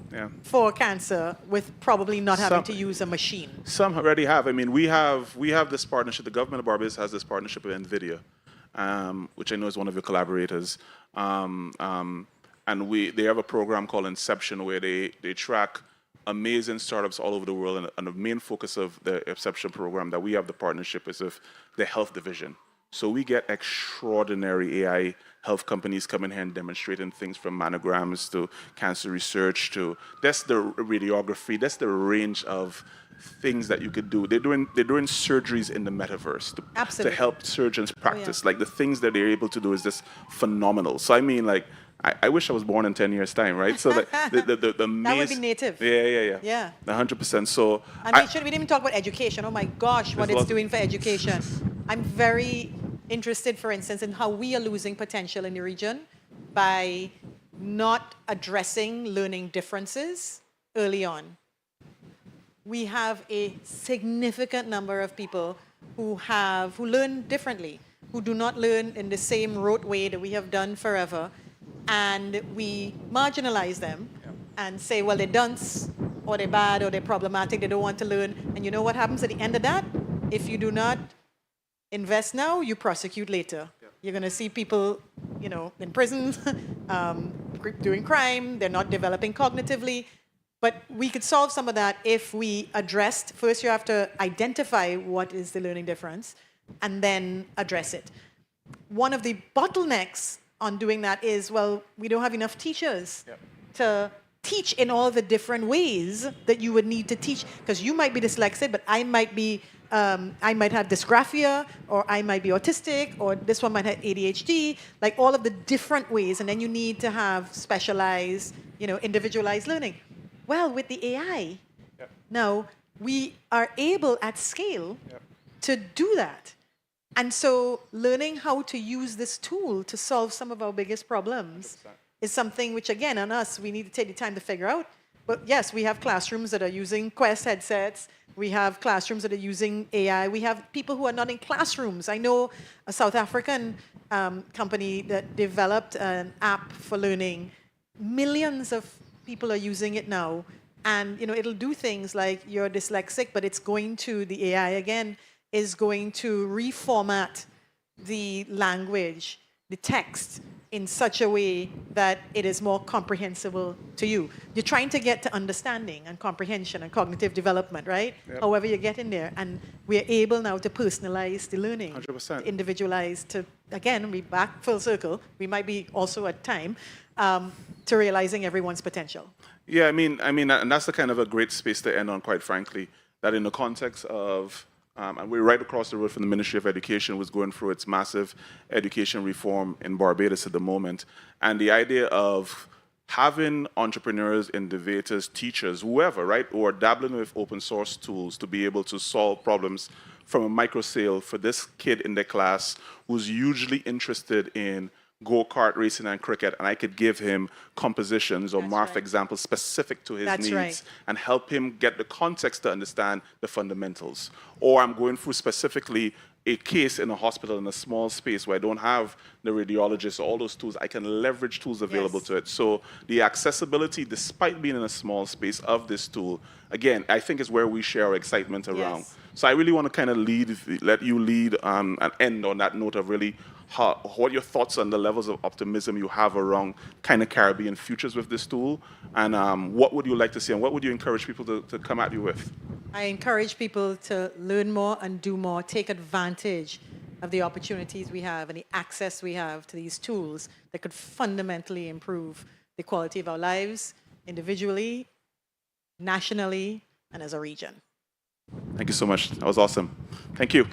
for cancer with probably not having to use a machine. Some already have. I mean, we have this partnership. The government of Barbados has this partnership with NVIDIA, which I know is one of your collaborators. And they have a program called Inception, where they track amazing startups all over the world. And the main focus of the Inception program that we have the partnership is with the health division. So we get extraordinary AI health companies coming here and demonstrating things from mammograms to cancer research to that's the radiography. That's the range of things that you could do. They're doing surgeries in the metaverse to help surgeons practice. Like the things that they're able to do is just phenomenal. So I mean, like, I wish I was born in 10 years' time, right? So the that would be native. Yeah. 100%. So and we didn't even talk about education. Oh my gosh, what it's doing for education. I'm very interested, for instance, in how we are losing potential in the region by not addressing learning differences early on. We have a significant number of people who learn differently, who do not learn in the same rote way that we have done forever. And we marginalize them and say, well, they're dunce, or they're bad, or they're problematic, they don't want to learn. And you know what happens at the end of that? If you do not invest now, you prosecute later. You're going to see people, you know, in prison, doing crime, they're not developing cognitively. But we could solve some of that if we addressed, first you have to identify what is the learning difference, and then address it. One of the bottlenecks on doing that is, well, we don't have enough teachers to teach in all the different ways that you would need to teach, because you might be dyslexic, but I might have dysgraphia, or I might be autistic, or this one might have ADHD, like all of the different ways, and then you need to have specialized, you know, individualized learning. Well, with the AI, now we are able at scale to do that. And so learning how to use this tool to solve some of our biggest problems 100%. Is something which, again, on us, we need to take the time to figure out. But yes, we have classrooms that are using Quest headsets. We have classrooms that are using AI. We have people who are not in classrooms. I know a South African company that developed an app for learning. Millions of people are using it now. And it'll do things like you're dyslexic, but it's going to, the AI again, is going to reformat the language, the text, in such a way that it is more comprehensible to you. You're trying to get to understanding and comprehension and cognitive development, right? Yep. However you get in there. And we're able now to personalize the learning. 100%. Individualize to, again, we back full circle. We might be also at time to realizing everyone's potential. Yeah, I mean, and that's the kind of a great space to end on, quite frankly, that in the context of, and we're right across the road from the Ministry of Education, was going through its massive education reform in Barbados at the moment. And the idea of having entrepreneurs, innovators, teachers, whoever, right, who are dabbling with open source tools to be able to solve problems from a micro scale for this kid in the class who's usually interested in go-kart racing and cricket, and I could give him compositions or math examples specific to his needs and help him get the context to understand the fundamentals. Or I'm going through specifically a case in a hospital in a small space where I don't have the radiologist or all those tools. I can leverage tools available to it. So the accessibility, despite being in a small space of this tool, again, I think is where we share our excitement around. So I really want to kind of let you lead and end on that note of really what your thoughts on the levels of optimism you have around kind of Caribbean futures with this tool, and what would you like to see, and what would you encourage people to come at you with? I encourage people to learn more and do more, take advantage of the opportunities we have and the access we have to these tools that could fundamentally improve the quality of our lives individually, nationally, and as a region. Thank you so much. That was awesome. Thank you.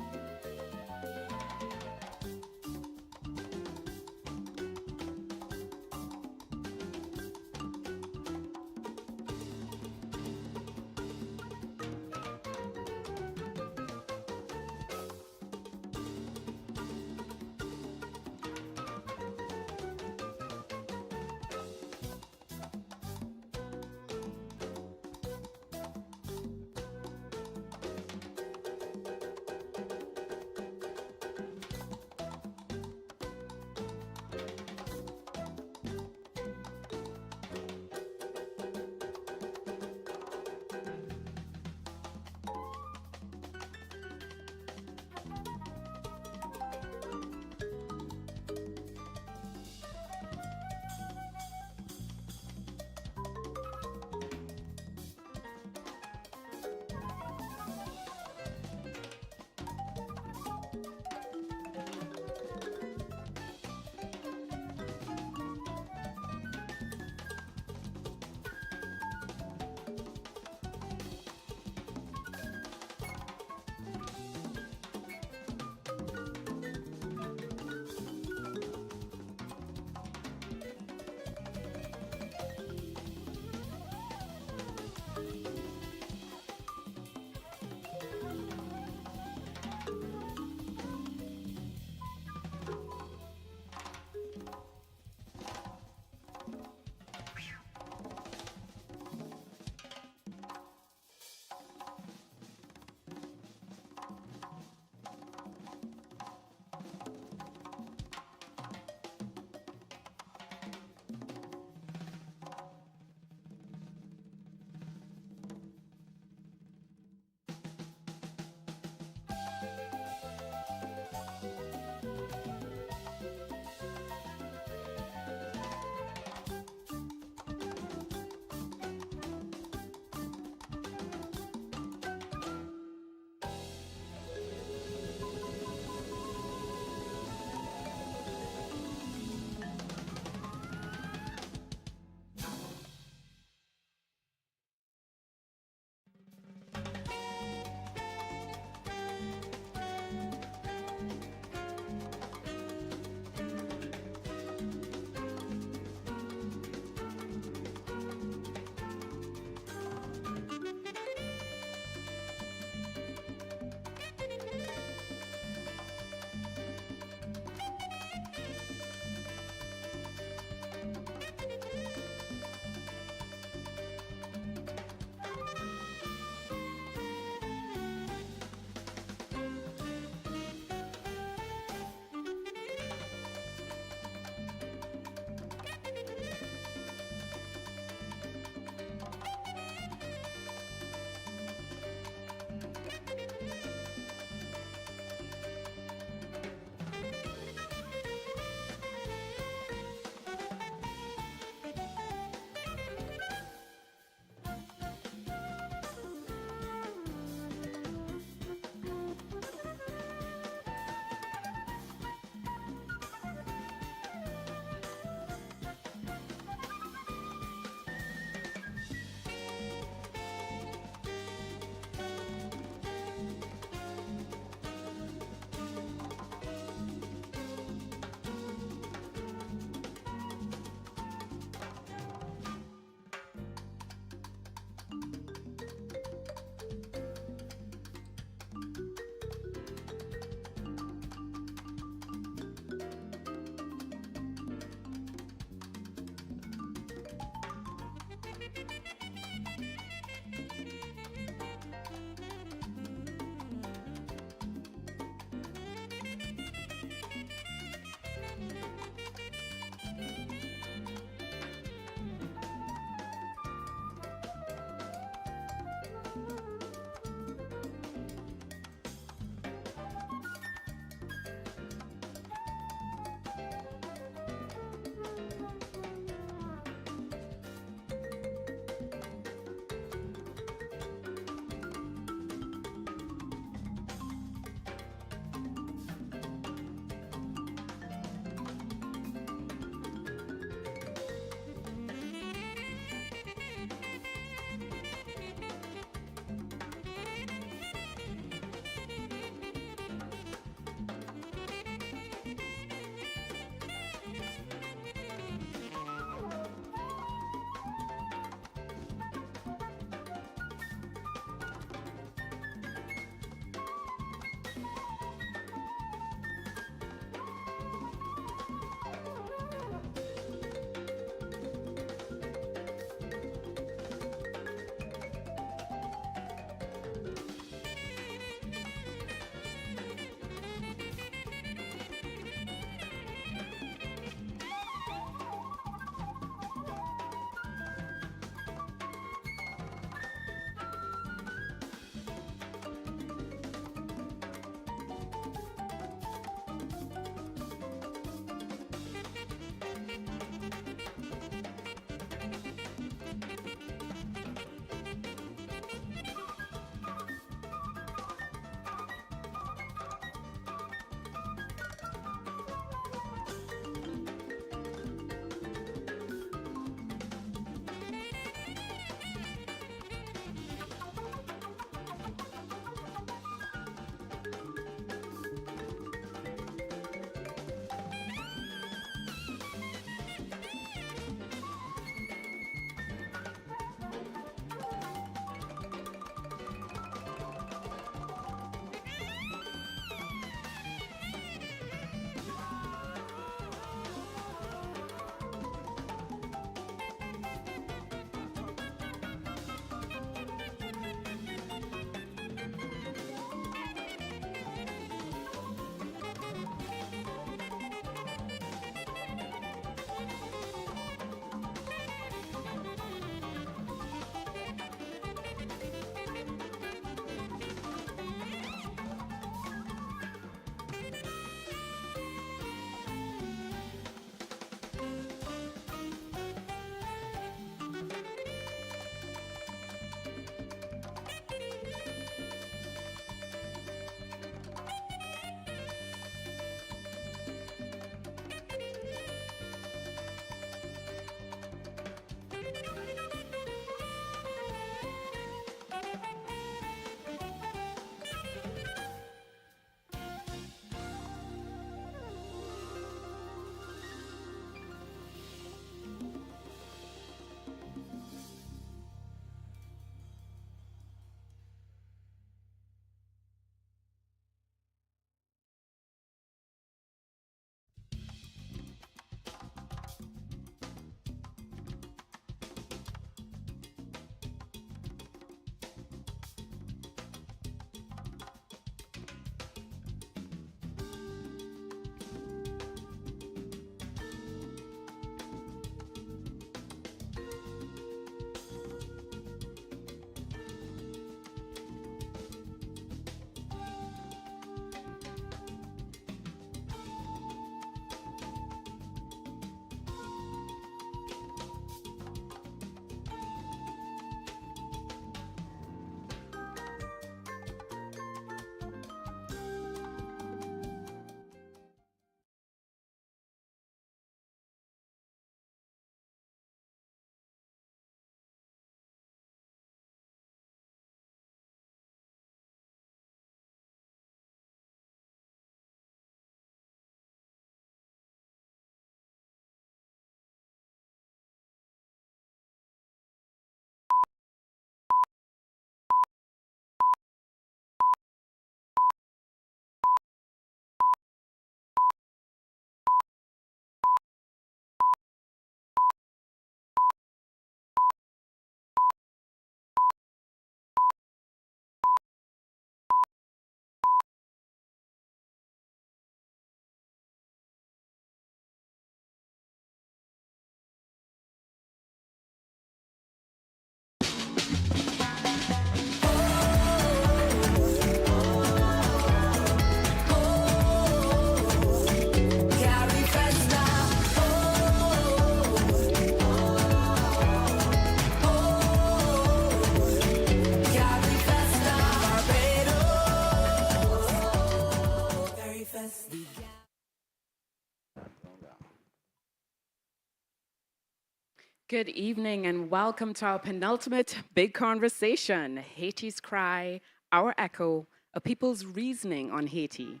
Good evening and welcome to our penultimate big conversation, Haiti's Cry, Our Echo, a people's reasoning on Haiti.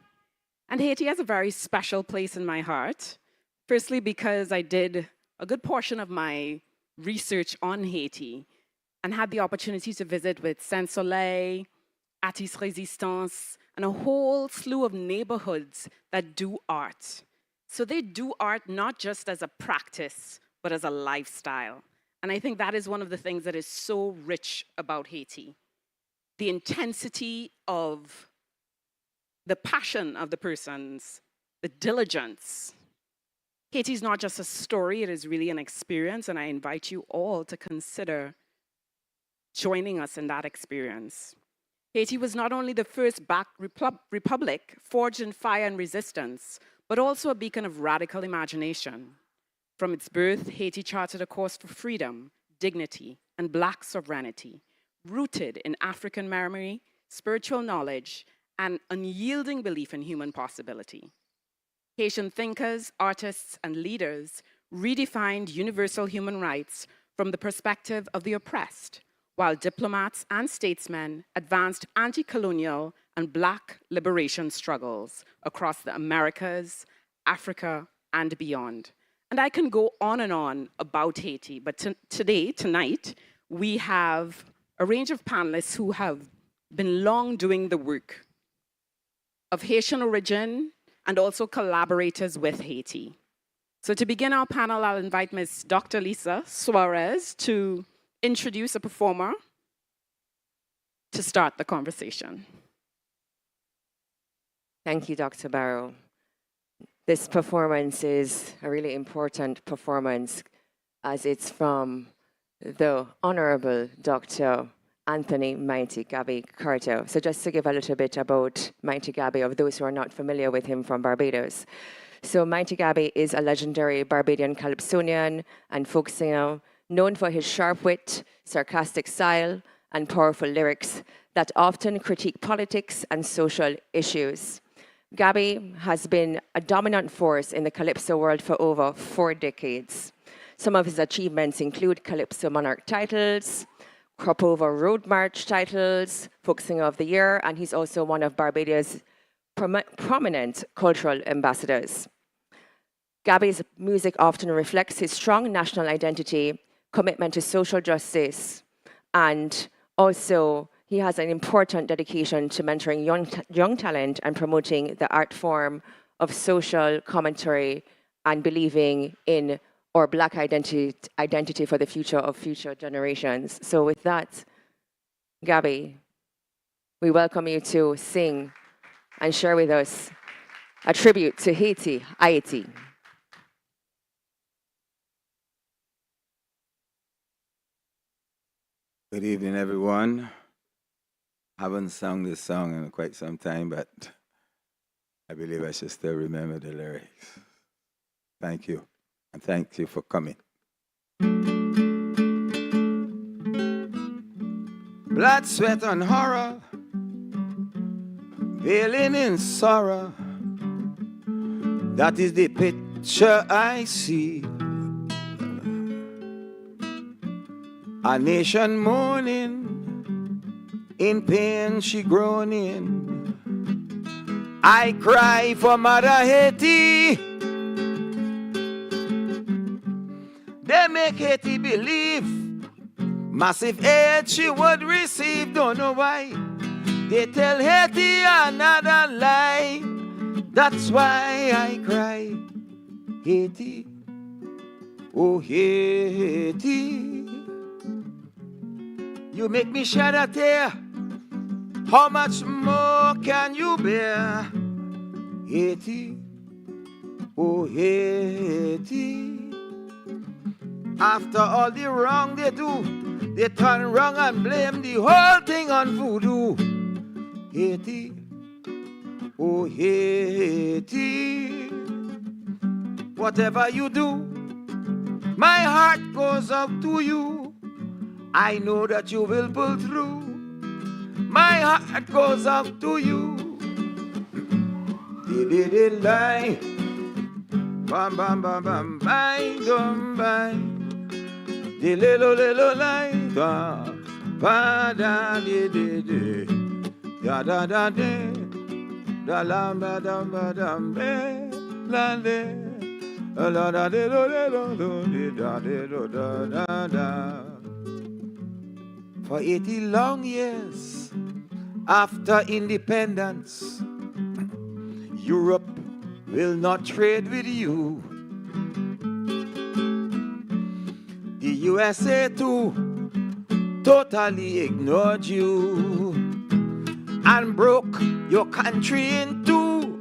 And Haiti has a very special place in my heart. Firstly, because I did a good portion of my research on Haiti and had the opportunity to visit with Saint Soleil, Artiste Résistance, and a whole slew of neighborhoods that do art. So they do art not just as a practice, but as a lifestyle. And I think that is one of the things that is so rich about Haiti. The intensity of the passion of the persons, the diligence. Haiti is not just a story, it is really an experience, and I invite you all to consider joining us in that experience. Haiti was not only the first Black republic forged in fire and resistance, but also a beacon of radical imagination. From its birth, Haiti charted a course for freedom, dignity, and Black sovereignty, rooted in African memory, spiritual knowledge, and unyielding belief in human possibility. Haitian thinkers, artists, and leaders redefined universal human rights from the perspective of the oppressed, while diplomats and statesmen advanced anti-colonial and Black liberation struggles across the Americas, Africa, and beyond. And I can go on and on about Haiti, but tonight, we have a range of panelists who have been long doing the work of Haitian origin and also collaborators with Haiti. So to begin our panel, I'll invite Ms. Dr. Lisa Suarez to introduce a performer to start the conversation. Thank you, Dr. Barrow. This performance is a really important performance as it's from the Honorable Dr. Anthony Mighty Gabby Curto. So just to give a little bit about Mighty Gabby, of those who are not familiar with him from Barbados. So Mighty Gabby is a legendary Barbadian calypsonian and folk singer known for his sharp wit, sarcastic style, and powerful lyrics that often critique politics and social issues. Gabby has been a dominant force in the calypso world for over 4 decades. Some of his achievements include Calypso Monarch titles, Crop Over Road March titles, Folk Singer of the Year, and he's also one of Barbados' prominent cultural ambassadors. Gabby's music often reflects his strong national identity, commitment to social justice, and also he has an important dedication to mentoring young talent and promoting the art form of social commentary and believing in our Black identity for the future of future generations. So with that, Gabby, we welcome you to sing and share with us a tribute to Haiti, Haiti. Good evening, everyone. I haven't sung this song in quite some time, but I believe I should still remember the lyrics. Thank you, and thank you for coming. Blood, sweat, and horror, veiling in sorrow. That is the picture I see. A nation mourning, in pain she groaning. I cry for Mother Haiti. They make Haiti believe massive aid she would receive. Don't know why. They tell Haiti another lie. That's why I cry. Haiti, oh Haiti. You make me shed a tear. How much more can you bear? Haiti, oh Haiti. After all the wrong they do, they turn wrong and blame the whole thing on voodoo. Haiti, oh Haiti. Whatever you do, my heart goes out to you. I know that you will pull through. My heart goes out to you. lie. Bam bam bam bam bye dum bye. De little lie da ba da de da da da de da la ba dum be la de la da de do da de do da da. For 80 long years after independence, Europe will not trade with you. The USA too totally ignored you and broke your country in two.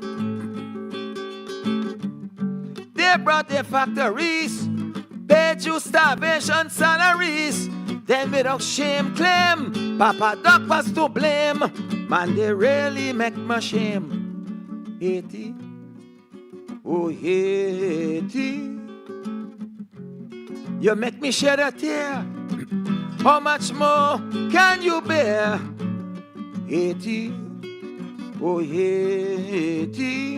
They brought their factories, paid you starvation salaries, then without shame claim Papa Doc was to blame. Man, they really make me shame. Haiti, oh Haiti, you make me shed a tear. How much more can you bear? Haiti, oh Haiti.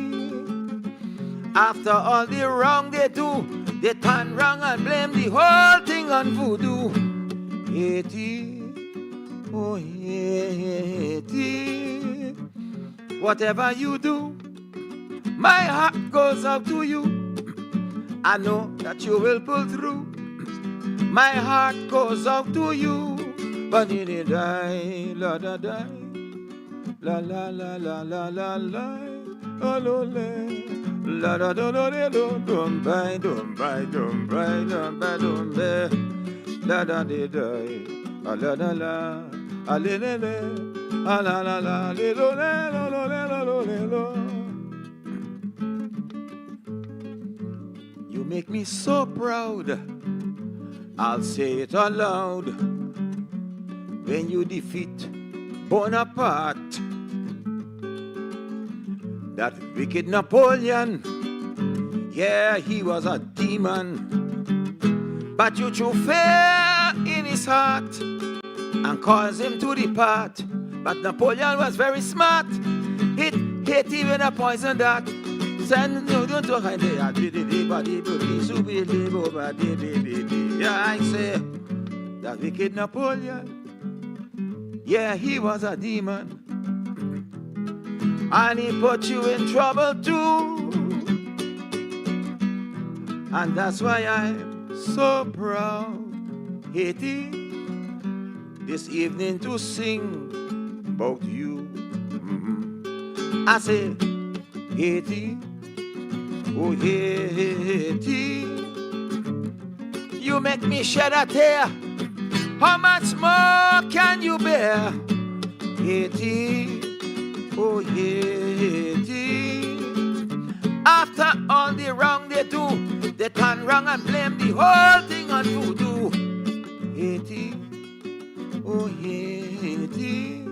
After all the wrong they do, they turn wrong and blame the whole thing on voodoo. Haiti, oh Haiti. Whatever you do, my heart goes out to you. I know that you will pull through. My heart goes out to you. But it die, la da die, la la la la la la la, oh lo le, la da do do de do, dum by dum by dum by dum by dum be, la da de die, la la la la, a le le le, a la la la, le lo le lo lo le lo lo le lo. You make me so proud, I'll say it aloud. When you defeat Bonaparte, that wicked Napoleon, yeah, he was a demon. But you threw fear in his heart and caused him to depart. But Napoleon was very smart. Hit Haiti with a poison dart. Send you to hide it. Yeah, I say that wicked Napoleon, yeah, he was a demon. And he put you in trouble too. And that's why I'm so proud, Haiti, this evening to sing about you. I say, Haiti, oh Haiti, you make me shed a tear. How much more can you bear? Haiti, oh Haiti. After all the wrong they do, they turn wrong and blame the whole thing on voodoo. Haiti, oh Haiti.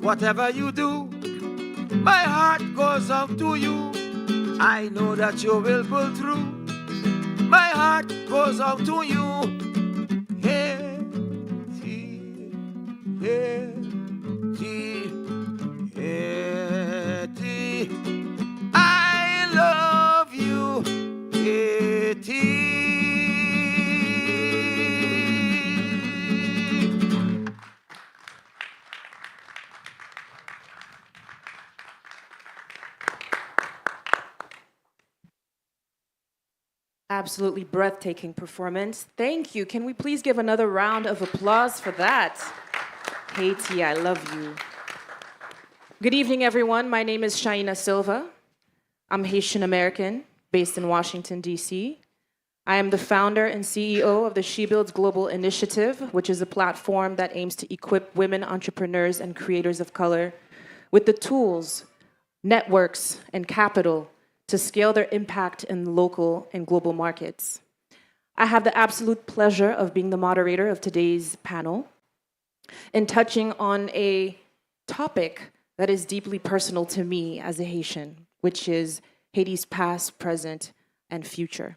Whatever you do, my heart goes out to you. I know that you will pull through. My heart goes out to you. Haiti, Haiti, Haiti. I love you, Haiti. Absolutely breathtaking performance. Thank you. Can we please give another round of applause for that? Haiti, I love you. Good evening, everyone. My name is Shaina Silva. I'm Haitian American, based in Washington, D.C. I am the founder and CEO of the She Builds Global Initiative, which is a platform that aims to equip women entrepreneurs and creators of color with the tools, networks, and capital to scale their impact in local and global markets. I have the absolute pleasure of being the moderator of today's panel and touching on a topic that is deeply personal to me as a Haitian, which is Haiti's past, present, and future.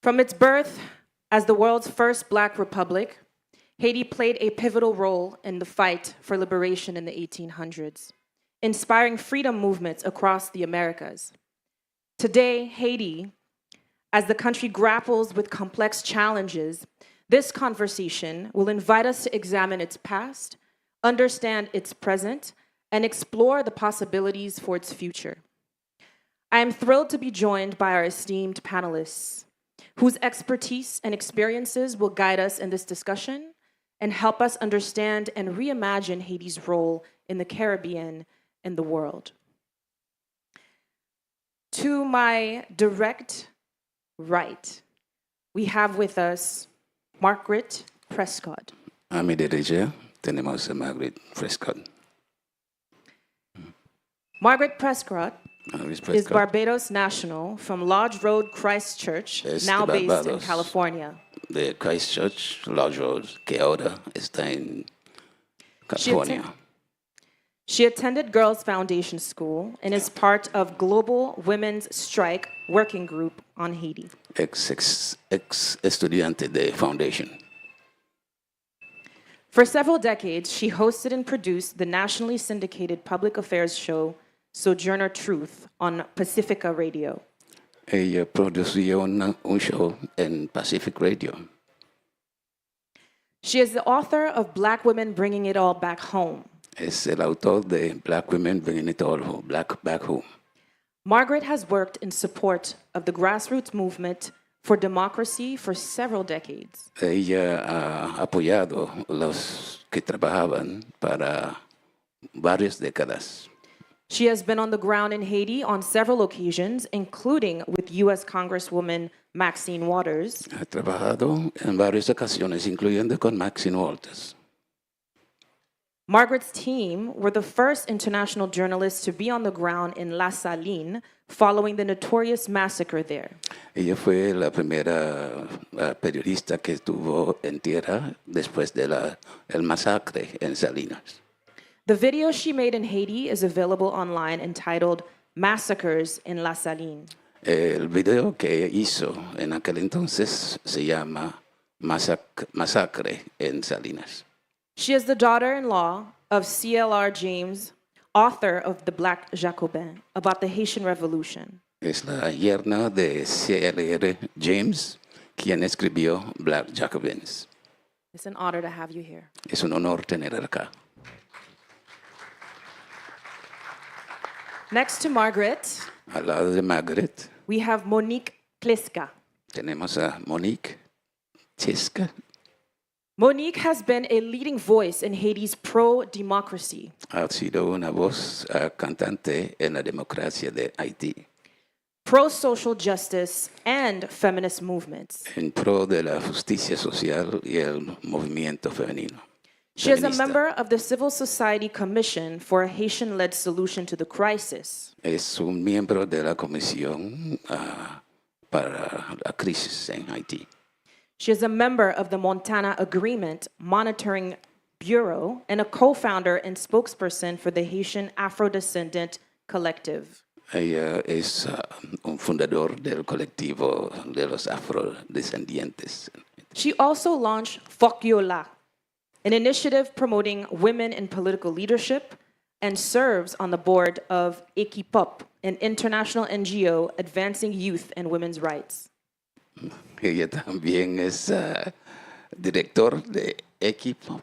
From its birth as the world's first Black republic, Haiti played a pivotal role in the fight for liberation in the 1800s, inspiring freedom movements across the Americas. Today, Haiti, as the country grapples with complex challenges, this conversation will invite us to examine its past, understand its present, and explore the possibilities for its future. I am thrilled to be joined by our esteemed panelists, whose expertise and experiences will guide us in this discussion and help us understand and reimagine Haiti's role in the Caribbean and the world. To my direct right, we have with us Margaret Prescott. A mi derecha tenemos a Margaret Prescott. Margaret Prescott Margaret is Prescott Barbados national from Lodge Road, Christchurch, es now de based in Barbados, California. de Christchurch, Lodge Road, que ahora está en California. She attended Girls Foundation School and is part of Global Women's Strike Working Group on Haiti. Ex estudiante de Foundation. For several decades, she hosted and produced the nationally syndicated public affairs show Sojourner Truth on Pacifica Radio. Ella producía un show en Pacific Radio. She is the author of Black Women Bringing It All Back Home. Es el autor de Black Women Bringing It All Home, Back Home. Margaret has worked in support of the grassroots movement for democracy for several decades. Ella ha apoyado los que trabajaban para varias décadas. She has been on the ground in Haiti on several occasions, including with U.S. Congresswoman Maxine Waters. Ha trabajado en varias ocasiones, incluyendo con Maxine Waters. Margaret's team were the first international journalists to be on the ground in La Saline following the notorious massacre there. Ella fue la primera periodista que estuvo en tierra después de el masacre en Salinas. The video she made in Haiti is available online entitled Massacres in La Saline. El video que hizo en aquel entonces se llama Masacre en Salinas. She is the daughter-in-law of CLR James, author of The Black Jacobin, about the Haitian Revolution. Es la yerna de CLR James, quien escribió Black Jacobins. It's an honor to have you here. Es un honor tenerla acá. Next to Margaret, Al lado de Margaret we have Monique Kleska. tenemos a Monique Kleska. Monique has been a leading voice in Haiti's pro-democracy, Ha sido una voz cantante en la democracia de Haití, pro-social justice, and feminist movements. en pro de la justicia social y el movimiento femenino. She is a feminista. member of the Civil Society Commission for a Haitian-led solution to the crisis. Es un miembro de la Comisión para la crisis en Haití. She is a member of the Montana Agreement Monitoring Bureau and a co-founder and spokesperson for the Haitian Afro-Descendant Collective. Ella es un fundador del colectivo de los afrodescendientes. She also launched Fuck Yo La, an initiative promoting women in political leadership, and serves on the board of Equipop, an international NGO advancing youth and women's rights. Ella también es director de Equipop.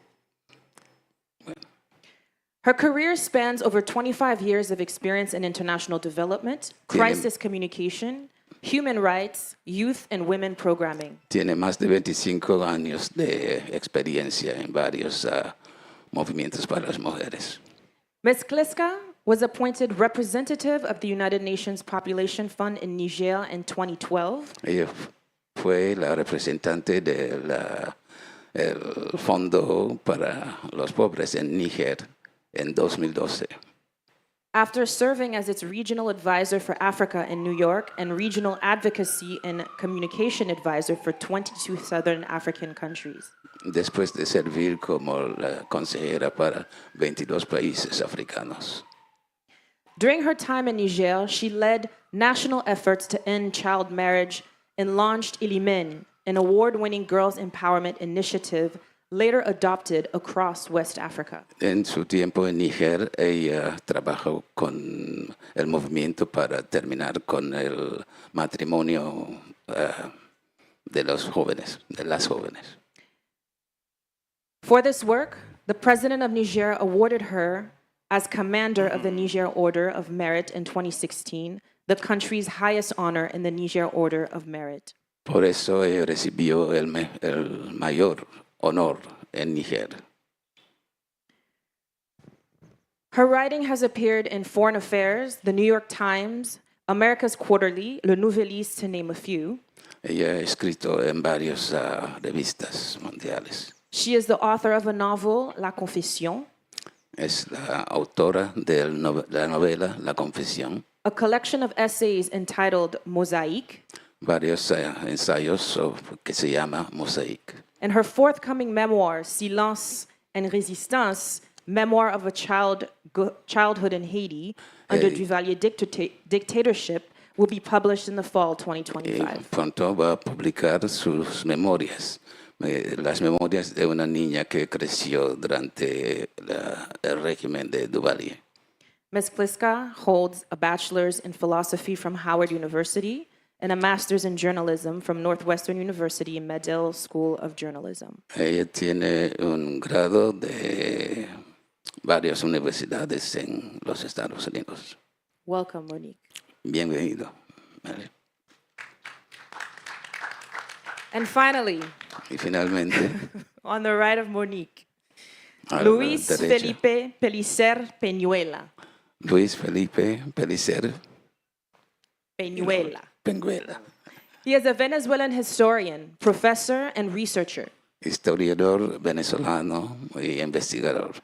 Her career spans over 25 years of experience in international development, crisis communication, human rights, youth and women programming. Tiene más de 25 años de experiencia en varios movimientos para las mujeres. Ms. Kleska was appointed representative of the United Nations Population Fund in Niger in 2012. Ella fue la representante del Fondo para los Pobres en Níger en 2012. After serving as its regional advisor for Africa in New York and regional advocacy and communication advisor for 22 Southern African countries. Después de servir como la consejera para 22 países africanos. During her time in Niger, she led national efforts to end child marriage and launched Ilimen, an award-winning girls' empowerment initiative later adopted across West Africa. En su tiempo en Níger, ella trabajó con el movimiento para terminar con el matrimonio de los jóvenes, de las jóvenes. For this work, the president of Niger awarded her, as commander of the Niger Order of Merit in 2016, the country's highest honor in the Niger Order of Merit. Por eso ella recibió el mayor honor en Níger. Her writing has appeared in Foreign Affairs, The New York Times, America's Quarterly, Le Nouvelliste, to name a few. Ella ha escrito en varias revistas mundiales. She is the author of a novel, La Confession, Es la autora de la novela La Confesión, a collection of essays entitled Mosaic, varios ensayos que se llama Mosaic, and her forthcoming memoir, Silence and Résistance, Memoir of a Childhood in Haiti under Duvalier dictatorship, will be published in the fall 2025. Pronto va a publicar sus memorias, las memorias de una niña que creció durante el régimen de Duvalier. Ms. Pliska holds a bachelor's in philosophy from Howard University and a master's in journalism from Northwestern University Medill School of Journalism. Ella tiene un grado de varias universidades en los Estados Unidos. Welcome, Monique. Bienvenido. Vale. And finally, Y finalmente, on the right of Monique, a la Luis derecha, Felipe Pellicer Peñuela. Luis Felipe Pellicer Peñuela. Penguela, He is a Venezuelan historian, professor, and researcher. historiador venezolano y investigador.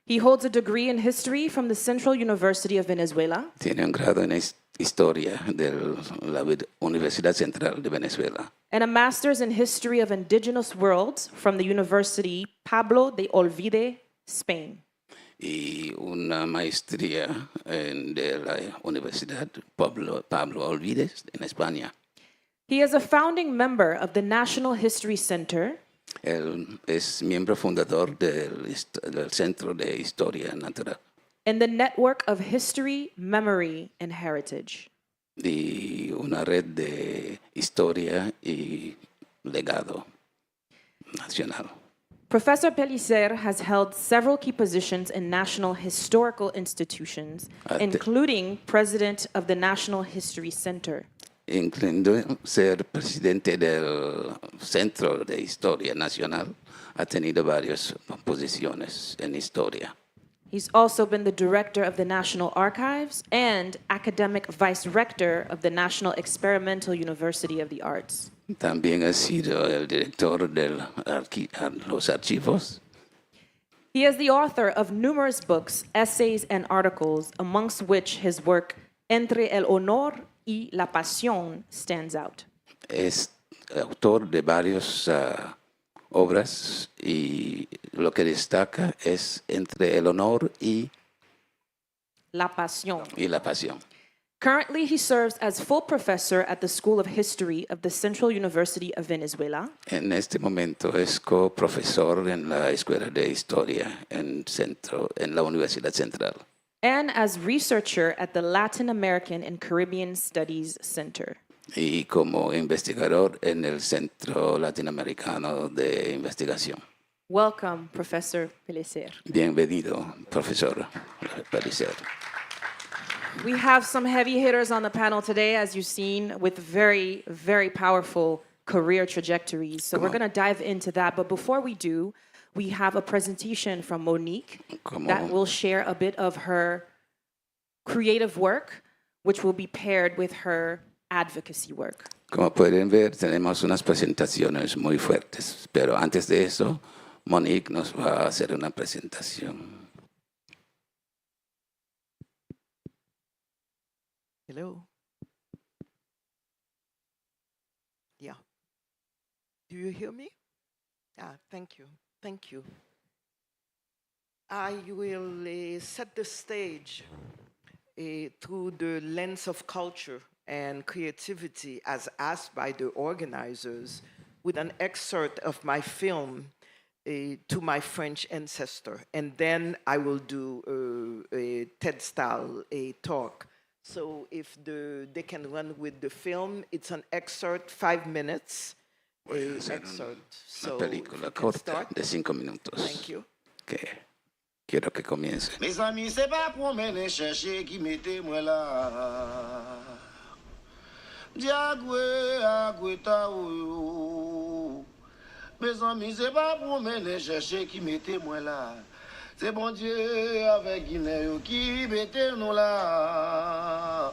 He holds a degree in history from the Central University of Venezuela Tiene un grado en historia de la Universidad Central de Venezuela and a master's in history of indigenous worlds from the University Pablo de Olvide, Spain. y una maestría de la Universidad Pablo Olvides en España. He is a founding member of the National History Center Él es miembro fundador del Centro de Historia Natural and the Network of History, Memory, and Heritage. y una red de historia y legado nacional. Professor Pellicer has held several key positions in national historical institutions, including president of the National History Center. Incluyendo ser presidente del Centro de Historia Nacional, ha tenido varias posiciones en historia. He's also been the director of the National Archives and academic vice rector of the National Experimental University of the Arts. También ha sido el director de los archivos. He is the author of numerous books, essays, and articles, amongst which his work Entre el Honor y la Pasión stands out. Es autor de varias obras y lo que destaca es Entre el Honor y La Pasión. la Pasión. Currently, he serves as full professor at the School of History of the Central University of Venezuela En este momento es coprofesor en la Escuela de Historia en la Universidad Central and as researcher at the Latin American and Caribbean Studies Center. y como investigador en el Centro Latinoamericano de Investigación. Welcome, Professor Pellicer. Bienvenido, profesor Pellicer. We have some heavy hitters on the panel today, as you've seen, with very, very powerful career trajectories. So we're going to dive into that. But before we do, we have a presentation from Monique that will share a bit of her creative work, which will be paired with her advocacy work. Como pueden ver, tenemos unas presentaciones muy fuertes, pero antes de eso, Monique nos va a hacer una presentación. Hello. Yeah. Do you hear me? Thank you. Thank you. I will set the stage through the lens of culture and creativity as asked by the organizers with an excerpt of my film, to my French ancestor, and then I will do a TED-style talk. So if they can run with the film, it's an excerpt, 5 minutes. Excerpt. Una película corta de 5 minutos. Thank you. Que quiero que comience. Mes amis, c'est pas pour mener chercher qui mettez moi là. Diagwe, agwe ta ou. Mes amis, c'est pas pour mener chercher qui mettez moi là. C'est bon Dieu avec Guinée qui mettez nous là.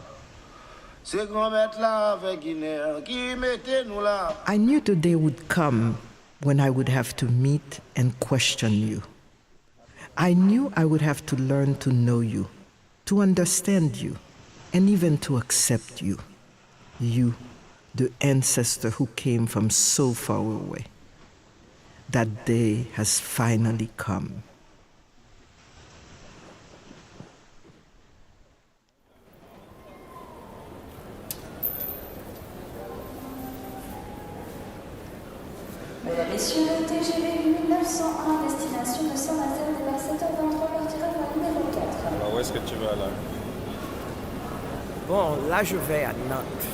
C'est grand-mère là avec Guinée qui mettez nous là. I knew the day would come when I would have to meet and question you. I knew I would have to learn to know you, to understand you, and even to accept you. You, the ancestor who came from so far away. That day has finally come. Mesdames, Messieurs, le TGV 1901, destination de Saint-Nazaire, départ 7h23, partira pour la numéro 4. Alors, où est-ce que tu vas là? Bon, là, je vais à Nantes.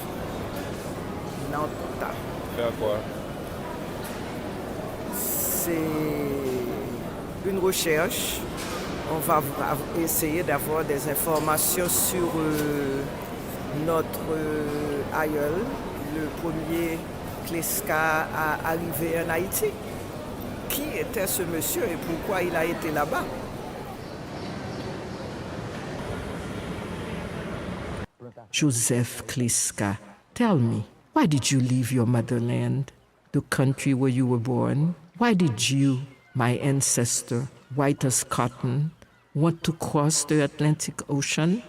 Nantes. Faire quoi? C'est une recherche. On va essayer d'avoir des informations sur notre aïeul, le premier Kleska à arriver en Haïti. Qui était ce monsieur et pourquoi il a été là-bas? Joseph Kleska, tell me, why did you leave your motherland, the country where you were born? Why did you, my ancestor, white as cotton, want to cross the Atlantic Ocean?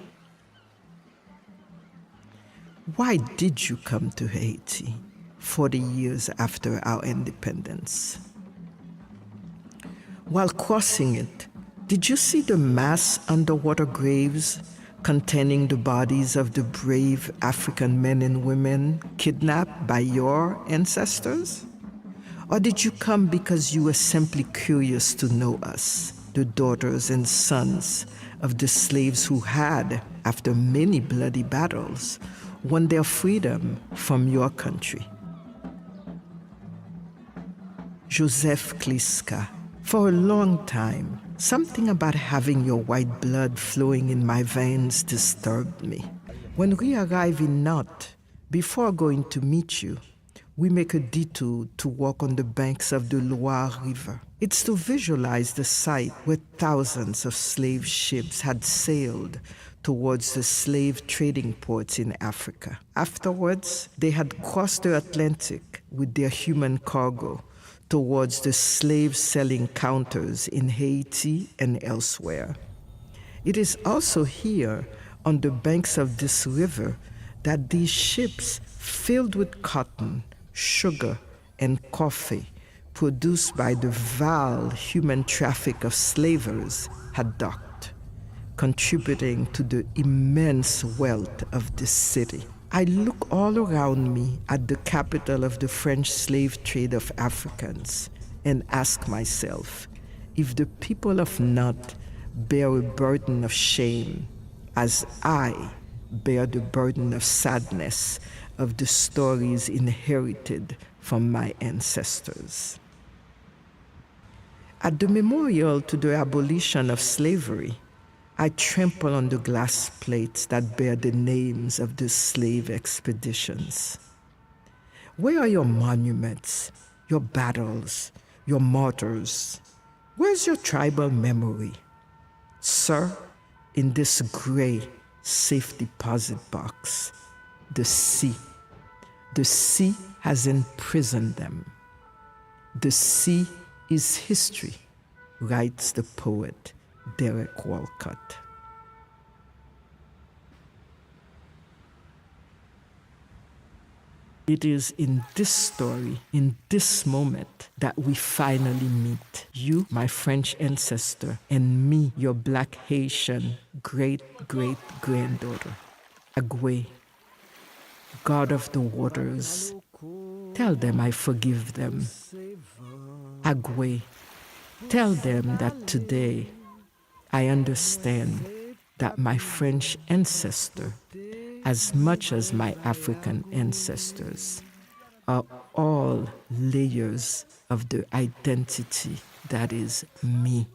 Why did you come to Haiti 40 years after our independence? While crossing it, did you see the mass underwater graves containing the bodies of the brave African men and women kidnapped by your ancestors? Or did you come because you were simply curious to know us, the daughters and sons of the slaves who had, after many bloody battles, won their freedom from your country? Joseph Kleska, for a long time, something about having your white blood flowing in my veins disturbed me. When we arrive in Nantes, before going to meet you, we make a detour to walk on the banks of the Loire River. It's to visualize the site where thousands of slave ships had sailed towards the slave trading ports in Africa. Afterwards, they had crossed the Atlantic with their human cargo towards the slave-selling counters in Haiti and elsewhere. It is also here, on the banks of this river, that these ships filled with cotton, sugar, and coffee produced by the vile human traffic of slavers had docked, contributing to the immense wealth of this city. I look all around me at the capital of the French slave trade of Africans and ask myself if the people of Nantes bear a burden of shame as I bear the burden of sadness of the stories inherited from my ancestors. At the memorial to the abolition of slavery, I trample on the glass plates that bear the names of the slave expeditions. Where are your monuments, your battles, your martyrs? Where's your tribal memory? Sir, in this gray safe deposit box, the sea. The sea has imprisoned them. The sea is history, writes the poet Derek Walcott. It is in this story, in this moment, that we finally meet. You, my French ancestor, and me, your black Haitian great-great-granddaughter. Agwe, God of the waters, tell them I forgive them. Agwe, Tell them that today I understand that my French ancestor, as much as my African ancestors, are all layers of the identity that is me.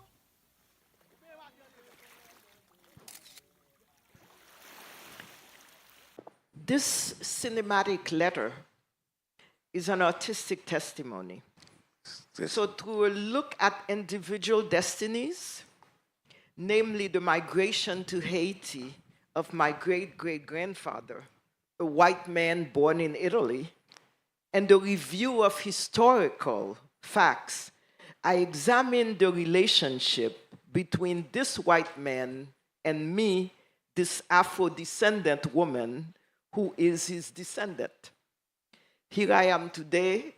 This cinematic letter is an artistic testimony. So, through a look at individual destinies, namely the migration to Haiti of my great great grandfather, a white man born in Italy, and the review of historical facts, I examined the relationship between this white man and me, this Afro-descendant woman who is his descendant. Here I am today,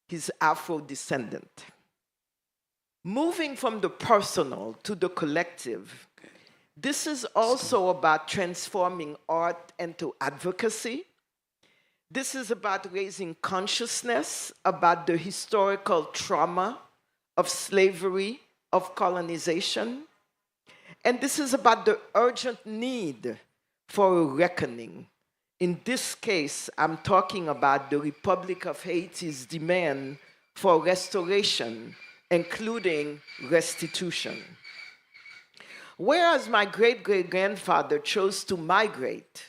his Afro-descendant. Moving from the personal to the collective, this is also about transforming art into advocacy. This is about raising consciousness about the historical trauma of slavery, of colonization. And this is about the urgent need for a reckoning. In this case, I'm talking about the Republic of Haiti's demand for restoration, including restitution. Whereas my great-great-grandfather chose to migrate,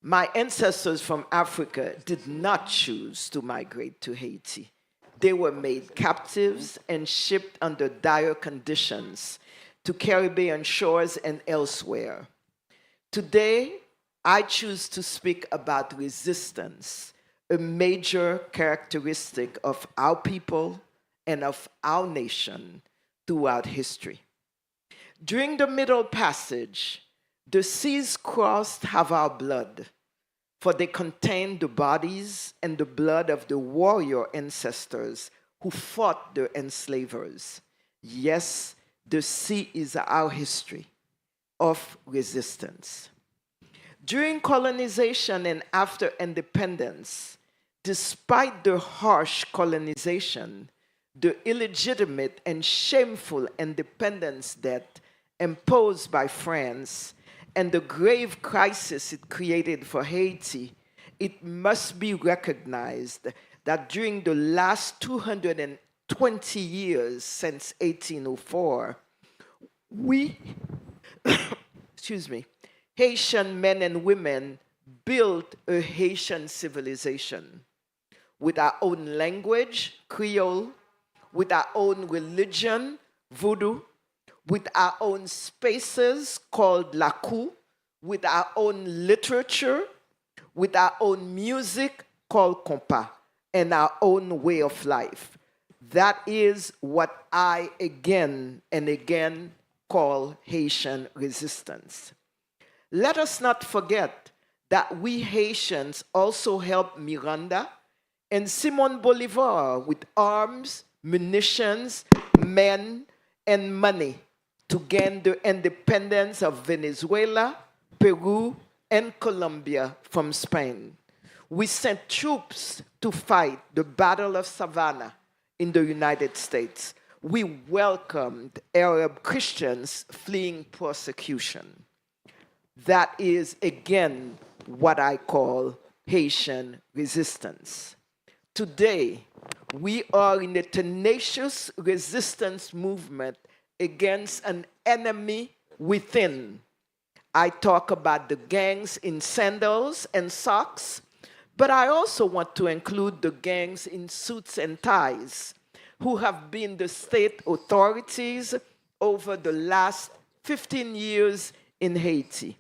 my ancestors from Africa did not choose to migrate to Haiti. They were made captives and shipped under dire conditions to Caribbean shores and elsewhere. Today, I choose to speak about resistance, a major characteristic of our people and of our nation throughout history. During the Middle Passage, the seas crossed have our blood, for they contain the bodies and the blood of the warrior ancestors who fought the enslavers. Yes, the sea is our history of resistance. During colonization and after independence, despite the harsh colonization, the illegitimate and shameful independence debt imposed by France, and the grave crisis it created for Haiti, it must be recognized that during the last 220 years since 1804, we, Haitian men and women built a Haitian civilization with our own language, Creole, with our own religion, Voodoo, with our own spaces called Lakou, with our own literature, with our own music called Compas, and our own way of life. That is what I again and again call Haitian resistance. Let us not forget that we Haitians also helped Miranda and Simon Bolivar with arms, munitions, men, and money to gain the independence of Venezuela, Peru, and Colombia from Spain. We sent troops to fight the Battle of Savannah in the United States. We welcomed Arab Christians fleeing persecution. That is, again, what I call Haitian resistance. Today, we are in a tenacious resistance movement against an enemy within. I talk about the gangs in sandals and socks, but I also want to include the gangs in suits and ties who have been the state authorities over the last 15 years in Haiti.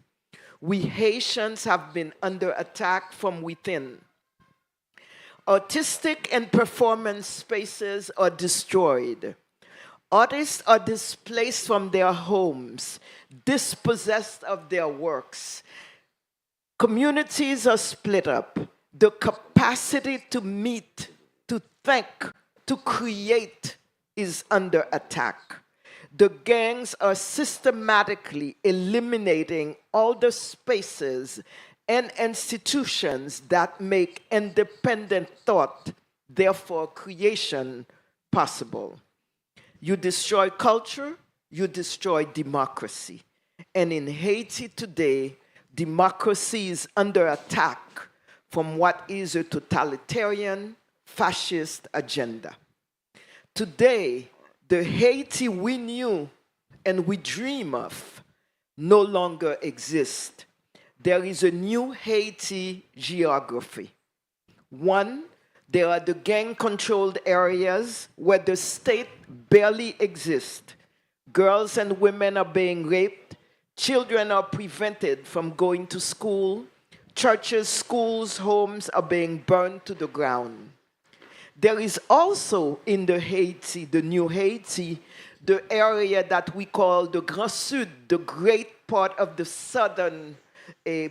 We Haitians have been under attack from within. Artistic and performance spaces are destroyed. Artists are displaced from their homes, dispossessed of their works. Communities are split up. The capacity to meet, to think, to create is under attack. The gangs are systematically eliminating all the spaces and institutions that make independent thought, therefore creation, possible. You destroy culture, you destroy democracy. And in Haiti today, democracy is under attack from what is a totalitarian, fascist agenda. Today, the Haiti we knew and we dream of no longer exists. There is a new Haiti geography. One, there are the gang-controlled areas where the state barely exists. Girls and women are being raped. Children are prevented from going to school. Churches, schools, homes are being burned to the ground. There is also in the Haiti, the new Haiti, the area that we call the Grand Sud, the great part of the southern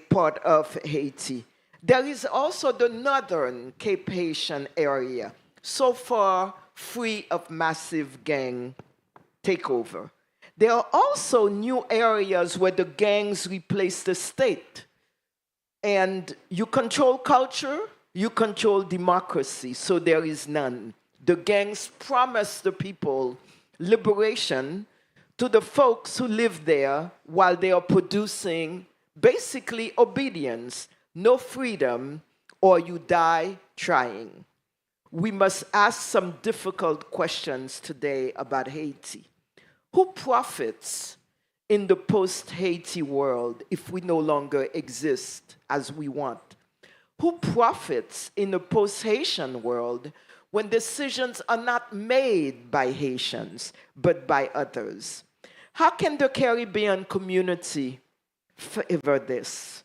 part of Haiti. There is also the northern Cape Haitian area, so far free of massive gang takeover. There are also new areas where the gangs replace the state. And you control culture, you control democracy, so there is none. The gangs promise the people liberation to the folks who live there while they are producing basically obedience, no freedom, or you die trying. We must ask some difficult questions today about Haiti. Who profits in the post-Haiti world if we no longer exist as we want? Who profits in the post-Haitian world when decisions are not made by Haitians, but by others? How can the Caribbean community favor this?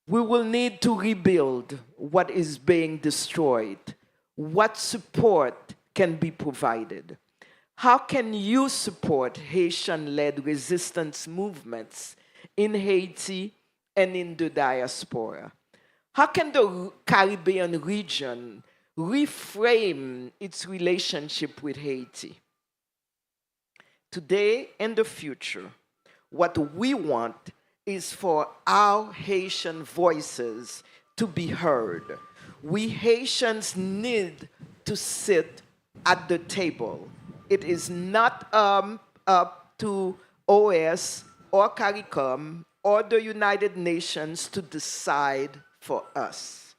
We will need to rebuild what is being destroyed. What support can be provided? How can you support Haitian-led resistance movements in Haiti and in the diaspora? How can the Caribbean region reframe its relationship with Haiti? Today and the future, what we want is for our Haitian voices to be heard. We Haitians need to sit at the table. It is not up to OS or CARICOM or the United Nations to decide for us.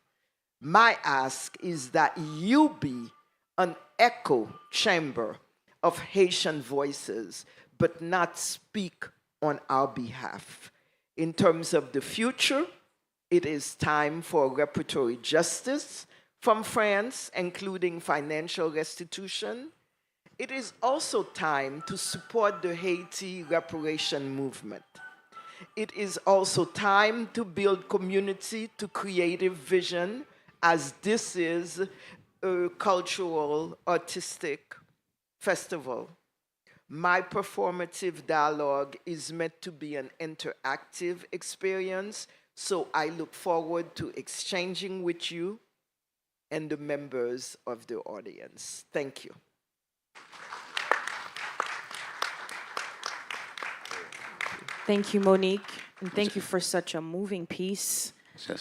My ask is that you be an echo chamber of Haitian voices, but not speak on our behalf. In terms of the future, it is time for reparatory justice from France, including financial restitution. It is also time to support the Haiti reparation movement. It is also time to build community to creative vision, as this is a cultural, artistic festival. My performative dialogue is meant to be an interactive experience, so I look forward to exchanging with you and the members of the audience. Thank you. Thank you, Monique, and thank you for such a moving piece.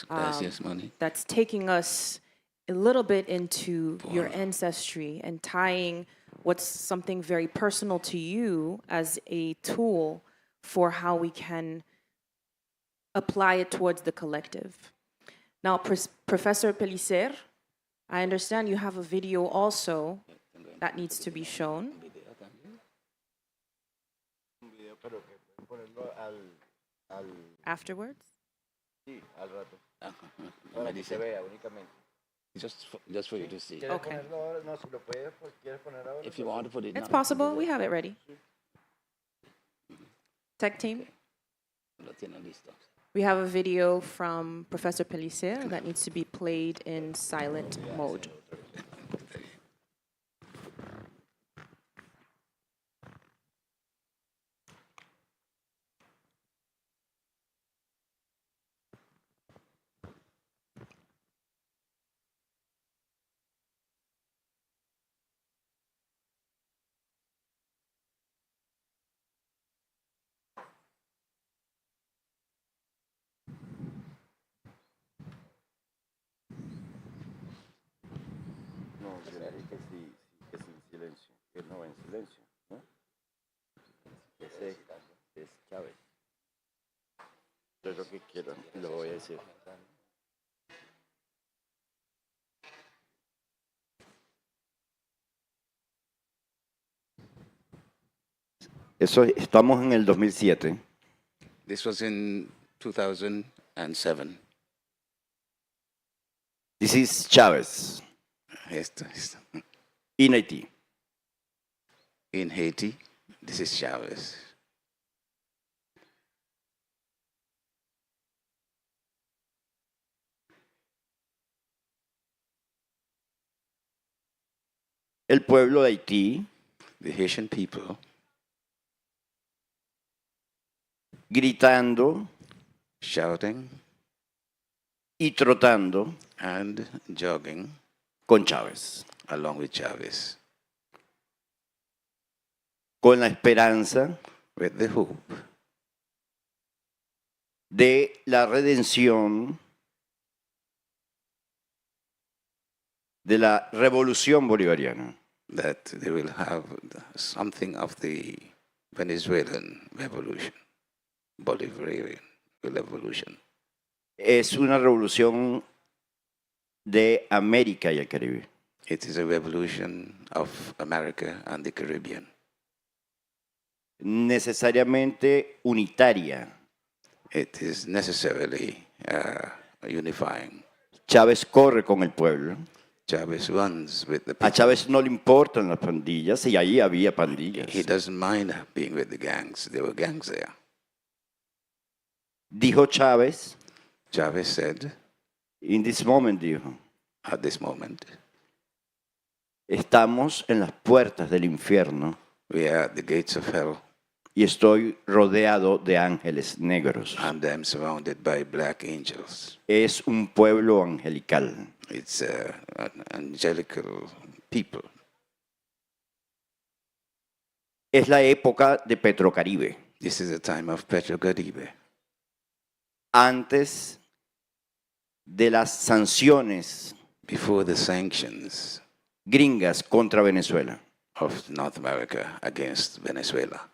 Gracias, Monique. That's taking us a little bit into your ancestry and tying what's something very personal to you as a tool for how we can apply it towards the collective. Now, Professor Pellicer, I understand you have a video also that needs to be shown. Afterwards? Just for you to see. Okay. If you want to put it It's now. possible. We have it ready. Tech team? Lo tienen listo. We have a video from Professor Pellicer that needs to be played in silent mode. No, Enrique sí, que sin silencio, que no en silencio. es Chávez. Eso es lo que quiero, lo voy a decir. Eso, estamos en el 2007. This was in 2007. This is Chávez Esto, in Haití. in Haiti, this is Chavez. El pueblo de Haití, the Haitian people, gritando, shouting, y trotando, and jogging, con Chávez, along with Chavez, con la esperanza, with the hope de la redención de la revolución bolivariana. that they will have something of the Venezuelan revolution, Bolivarian revolution. Es una revolución de América y el Caribe. It is a revolution of America and the Caribbean. Necesariamente unitaria. It is necessarily unifying. Chávez corre con el pueblo. Chavez runs with the A people. Chávez no le importan las pandillas y ahí había pandillas. He doesn't mind being with the gangs. There were gangs there. Dijo Chávez, Chavez said, in this moment, dijo, at this moment, estamos en las puertas del infierno we are at the gates of hell, y estoy rodeado de ángeles negros. and I'm surrounded by black angels. Es un pueblo angelical. It's an angelical people. Es la época de Petrocaribe. This is the time of Petrocaribe. Antes de las sanciones Before the sanctions gringas contra Venezuela. of North America against Venezuela.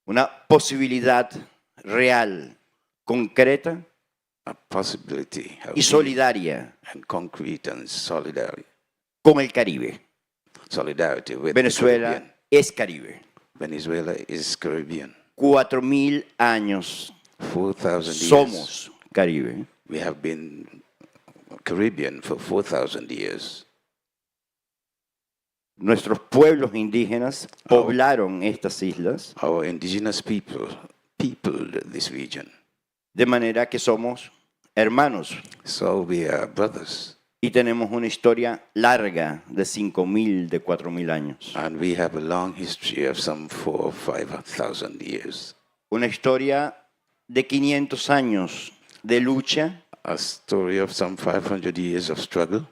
Una posibilidad real, concreta A possibility of y solidaria and concrete and solidarity. con el Caribe. Solidarity with the Venezuela Caribbean. es Caribe. Venezuela is Caribbean. 4.000 años 4,000 years. somos Caribe. We have been Caribbean for 4,000 years. Nuestros pueblos indígenas poblaron estas islas Our indigenous people peopled this region. de manera que somos hermanos So we are brothers. y tenemos una historia larga de 5.000, de 4.000 años. And we have a long history of some 4,000 or 5,000 years. Una historia de 500 años de lucha, A story of some 500 years of struggle.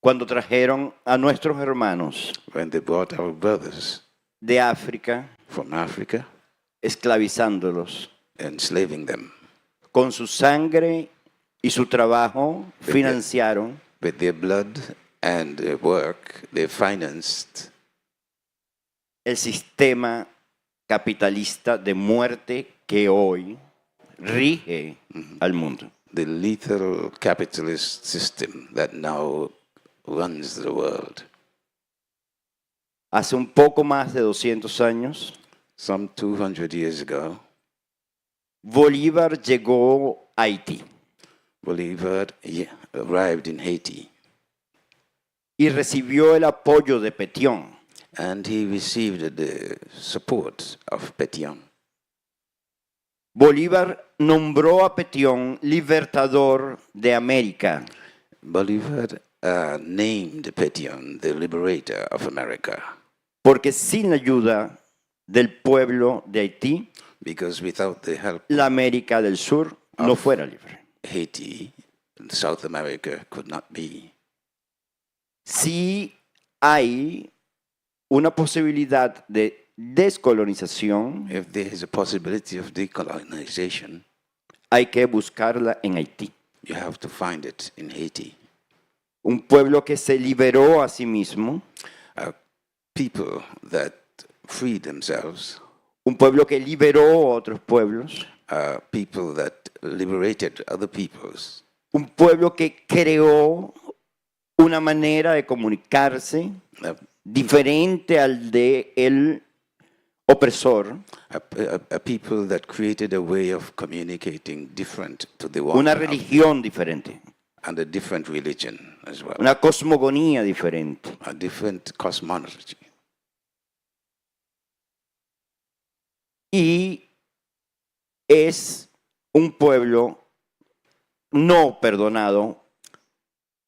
cuando trajeron a nuestros hermanos When they brought our brothers de África, from Africa, esclavizándolos enslaving them. con su sangre y su trabajo, financiaron With their blood and their work, they financed el sistema capitalista de muerte que hoy rige al mundo. the lethal capitalist system that now runs the world. Hace un poco más de 200 años, Some 200 years ago, Bolívar llegó a Haití Bolivar arrived in Haiti y recibió el apoyo de Pétion. and he received the support of Pétion. Bolívar nombró a Pétion libertador de América Bolivar named Pétion the liberator of America porque sin la ayuda del pueblo de Haití, because without the help la América del Sur no fuera libre. Haiti, South America could not be. Si hay una posibilidad de descolonización, If there is a possibility of decolonization, hay que buscarla en Haití. you have to find it in Haiti. Un pueblo que se liberó a sí mismo A people that freed themselves, un pueblo que liberó a otros pueblos, people that liberated other peoples, un pueblo que creó una manera de comunicarse diferente al de el opresor, a people that created a way of communicating different to the one, una religión diferente, and a different religion as well, una cosmogonía diferente. a different cosmology. Y es un pueblo no perdonado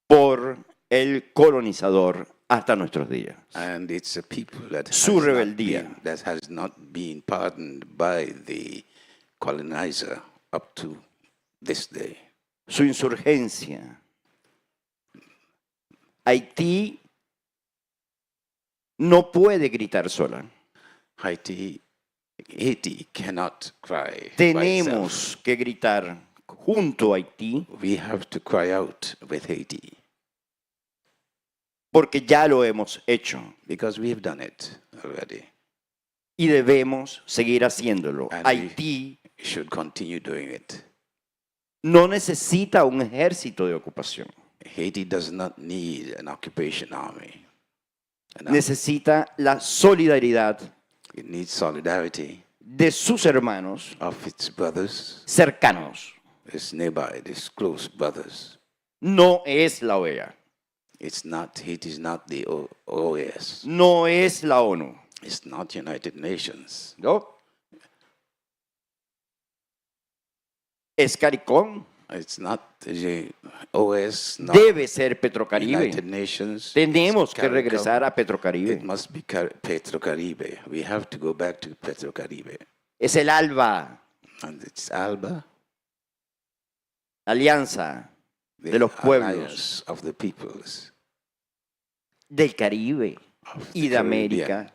por el colonizador hasta nuestros días. And it's a people that Su rebeldía. has not been pardoned by the colonizer up to this day. Su insurgencia. Haití no puede gritar sola. Haiti cannot cry by itself. Tenemos que gritar junto a Haití. We have to cry out with Haiti. Porque ya lo hemos hecho. Because we have done it already. Y debemos seguir haciéndolo. And Haití we should continue doing it. no necesita un ejército de ocupación. Haiti does not need an occupation army. Necesita la solidaridad It needs solidarity de sus hermanos of its brothers, cercanos. its nearby, its close brothers. No es la OEA. Haiti is not the OAS. No es la ONU. It's not United Nations. ¿No? Es CARICOM. It's not the OAS. Not Debe ser Petrocaribe. United Nations. Tenemos It's que CARICOM. regresar a Petrocaribe. It must be Petrocaribe. We have to go back to Petrocaribe. Es el ALBA, And it's ALBA, Alianza the de los Pueblos alliance of the peoples del Caribe of y the de América Caribbean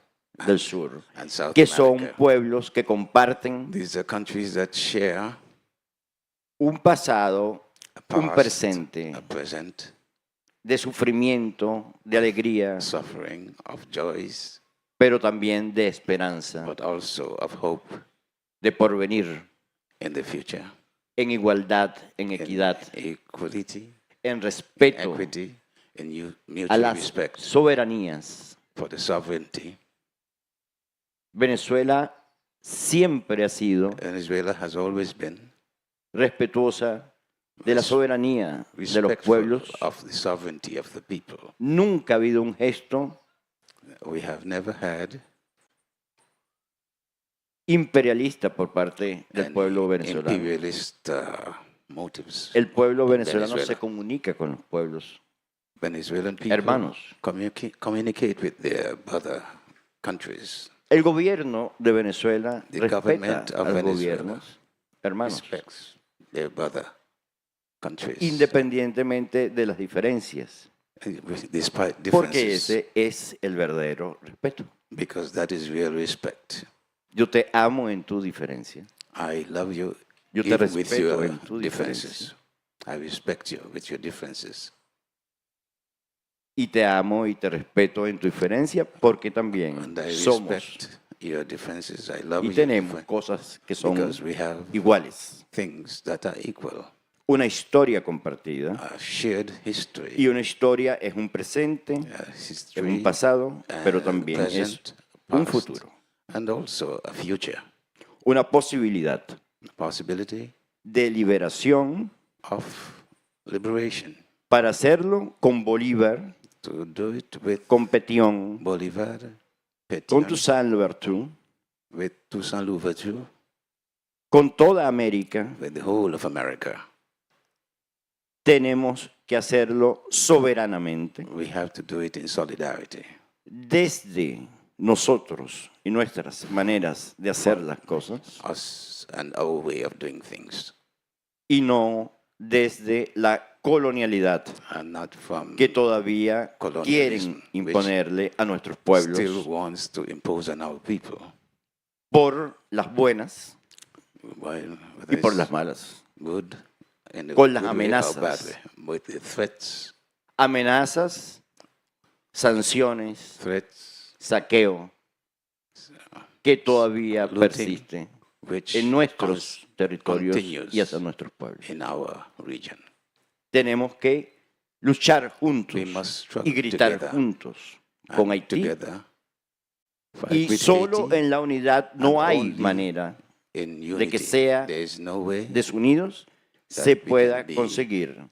del Sur, and South que son America. pueblos que comparten These are countries that share un pasado, a un past, presente a present, de sufrimiento, de alegría, suffering, of joys, pero también de esperanza, but also of hope de porvenir, in the future, en igualdad, en in equidad, equality, en respeto equity, in a mutual las respect soberanías. for the sovereignty. Venezuela siempre ha sido Venezuela has always been respetuosa de la soberanía de los respectful pueblos. of the sovereignty of the people. Nunca ha habido un gesto We have never had imperialista por parte del any pueblo venezolano. imperialist motives. El pueblo in venezolano Venezuela. se comunica con los pueblos Venezuelan people hermanos. communicate with their brother countries. El gobierno de Venezuela The respeta government a of los Venezuela gobiernos hermanos, respects their brother countries. independientemente de las diferencias, Despite porque differences, ese es el verdadero respeto. because that is real respect. Yo te amo en tu diferencia. I love you Yo te even with respeto your en tu differences. I respect you with your differences. Y te amo y te respeto en tu diferencia porque también And I somos respect your differences. I love y you tenemos cosas que son because we have iguales. things that are equal. Una historia compartida A shared history, y una historia es un presente, a es history, un pasado, pero and también es present, un past, futuro, and also a future. una posibilidad Possibility de liberación of liberation. para hacerlo con Bolívar, To do it with con Pétion, Bolivar, con Pétion, Toussaint Louverture, with Toussaint Louverture, con toda América. with the whole of America. Tenemos que hacerlo soberanamente We have to do it in solidarity. desde nosotros y nuestras maneras de hacer las cosas Us and our way of doing things, y no desde la colonialidad and not from que todavía colonialism, quieren imponerle a nuestros pueblos still wants to impose on our people. por las buenas While y por it's las malas. good in a Con las good way or bad amenazas. way, with the threats, Amenazas, sanciones, threats, saqueo, que todavía looting persiste which en nuestros territorios continues y hacia nuestros pueblos. in our region. Tenemos que luchar juntos We must struggle y gritar together juntos and con Haití. together fight Y with solo Haiti, en la unidad no and hay only manera in de que unity. sea There is no way desunidos that se we pueda can be conseguir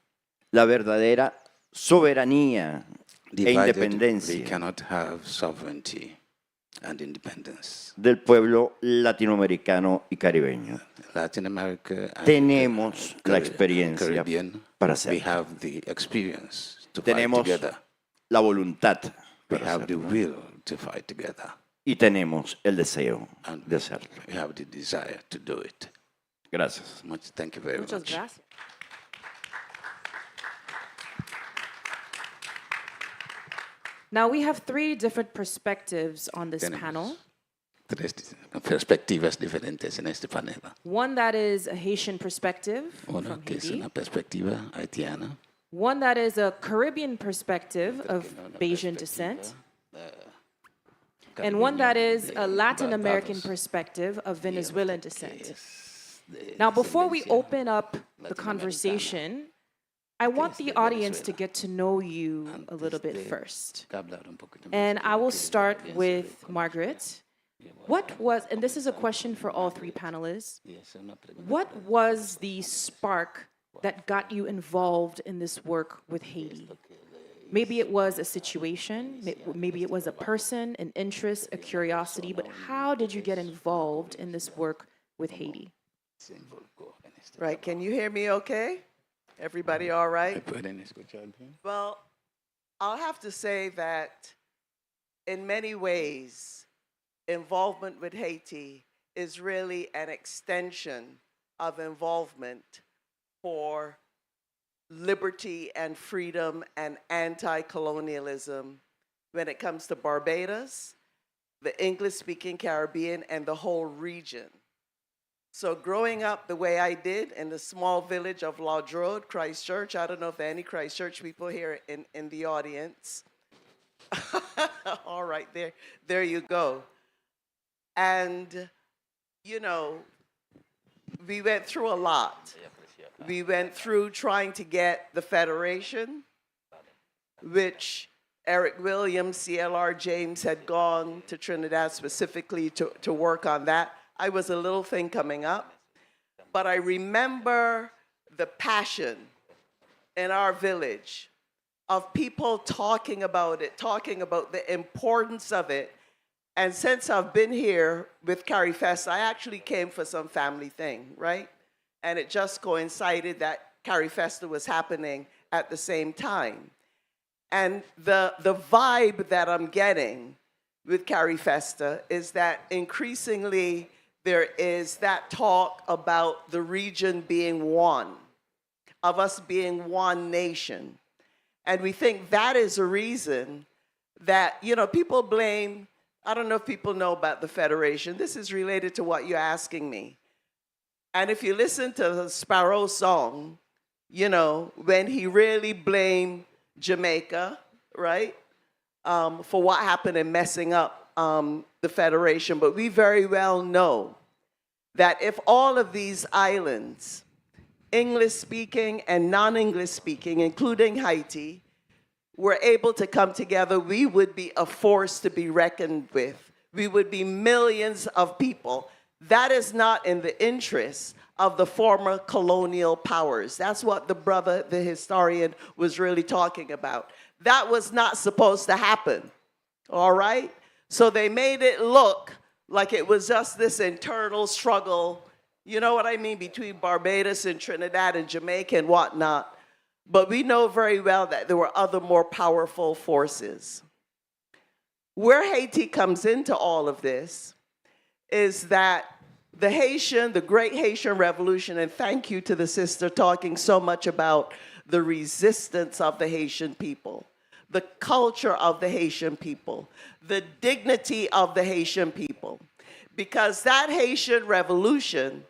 la verdadera soberanía e divided. We independencia cannot have sovereignty and independence. del pueblo latinoamericano y caribeño. Latin America and Tenemos la Cari- experiencia Caribbean, para we hacerlo. have the experience to fight Tenemos together. la voluntad We para have the hacerlo. will to fight together. Y tenemos el deseo And de hacerlo. we have the desire to do it. Gracias. Thank you very Muchas much. gracias. Now we have three different perspectives on this Tenemos panel. Tres perspectivas diferentes en este panel. One that is a Haitian perspective Una from que es Haiti. una perspectiva haitiana, One that is a Caribbean perspective of Bayesian descent. And one that is a Latin American perspective of Venezuelan descent. Now, before we open up the conversation, I want the audience to get to know you a little bit first. And I will start with Margaret. What was, and this is a question for all three panelists, what was the spark that got you involved in this work with Haiti? Maybe it was a situation, maybe it was a person, an interest, a curiosity, but how did you get involved in this work with Haiti? Right, can you hear me okay? Everybody all right? pueden escuchar bien. Well, I'll have to say that in many ways, involvement with Haiti is really an extension of involvement for liberty and freedom and anti-colonialism when it comes to Barbados, the English-speaking Caribbean, and the whole region. So growing up the way I did in the small village of Lodge Road, Christchurch, I don't know if there are any Christchurch people here in the audience. All right, there you go. And, you know, we went through a lot. We went through trying to get the Federation, which Eric Williams, CLR James had gone to Trinidad specifically to work on that. I was a little thing coming up, but I remember the passion in our village of people talking about it, talking about the importance of it. And since I've been here with CariFest, I actually came for some family thing, right? And it just coincided that CariFesta was happening at the same time. And the vibe that I'm getting with CariFesta is that increasingly there is that talk about the region being one, of us being one nation. And we think that is a reason that, you know, people blame, I don't know if people know about the Federation. This is related to what you're asking me. And if you listen to the Sparrow song, you know, when he really blamed Jamaica, right, for what happened in messing up the Federation. But we very well know that if all of these islands, English-speaking and non-English-speaking, including Haiti, were able to come together, we would be a force to be reckoned with. We would be millions of people. That is not in the interest of the former colonial powers. That's what the brother, the historian, was really talking about. That was not supposed to happen, all right? So they made it look like it was just this internal struggle, you know what I mean, between Barbados and Trinidad and Jamaica and whatnot. But we know very well that there were other more powerful forces. Where Haiti comes into all of this is that the Great Haitian Revolution, and thank you to the sister talking so much about the resistance of the Haitian people, the culture of the Haitian people, the dignity of the Haitian people, because that Haitian Revolution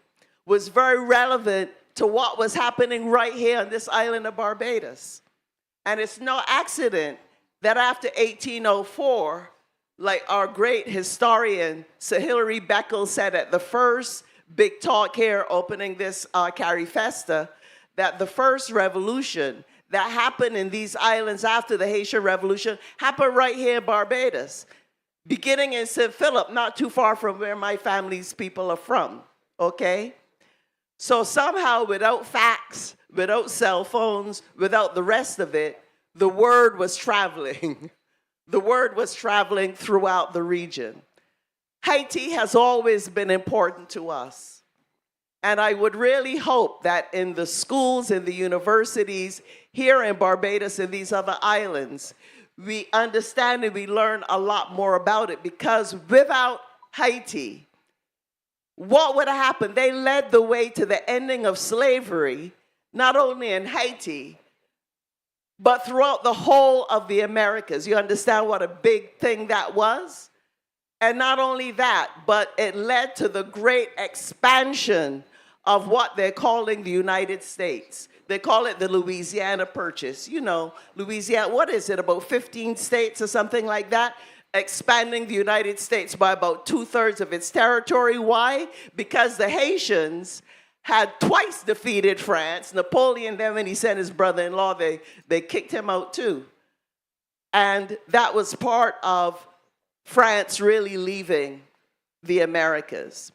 was very relevant to what was happening right here on this island of Barbados. And it's no accident that after 1804, like our great historian, Sir Hilary Beckles, said at the first big talk here opening this Carrie Festa, that the first revolution that happened in these islands after the Haitian Revolution happened right here in Barbados, beginning in St. Philip, not too far from where my family's people are from, okay? So somehow, without fax, without cell phones, without the rest of it, the word was traveling. The word was traveling throughout the region. Haiti has always been important to us. And I would really hope that in the schools, in the universities, here in Barbados and these other islands, we understand and we learn a lot more about it, because without Haiti, what would have happened? They led the way to the ending of slavery, not only in Haiti, but throughout the whole of the Americas. You understand what a big thing that was? And not only that, but it led to the great expansion of what they're calling the United States. They call it the Louisiana Purchase. You know, Louisiana, what is it, about 15 states or something like that? Expanding the United States by about 2/3 of its territory. Why? Because the Haitians had twice defeated France. Napoleon, then when he sent his brother-in-law, they kicked him out too. And that was part of France really leaving the Americas.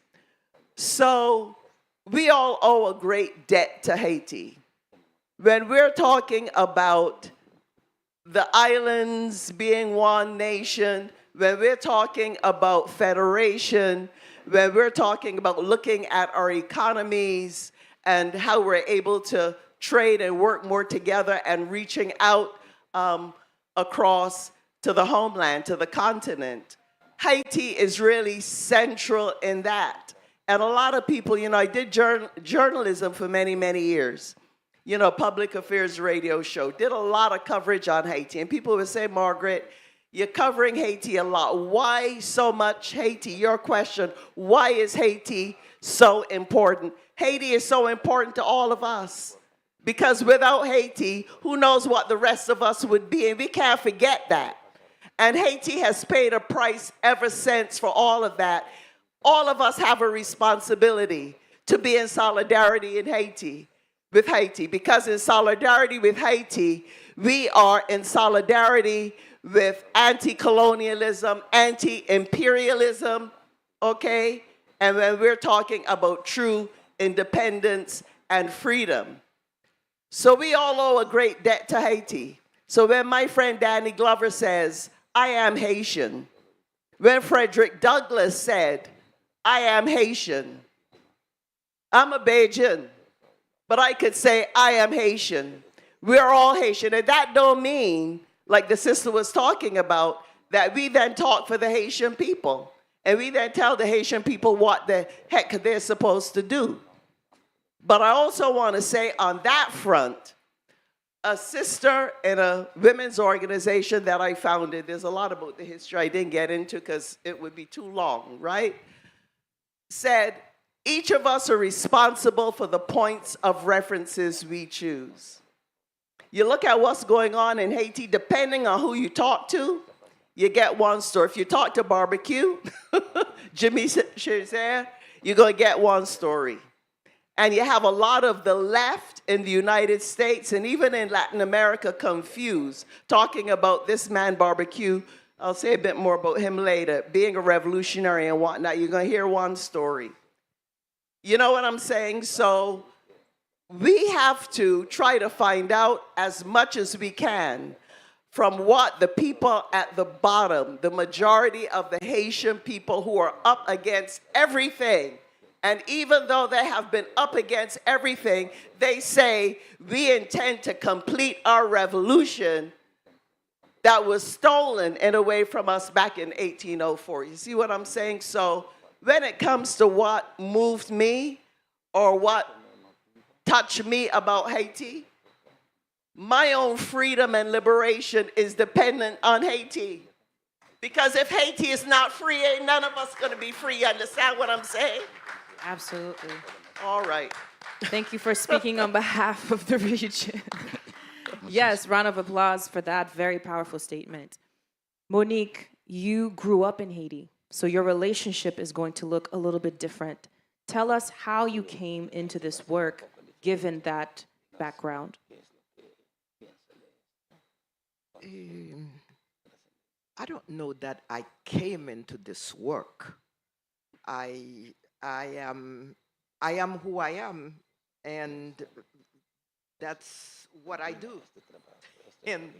So we all owe a great debt to Haiti. When we're talking about the islands being one nation, when we're talking about federation, when we're talking about looking at our economies and how we're able to trade and work more together and reaching out across to the homeland, to the continent, Haiti is really central in that. And a lot of people, you know, I did journalism for many, many years. You know, public affairs radio show, did a lot of coverage on Haiti. And people would say, Margaret, you're covering Haiti a lot. Why so much Haiti? Your question, why is Haiti so important? Haiti is so important to all of us. Because without Haiti, who knows what the rest of us would be? And we can't forget that. And Haiti has paid a price ever since for all of that. All of us have a responsibility to be in solidarity in Haiti, with Haiti, because in solidarity with Haiti, we are in solidarity with anti-colonialism, anti-imperialism, okay? And when we're talking about true independence and freedom. So we all owe a great debt to Haiti. So when my friend Danny Glover says, I am Haitian, when Frederick Douglass said, I am Haitian, I'm a Bajan, but I could say I am Haitian. We're all Haitian, and that don't mean, like the sister was talking about, that we then talk for the Haitian people, and we then tell the Haitian people what the heck they're supposed to do. But I also want to say on that front, a sister in a women's organization that I founded, there's a lot about the history I didn't get into because it would be too long, right? Said, each of us are responsible for the points of references we choose. You look at what's going on in Haiti, depending on who you talk to, you get one story. If you talk to Barbecue, Jimmy Chazer, you're going to get one story. And you have a lot of the left in the United States and even in Latin America confused, talking about this man Barbecue. I'll say a bit more about him later, being a revolutionary and whatnot. You're going to hear one story. You know what I'm saying? So we have to try to find out as much as we can from what the people at the bottom, the majority of the Haitian people who are up against everything, and even though they have been up against everything, they say, we intend to complete our revolution that was stolen in a way from us back in 1804. You see what I'm saying? So when it comes to what moved me or what touched me about Haiti, my own freedom and liberation is dependent on Haiti. Because if Haiti is not free, ain't none of us going to be free. You understand what I'm saying? Absolutely. All right. Thank you for speaking on behalf of the region. Yes, round of applause for that very powerful statement. Monique, You grew up in Haiti, so your relationship is going to look a little bit different. Tell us how you came into this work given that background. I don't know that I came into this work. I am who I am, and that's what I do. And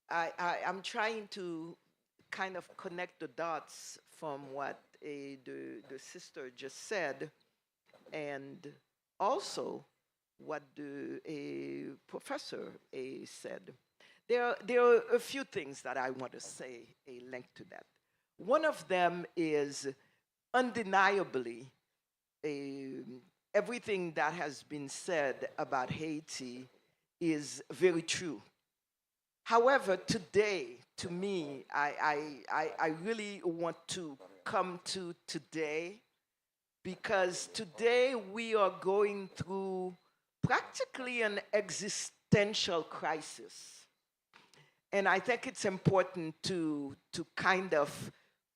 I'm trying to kind of connect the dots from what the sister just said, and also what the professor said. There are a few things that I want to say linked to that. One of them is undeniably everything that has been said about Haiti is very true. However, today, to me, I really want to come to today, because today we are going through practically an existential crisis. And I think it's important to kind of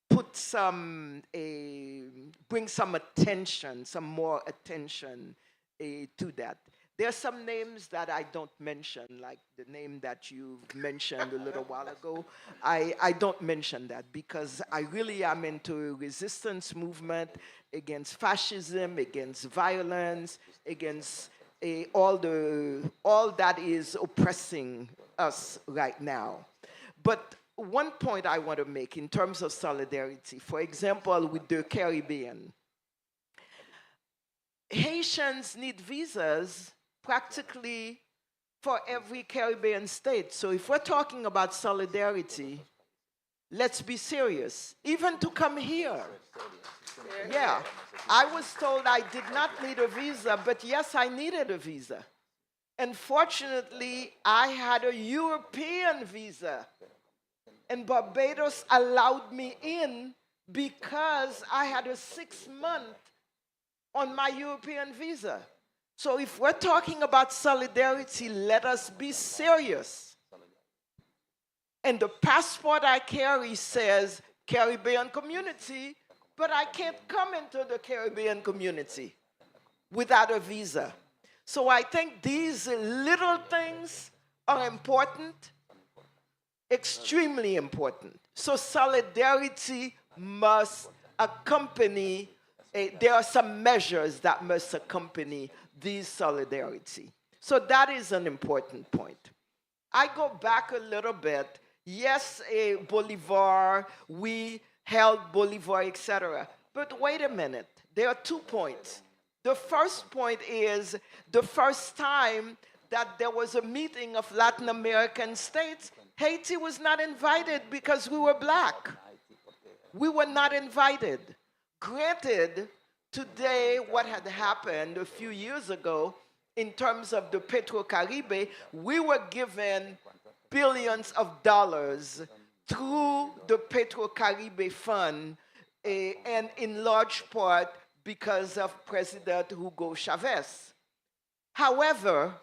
put some, bring some attention, some more attention to that. There are some names that I don't mention, like the name that you mentioned a little while ago. I don't mention that because I really am into a resistance movement against fascism, against violence, against all that is oppressing us right now. But one point I want to make in terms of solidarity, for example, with the Caribbean. Haitians need visas practically for every Caribbean state. So if we're talking about solidarity, let's be serious. Even to come here. Yeah, I was told I did not need a visa, but yes, I needed a visa. And fortunately, I had a European visa. And Barbados allowed me in because I had a 6-month on my European visa. So if we're talking about solidarity, let us be serious. And the passport I carry says Caribbean community, but I can't come into the Caribbean community without a visa. So I think these little things are important, extremely important. So solidarity must accompany, there are some measures that must accompany this solidarity. So that is an important point. I go back a little bit. Yes, Bolivar, we held Bolivar, etc. But wait a minute, there are 2 points. The first point is the first time that there was a meeting of Latin American states, Haiti was not invited because we were black. We were not invited. Granted, today what had happened a few years ago in terms of the Petrocaribe, we were given billions of dollars through the Petrocaribe Fund, and in large part because of President Hugo Chavez. However,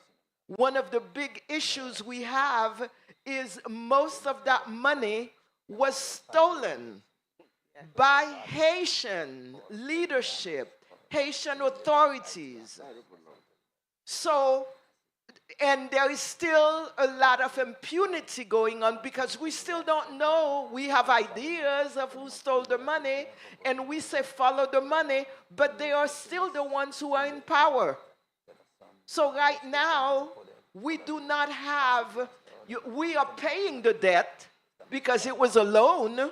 one of the big issues we have is most of that money was stolen by Haitian leadership, Haitian authorities. So, and there is still a lot of impunity going on because we still don't know. We have ideas of who stole the money, and we say follow the money, but they are still the ones who are in power. So right now, we do not have, we are paying the debt because it was a loan.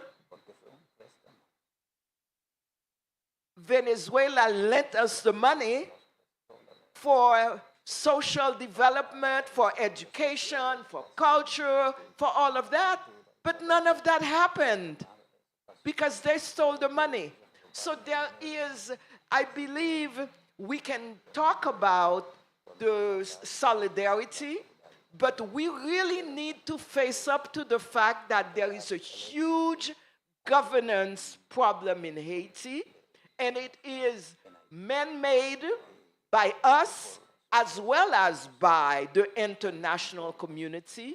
Venezuela lent us the money for social development, for education, for culture, for all of that. But none of that happened because they stole the money. So there is, I believe we can talk about the solidarity, but we really need to face up to the fact that there is a huge governance problem in Haiti, and it is man-made by us as well as by the international community.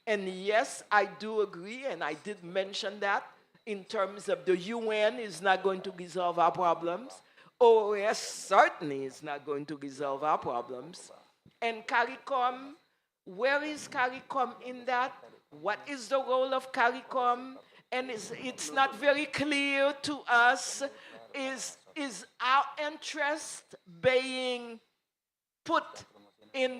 And yes, I do agree, and I did mention that in terms of the UN is not going to resolve our problems. OAS certainly is not going to resolve our problems. And CARICOM, where is CARICOM in that? What is the role of CARICOM? And it's not very clear to us. Is our interest being put in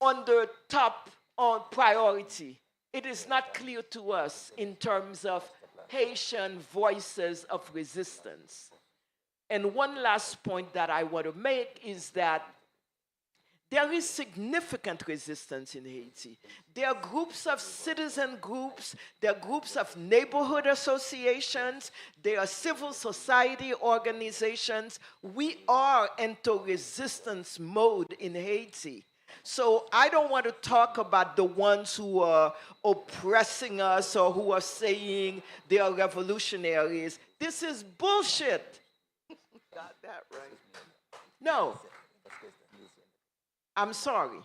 on the top on priority? It is not clear to us in terms of Haitian voices of resistance. And one last point that I want to make is that there is significant resistance in Haiti. There are groups of citizen groups, there are groups of neighborhood associations, there are civil society organizations. We are into resistance mode in Haiti. So I don't want to talk about the ones who are oppressing us or who are saying they are revolutionaries. This is bullshit. Got that right. No. I'm sorry.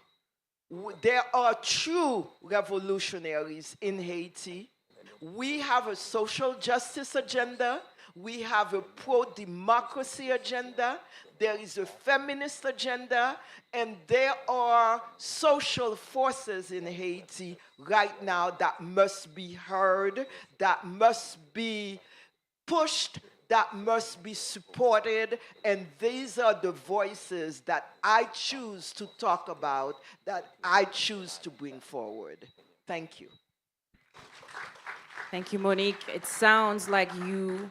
There are true revolutionaries in Haiti. We have a social justice agenda. We have a pro-democracy agenda. There is a feminist agenda. And there are social forces in Haiti right now that must be heard, that must be pushed, that must be supported, and these are the voices that I choose to talk about, that I choose to bring forward. Thank you. Thank you, Monique. It sounds like you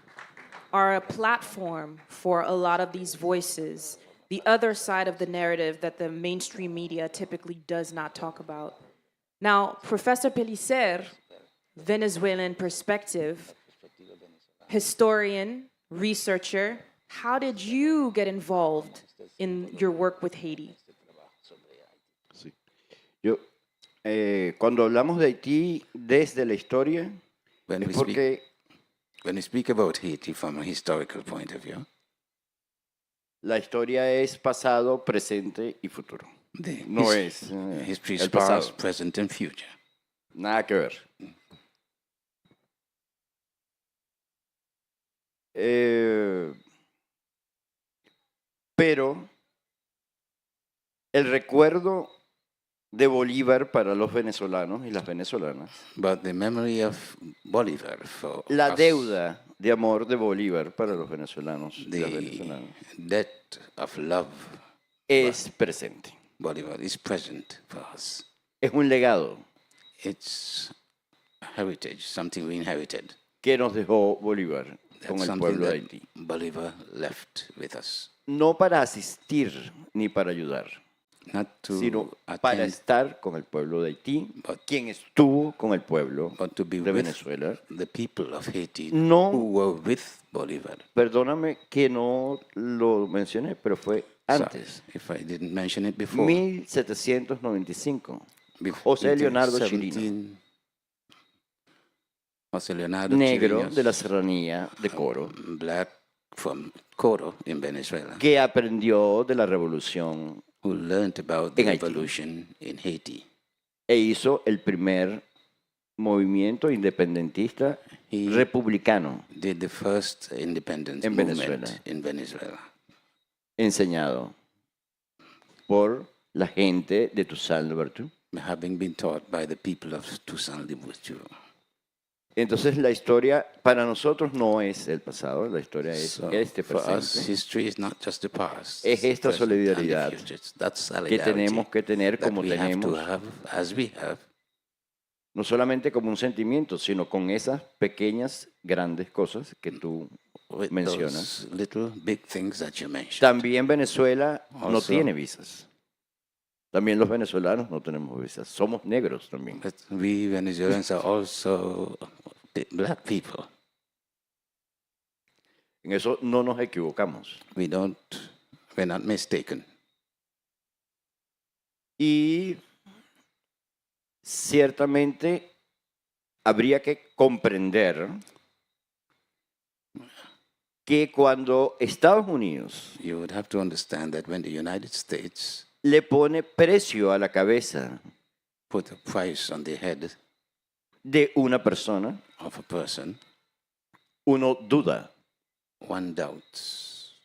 are a platform for a lot of these voices, the other side of the narrative that the mainstream media typically does not talk about. Now, Professor Pellicer, Venezuelan perspective, historian, researcher, how did you get involved in your work with Haiti? Sí. Yo, cuando hablamos de Haití desde la historia, When we speak about Haiti from a historical point of view, la historia es pasado, presente y futuro. No es history is el pasado. past, present, and future. Nada que ver. Pero el recuerdo de Bolívar para los venezolanos y las venezolanas, But the memory of Bolivar for la us, deuda de amor de Bolívar para los venezolanos y las the venezolanas, debt of love es presente. Bolivar is present for us. Es un legado It's heritage, something we inherited. que nos dejó Bolívar con That's el something pueblo de that Haití. Bolivar left with us. No para asistir ni para ayudar, Not to sino para attend, estar con el pueblo de Haití, quien estuvo con el pueblo but to be de with Venezuela. the people of Haiti No. who were with Bolivar. Perdóname que no lo mencioné, pero fue antes. Sorry if I didn't mention it before. 1795. Before José Leonardo 17, Chirino, José Leonardo negro Chirinos, de la serranía de Coro, black from Coro in Venezuela, que aprendió de la revolución who learned about the en Haití revolution in Haiti. e hizo el primer movimiento independentista republicano Did the first independence en movement Venezuela, in Venezuela, enseñado por la gente de Toussaint Louverture. having been taught by the people of Toussaint Louverture. Entonces la historia para nosotros no es el pasado, la historia es So este for us, presente. history is not just the past. Es esta present, and the solidaridad future. That's que solidarity tenemos que tener that como we have to tenemos, have, as we have, no solamente como un sentimiento, sino con esas pequeñas, grandes cosas que tú with mencionas. those little big things that you mentioned. También Venezuela no Also- tiene visas. También los venezolanos no tenemos visas. Somos negros también. But we Venezuelans are also black people. En eso no nos equivocamos. We're not mistaken. Y ciertamente habría que comprender que cuando Estados Unidos You would have to understand that when the United States le pone precio a la cabeza put a price on the head de una persona, of a person, uno duda one doubts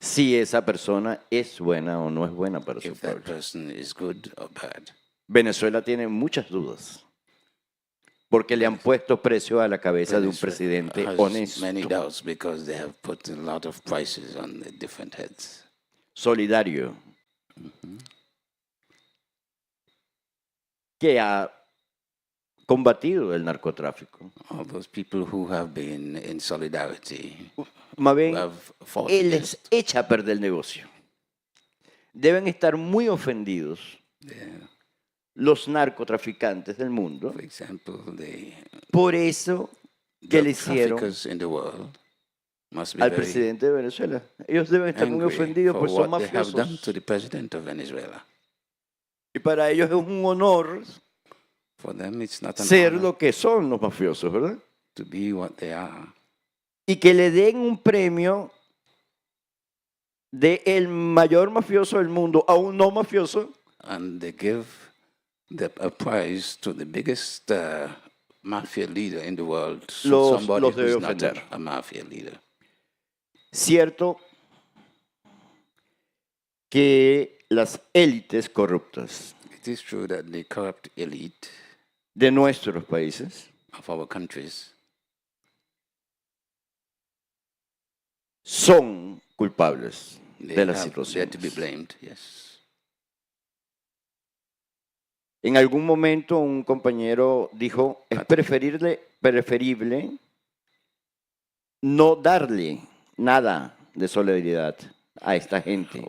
si esa persona es buena o no es buena para su if that pueblo. person is good or bad. Venezuela tiene muchas dudas porque le han puesto precio a la cabeza de un presidente Has honesto, many doubts because they have put a lot of prices on the different heads. solidario, que ha combatido el narcotráfico. All those people who have been in solidarity, Más bien, who have fought él against les echa a perder el negocio. Deben estar muy ofendidos los narcotraficantes del mundo for example, the por eso que drug le hicieron traffickers in the world must be al very presidente de Venezuela. Ellos deben estar muy angry ofendidos for porque son what they have done mafiosos. to the president of Venezuela. Y para ellos es un honor For them, it's not an ser honor lo que son los mafiosos, ¿verdad? to be what they are. Y que le den un premio de el mayor mafioso del mundo a un no mafioso, And they give a prize to the biggest mafia leader in the world, somebody los debe who's not ofender. a mafia leader. Cierto que las élites corruptas It is true that the corrupt elite de nuestros países of our countries son culpables they de las they're situaciones. to be blamed. Yes. En algún momento un compañero dijo, es preferible no darle nada de solidaridad a esta gente.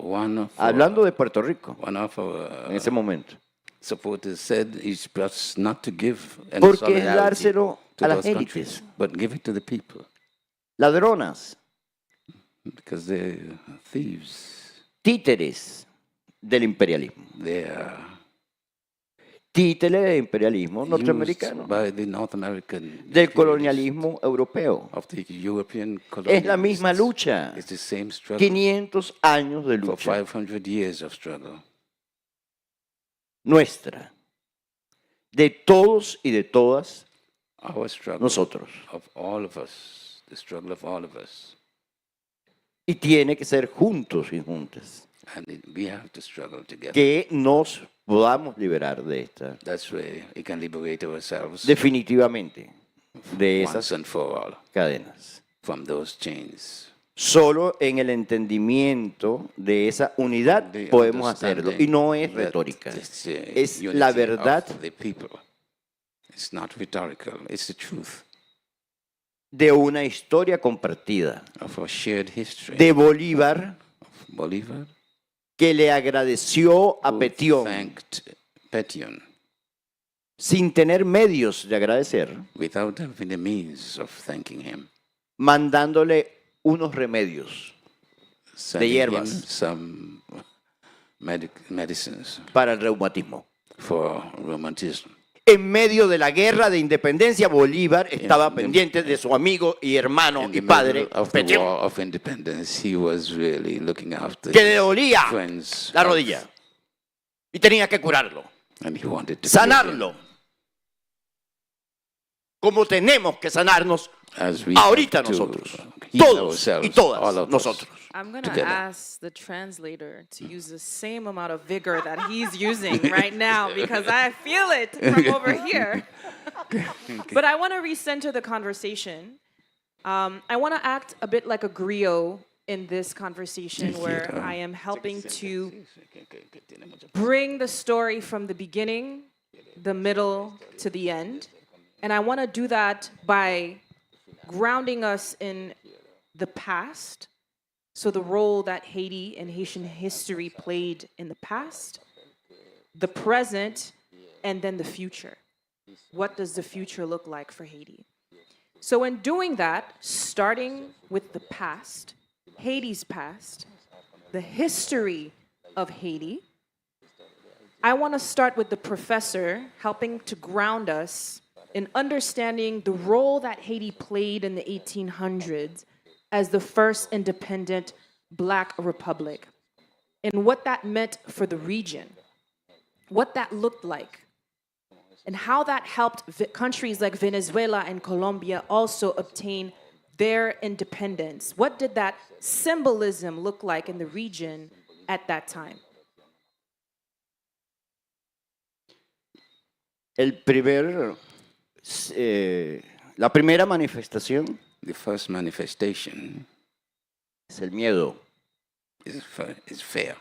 Hablando de Puerto Rico, One of our en ese momento. supporters said it's best not to give any Porque es solidarity dárselo to a las those countries, élites. but give it to the people Ladronas, because they're thieves. títeres del imperialismo. They are Títeres del imperialismo norteamericano, used by the North American del imperialists, colonialismo europeo. of the European Es la misma colonialists. lucha. It's the same struggle 500 años de for lucha 500 years of struggle. nuestra, de todos y de todas Our struggle nosotros. of all of us, the struggle of all of us. Y tiene que ser juntos y juntas. And we have to struggle together. Que nos podamos liberar de esta, That's where we can liberate ourselves definitivamente, de once esas and for all cadenas. from those chains. Solo en el entendimiento de esa unidad The podemos hacerlo. Y no es understanding that retórica. it's, Es unity la verdad of the people. It's not rhetorical, it's the truth de una historia compartida. of our shared history. De Bolívar, Bolívar que le agradeció a who Petión thanked Petion sin tener medios de agradecer, without having the means of thanking him, mandándole unos remedios sending him hierbas. some medicines para el reumatismo. for rheumatism. En medio de la guerra de independencia, Bolívar estaba pendiente de su amigo y hermano In y the padre, middle of the Petión, war of independence, he was really looking after que le his dolía friends la of- rodilla y tenía que curarlo, and he wanted to sanarlo, como tenemos que sanarnos as we ahorita have to nosotros, heal todos y ourselves, todas all of us. nosotros. I'm going to together. ask the translator to use the same amount of vigor that he's using right now because I feel it from over here. But I want to recenter the conversation. I want to act a bit like a griot in this conversation where I am helping to bring the story from the beginning, the middle, to the end. And I want to do that by grounding us in the past. So the role that Haiti and Haitian history played in the past, the present, and then the future. What does the future look like for Haiti? So in doing that, starting with the past, Haiti's past, the history of Haiti, I want to start with the professor helping to ground us in understanding the role that Haiti played in the 1800s as the first independent Black republic, and what that meant for the region, what that looked like, and how that helped countries like Venezuela and Colombia also obtain their independence. What did that symbolism look like in the region at that time? La primera manifestación The first manifestation es el miedo is fear.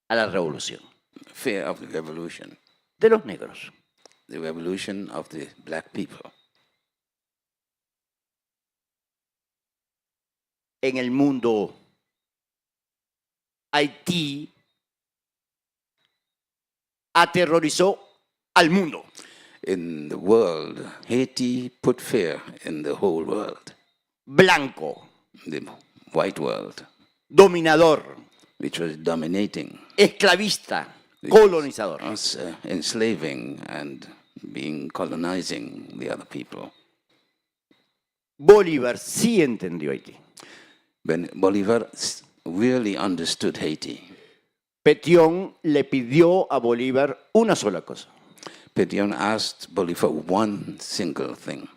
a la revolución Fear of the revolution. de los negros. The revolution of the black people. En el mundo, Haití aterrorizó al mundo. In the world, Haiti put fear in the whole world. Blanco, The white world, dominador, which was dominating, esclavista, which colonizador. was enslaving and colonizing the other people. Bolívar sí entendió Haití. When Bolivar really understood Haiti, Petión le pidió a Bolívar una sola cosa. Petion asked Bolivar one single thing: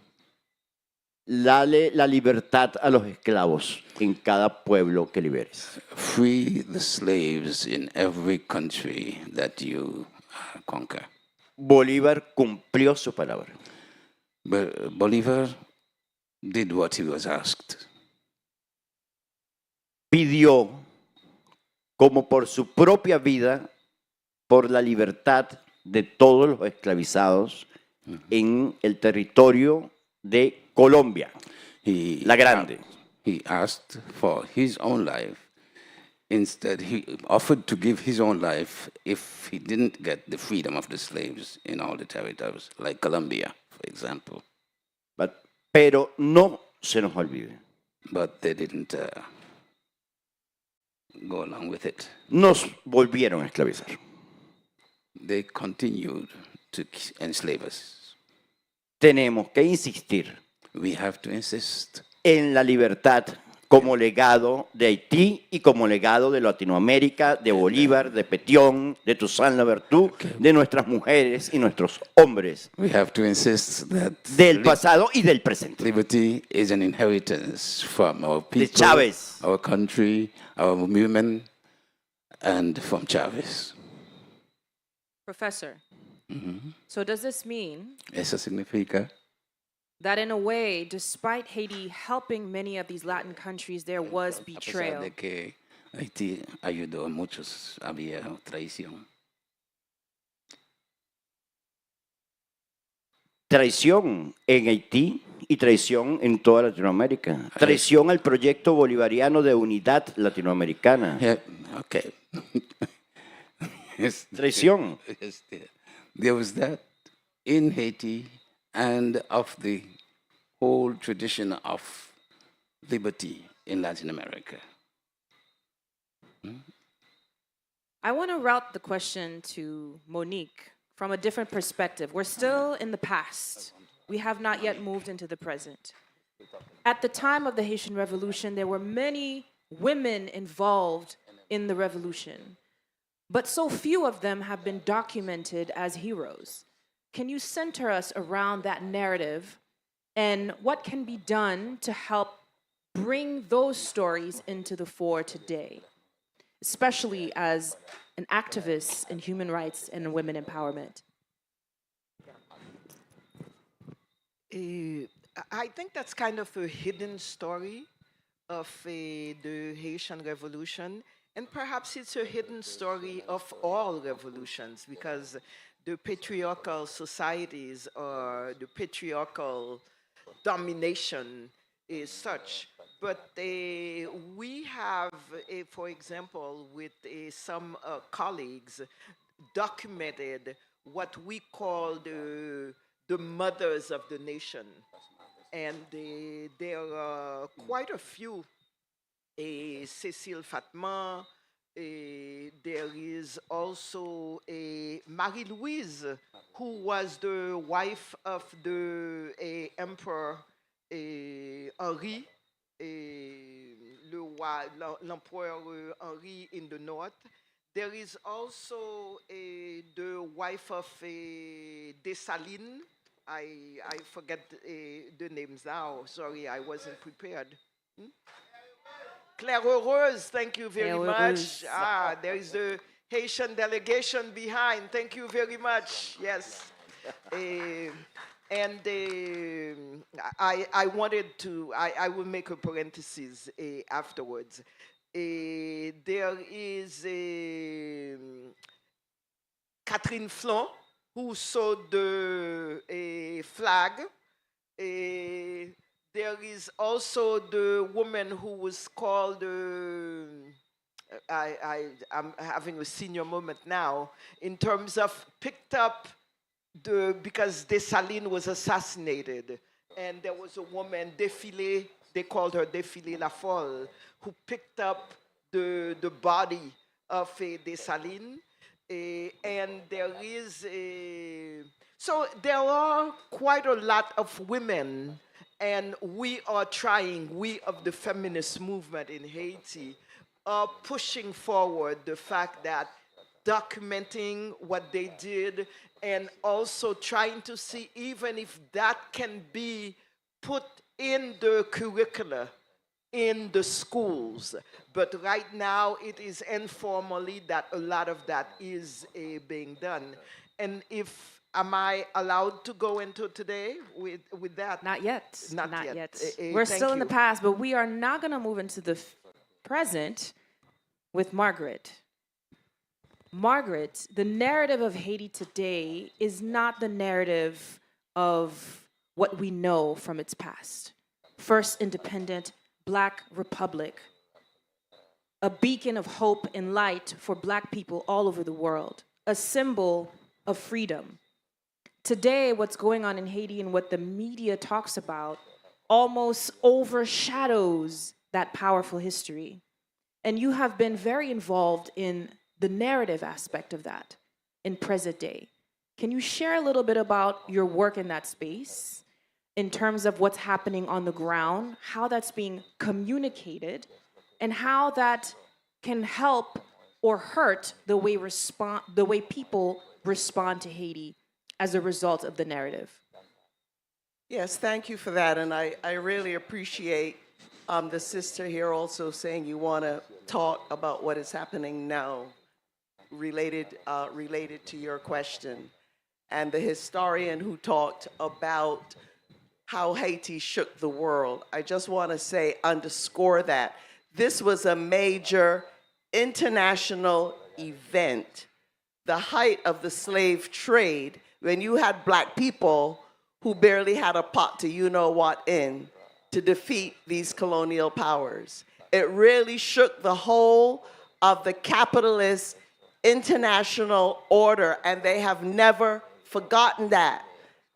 Dale la libertad a los esclavos en cada pueblo que liberes. free the slaves in every country that you conquer. Bolívar cumplió su palabra. But Bolivar did what he was asked. Pidió, como por su propia vida, por la libertad de todos los esclavizados en el territorio de Colombia, la Grande. He asked for his own life. Instead, he offered to give his own life if he didn't get the freedom of the slaves in all the territories, like Colombia, for example. Pero no se nos olvide. But they didn't go along with it. Nos volvieron a esclavizar. They continued to enslave us. Tenemos que insistir We have to insist en la libertad como legado de Haití y como legado de Latinoamérica, de Bolívar, de Petión, de Toussaint Louverture, de nuestras mujeres y nuestros hombres, We have to insist that del pasado y del presente. liberty is an inheritance from our De people, Chávez, our country, our women, and from Chavez. Professor, so does this mean Eso significa that in a way, despite Haiti helping many of these Latin countries, there was a pesar betrayal? de que Haití ayudó a muchos, había traición. traición en Haití y traición en toda Latinoamérica. Traición al proyecto bolivariano de unidad latinoamericana. Okay. Yes, Traición. yes, there was that in Haiti and of the whole tradition of liberty in Latin America. I want to route the question to Monique from a different perspective. We're still in the past. We have not yet moved into the present. At the time of the Haitian Revolution, there were many women involved in the revolution, but so few of them have been documented as heroes. Can you center us around that narrative and what can be done to help bring those stories into the fore today, especially as an activist in human rights and women empowerment? I think that's kind of a hidden story of the Haitian Revolution, and perhaps it's a hidden story of all revolutions, because the patriarchal societies or the patriarchal domination is such. But we have, for example, with some colleagues, documented what we call the mothers of the nation. And there are quite a few. Cécile Fatma, there is also Marie-Louise, who was the wife of the Emperor Henri, le roi, l'empereur Henri in the north. There is also the wife of Dessalines. I forget the names now. Sorry, I wasn't prepared. Claire Heureuse, thank you very Claire much. Heureuse. Ah, there is the Haitian delegation behind. Thank you very much. Yes. And I wanted to, I will make a parenthesis afterwards. There is Catherine Flon, who sewed the flag. There is also the woman who was called, I'm having a senior moment now, in terms of picked up because Dessalines was assassinated. And there was a woman, Défilé, they called her Défilé La Folle, who picked up the body of Dessalines. And there is so there are quite a lot of women, and we are trying, we of the feminist movement in Haiti are pushing forward the fact that documenting what they did and also trying to see even if that can be put in the curricula in the schools. But right now it is informally that a lot of that is being done. And if, am I allowed to go into today with that? Not yet. Not yet. Thank We're still in the you. past, but we are now going to move into the present with Margaret. Margaret, the narrative of Haiti today is not the narrative of what we know from its past. First independent Black republic, a beacon of hope and light for Black people all over the world, a symbol of freedom. Today, what's going on in Haiti and what the media talks about almost overshadows that powerful history. And you have been very involved in the narrative aspect of that in present day. Can you share a little bit about your work in that space in terms of what's happening on the ground, how that's being communicated, and how that can help or hurt the way people respond to Haiti as a result of the narrative? Yes, thank you for that. And I really appreciate the sister here also saying you want to talk about what is happening now related to your question. And the historian who talked about how Haiti shook the world. I just want to say, underscore that. This was a major international event, the height of the slave trade, when you had Black people who barely had a pot to you-know-what in to defeat these colonial powers. It really shook the whole of the capitalist international order, and they have never forgotten that.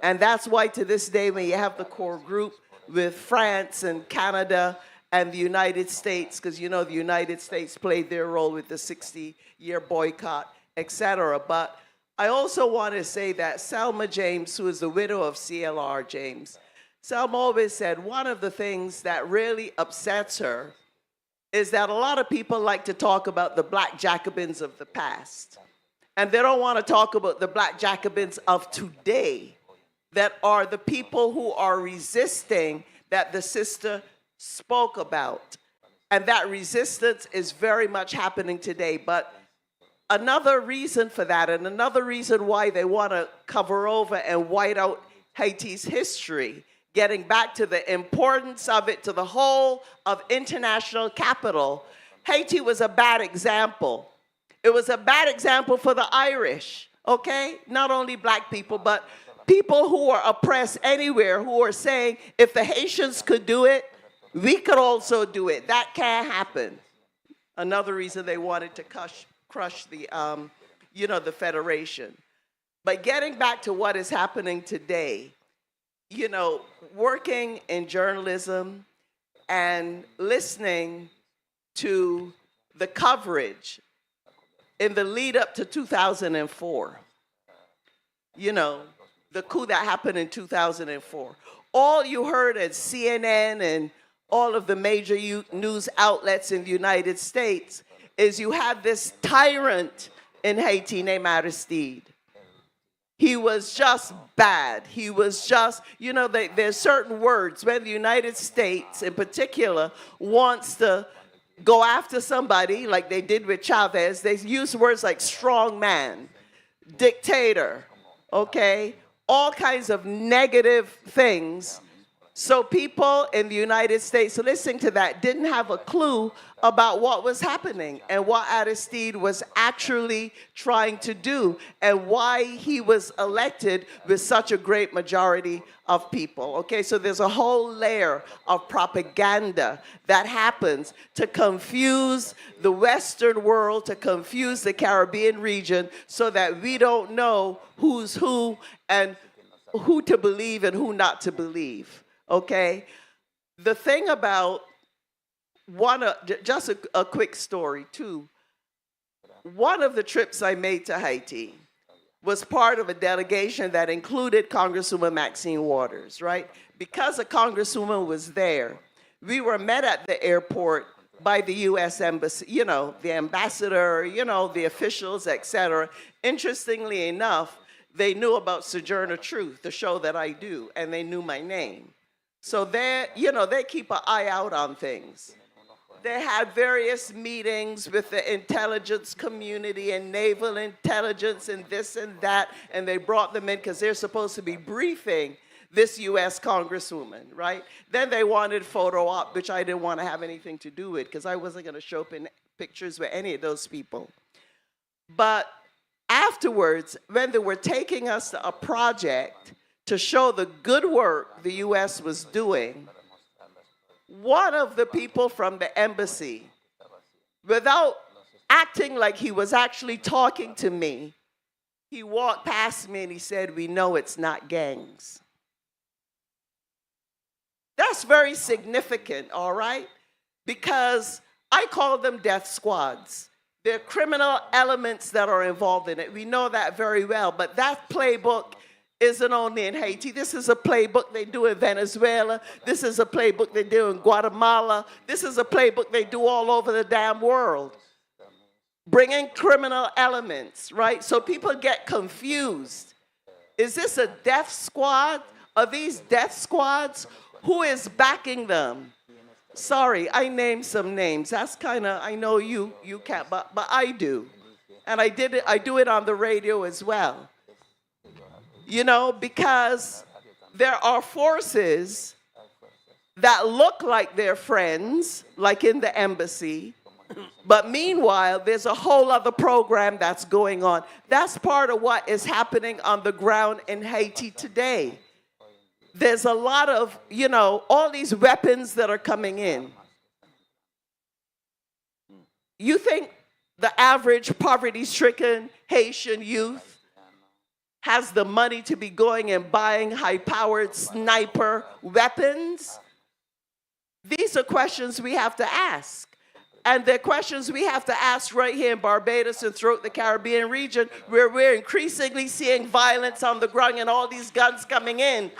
And that's why to this day, when you have the core group with France and Canada and the United States, because you know the United States played their role with the 60-year boycott, etc. But I also want to say that Selma James, who is the widow of CLR James, Selma always said one of the things that really upsets her is that a lot of people like to talk about the Black Jacobins of the past. And they don't want to talk about the Black Jacobins of today, that are the people who are resisting that the sister spoke about. And that resistance is very much happening today. But another reason for that, and another reason why they want to cover over and white out Haiti's history, getting back to the importance of it to the whole of international capital, Haiti was a bad example. It was a bad example for the Irish, okay? Not only Black people, but people who are oppressed anywhere, who are saying, if the Haitians could do it, we could also do it. That can't happen. Another reason they wanted to crush the, the federation. But getting back to what is happening today, working in journalism and listening to the coverage in the lead up to 2004, the coup that happened in 2004. All you heard at CNN and all of the major news outlets in the United States, is you have this tyrant in Haiti named Aristide. He was just bad. He was just, you know, there's certain words when the United States in particular wants to go after somebody like they did with Chavez, they use words like strong man, dictator, okay? All kinds of negative things. So people in the United States listening to that didn't have a clue about what was happening and what Aristide was actually trying to do and why he was elected with such a great majority of people. Okay, so there's a whole layer of propaganda that happens to confuse the Western world, to confuse the Caribbean region so that we don't know who's who and who to believe and who not to believe. Okay, the thing about just a quick story too. One of the trips I made to Haiti was part of a delegation that included Congresswoman Maxine Waters, right? Because a congresswoman was there, we were met at the airport by the U.S. Embassy, you know, the ambassador, you know, the officials, etc. Interestingly enough, they knew about Sojourner Truth, the show that I do, and they knew my name. So they, you know, they keep an eye out on things. They had various meetings with the intelligence community and naval intelligence and this and that, and they brought them in because they're supposed to be briefing this U.S. Congresswoman, right? Then they wanted photo op, which I didn't want to have anything to do with because I wasn't going to show up in pictures with any of those people. But afterwards, when they were taking us to a project to show the good work the U.S. was doing, one of the people from the embassy, without acting like he was actually talking to me, he walked past me and he said, "We know it's not gangs." That's very significant, all right? Because I call them death squads. They're criminal elements that are involved in it. We know that very well, but that playbook isn't only in Haiti. This is a playbook they do in Venezuela. This is a playbook they do in Guatemala. This is a playbook they do all over the damn world. Bringing criminal elements, right? So people get confused. Is this a death squad? Are these death squads? Who is backing them? Sorry, I named some names. That's kind of, I know you can't, but I do. And I do it on the radio as well. You know, because there are forces that look like they're friends, like in the embassy, but meanwhile, there's a whole other program that's going on. That's part of what is happening on the ground in Haiti today. There's a lot of, you know, all these weapons that are coming in. You think the average poverty-stricken Haitian youth has the money to be going and buying high-powered sniper weapons? These are questions we have to ask. And they're questions we have to ask right here in Barbados and throughout the Caribbean region, where we're increasingly seeing violence on the ground and all these guns coming in.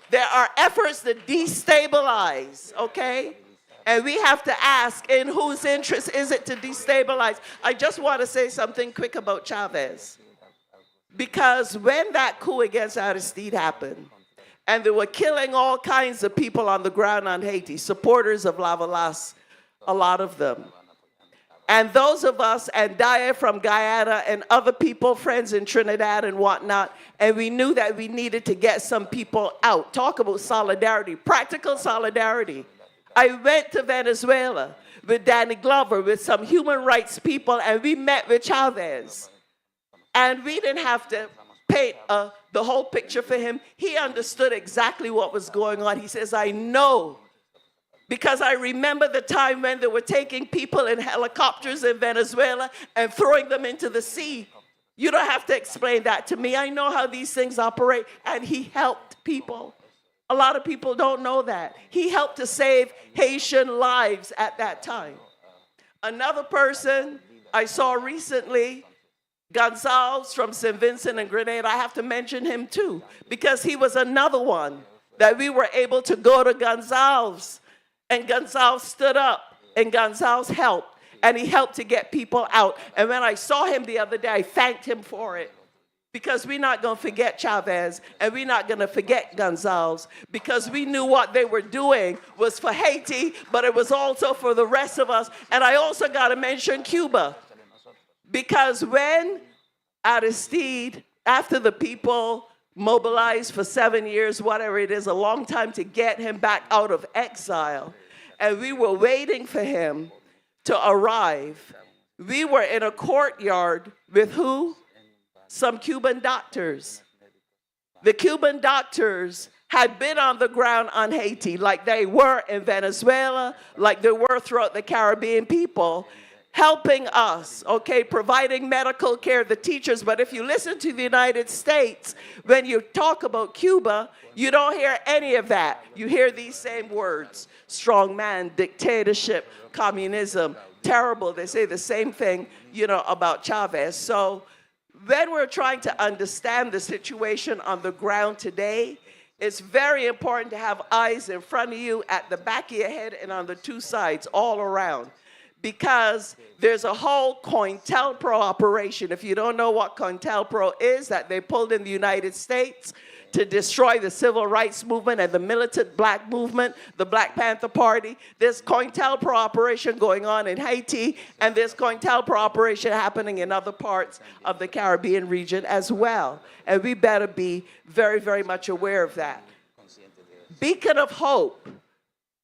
There are efforts to destabilize, okay? And we have to ask, in whose interest is it to destabilize? I just want to say something quick about Chavez. Because when that coup against Aristide happened, and they were killing all kinds of people on the ground on Haiti, supporters of Lavalas, a lot of them. And those of us, and Daya from Guyana and other people, friends in Trinidad and whatnot, and we knew that we needed to get some people out. Talk about solidarity, practical solidarity. I went to Venezuela with Danny Glover, with some human rights people, and we met with Chavez. And we didn't have to paint the whole picture for him. He understood exactly what was going on. He says, I know, because I remember the time when they were taking people in helicopters in Venezuela and throwing them into the sea. You don't have to explain that to me. I know how these things operate. And he helped people. A lot of people don't know that. He helped to save Haitian lives at that time. Another person I saw recently, Gonzalez from St. Vincent and Grenada, I have to mention him too, because he was another one that we were able to go to Gonzalez And Gonzalez stood up, and Gonzalez helped, and he helped to get people out. And when I saw him the other day, I thanked him for it. Because we're not going to forget Chavez, and we're not going to forget Gonzalez, because we knew what they were doing was for Haiti, but it was also for the rest of us. And I also got to mention Cuba, because when Aristide, after the people mobilized for 7 years, whatever it is, a long time to get him back out of exile, and we were waiting for him to arrive, we were in a courtyard with who? Some Cuban doctors. The Cuban doctors had been on the ground on Haiti like they were in Venezuela, like they were throughout the Caribbean people, helping us, okay, providing medical care, the teachers. But if you listen to the United States, when you talk about Cuba, you don't hear any of that. You hear these same words: strongman, dictatorship, communism, terrible. They say the same thing, about Chavez. So when we're trying to understand the situation on the ground today, it's very important to have eyes in front of you, at the back of your head, and on the two sides, all around. Because there's a whole COINTELPRO operation. If you don't know what COINTELPRO is, that they pulled in the United States to destroy the civil rights movement and the militant black movement, the Black Panther Party. There's COINTELPRO operation going on in Haiti, and there's COINTELPRO operation happening in other parts of the Caribbean region as well. And we better be very, very much aware of that. Beacon of Hope.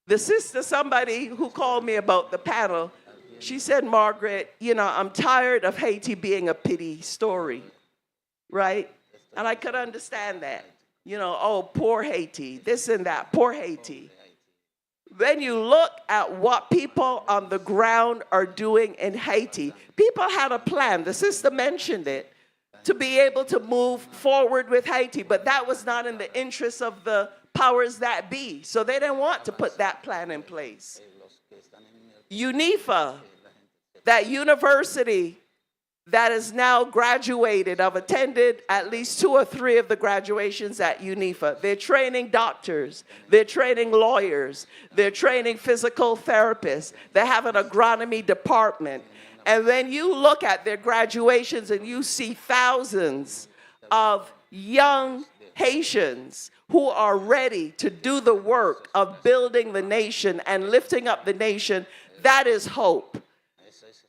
The sister, somebody who called me about the panel, she said, Margaret, I'm tired of Haiti being a pity story, right? And I could understand that. Oh, poor Haiti, this and that, poor Haiti. When you look at what people on the ground are doing in Haiti, people had a plan, the sister mentioned it, to be able to move forward with Haiti, but that was not in the interest of the powers that be. So they didn't want to put that plan in place. UNIFA, that university that is now graduated, I've attended at least 2 or 3 of the graduations at UNIFA. They're training doctors, they're training lawyers, they're training physical therapists, they have an agronomy department. And when you look at their graduations and you see thousands of young Haitians who are ready to do the work of building the nation and lifting up the nation, that is hope.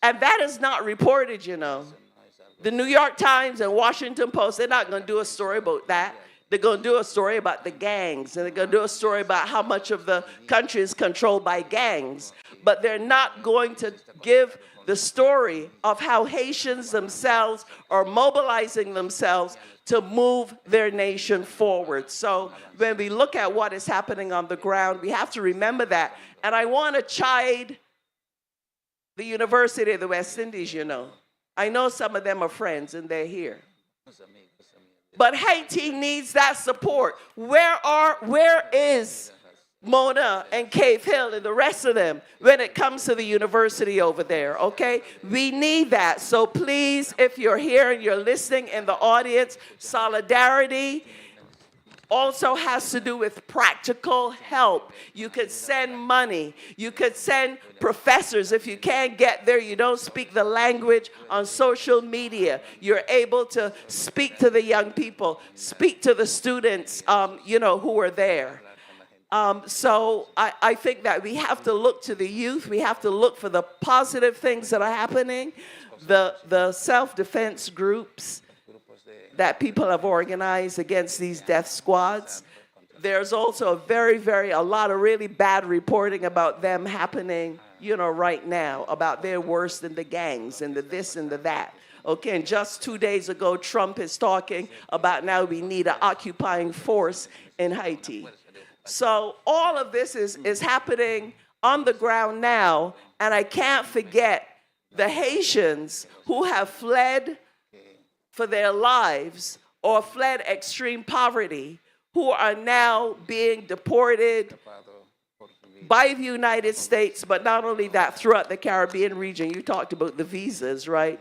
And that is not reported, The New York Times and Washington Post, they're not going to do a story about that. They're going to do a story about the gangs, and they're going to do a story about how much of the country is controlled by gangs. But they're not going to give the story of how Haitians themselves are mobilizing themselves to move their nation forward. So when we look at what is happening on the ground, we have to remember that. And I want to chide the University of the West Indies, I know some of them are friends and they're here. But Haiti needs that support. Where is Mona and Cave Hill and the rest of them when it comes to the university over there, okay? We need that. So please, if you're here and you're listening in the audience, solidarity also has to do with practical help. You could send money. You could send professors. If you can't get there, you don't speak the language on social media, you're able to speak to the young people, speak to the students, who are there. So I think that we have to look to the youth. We have to look for the positive things that are happening, the self-defense groups that people have organized against these death squads. There's also a lot of really bad reporting about them happening, right now, about they're worse than the gangs and the this and the that. Okay, and just 2 days ago, Trump is talking about now we need an occupying force in Haiti. So all of this is happening on the ground now, and I can't forget the Haitians who have fled for their lives or fled extreme poverty, who are now being deported by the United States, but not only that, throughout the Caribbean region. You talked about the visas, right?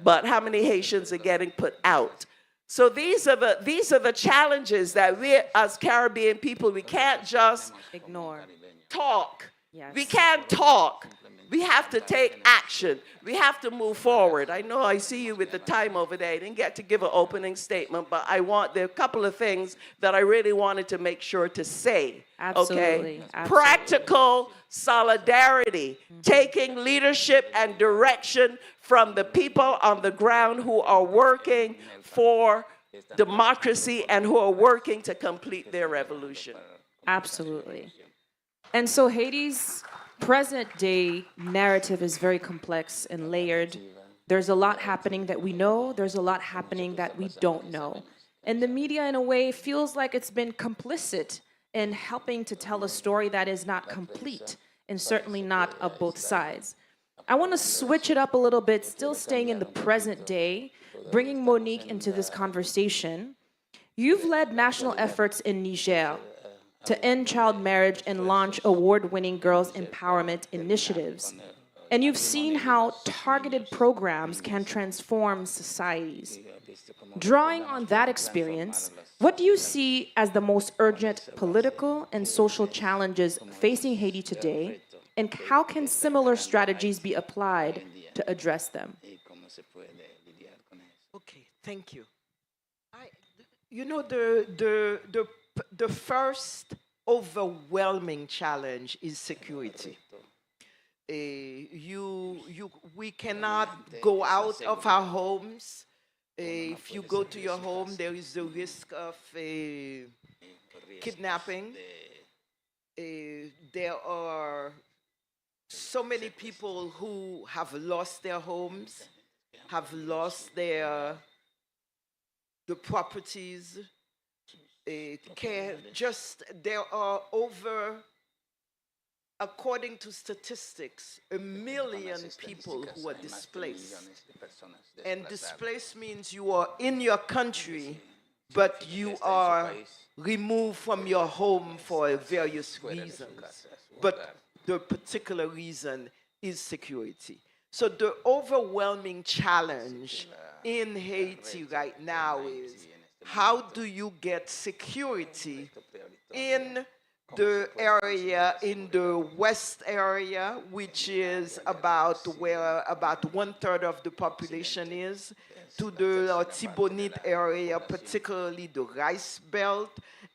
But how many Haitians are getting put out? So these are the challenges that we as Caribbean people, we can't just ignore. Talk. Yes. We can't talk. We have to take action. We have to move forward. I know I see you with the time over there. I didn't get to give an opening statement, but there are a couple of things that I really wanted to make sure to say. Absolutely. Okay? Absolutely. Practical solidarity, taking leadership and direction from the people on the ground who are working for democracy and who are working to complete their revolution. Absolutely. And so Haiti's present day narrative is very complex and layered. There's a lot happening that we know, there's a lot happening that we don't know. And the media, in a way, feels like it's been complicit in helping to tell a story that is not complete and certainly not of both sides. I want to switch it up a little bit, still staying in the present day, bringing Monique into this conversation. You've led national efforts in Niger to end child marriage and launch award-winning girls' empowerment initiatives. And you've seen how targeted programs can transform societies. Drawing on that experience, what do you see as the most urgent political and social challenges facing Haiti today, and how can similar strategies be applied to address them? Okay, thank you. You know, the first overwhelming challenge is security. We cannot go out of our homes. If you go to your home, there is the risk of kidnapping. There are so many people who have lost their homes, have lost the properties. There are over, according to statistics, 1 million people who are displaced. And displaced means you are in your country, but you are removed from your home for various reasons. But the particular reason is security. So the overwhelming challenge in Haiti right now is, how do you get security in the area, in the west area, which is about where about 1/3 of the population is, to the Tibonite area, particularly the Rice Belt,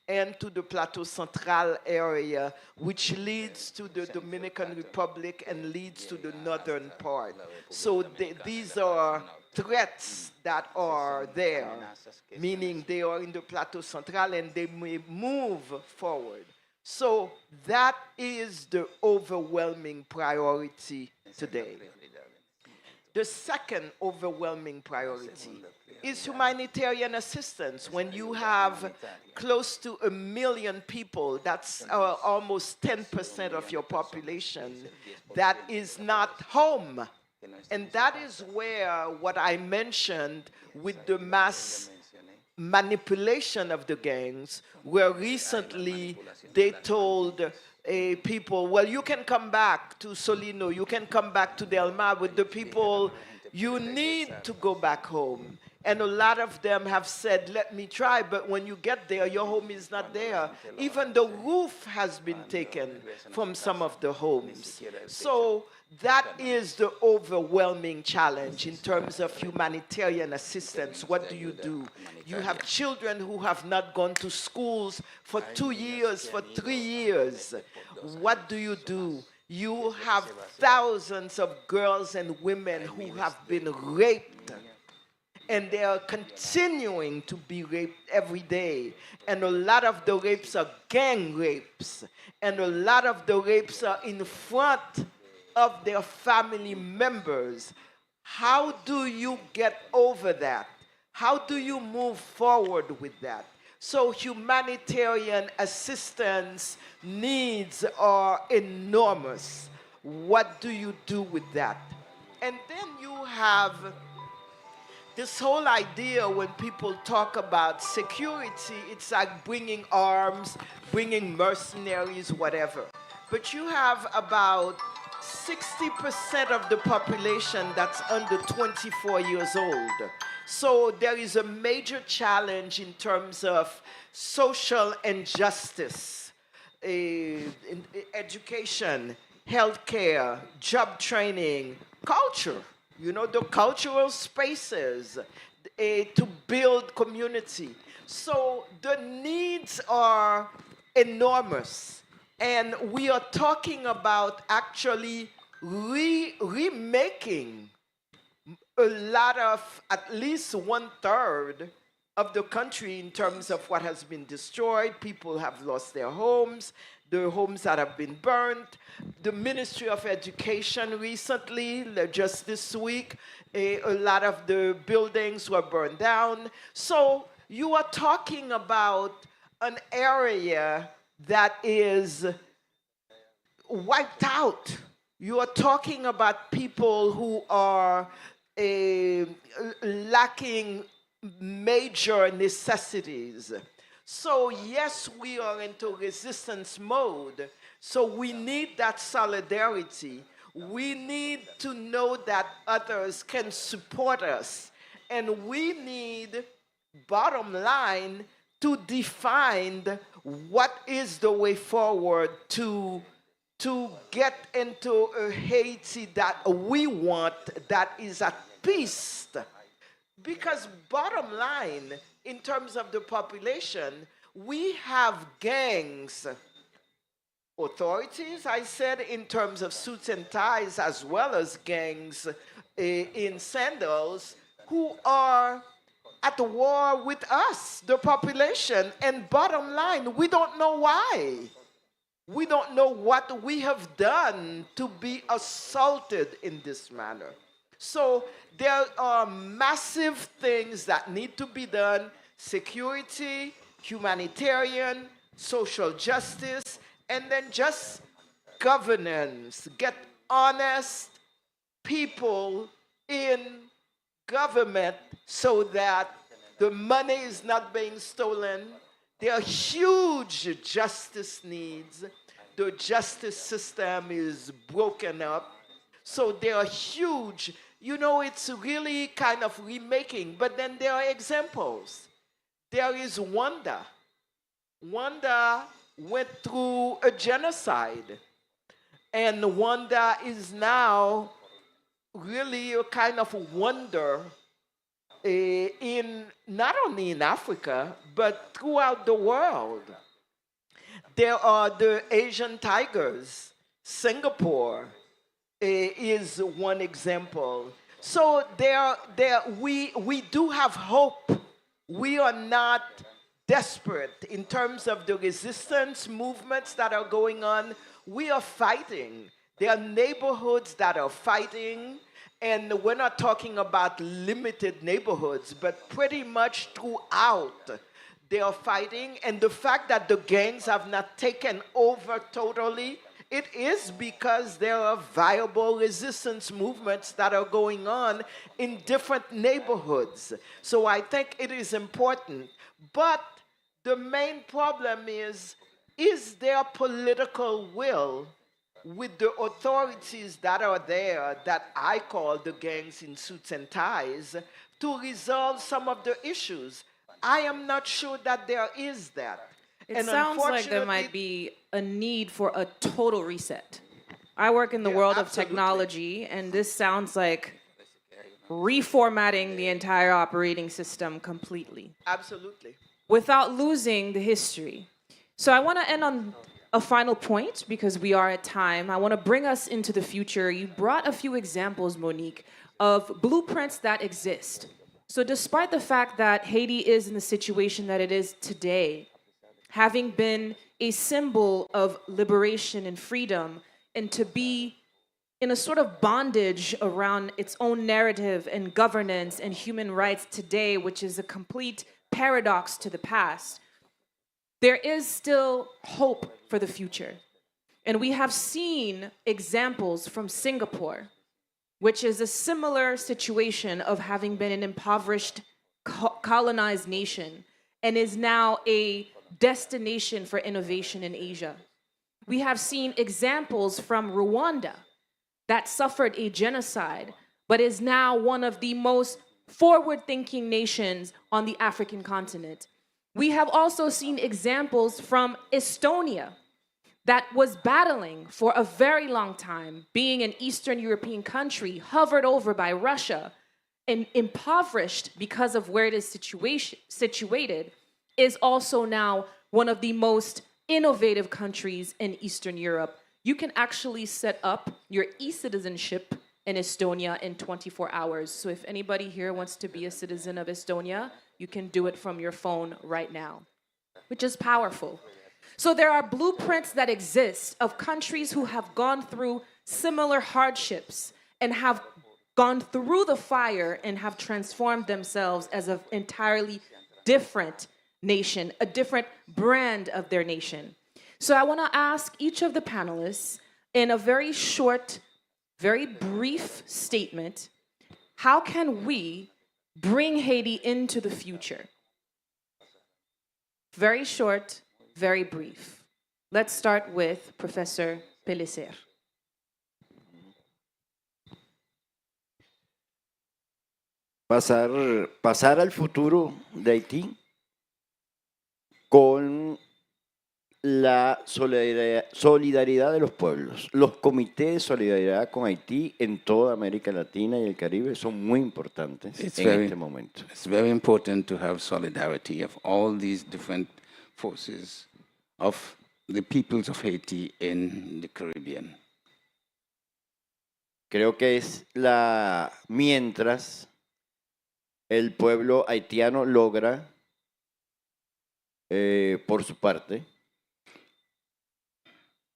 and to the Plateau Central area, which leads to the Dominican Republic and leads to the northern part. So these are threats that are there, meaning they are in the Plateau Central and they may move forward. So that is the overwhelming priority today. The second overwhelming priority is humanitarian assistance. When you have close to 1 million people, that's almost 10% of your population, that is not home. And that is where what I mentioned with the mass manipulation of the gangs, where recently they told people, well, you can come back to Solino, you can come back to Delma with the people, you need to go back home. And a lot of them have said, let me try, but when you get there, your home is not there. Even the roof has been taken from some of the homes. So that is the overwhelming challenge in terms of humanitarian assistance. What do? You have children who have not gone to schools for 2 years, for 3 years. What do? You have thousands of girls and women who have been raped, and they are continuing to be raped every day. And a lot of the rapes are gang rapes, and a lot of the rapes are in front of their family members. How do you get over that? How do you move forward with that? So humanitarian assistance needs are enormous. What do you do with that? And then you have this whole idea when people talk about security, it's like bringing arms, bringing mercenaries, whatever. But you have about 60% of the population that's under 24 years old. So there is a major challenge in terms of social injustice, in education, healthcare, job training, culture, you know, the cultural spaces to build community. So the needs are enormous. And we are talking about actually remaking a lot of, at least 1/3 of the country in terms of what has been destroyed. People have lost their homes, the homes that have been burnt. The Ministry of Education recently, just this week, a lot of the buildings were burned down. So you are talking about an area that is wiped out. You are talking about people who are lacking major necessities. So yes, we are into resistance mode. So we need that solidarity. We need to know that others can support us. And we need, bottom line, to define what is the way forward to get into a Haiti that we want, that is at peace. Because bottom line, in terms of the population, we have gangs, authorities, I said, in terms of suits and ties, as well as gangs in sandals, who are at war with us, the population. And bottom line, we don't know why. We don't know what we have done to be assaulted in this manner. So there are massive things that need to be done: security, humanitarian, social justice, and then just governance. Get honest people in government so that the money is not being stolen. There are huge justice needs. The justice system is broken up. So there are huge, you know, it's really kind of remaking. But then there are examples. There is Rwanda. Rwanda went through a genocide. And Rwanda is now really a kind of wonder in not only in Africa, but throughout the world. There are the Asian tigers. Singapore is one example. So we do have hope. We are not desperate in terms of the resistance movements that are going on. We are fighting. There are neighborhoods that are fighting. And we're not talking about limited neighborhoods, but pretty much throughout they are fighting. And the fact that the gangs have not taken over totally, it is because there are viable resistance movements that are going on in different neighborhoods. So I think it is important. But the main problem is there political will with the authorities that are there, that I call the gangs in suits and ties, to resolve some of the issues? I am not sure that there is that. It sounds like there might be a need for a total reset. I work in the world of technology, and this sounds like reformatting the entire operating system completely. Absolutely. Without losing the history. So I want to end on a final point, because we are at time. I want to bring us into the future. You brought a few examples, Monique, of blueprints that exist. So despite the fact that Haiti is in the situation that it is today, having been a symbol of liberation and freedom, and to be in a sort of bondage around its own narrative and governance and human rights today, which is a complete paradox to the past, there is still hope for the future. And we have seen examples from Singapore, which is a similar situation of having been an impoverished, colonized nation, and is now a destination for innovation in Asia. We have seen examples from Rwanda that suffered a genocide, but is now one of the most forward-thinking nations on the African continent. We have also seen examples from Estonia that was battling for a very long time, being an Eastern European country, hovered over by Russia, and impoverished because of where it is situated, is also now one of the most innovative countries in Eastern Europe. You can actually set up your e-citizenship in Estonia in 24 hours. So if anybody here wants to be a citizen of Estonia, you can do it from your phone right now, which is powerful. So there are blueprints that exist of countries who have gone through similar hardships and have gone through the fire and have transformed themselves as an entirely different nation, a different brand of their nation. So I want to ask each of the panelists in a very short, very brief statement, how can we bring Haiti into the future? Very short, very brief. Let's start with Professor Pellicer. Pasar al futuro de Haití con la solidaridad de los pueblos. Los comités de solidaridad con Haití en toda América Latina y el Caribe son muy importantes en este momento. It's very important to have solidarity of all these different forces of the peoples of Haiti in the Caribbean. Creo que es mientras el pueblo haitiano logra, por su parte,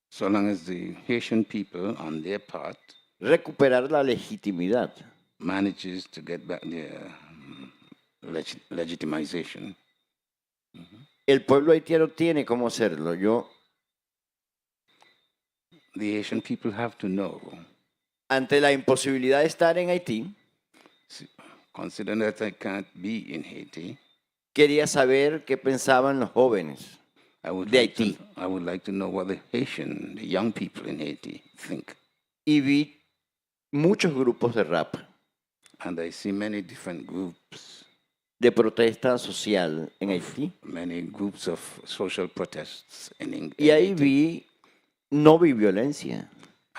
so long as the Haitian people, on their part, recuperar la legitimidad, manages to get back their legitimization. El pueblo haitiano tiene cómo hacerlo. The Haitian people have to know. Ante la imposibilidad de estar en Haití, considering that I can't be in Haiti, quería saber qué pensaban los jóvenes de Haití. I would like to know what the young people in Haiti think. Y vi muchos grupos de rap. And I see many different groups de protesta social en Haití. Many groups of social protests in Y ahí vi, no vi violencia.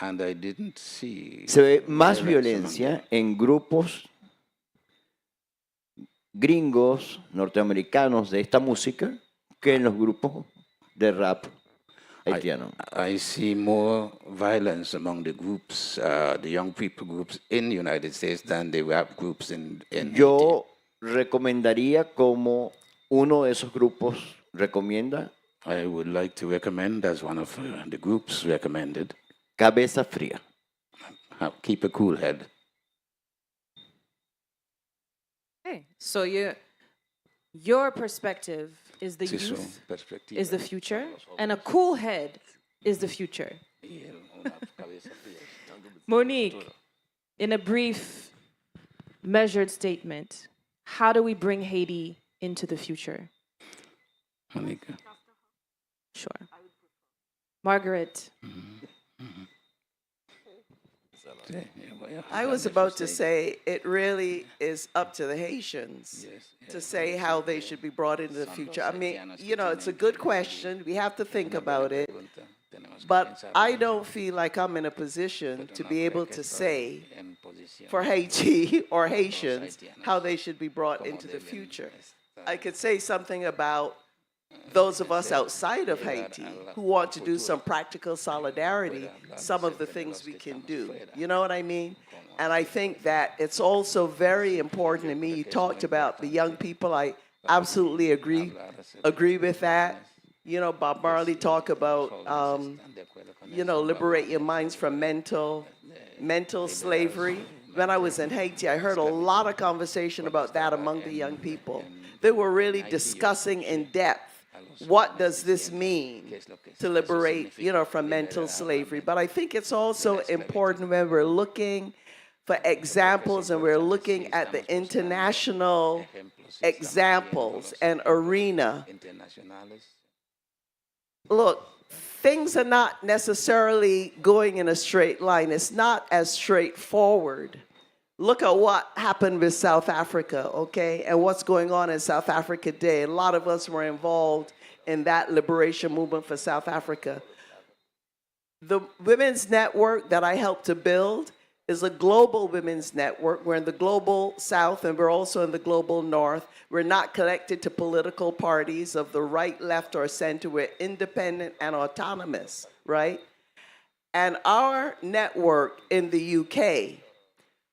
And I didn't see. Se ve más violencia en grupos gringos, norteamericanos de esta música que en los grupos de rap haitiano. I see more violence among the groups, the young people groups in the United States than the rap groups in Yo recomendaría como uno de esos grupos recomienda. I would like to recommend, as one of the groups recommended, Cabeza Fría. Keep a cool head. Okay, so your perspective is the youth, is the future, and a cool head is the future. Monique, in a brief, measured statement, how do we bring Haiti into the future? Monique. Sure. Margaret. I was about to say it really is up to the Haitians to say how they should be brought into the future. I mean, you know, it's a good question. We have to think about it. But I don't feel like I'm in a position to be able to say for Haiti or Haitians how they should be brought into the future. I could say something about those of us outside of Haiti who want to do some practical solidarity, some of the things we can do. You know what I mean? And I think that it's also very important to me. You talked about the young people. I absolutely agree with that. You know, Bob Marley talked about, you know, liberate your minds from mental slavery. When I was in Haiti, I heard a lot of conversation about that among the young people. They were really discussing in depth what does this mean to liberate, you know, from mental slavery. But I think it's also important when we're looking for examples and we're looking at the international examples and arena. Look, things are not necessarily going in a straight line. It's not as straightforward. Look at what happened with South Africa, okay, and what's going on in South Africa today. A lot of us were involved in that liberation movement for South Africa. The women's network that I helped to build is a global women's network. We're in the global south and we're also in the global north. We're not connected to political parties of the right, left, or center. We're independent and autonomous, right? And our network in the UK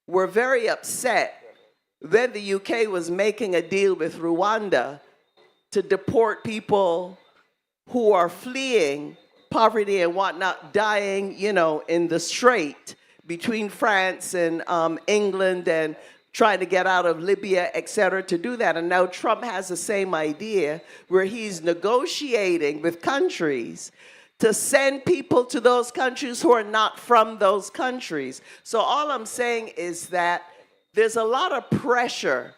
were very upset when the UK was making a deal with Rwanda to deport people who are fleeing poverty and whatnot, dying, you know, in the strait between France and England and trying to get out of Libya, et cetera, to do that. And now Trump has the same idea where he's negotiating with countries to send people to those countries who are not from those countries. So all I'm saying is that there's a lot of pressure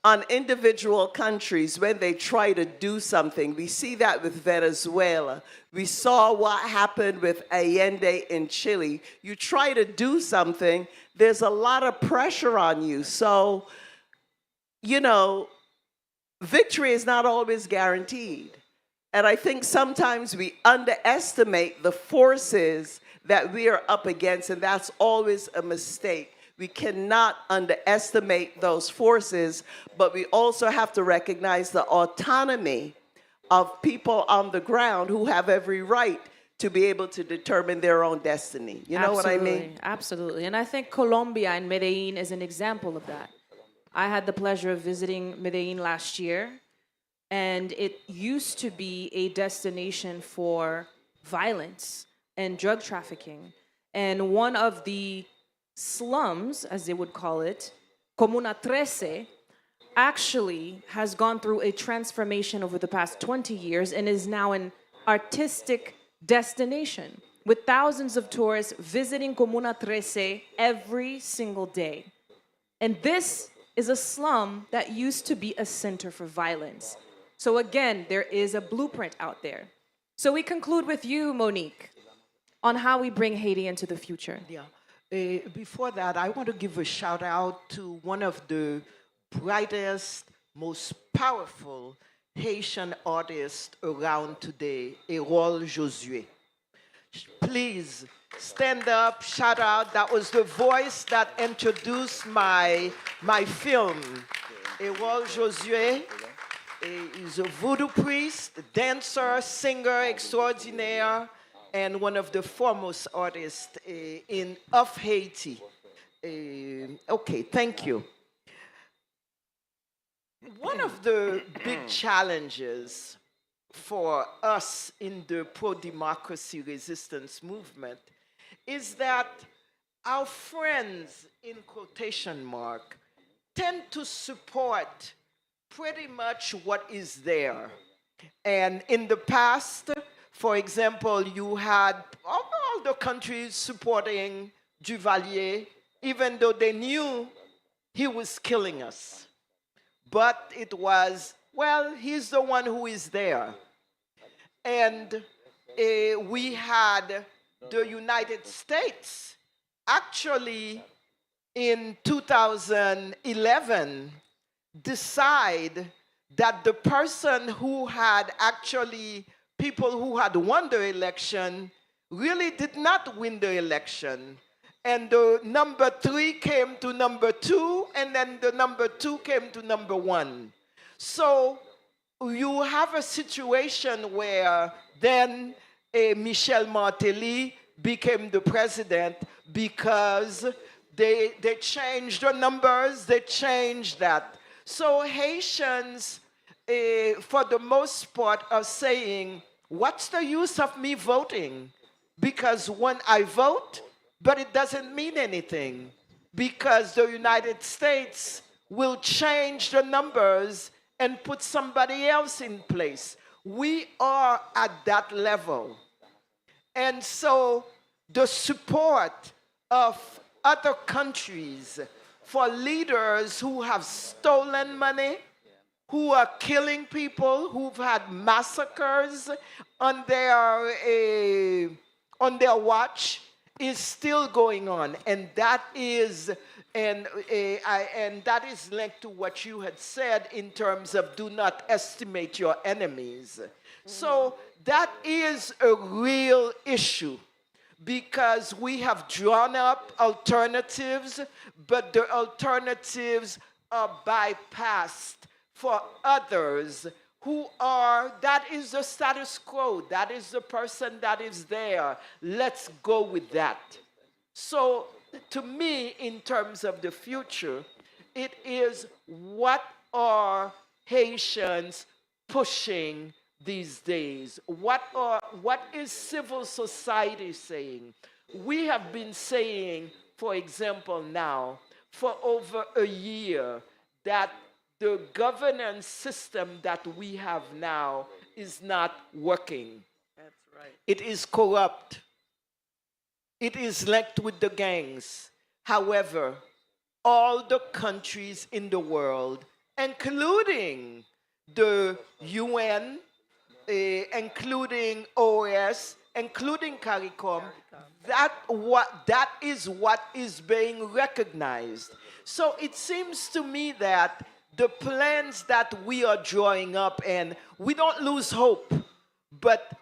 on individual countries when they try to do something. We see that with Venezuela. We saw what happened with Allende in Chile. You try to do something, there's a lot of pressure on you. So, you know, victory is not always guaranteed. And I think sometimes we underestimate the forces that we are up against, and that's always a mistake. We cannot underestimate those forces, but we also have to recognize the autonomy of people on the ground who have every right to be able to determine their own destiny. You know what I mean? Absolutely. And I think Colombia and Medellin is an example of that. I had the pleasure of visiting Medellin last year, and it used to be a destination for violence and drug trafficking. And one of the slums, as they would call it, Comuna 13, actually has gone through a transformation over the past 20 years and is now an artistic destination with thousands of tourists visiting Comuna 13 every single day. And this is a slum that used to be a center for violence. So again, there is a blueprint out there. So we conclude with you, Monique, on how we bring Haiti into the future. Yeah. Before that, I want to give a shout out to one of the brightest, most powerful Haitian artists around today, Erol Josué. Please stand up, shout out. That was the voice that introduced my film. Erol Josué is a voodoo priest, dancer, singer extraordinaire, and one of the foremost artists of Haiti. Okay, thank you. One of the big challenges for us in the pro-democracy resistance movement is that our friends, in quotation mark, tend to support pretty much what is there. And in the past, for example, you had all the countries supporting Duvalier, even though they knew he was killing us. But it was, well, he's the one who is there. And we had the United States actually in 2011 decide that the person who had actually, people who had won the election really did not win the election. And the number 3 came to number 2, and then the number 2 came to number 1. So you have a situation where then Michel Martelly became the president because they changed the numbers, they changed that. So Haitians, for the most part, are saying, what's the use of me voting? Because when I vote, but it doesn't mean anything because the United States will change the numbers and put somebody else in place. We are at that level. And so the support of other countries for leaders who have stolen money, who are killing people, who've had massacres on their watch, is still going on, and that is linked to what you had said in terms of do not estimate your enemies. So that is a real issue because we have drawn up alternatives, but the alternatives are bypassed for others who are, that is the status quo, that is the person that is there. Let's go with that. So to me, in terms of the future, it is what are Haitians pushing these days? What is civil society saying? We have been saying, for example, now, for over a year, that the governance system that we have now is not working. That's right. It is corrupt. It is linked with the gangs. However, all the countries in the world, including the UN, including OAS, including CARICOM, that is what is being recognized. So it seems to me that the plans that we are drawing up, and we don't lose hope, but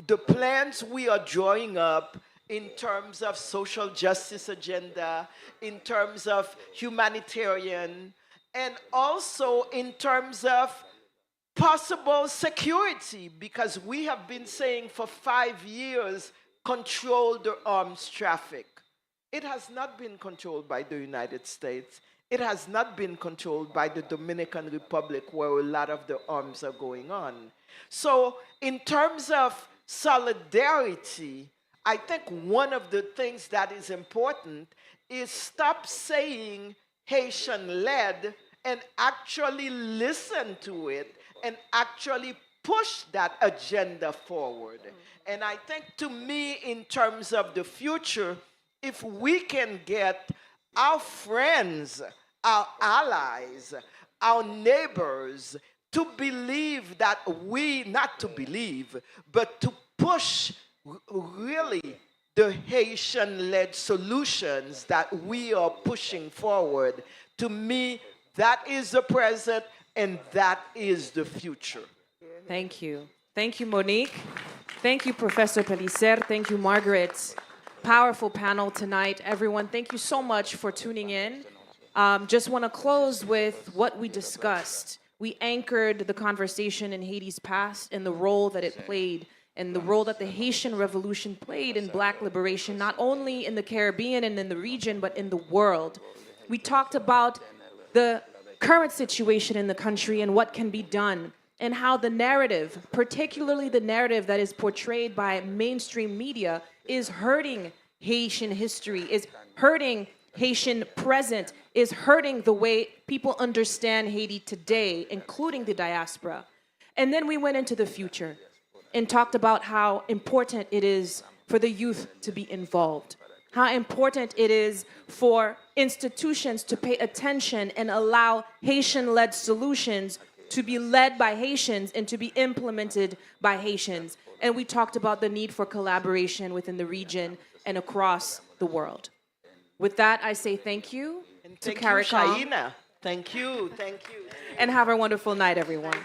the plans we are drawing up in terms of social justice agenda, in terms of humanitarian, and also in terms of possible security, because we have been saying for 5 years, control the arms traffic. It has not been controlled by the United States. It has not been controlled by the Dominican Republic, where a lot of the arms are going on. So in terms of solidarity, I think one of the things that is important is stop saying Haitian-led and actually listen to it and actually push that agenda forward. And I think, to me, in terms of the future, if we can get our friends, our allies, our neighbors to believe that not to believe, but to push really the Haitian-led solutions that we are pushing forward, to me, that is the present and that is the future. Thank you. Thank you, Monique. Thank you, Professor Pellicer. Thank you, Margaret. Powerful panel tonight. Everyone, thank you so much for tuning in. Just want to close with what we discussed. We anchored the conversation in Haiti's past and the role that it played and the role that the Haitian Revolution played in Black liberation, not only in the Caribbean and in the region, but in the world. We talked about the current situation in the country and what can be done, and how the narrative, particularly the narrative that is portrayed by mainstream media, is hurting Haitian history, is hurting Haitian present, is hurting the way people understand Haiti today, including the diaspora. And then we went into the future and talked about how important it is for the youth to be involved, how important it is for institutions to pay attention and allow Haitian-led solutions to be led by Haitians and to be implemented by Haitians. And we talked about the need for collaboration within the region and across the world. With that, I say thank you to CARICOM. Shaina. Thank you, thank you. And have a wonderful night, everyone.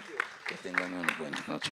Que tengan una buena noche.